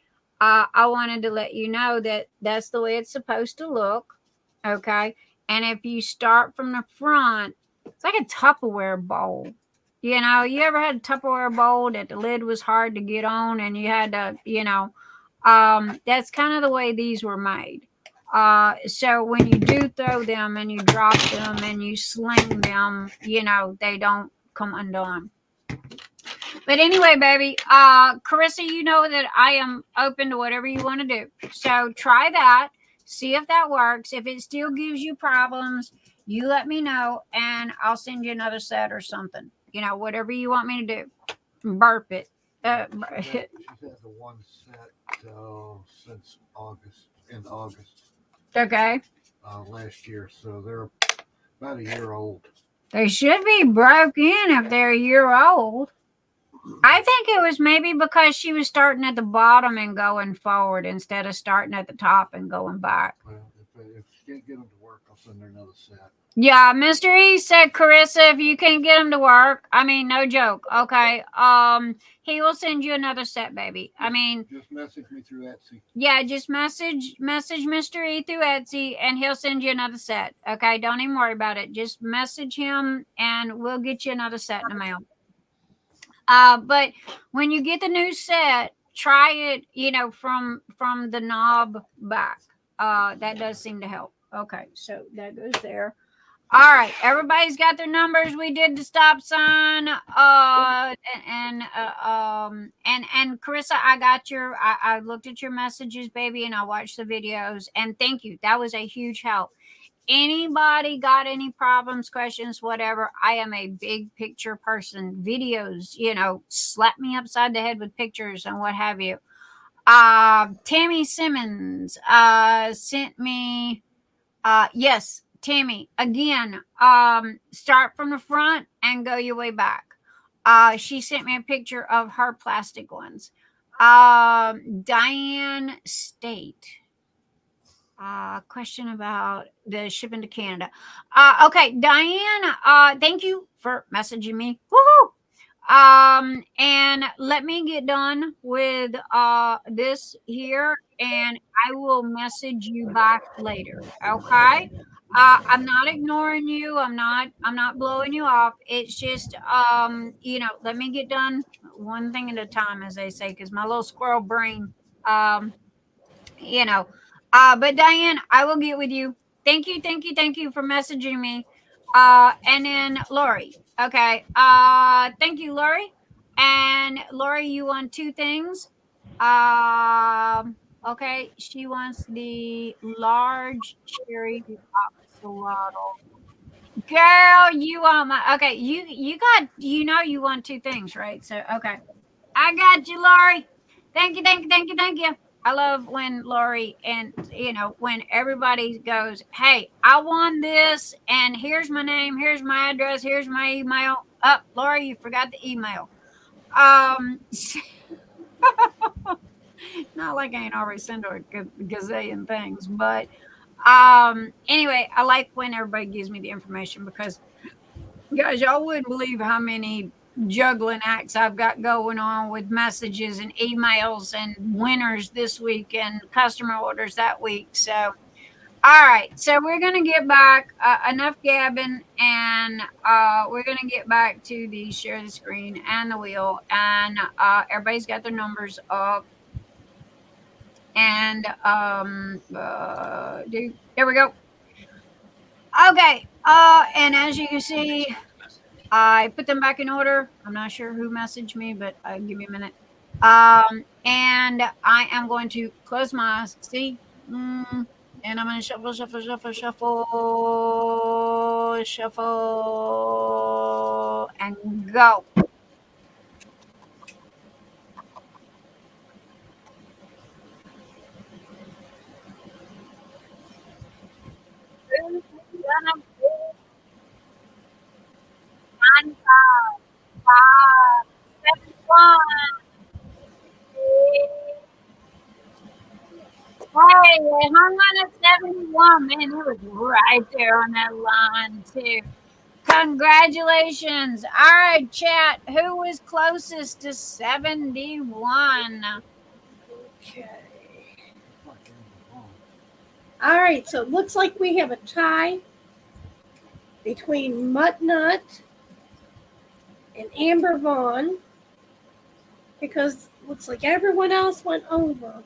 I wanted to let you know that that's the way it's supposed to look. Okay. And if you start from the front, it's like a Tupperware bowl. You ever had a Tupperware bowl that the lid was hard to get on and you had to, that's kind of the way these were made. So when you do throw them and you drop them and you sling them, they don't come undone. But anyway, baby, Carissa, you know that I am open to whatever you want to do. So try that. See if that works. If it still gives you problems, you let me know and I'll send you another set or something. Whatever you want me to do. Burp it. She's had the one set since in August. Okay. Last year. So they're about a year old. They should be broke in if they're a year old. I think it was maybe because she was starting at the bottom and going forward instead of starting at the top and going back. Well, if she can't get them to work, I'll send her another set. Yeah, Mr. E said, Carissa, if you can't get them to work, I mean, no joke. Okay. He will send you another set, baby. I mean, just message me through Etsy. Yeah, just message Mr. E through Etsy and he'll send you another set. Okay. Don't even worry about it. Just message him and we'll get you another set in the mail. But when you get the new set, try it, from the knob back. That does seem to help. Okay, so that goes there. All right, everybody's got their numbers. We did the stop sign. And Carissa, I looked at your messages, baby, and I watched the videos. And thank you. That was a huge help. Anybody got any problems, questions, whatever? I am a big picture person. Videos, slap me upside the head with pictures and what have you. Tammy Simmons sent me, yes, Tammy, again, start from the front and go your way back. She sent me a picture of her plastic ones. Diane State. Question about the shipping to Canada. Okay, Diane, thank you for messaging me. Woohoo! And let me get done with this here and I will message you back later. Okay. I'm not ignoring you. I'm not blowing you off. It's just let me get done one thing at a time, as they say, because my little squirrel brain, but Diane, I will get with you. Thank you for messaging me. And then Lorie. Okay. Thank you, Lorie. And Lorie, you want two things. Okay, she wants the large cherry axolotl. Girl, you want my okay? You got you want two things, right? So okay, I got you, Lorie. Thank you, thank you, thank you, thank you. I love when Lorie and when everybody goes, "Hey, I won this, and here's my name, here's my address, here's my email." Up, Lorie, you forgot the email. Not like I ain't already sent her a gazillion things, but anyway, I like when everybody gives me the information because guys, y'all wouldn't believe how many juggling acts I've got going on with messages and emails and winners this week and customer orders that week. So, all right. So we're going to get back enough gabbing and we're going to get back to the share the screen and the wheel. And everybody's got their numbers up. And there we go. Okay. And as you can see, I put them back in order. I'm not sure who messaged me, but give me a minute. And I am going to close my eyes. See? And I'm going to shuffle, shuffle, shuffle, shuffle, shuffle, and go. Five, 71. Hey, they hung on at 71. Man, it was right there on that line, too. Congratulations. All right, chat. Who was closest to 71? Okay. All right, so it looks like we have a tie between MuttNutt and Amber Vaughan because it looks like everyone else went over.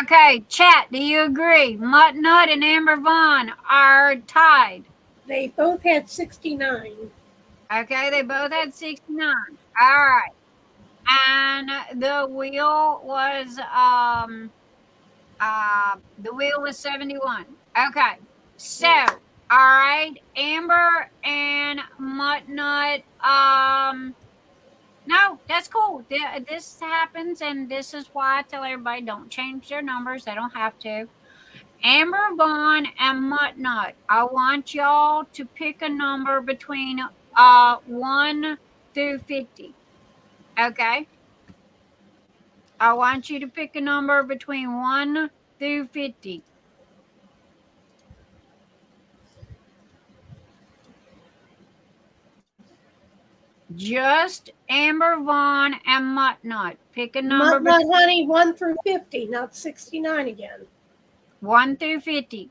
Okay, chat, do you agree? MuttNutt and Amber Vaughan are tied. They both had 69. Okay, they both had 69. All right. And the wheel was 71. Okay. So, all right, Amber and MuttNutt. No, that's cool. This happens, and this is why I tell everybody don't change their numbers. They don't have to. Amber, Vaughan, and MuttNutt. I want y'all to pick a number between 1 through 50. Okay. I want you to pick a number between 1 through 50. Just Amber, Vaughan, and MuttNutt. Pick a number. MuttNutt, honey, 1 through 50, not 69 again. 1 through 50.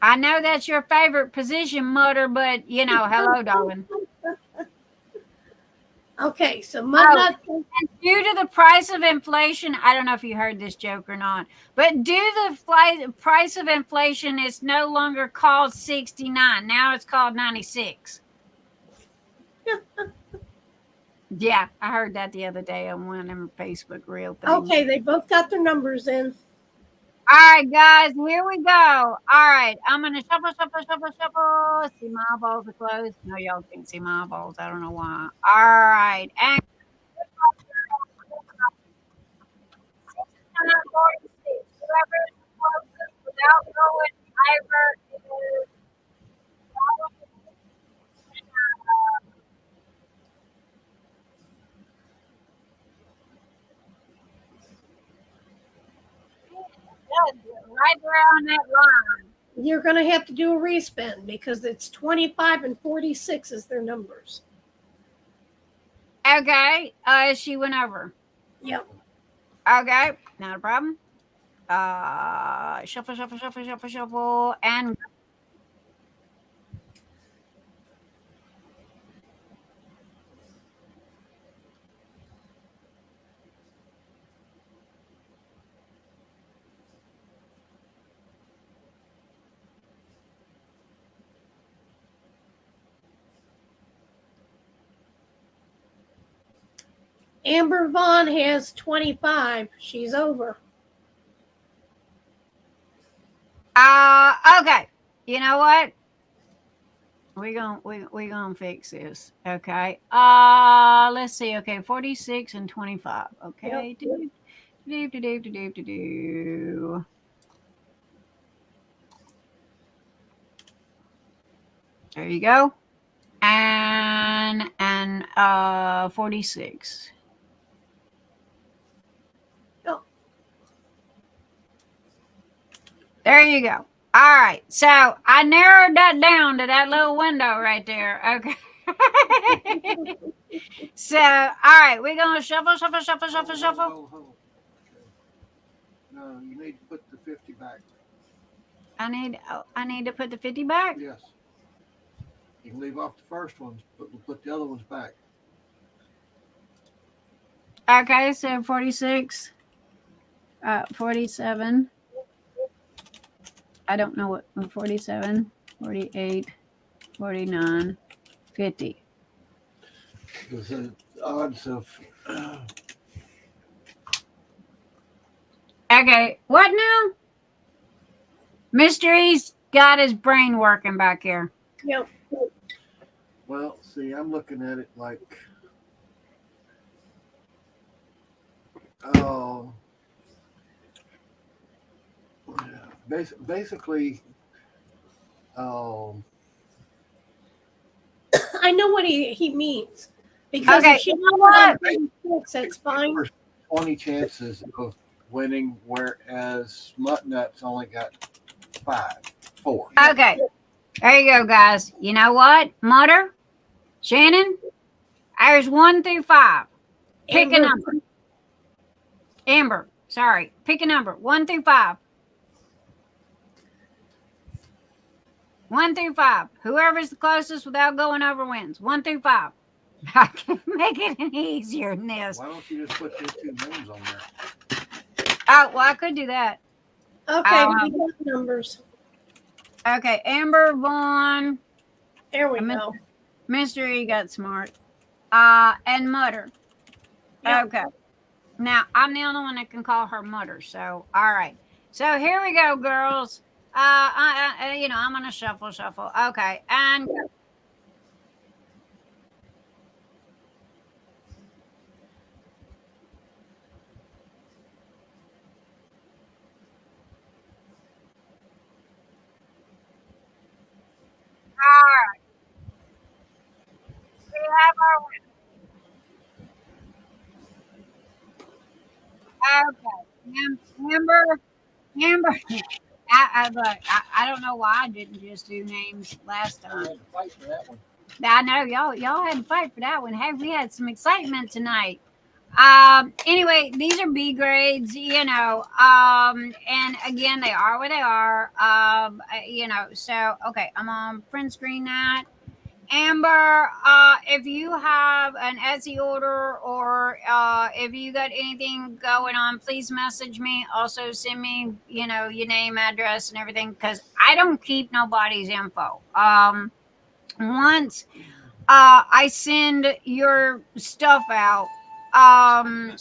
I know that's your favorite position, Mutter, but hello, darling. Okay, so MuttNutt. And due to the price of inflation, I don't know if you heard this joke or not, but due to the price of inflation, it's no longer called 69. Now it's called 96. Yeah, I heard that the other day on one of them Facebook reel things. Okay, they both got their numbers in. All right, guys, here we go. All right, I'm going to shuffle, shuffle, shuffle, shuffle. See, my eyeballs are closed. No, y'all can't see my eyeballs. I don't know why. All right. And whoever is closest without going over is right there on that line. You're going to have to do a respin because it's 25 and 46 is their numbers. Okay. She went over. Yep. Okay. Not a problem. Shuffle, shuffle, shuffle, shuffle, shuffle, and Amber Vaughan has 25. She's over. Okay. You know what? We gonna fix this. Okay. Let's see. Okay, 46 and 25. Okay. Yep. Do. There you go. And 46. Oh. There you go. All right. So I narrowed that down to that little window right there. Okay. So, all right, we're gonna shuffle. Hold on. Okay. No, you need to put the 50 back. I need to put the 50 back. Yes. You can leave off the first ones, but we'll put the other ones back. Okay, so 46, 47. I don't know what 47, 48, 49, 50. The odds of Okay, what now? Mystery's got his brain working back here. Yep. well, see, I'm looking at it like basically I know what he means. Because Okay, if she you know what? 36, that's fine. 20 chances of winning, whereas MuttNutt's only got 4. Okay, there you go, guys. You know what? Mutter, Shannon, there's 1 through 5. Pick a number. Amber, sorry. Pick a number. 1 through 5. 1 through 5. Whoever's the closest without going over wins. 1 through 5. I can make it any easier than this. Why don't you just put those 2 names on there? Oh, well, I could do that. Okay, we got numbers. Okay, Amber, Vaughan. There we go. Mystery got smart. And Mutter. Yep. Okay. Now, I'm the only one that can call her Mutter, so, all right. So, here we go, girls. I'm going to shuffle. Okay, and... All right. We have our winner. Okay. Amber. I don't know why I didn't just do names last time. I had to fight for that one. I know y'all had to fight for that one. Hey, we had some excitement tonight. Anyway, these are B grades, and again, they are what they are. So okay, I'm on print screen that. Amber, if you have an Etsy order or if you got anything going on, please message me. Also send me, your name, address, and everything, because I don't keep nobody's info. Once I send your stuff out, that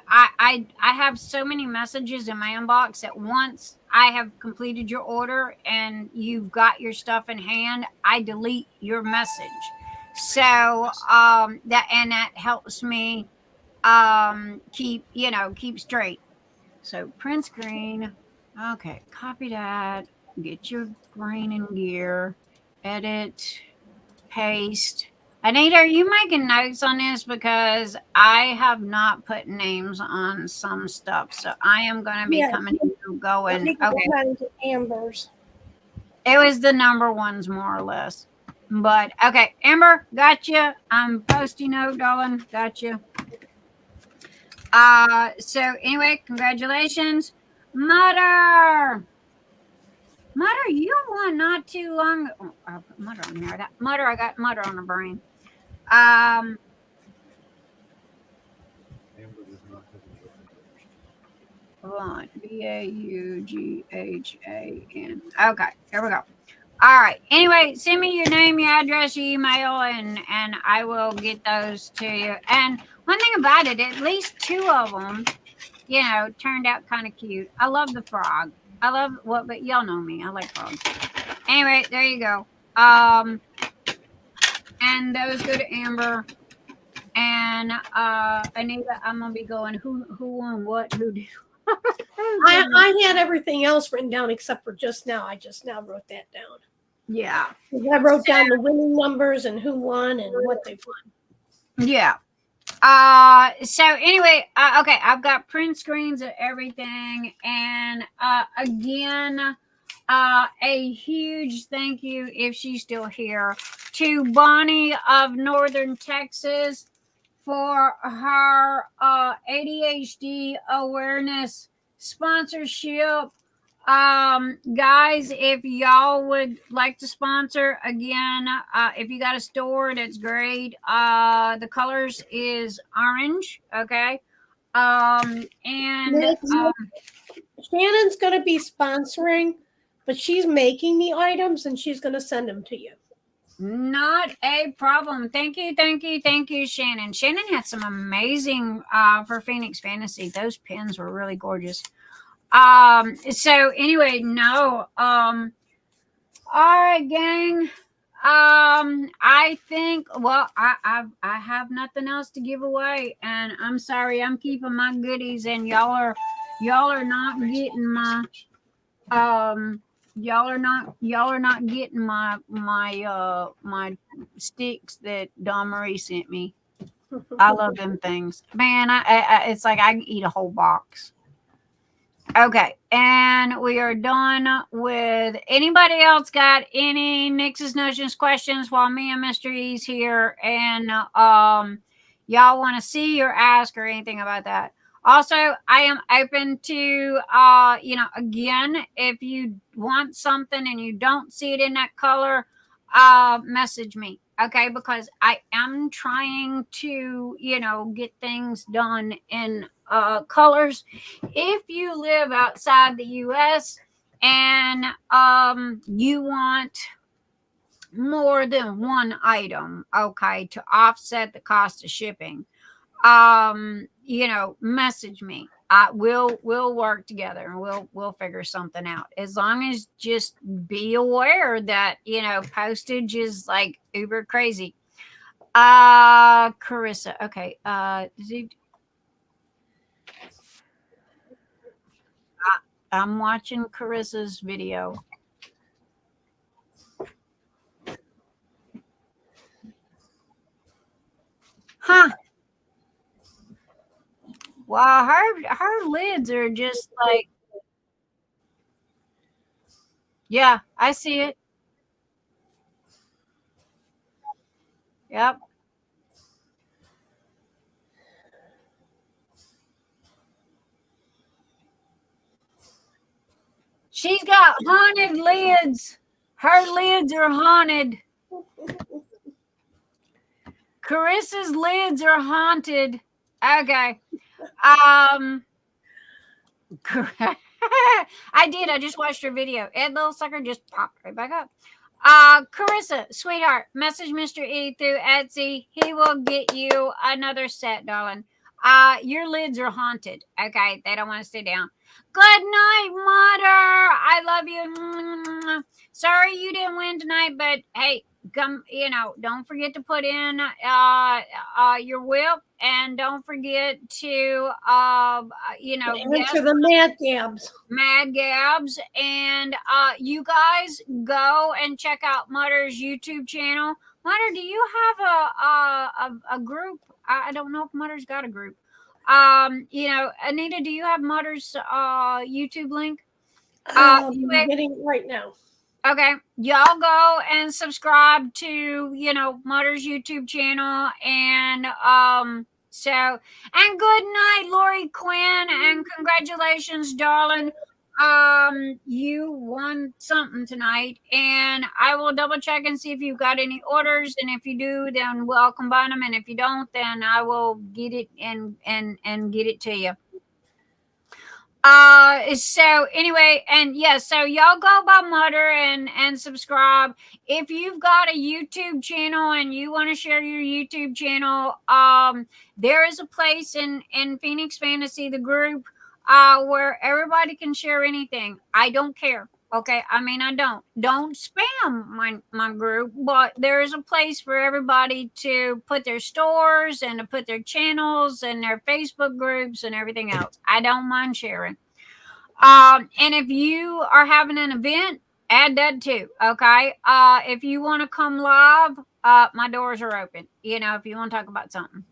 I have so many messages in my inbox that once I have completed your order and you've got your stuff in hand, I delete your message. So that helps me keep straight. So print screen. Okay, copy that. Get your brain in gear. Edit. Paste. Anita, are you making notes on this? Because I have not put names on some stuff. So I am going to be coming and going. Okay. Amber's. It was the number ones, more or less. But, okay. Amber, gotcha. I'm posting note, darling. Gotcha. So, anyway, congratulations. Mutter, you won not too long. Oh, I'll put Mutter on here. I got Mutter on the brain. Amber does not have any Vaughan, Vaughan. Okay, here we go. All right. Anyway, send me your name, your address, your email, and I will get those to you. And one thing about it, at least 2 of them, turned out kind of cute. I love the frog. I love but y'all know me. I like frogs. Anyway, there you go. And those go to Amber. And Anita, I'm gonna be going. Who won what? Who did? I had everything else written down except for just now. I just now wrote that down. Yeah. I wrote down the winning numbers and who won and what they won. Yeah. So anyway, okay, I've got print screens of everything, and again, a huge thank you, if she's still here, to Bonnie of Northern Texas for her ADHD awareness sponsorship. Guys, if y'all would like to sponsor, again, if you got a store, that's great. The colors is orange, okay? And Shannon's going to be sponsoring, but she's making the items and she's going to send them to you. Not a problem. Thank you, Shannon. Shannon had some amazing for Phoenix Fantasy. Those pins were really gorgeous. So anyway, no. All right, gang. I think, well, I have nothing else to give away, and I'm sorry, I'm keeping my goodies, and y'all are not getting my y'all are not getting my sticks that Dawnmarie sent me. I love them things, man. It's like I can eat a whole box. Okay, and we are done with. Anybody else got any Nyxs Notions questions while me and Mr. E's here, and y'all want to see or ask or anything about that? Also, I am open to again, if you want something and you don't see it in that color, message me. Okay, because I am trying to, get things done in colors. If you live outside the US and you want more than one item, okay, to offset the cost of shipping, message me. We'll work together and we'll figure something out. As long as just be aware that postage is like uber crazy. Carissa, okay. I'm watching Carissa's video. Huh. Wow, her lids are just like, yeah, I see it. Yep. She's got haunted lids. Her lids are haunted. Carissa's lids are haunted. Okay. I did. I just watched her video. Ed Little Sucker just popped right back up. Carissa, sweetheart, message Mr. E through Etsy. He will get you another set, darling. Your lids are haunted. Okay, they don't want to stay down. Good night, Mother. I love you. Sorry you didn't win tonight, but hey, come, don't forget to put in your whip, and don't forget to answer the Mad Gabs. And you guys go and check out Mutter's YouTube channel. Mutter, do you have a group? I don't know if Mutter's got a group. Anita, do you have Mutter's YouTube link? I'm getting it right now. Okay, y'all go and subscribe to Mutter's YouTube channel, and and good night, Lorie Quinn, and congratulations, darling. You won something tonight, and I will double check and see if you've got any orders, and if you do, then we'll combine them, and if you don't, then I will get it and get it to you. So anyway, and yeah, so y'all go by Mutter and subscribe. If you've got a YouTube channel and you want to share your YouTube channel, there is a place in Phoenix Fantasy, the group, where everybody can share anything. I don't care. Okay, I mean, I don't spam my group, but there is a place for everybody to put their stores and to put their channels and their Facebook groups and everything else. I don't mind sharing. And if you are having an event, add that too. Okay. If you want to come live, my doors are open. You know, if you want to talk about something.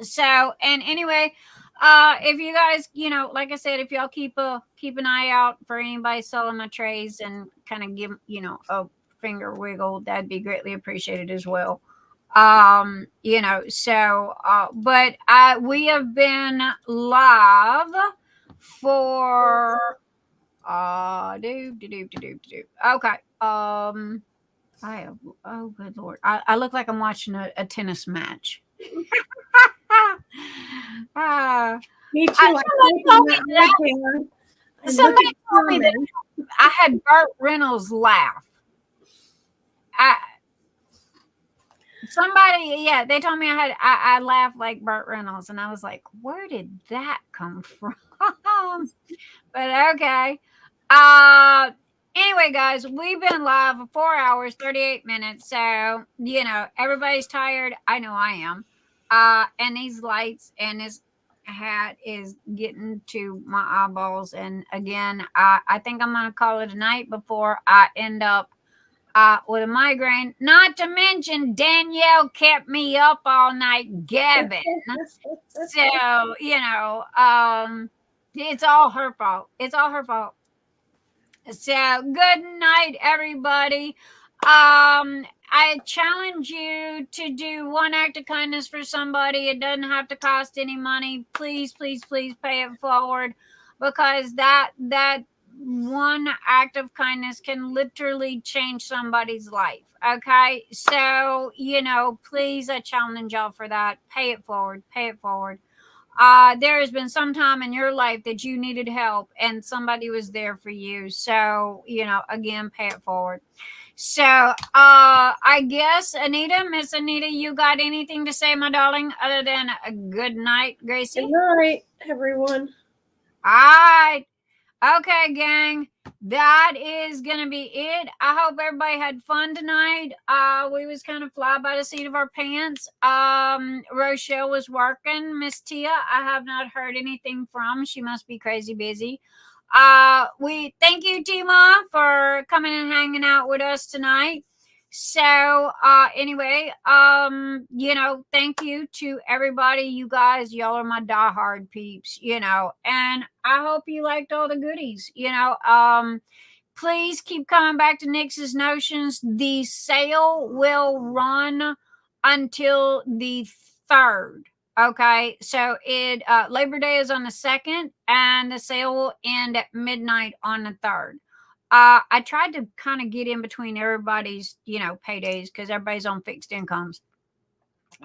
So, and anyway, if you guys, you know, like I said, if y'all keep an eye out for anybody selling my trays and kind of give, you know, a finger wiggle, that'd be greatly appreciated as well. You know, so, but we have been live for, okay. Oh, good Lord. I look like I'm watching a tennis match. Me too. Somebody told me that I had Burt Reynolds laugh. They told me I laughed like Burt Reynolds, and I was like, where did that come from? But okay. Anyway, guys, we've been live for 4 hours, 38 minutes. So, you know, everybody's tired. I know I am. And these lights and this hat is getting to my eyeballs. And again, I think I'm going to call it a night before I end up with a migraine. Not to mention Danielle kept me up all night gabbing. So, you know, it's all her fault. It's all her fault. So good night, everybody. I challenge you to do one act of kindness for somebody. It doesn't have to cost any money. Please, please, please pay it forward, because that one act of kindness can literally change somebody's life. Okay. So, you know, please, I challenge y'all for that. Pay it forward. Pay it forward. There has been some time in your life that you needed help and somebody was there for you. So, you know, again, pay it forward. So, I guess, Miss Anita, you got anything to say, my darling, other than a good night, Gracie? Good night, everyone. All right. Okay, gang. That is gonna be it. I hope everybody had fun tonight. We was kind of fly by the seat of our pants. Rochelle was working. Miss Tia, I have not heard anything from. She must be crazy busy. We thank you, Tima, for coming and hanging out with us tonight. So, anyway, you know, thank you to everybody. You guys, y'all are my diehard peeps, you know, and I hope you liked all the goodies, you know. Please keep coming back to Nyx's Notions. The sale will run until the 3rd. Okay, so Labor Day is on the 2nd, and the sale will end at midnight on the 3rd. I tried to kind of get in between everybody's, you know, paydays, because everybody's on fixed incomes.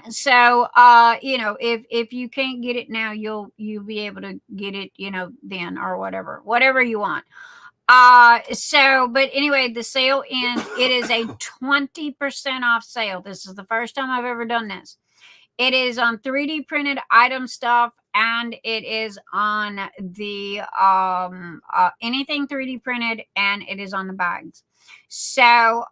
So, you know, if you can't get it now, you'll be able to get it, you know, then, or whatever you want. So, but anyway, the sale ends. It is a 20% off sale. This is the first time I've ever done this. It is on 3D printed item stuff, and it is on the anything 3D printed, and it is on the bags. So,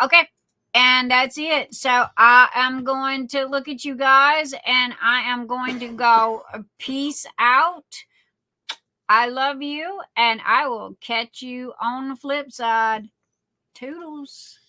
okay. And that's it. So I am going to look at you guys, and I am going to go peace out. I love you, and I will catch you on the flip side. Toodles.